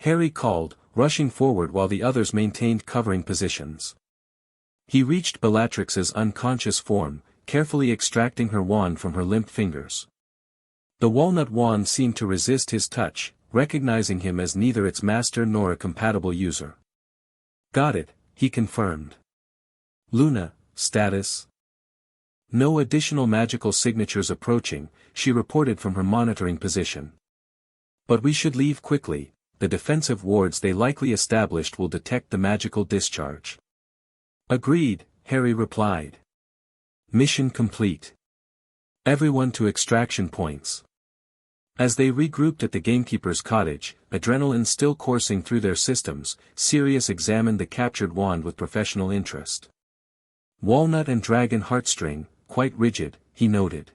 Harry called, rushing forward while the others maintained covering positions. He reached Bellatrix's unconscious form, carefully extracting her wand from her limp fingers. The walnut wand seemed to resist his touch, recognizing him as neither its master nor a compatible user. "Got it," he confirmed. "Luna, status?" "No additional magical signatures approaching," she reported from her monitoring position. "But we should leave quickly, the defensive wards they likely established will detect the magical discharge." "Agreed," Harry replied. "Mission complete. Everyone to extraction points." As they regrouped at the gamekeeper's cottage, adrenaline still coursing through their systems, Sirius examined the captured wand with professional interest. "Walnut and dragon heartstring, quite rigid," he noted.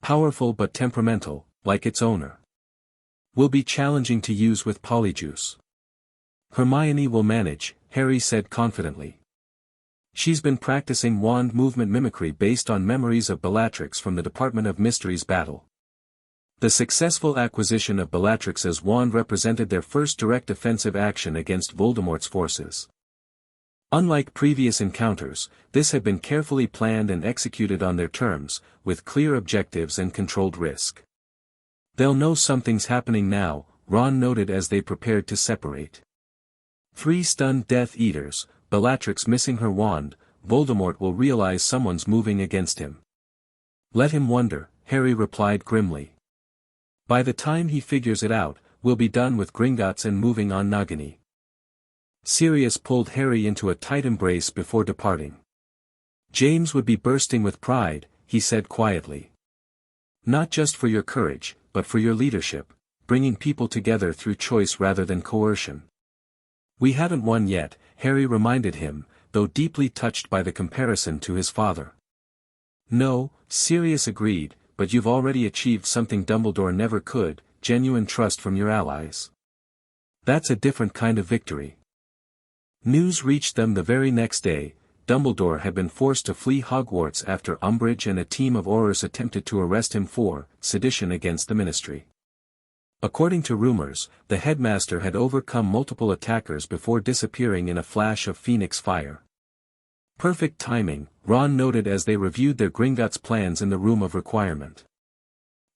"Powerful but temperamental, like its owner. Will be challenging to use with Polyjuice." "Hermione will manage," Harry said confidently. "She's been practicing wand movement mimicry based on memories of Bellatrix from the Department of Mysteries battle." The successful acquisition of Bellatrix's wand represented their first direct offensive action against Voldemort's forces. Unlike previous encounters, this had been carefully planned and executed on their terms, with clear objectives and controlled risk. "They'll know something's happening now," Ron noted as they prepared to separate. 3 stunned Death Eaters, Bellatrix missing her wand, Voldemort will realize someone's moving against him. "Let him wonder," Harry replied grimly. "By the time he figures it out, we'll be done with Gringotts and moving on Nagini." Sirius pulled Harry into a tight embrace before departing. "James would be bursting with pride," he said quietly. "Not just for your courage, but for your leadership, bringing people together through choice rather than coercion." "We haven't won yet," Harry reminded him, though deeply touched by the comparison to his father. "No," Sirius agreed, "but you've already achieved something Dumbledore never could, genuine trust from your allies. That's a different kind of victory." News reached them the very next day. Dumbledore had been forced to flee Hogwarts after Umbridge and a team of Aurors attempted to arrest him for sedition against the Ministry. According to rumors, the headmaster had overcome multiple attackers before disappearing in a flash of phoenix fire. "Perfect timing," Ron noted as they reviewed their Gringotts plans in the Room of Requirement.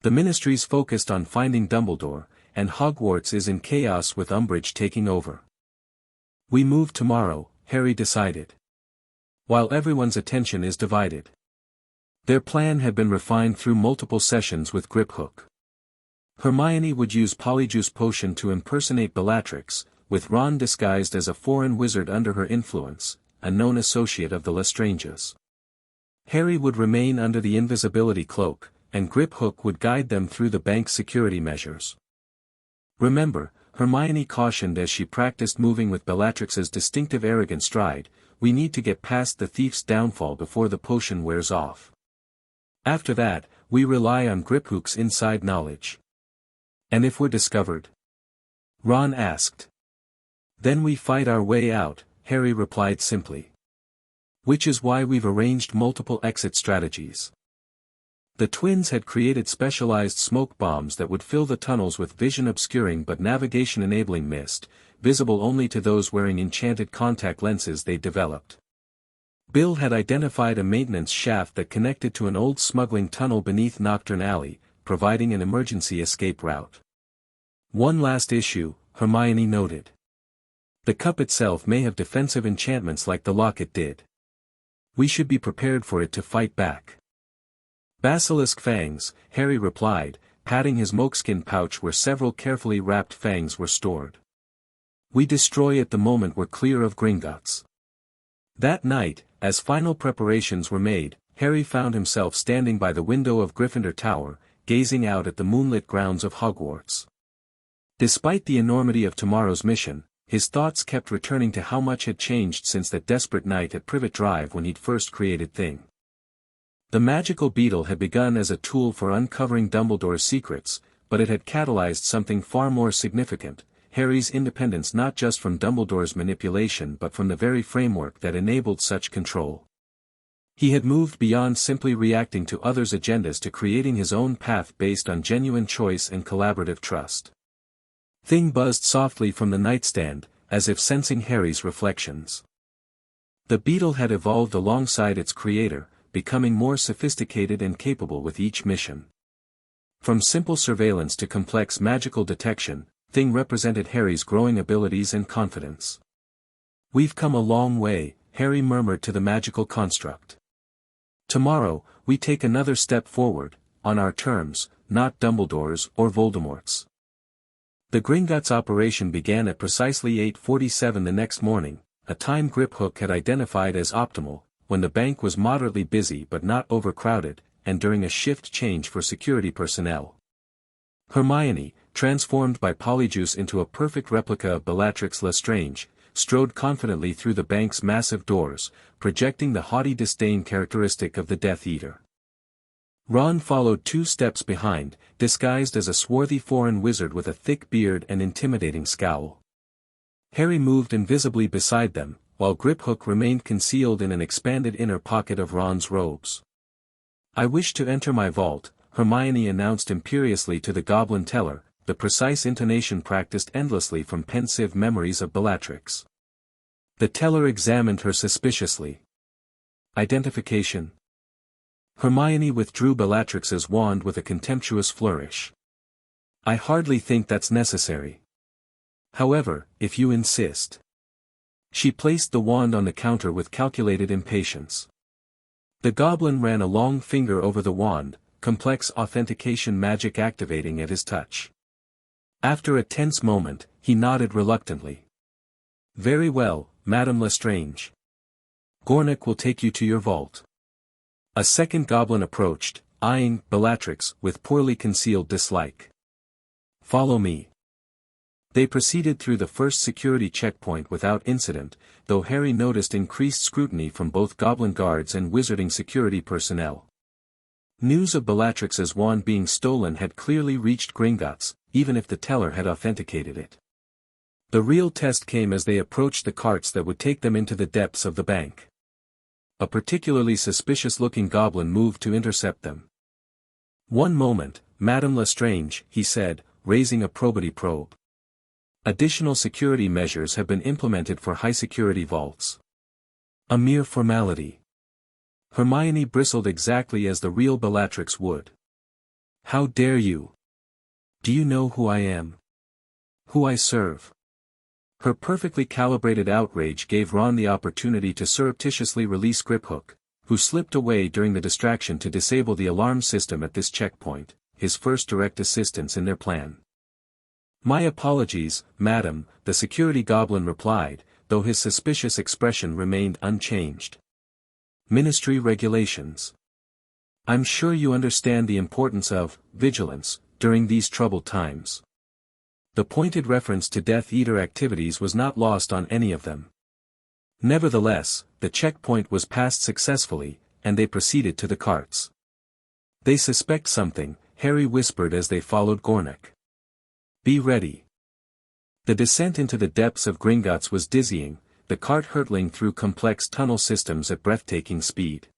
"The Ministry's focused on finding Dumbledore, and Hogwarts is in chaos with Umbridge taking over." "We move tomorrow," Harry decided. "While everyone's attention is divided." Their plan had been refined through multiple sessions with Griphook. Hermione would use Polyjuice Potion to impersonate Bellatrix, with Ron disguised as a foreign wizard under her influence, a known associate of the Lestranges. Harry would remain under the invisibility cloak, and Griphook would guide them through the bank's security measures. "Remember," Hermione cautioned as she practiced moving with Bellatrix's distinctive arrogant stride, "we need to get past the thief's downfall before the potion wears off. After that, we rely on Griphook's inside knowledge." "And if we're discovered?" Ron asked. "Then we fight our way out," Harry replied simply. "Which is why we've arranged multiple exit strategies." The twins had created specialized smoke bombs that would fill the tunnels with vision-obscuring but navigation-enabling mist, visible only to those wearing enchanted contact lenses they'd developed. Bill had identified a maintenance shaft that connected to an old smuggling tunnel beneath Nocturne Alley, providing an emergency escape route. "One last issue," Hermione noted. "The cup itself may have defensive enchantments like the locket did. We should be prepared for it to fight back." "Basilisk fangs," Harry replied, patting his moleskin pouch where several carefully wrapped fangs were stored. "We destroy it the moment we're clear of Gringotts." That night, as final preparations were made, Harry found himself standing by the window of Gryffindor Tower, gazing out at the moonlit grounds of Hogwarts. Despite the enormity of tomorrow's mission, his thoughts kept returning to how much had changed since that desperate night at Privet Drive when he'd first created Thing. The magical beetle had begun as a tool for uncovering Dumbledore's secrets, but it had catalyzed something far more significant: Harry's independence, not just from Dumbledore's manipulation but from the very framework that enabled such control. He had moved beyond simply reacting to others' agendas to creating his own path based on genuine choice and collaborative trust. Thing buzzed softly from the nightstand, as if sensing Harry's reflections. The beetle had evolved alongside its creator, becoming more sophisticated and capable with each mission. From simple surveillance to complex magical detection, Thing represented Harry's growing abilities and confidence. "We've come a long way," Harry murmured to the magical construct. "Tomorrow, we take another step forward, on our terms, not Dumbledore's or Voldemort's." The Gringotts operation began at precisely 8:47 the next morning, a time Griphook had identified as optimal, when the bank was moderately busy but not overcrowded, and during a shift change for security personnel. Hermione, transformed by Polyjuice into a perfect replica of Bellatrix Lestrange, strode confidently through the bank's massive doors, projecting the haughty disdain characteristic of the Death Eater. Ron followed 2 steps behind, disguised as a swarthy foreign wizard with a thick beard and intimidating scowl. Harry moved invisibly beside them, while Griphook remained concealed in an expanded inner pocket of Ron's robes. "I wish to enter my vault," Hermione announced imperiously to the goblin teller, the precise intonation practiced endlessly from pensive memories of Bellatrix. The teller examined her suspiciously. "Identification?" Hermione withdrew Bellatrix's wand with a contemptuous flourish. "I hardly think that's necessary. However, if you insist." She placed the wand on the counter with calculated impatience. The goblin ran a long finger over the wand, complex authentication magic activating at his touch. After a tense moment, he nodded reluctantly. "Very well, Madame Lestrange. Gornik will take you to your vault." A second goblin approached, eyeing Bellatrix with poorly concealed dislike. "Follow me." They proceeded through the first security checkpoint without incident, though Harry noticed increased scrutiny from both goblin guards and wizarding security personnel. News of Bellatrix's wand being stolen had clearly reached Gringotts, even if the teller had authenticated it. The real test came as they approached the carts that would take them into the depths of the bank. A particularly suspicious-looking goblin moved to intercept them. "One moment, Madame Lestrange," he said, raising a probity probe. "Additional security measures have been implemented for high-security vaults." "A mere formality." Hermione bristled exactly as the real Bellatrix would. "How dare you? Do you know who I am? Who I serve?" Her perfectly calibrated outrage gave Ron the opportunity to surreptitiously release Griphook, who slipped away during the distraction to disable the alarm system at this checkpoint, his first direct assistance in their plan. "My apologies, madam," the security goblin replied, though his suspicious expression remained unchanged. "Ministry regulations. I'm sure you understand the importance of vigilance during these troubled times." The pointed reference to Death Eater activities was not lost on any of them. Nevertheless, the checkpoint was passed successfully, and they proceeded to the carts. "They suspect something," Harry whispered as they followed Gornik. "Be ready." The descent into the depths of Gringotts was dizzying, the cart hurtling through complex tunnel systems at breathtaking speed.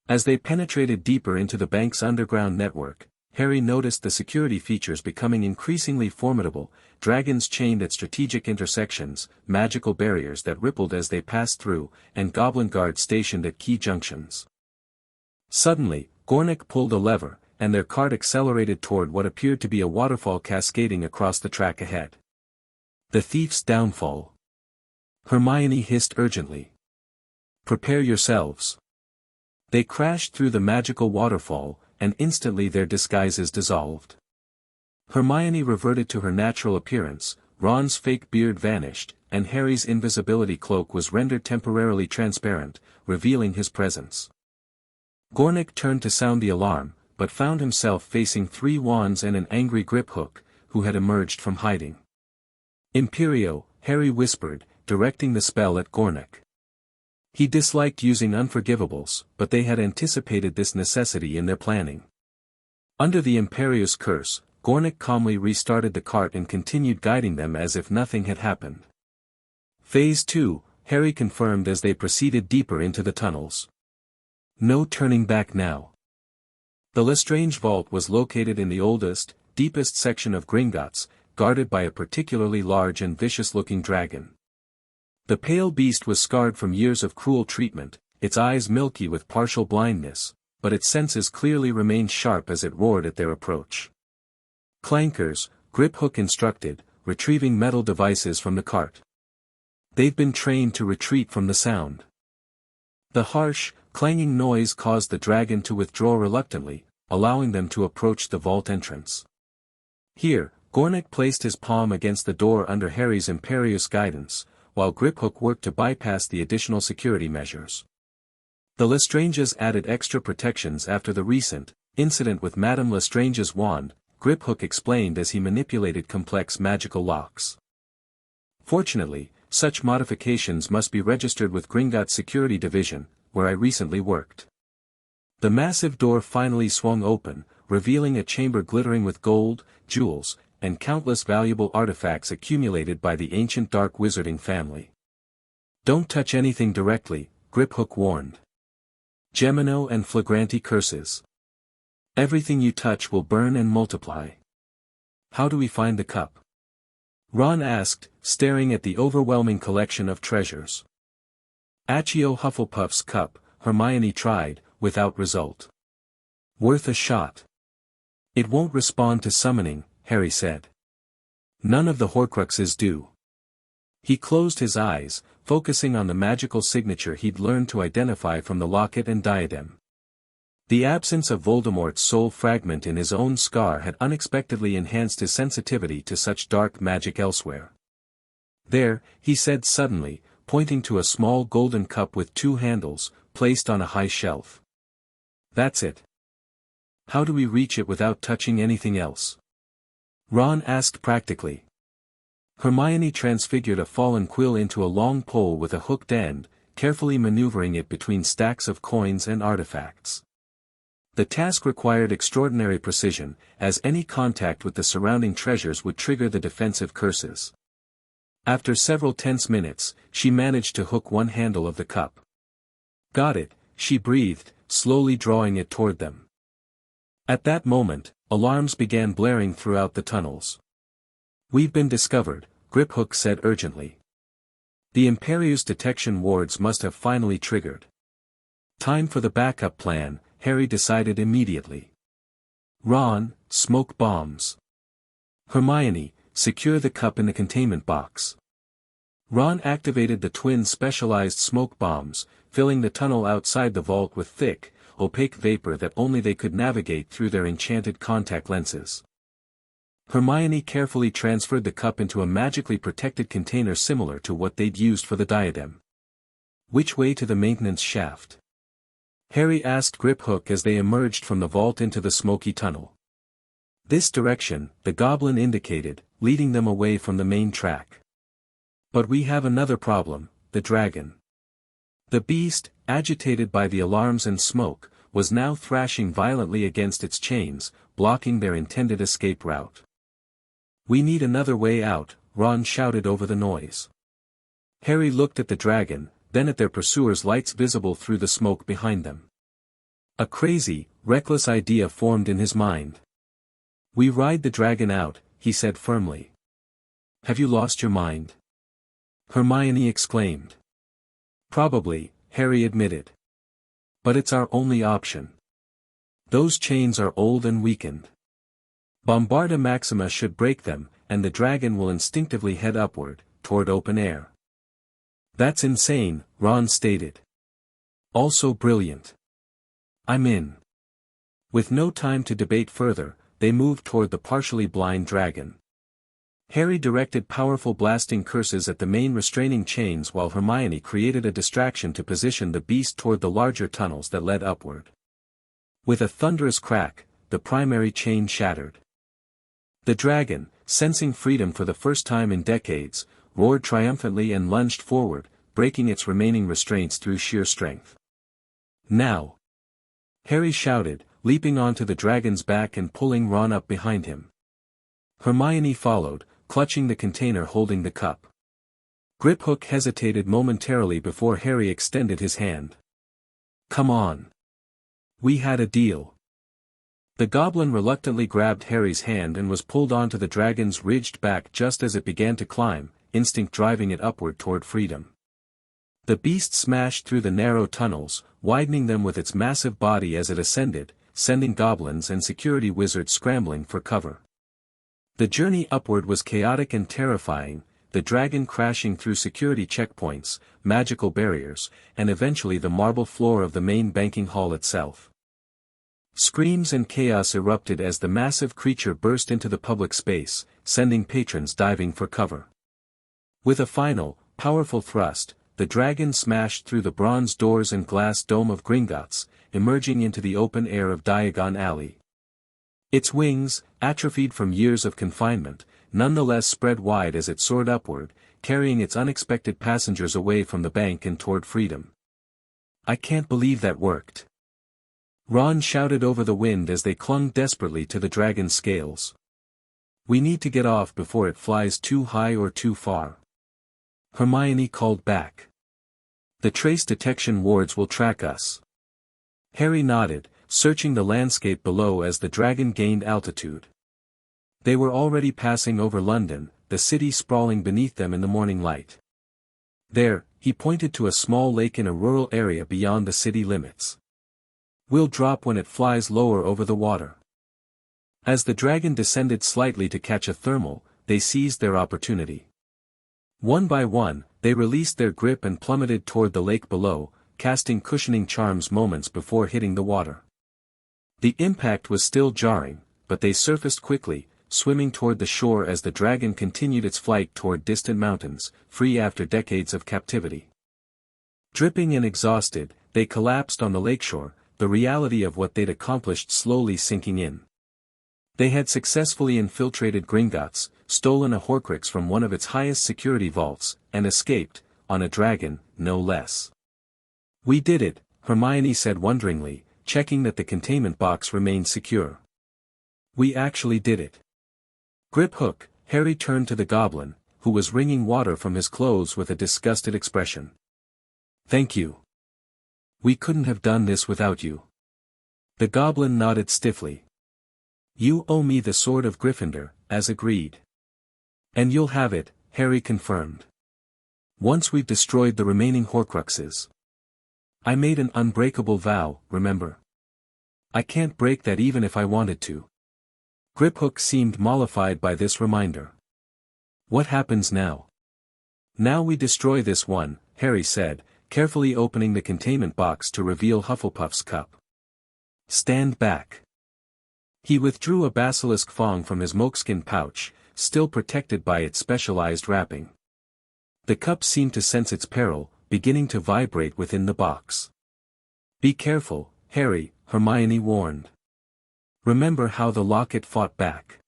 As they penetrated deeper into the bank's underground network, Harry noticed the security features becoming increasingly formidable: dragons chained at strategic intersections, magical barriers that rippled as they passed through, and goblin guards stationed at key junctions. Suddenly, Gornik pulled a lever, and their cart accelerated toward what appeared to be a waterfall cascading across the track ahead. "The thief's downfall." Hermione hissed urgently. "Prepare yourselves." They crashed through the magical waterfall, and instantly their disguises dissolved. Hermione reverted to her natural appearance, Ron's fake beard vanished, and Harry's invisibility cloak was rendered temporarily transparent, revealing his presence. Gornik turned to sound the alarm, but found himself facing 3 wands and an angry Griphook, who had emerged from hiding. Imperio, Harry whispered, directing the spell at Gornik. He disliked using unforgivables, but they had anticipated this necessity in their planning. Under the Imperio's curse, Gornik calmly restarted the cart and continued guiding them as if nothing had happened. Phase 2, Harry confirmed as they proceeded deeper into the tunnels. No turning back now. The Lestrange Vault was located in the oldest, deepest section of Gringotts, guarded by a particularly large and vicious-looking dragon. The pale beast was scarred from years of cruel treatment, its eyes milky with partial blindness, but its senses clearly remained sharp as it roared at their approach. Clankers, Griphook instructed, retrieving metal devices from the cart. They've been trained to retreat from the sound. The harsh, clanging noise caused the dragon to withdraw reluctantly, allowing them to approach the vault entrance. Here, Gornik placed his palm against the door under Harry's imperious guidance, while Griphook worked to bypass the additional security measures. The Lestranges added extra protections after the recent incident with Madame Lestrange's wand, Griphook explained as he manipulated complex magical locks. Fortunately, such modifications must be registered with Gringotts Security Division, where I recently worked. The massive door finally swung open, revealing a chamber glittering with gold, jewels, and countless valuable artifacts accumulated by the ancient dark wizarding family. Don't touch anything directly, Griphook warned. Gemino and flagranti curses. Everything you touch will burn and multiply. How do we find the cup? Ron asked, staring at the overwhelming collection of treasures. Accio Hufflepuff's cup, Hermione tried, without result. Worth a shot. It won't respond to summoning, Harry said. None of the Horcruxes do. He closed his eyes, focusing on the magical signature he'd learned to identify from the locket and diadem. The absence of Voldemort's soul fragment in his own scar had unexpectedly enhanced his sensitivity to such dark magic elsewhere. There, he said suddenly, pointing to a small golden cup with 2 handles, placed on a high shelf. That's it. How do we reach it without touching anything else? Ron asked practically. Hermione transfigured a fallen quill into a long pole with a hooked end, carefully maneuvering it between stacks of coins and artifacts. The task required extraordinary precision, as any contact with the surrounding treasures would trigger the defensive curses. After several tense minutes, she managed to hook one handle of the cup. Got it, she breathed, slowly drawing it toward them. At that moment, alarms began blaring throughout the tunnels. We've been discovered, Griphook said urgently. The Imperio's detection wards must have finally triggered. Time for the backup plan, Harry decided immediately. Ron, smoke bombs. Hermione, secure the cup in the containment box. Ron activated the twin specialized smoke bombs, filling the tunnel outside the vault with thick, opaque vapor that only they could navigate through their enchanted contact lenses. Hermione carefully transferred the cup into a magically protected container similar to what they'd used for the diadem. Which way to the maintenance shaft? Harry asked Griphook as they emerged from the vault into the smoky tunnel. This direction, the goblin indicated, leading them away from the main track. But we have another problem, the dragon. The beast, agitated by the alarms and smoke, was now thrashing violently against its chains, blocking their intended escape route. We need another way out, Ron shouted over the noise. Harry looked at the dragon, then at their pursuers' lights visible through the smoke behind them. A crazy, reckless idea formed in his mind. We ride the dragon out, he said firmly. Have you lost your mind? Hermione exclaimed. Probably, Harry admitted. But it's our only option. Those chains are old and weakened. Bombarda Maxima should break them, and the dragon will instinctively head upward, toward open air. That's insane, Ron stated. Also brilliant. I'm in. With no time to debate further, they moved toward the partially blind dragon. Harry directed powerful blasting curses at the main restraining chains while Hermione created a distraction to position the beast toward the larger tunnels that led upward. With a thunderous crack, the primary chain shattered. The dragon, sensing freedom for the first time in decades, roared triumphantly and lunged forward, breaking its remaining restraints through sheer strength. "Now!" Harry shouted, leaping onto the dragon's back and pulling Ron up behind him. Hermione followed, clutching the container holding the cup. Griphook hesitated momentarily before Harry extended his hand. "Come on. We had a deal." The goblin reluctantly grabbed Harry's hand and was pulled onto the dragon's ridged back just as it began to climb, instinct driving it upward toward freedom. The beast smashed through the narrow tunnels, widening them with its massive body as it ascended, sending goblins and security wizards scrambling for cover. The journey upward was chaotic and terrifying, the dragon crashing through security checkpoints, magical barriers, and eventually the marble floor of the main banking hall itself. Screams and chaos erupted as the massive creature burst into the public space, sending patrons diving for cover. With a final, powerful thrust, the dragon smashed through the bronze doors and glass dome of Gringotts, emerging into the open air of Diagon Alley. Its wings, atrophied from years of confinement, nonetheless spread wide as it soared upward, carrying its unexpected passengers away from the bank and toward freedom. "I can't believe that worked," Ron shouted over the wind as they clung desperately to the dragon's scales. "We need to get off before it flies too high or too far," Hermione called back. "The trace detection wards will track us." Harry nodded, searching the landscape below as the dragon gained altitude. They were already passing over London, the city sprawling beneath them in the morning light. There, he pointed to a small lake in a rural area beyond the city limits. "We'll drop when it flies lower over the water." As the dragon descended slightly to catch a thermal, they seized their opportunity. One by one, they released their grip and plummeted toward the lake below, casting cushioning charms moments before hitting the water. The impact was still jarring, but they surfaced quickly, swimming toward the shore as the dragon continued its flight toward distant mountains, free after decades of captivity. Dripping and exhausted, they collapsed on the lakeshore, the reality of what they'd accomplished slowly sinking in. They had successfully infiltrated Gringotts, stolen a Horcrux from one of its highest security vaults, and escaped, on a dragon, no less. "We did it," Hermione said wonderingly, checking that the containment box remained secure. "We actually did it." Griphook, Harry turned to the goblin, who was wringing water from his clothes with a disgusted expression. "Thank you. We couldn't have done this without you." The goblin nodded stiffly. "You owe me the sword of Gryffindor, as agreed." "And you'll have it," Harry confirmed. "Once we've destroyed the remaining Horcruxes. I made an unbreakable vow, remember? I can't break that even if I wanted to." Griphook seemed mollified by this reminder. "What happens now?" "Now we destroy this one," Harry said, carefully opening the containment box to reveal Hufflepuff's cup. "Stand back." He withdrew a basilisk fong from his moleskin pouch, still protected by its specialized wrapping. The cup seemed to sense its peril, beginning to vibrate within the box. "Be careful, Harry," Hermione warned. "Remember how the locket fought back."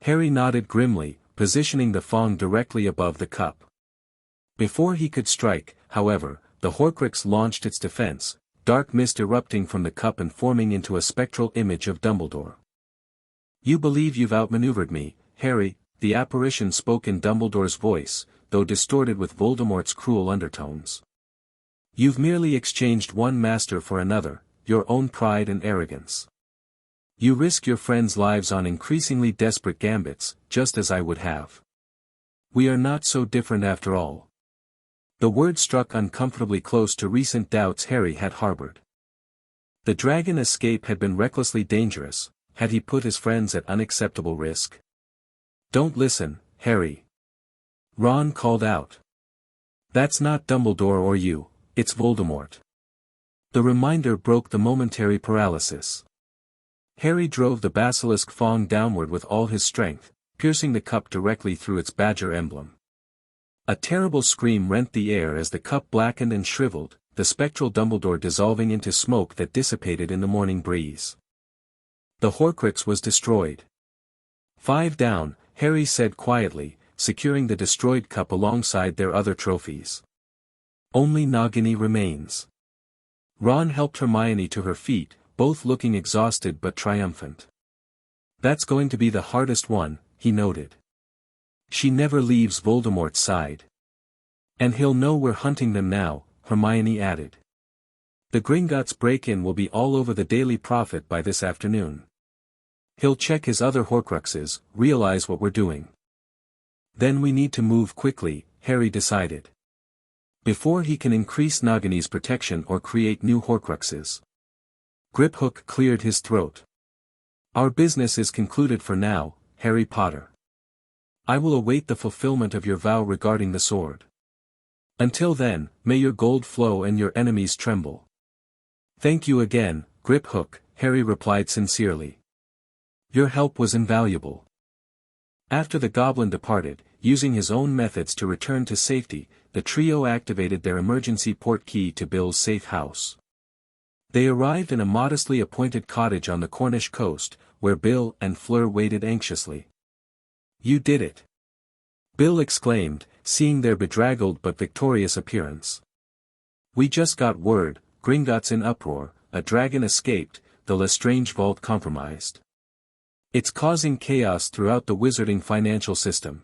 Harry nodded grimly, positioning the fong directly above the cup. Before he could strike, however, the Horcrux launched its defense, dark mist erupting from the cup and forming into a spectral image of Dumbledore. "You believe you've outmaneuvered me, Harry," the apparition spoke in Dumbledore's voice, though distorted with Voldemort's cruel undertones. "You've merely exchanged one master for another, your own pride and arrogance. You risk your friends' lives on increasingly desperate gambits, just as I would have. We are not so different after all." The word struck uncomfortably close to recent doubts Harry had harbored. The dragon escape had been recklessly dangerous. Had he put his friends at unacceptable risk? "Don't listen, Harry," Ron called out. "That's not Dumbledore or you, it's Voldemort." The reminder broke the momentary paralysis. Harry drove the basilisk fong downward with all his strength, piercing the cup directly through its badger emblem. A terrible scream rent the air as the cup blackened and shriveled, the spectral Dumbledore dissolving into smoke that dissipated in the morning breeze. The Horcrux was destroyed. 5 down, Harry said quietly, securing the destroyed cup alongside their other trophies. Only Nagini remains. Ron helped Hermione to her feet, both looking exhausted but triumphant. That's going to be the hardest one, he noted. She never leaves Voldemort's side. And he'll know we're hunting them now, Hermione added. The Gringotts break-in will be all over the Daily Prophet by this afternoon. He'll check his other Horcruxes, realize what we're doing. Then we need to move quickly, Harry decided. Before he can increase Nagini's protection or create new Horcruxes. Griphook cleared his throat. Our business is concluded for now, Harry Potter. I will await the fulfillment of your vow regarding the sword. Until then, may your gold flow and your enemies tremble. Thank you again, Griphook, Harry replied sincerely. Your help was invaluable. After the goblin departed, using his own methods to return to safety, the trio activated their emergency port key to Bill's safe house. They arrived in a modestly appointed cottage on the Cornish coast, where Bill and Fleur waited anxiously. You did it! Bill exclaimed, seeing their bedraggled but victorious appearance. We just got word, Gringotts in uproar, a dragon escaped, the Lestrange vault compromised. It's causing chaos throughout the wizarding financial system.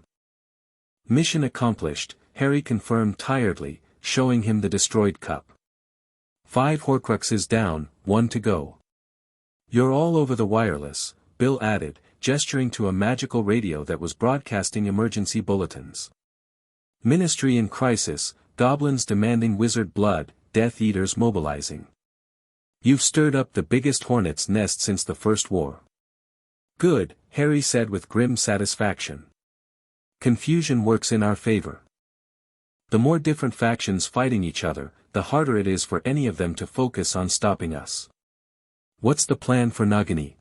Mission accomplished, Harry confirmed tiredly, showing him the destroyed cup. 5 Horcruxes down, 1 to go. You're all over the wireless, Bill added, gesturing to a magical radio that was broadcasting emergency bulletins. Ministry in crisis, goblins demanding wizard blood, Death Eaters mobilizing. You've stirred up the biggest hornet's nest since the First War. Good, Harry said with grim satisfaction. Confusion works in our favor. The more different factions fighting each other, the harder it is for any of them to focus on stopping us. What's the plan for Nagini?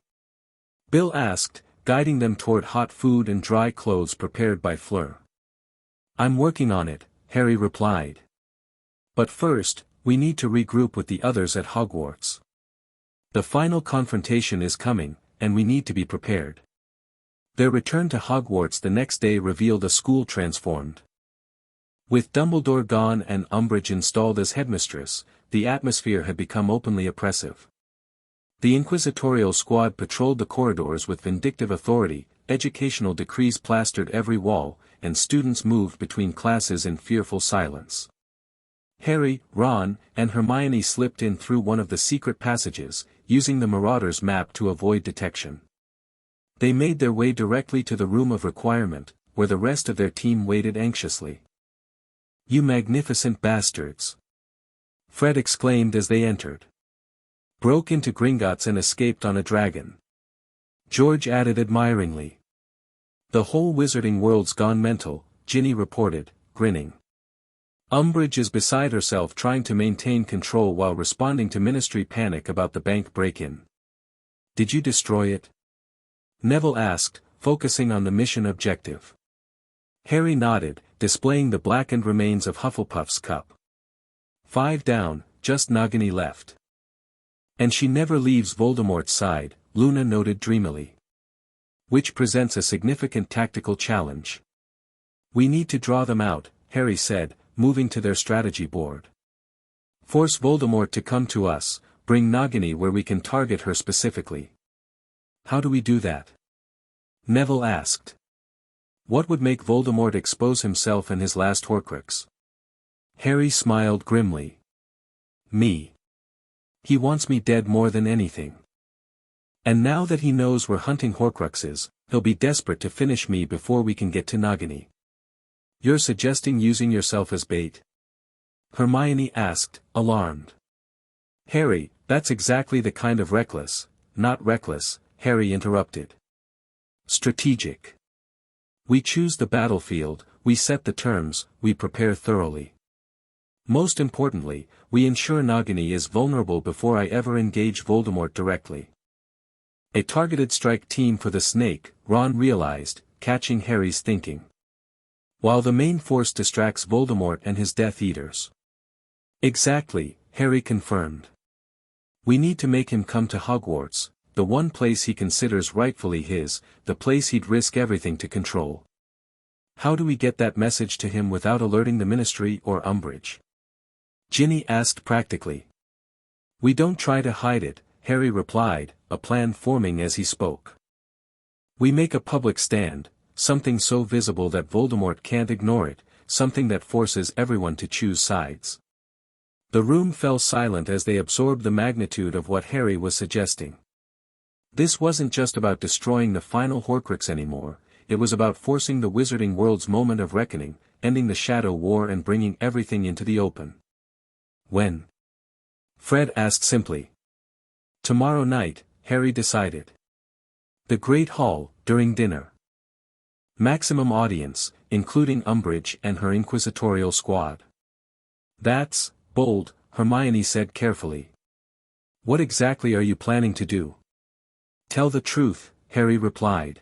Bill asked, guiding them toward hot food and dry clothes prepared by Fleur. I'm working on it, Harry replied. But first, we need to regroup with the others at Hogwarts. The final confrontation is coming, and we need to be prepared. Their return to Hogwarts the next day revealed a school transformed. With Dumbledore gone and Umbridge installed as headmistress, the atmosphere had become openly oppressive. The inquisitorial squad patrolled the corridors with vindictive authority, educational decrees plastered every wall, and students moved between classes in fearful silence. Harry, Ron, and Hermione slipped in through one of the secret passages, using the Marauder's map to avoid detection. They made their way directly to the room of requirement, where the rest of their team waited anxiously. You magnificent bastards! Fred exclaimed as they entered. Broke into Gringotts and escaped on a dragon. George added admiringly. The whole wizarding world's gone mental, Ginny reported, grinning. Umbridge is beside herself trying to maintain control while responding to ministry panic about the bank break-in. Did you destroy it? Neville asked, focusing on the mission objective. Harry nodded, displaying the blackened remains of Hufflepuff's cup. 5 down, just Nagini left. And she never leaves Voldemort's side, Luna noted dreamily. Which presents a significant tactical challenge. We need to draw them out, Harry said, moving to their strategy board. Force Voldemort to come to us, bring Nagini where we can target her specifically. How do we do that? Neville asked. What would make Voldemort expose himself and his last Horcrux? Harry smiled grimly. Me. He wants me dead more than anything. And now that he knows we're hunting Horcruxes, he'll be desperate to finish me before we can get to Nagini. You're suggesting using yourself as bait? Hermione asked, alarmed. Harry, that's exactly the kind of not reckless, Harry interrupted. Strategic. We choose the battlefield, we set the terms, we prepare thoroughly. Most importantly, we ensure Nagini is vulnerable before I ever engage Voldemort directly. A targeted strike team for the snake, Ron realized, catching Harry's thinking. While the main force distracts Voldemort and his Death Eaters. Exactly, Harry confirmed. We need to make him come to Hogwarts, the one place he considers rightfully his, the place he'd risk everything to control. How do we get that message to him without alerting the Ministry or Umbridge? Ginny asked practically. We don't try to hide it, Harry replied, a plan forming as he spoke. We make a public stand, something so visible that Voldemort can't ignore it, something that forces everyone to choose sides. The room fell silent as they absorbed the magnitude of what Harry was suggesting. This wasn't just about destroying the final Horcrux anymore, it was about forcing the wizarding world's moment of reckoning, ending the Shadow War and bringing everything into the open. When? Fred asked simply. Tomorrow night, Harry decided. The Great Hall, during dinner. Maximum audience, including Umbridge and her inquisitorial squad. That's bold, Hermione said carefully. What exactly are you planning to do? Tell the truth, Harry replied.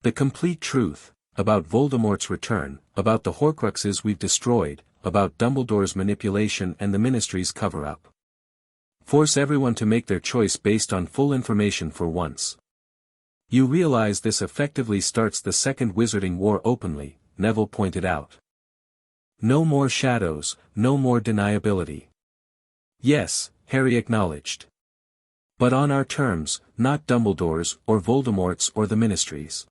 The complete truth, about Voldemort's return, about the Horcruxes we've destroyed, about Dumbledore's manipulation and the Ministry's cover-up. Force everyone to make their choice based on full information for once. You realize this effectively starts the Second Wizarding War openly, Neville pointed out. No more shadows, no more deniability. Yes, Harry acknowledged. But on our terms, not Dumbledore's, or Voldemort's or the Ministry's.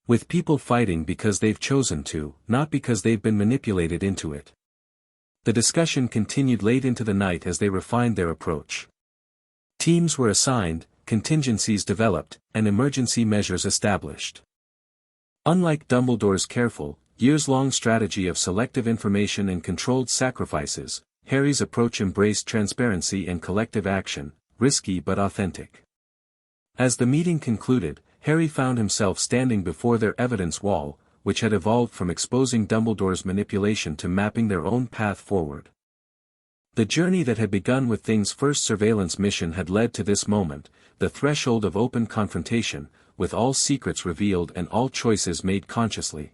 With people fighting because they've chosen to, not because they've been manipulated into it. The discussion continued late into the night as they refined their approach. Teams were assigned, contingencies developed, and emergency measures established. Unlike Dumbledore's careful, years-long strategy of selective information and controlled sacrifices, Harry's approach embraced transparency and collective action, risky but authentic. As the meeting concluded, Harry found himself standing before their evidence wall, which had evolved from exposing Dumbledore's manipulation to mapping their own path forward. The journey that had begun with Thing's first surveillance mission had led to this moment, the threshold of open confrontation, with all secrets revealed and all choices made consciously.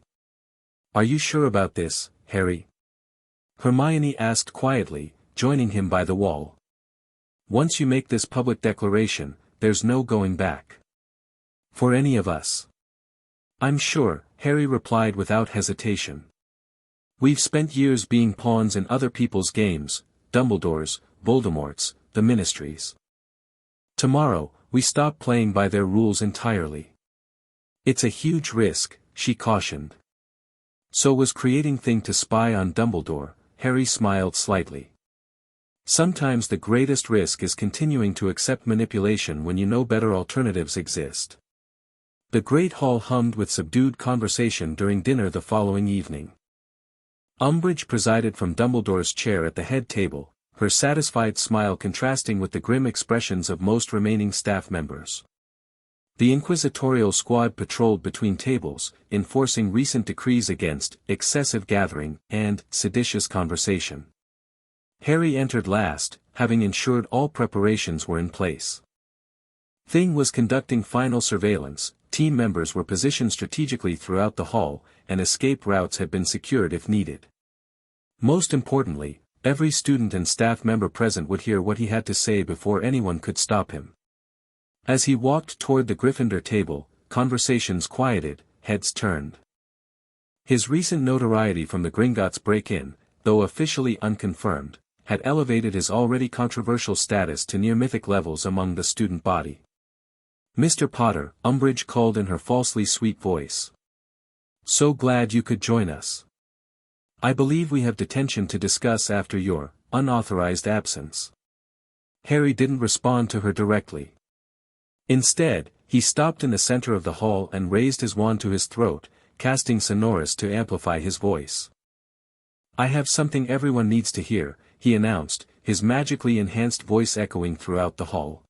Are you sure about this, Harry? Hermione asked quietly, joining him by the wall. Once you make this public declaration, there's no going back. For any of us. I'm sure, Harry replied without hesitation. We've spent years being pawns in other people's games, Dumbledore's, Voldemort's, the Ministry's. Tomorrow, we stop playing by their rules entirely. It's a huge risk, she cautioned. So was creating Thing to spy on Dumbledore, Harry smiled slightly. Sometimes the greatest risk is continuing to accept manipulation when you know better alternatives exist. The Great Hall hummed with subdued conversation during dinner the following evening. Umbridge presided from Dumbledore's chair at the head table, her satisfied smile contrasting with the grim expressions of most remaining staff members. The inquisitorial squad patrolled between tables, enforcing recent decrees against excessive gathering and seditious conversation. Harry entered last, having ensured all preparations were in place. Thing was conducting final surveillance, team members were positioned strategically throughout the hall, and escape routes had been secured if needed. Most importantly, every student and staff member present would hear what he had to say before anyone could stop him. As he walked toward the Gryffindor table, conversations quieted, heads turned. His recent notoriety from the Gringotts break-in, though officially unconfirmed, had elevated his already controversial status to near-mythic levels among the student body. Mr. Potter, Umbridge called in her falsely sweet voice. So glad you could join us. I believe we have detention to discuss after your unauthorized absence. Harry didn't respond to her directly. Instead, he stopped in the center of the hall and raised his wand to his throat, casting sonorous to amplify his voice. I have something everyone needs to hear, he announced, his magically enhanced voice echoing throughout the hall.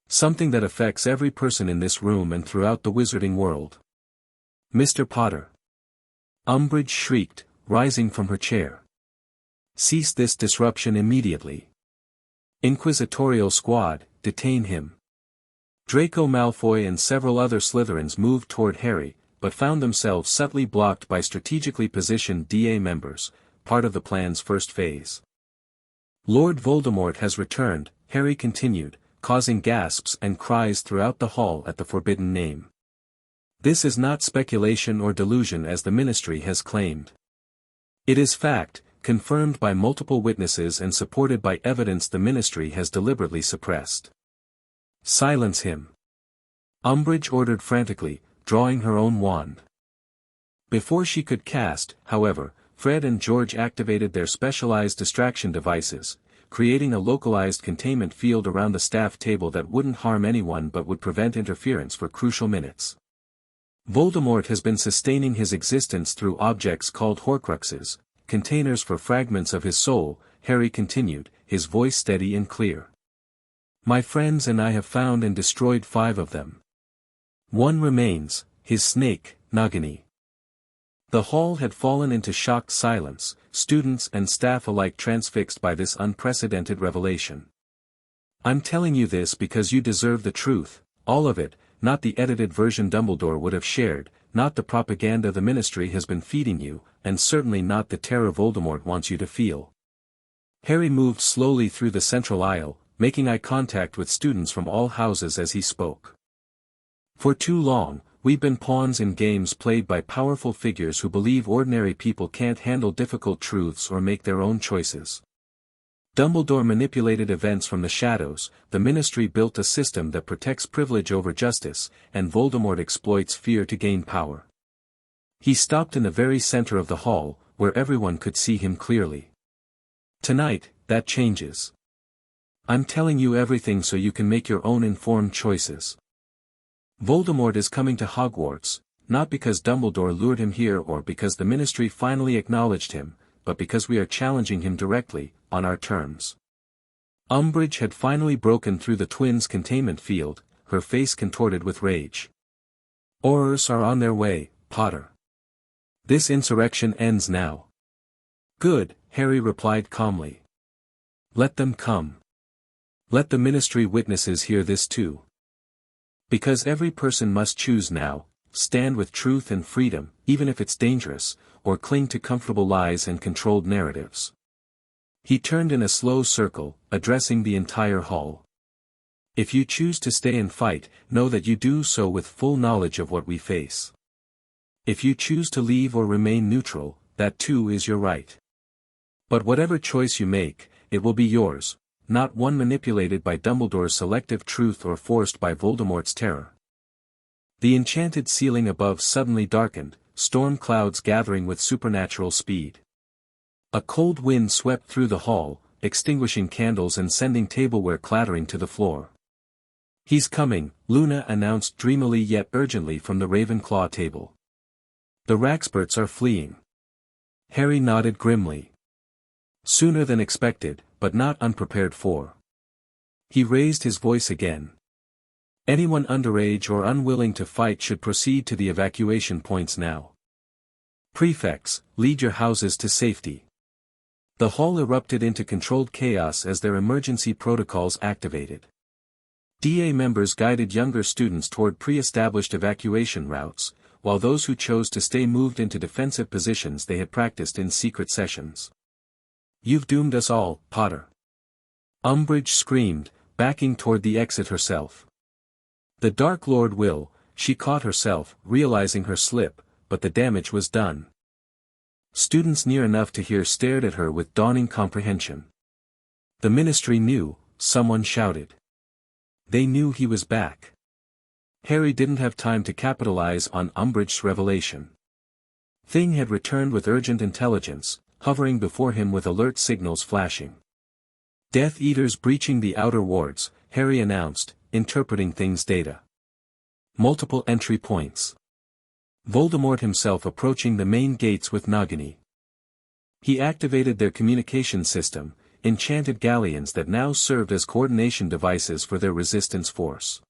Something that affects every person in this room and throughout the wizarding world. Mr. Potter. Umbridge shrieked, rising from her chair. Cease this disruption immediately. Inquisitorial squad, detain him. Draco Malfoy and several other Slytherins moved toward Harry, but found themselves subtly blocked by strategically positioned DA members, part of the plan's first phase. Lord Voldemort has returned, Harry continued, causing gasps and cries throughout the hall at the forbidden name. This is not speculation or delusion as the ministry has claimed. It is fact, confirmed by multiple witnesses and supported by evidence the ministry has deliberately suppressed. Silence him. Umbridge ordered frantically, drawing her own wand. Before she could cast, however, Fred and George activated their specialized distraction devices, creating a localized containment field around the staff table that wouldn't harm anyone but would prevent interference for crucial minutes. Voldemort has been sustaining his existence through objects called Horcruxes, containers for fragments of his soul, Harry continued, his voice steady and clear. My friends and I have found and destroyed 5 of them. One remains, his snake, Nagini. The hall had fallen into shocked silence, students and staff alike transfixed by this unprecedented revelation. I'm telling you this because you deserve the truth, all of it, not the edited version Dumbledore would have shared, not the propaganda the ministry has been feeding you, and certainly not the terror Voldemort wants you to feel. Harry moved slowly through the central aisle, making eye contact with students from all houses as he spoke. For too long, we've been pawns in games played by powerful figures who believe ordinary people can't handle difficult truths or make their own choices. Dumbledore manipulated events from the shadows, the ministry built a system that protects privilege over justice, and Voldemort exploits fear to gain power. He stopped in the very center of the hall, where everyone could see him clearly. Tonight, that changes. I'm telling you everything so you can make your own informed choices. Voldemort is coming to Hogwarts, not because Dumbledore lured him here or because the ministry finally acknowledged him, but because we are challenging him directly, on our terms. Umbridge had finally broken through the twins' containment field, her face contorted with rage. Horrors are on their way, Potter. This insurrection ends now. Good, Harry replied calmly. Let them come. Let the ministry witnesses hear this too. Because every person must choose now, stand with truth and freedom, even if it's dangerous, or cling to comfortable lies and controlled narratives. He turned in a slow circle, addressing the entire hall. If you choose to stay and fight, know that you do so with full knowledge of what we face. If you choose to leave or remain neutral, that too is your right. But whatever choice you make, it will be yours, not one manipulated by Dumbledore's selective truth or forced by Voldemort's terror. The enchanted ceiling above suddenly darkened, storm clouds gathering with supernatural speed. A cold wind swept through the hall, extinguishing candles and sending tableware clattering to the floor. He's coming, Luna announced dreamily yet urgently from the Ravenclaw table. The Raxperts are fleeing. Harry nodded grimly. Sooner than expected, but not unprepared for. He raised his voice again. Anyone underage or unwilling to fight should proceed to the evacuation points now. Prefects, lead your houses to safety. The hall erupted into controlled chaos as their emergency protocols activated. DA members guided younger students toward pre-established evacuation routes, while those who chose to stay moved into defensive positions they had practiced in secret sessions. You've doomed us all, Potter. Umbridge screamed, backing toward the exit herself. The Dark Lord will, she caught herself, realizing her slip, but the damage was done. Students near enough to hear stared at her with dawning comprehension. The ministry knew, someone shouted. They knew he was back. Harry didn't have time to capitalize on Umbridge's revelation. Thing had returned with urgent intelligence, hovering before him with alert signals flashing. Death Eaters breaching the outer wards, Harry announced, interpreting Thing's data. Multiple entry points. Voldemort himself approaching the main gates with Nagini. He activated their communication system, enchanted galleons that now served as coordination devices for their resistance force.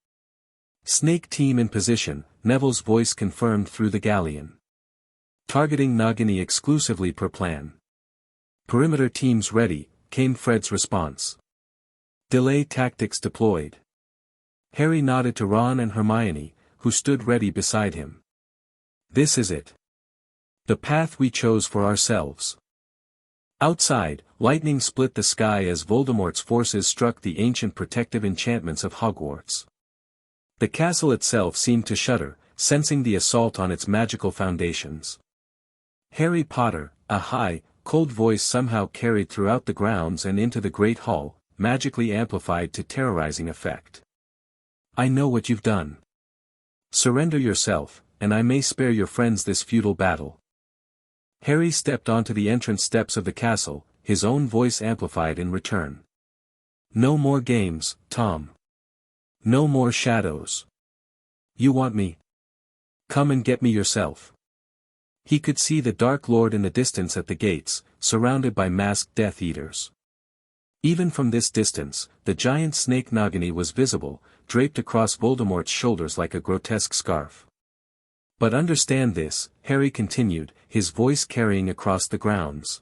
Snake team in position, Neville's voice confirmed through the galleon. Targeting Nagini exclusively per plan. Perimeter teams ready, came Fred's response. Delay tactics deployed. Harry nodded to Ron and Hermione, who stood ready beside him. This is it. The path we chose for ourselves. Outside, lightning split the sky as Voldemort's forces struck the ancient protective enchantments of Hogwarts. The castle itself seemed to shudder, sensing the assault on its magical foundations. Harry Potter, a high, cold voice somehow carried throughout the grounds and into the great hall, magically amplified to terrorizing effect. I know what you've done. Surrender yourself, and I may spare your friends this futile battle. Harry stepped onto the entrance steps of the castle, his own voice amplified in return. No more games, Tom. No more shadows. You want me? Come and get me yourself. He could see the Dark Lord in the distance at the gates, surrounded by masked Death Eaters. Even from this distance, the giant snake Nagini was visible, draped across Voldemort's shoulders like a grotesque scarf. But understand this, Harry continued, his voice carrying across the grounds.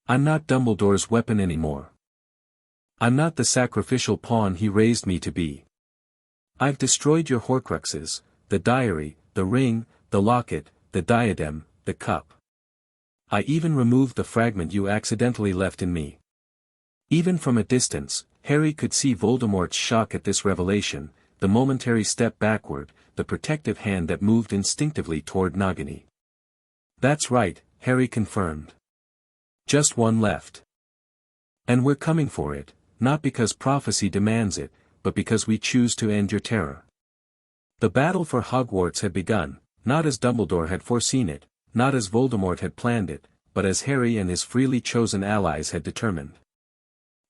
I'm not Dumbledore's weapon anymore. I'm not the sacrificial pawn he raised me to be. I've destroyed your Horcruxes, the diary, the ring, the locket, the diadem, the cup. I even removed the fragment you accidentally left in me. Even from a distance, Harry could see Voldemort's shock at this revelation, the momentary step backward, the protective hand that moved instinctively toward Nagini. That's right, Harry confirmed. Just one left. And we're coming for it, not because prophecy demands it, but because we choose to end your terror. The battle for Hogwarts had begun, not as Dumbledore had foreseen it, not as Voldemort had planned it, but as Harry and his freely chosen allies had determined.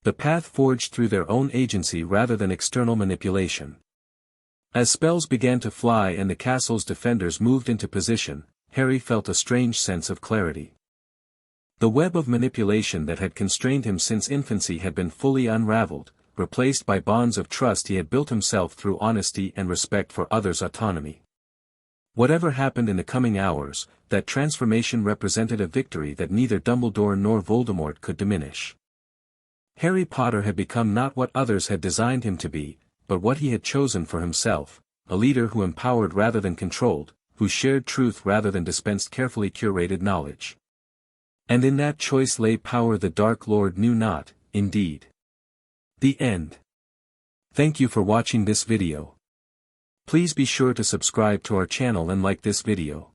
The path forged through their own agency rather than external manipulation. As spells began to fly and the castle's defenders moved into position, Harry felt a strange sense of clarity. The web of manipulation that had constrained him since infancy had been fully unraveled, replaced by bonds of trust he had built himself through honesty and respect for others' autonomy. Whatever happened in the coming hours, that transformation represented a victory that neither Dumbledore nor Voldemort could diminish. Harry Potter had become not what others had designed him to be, but what he had chosen for himself, a leader who empowered rather than controlled, who shared truth rather than dispensed carefully curated knowledge. And in that choice lay power the Dark Lord knew not, indeed. The end. Thank you for watching this video. Please be sure to subscribe to our channel and like this video.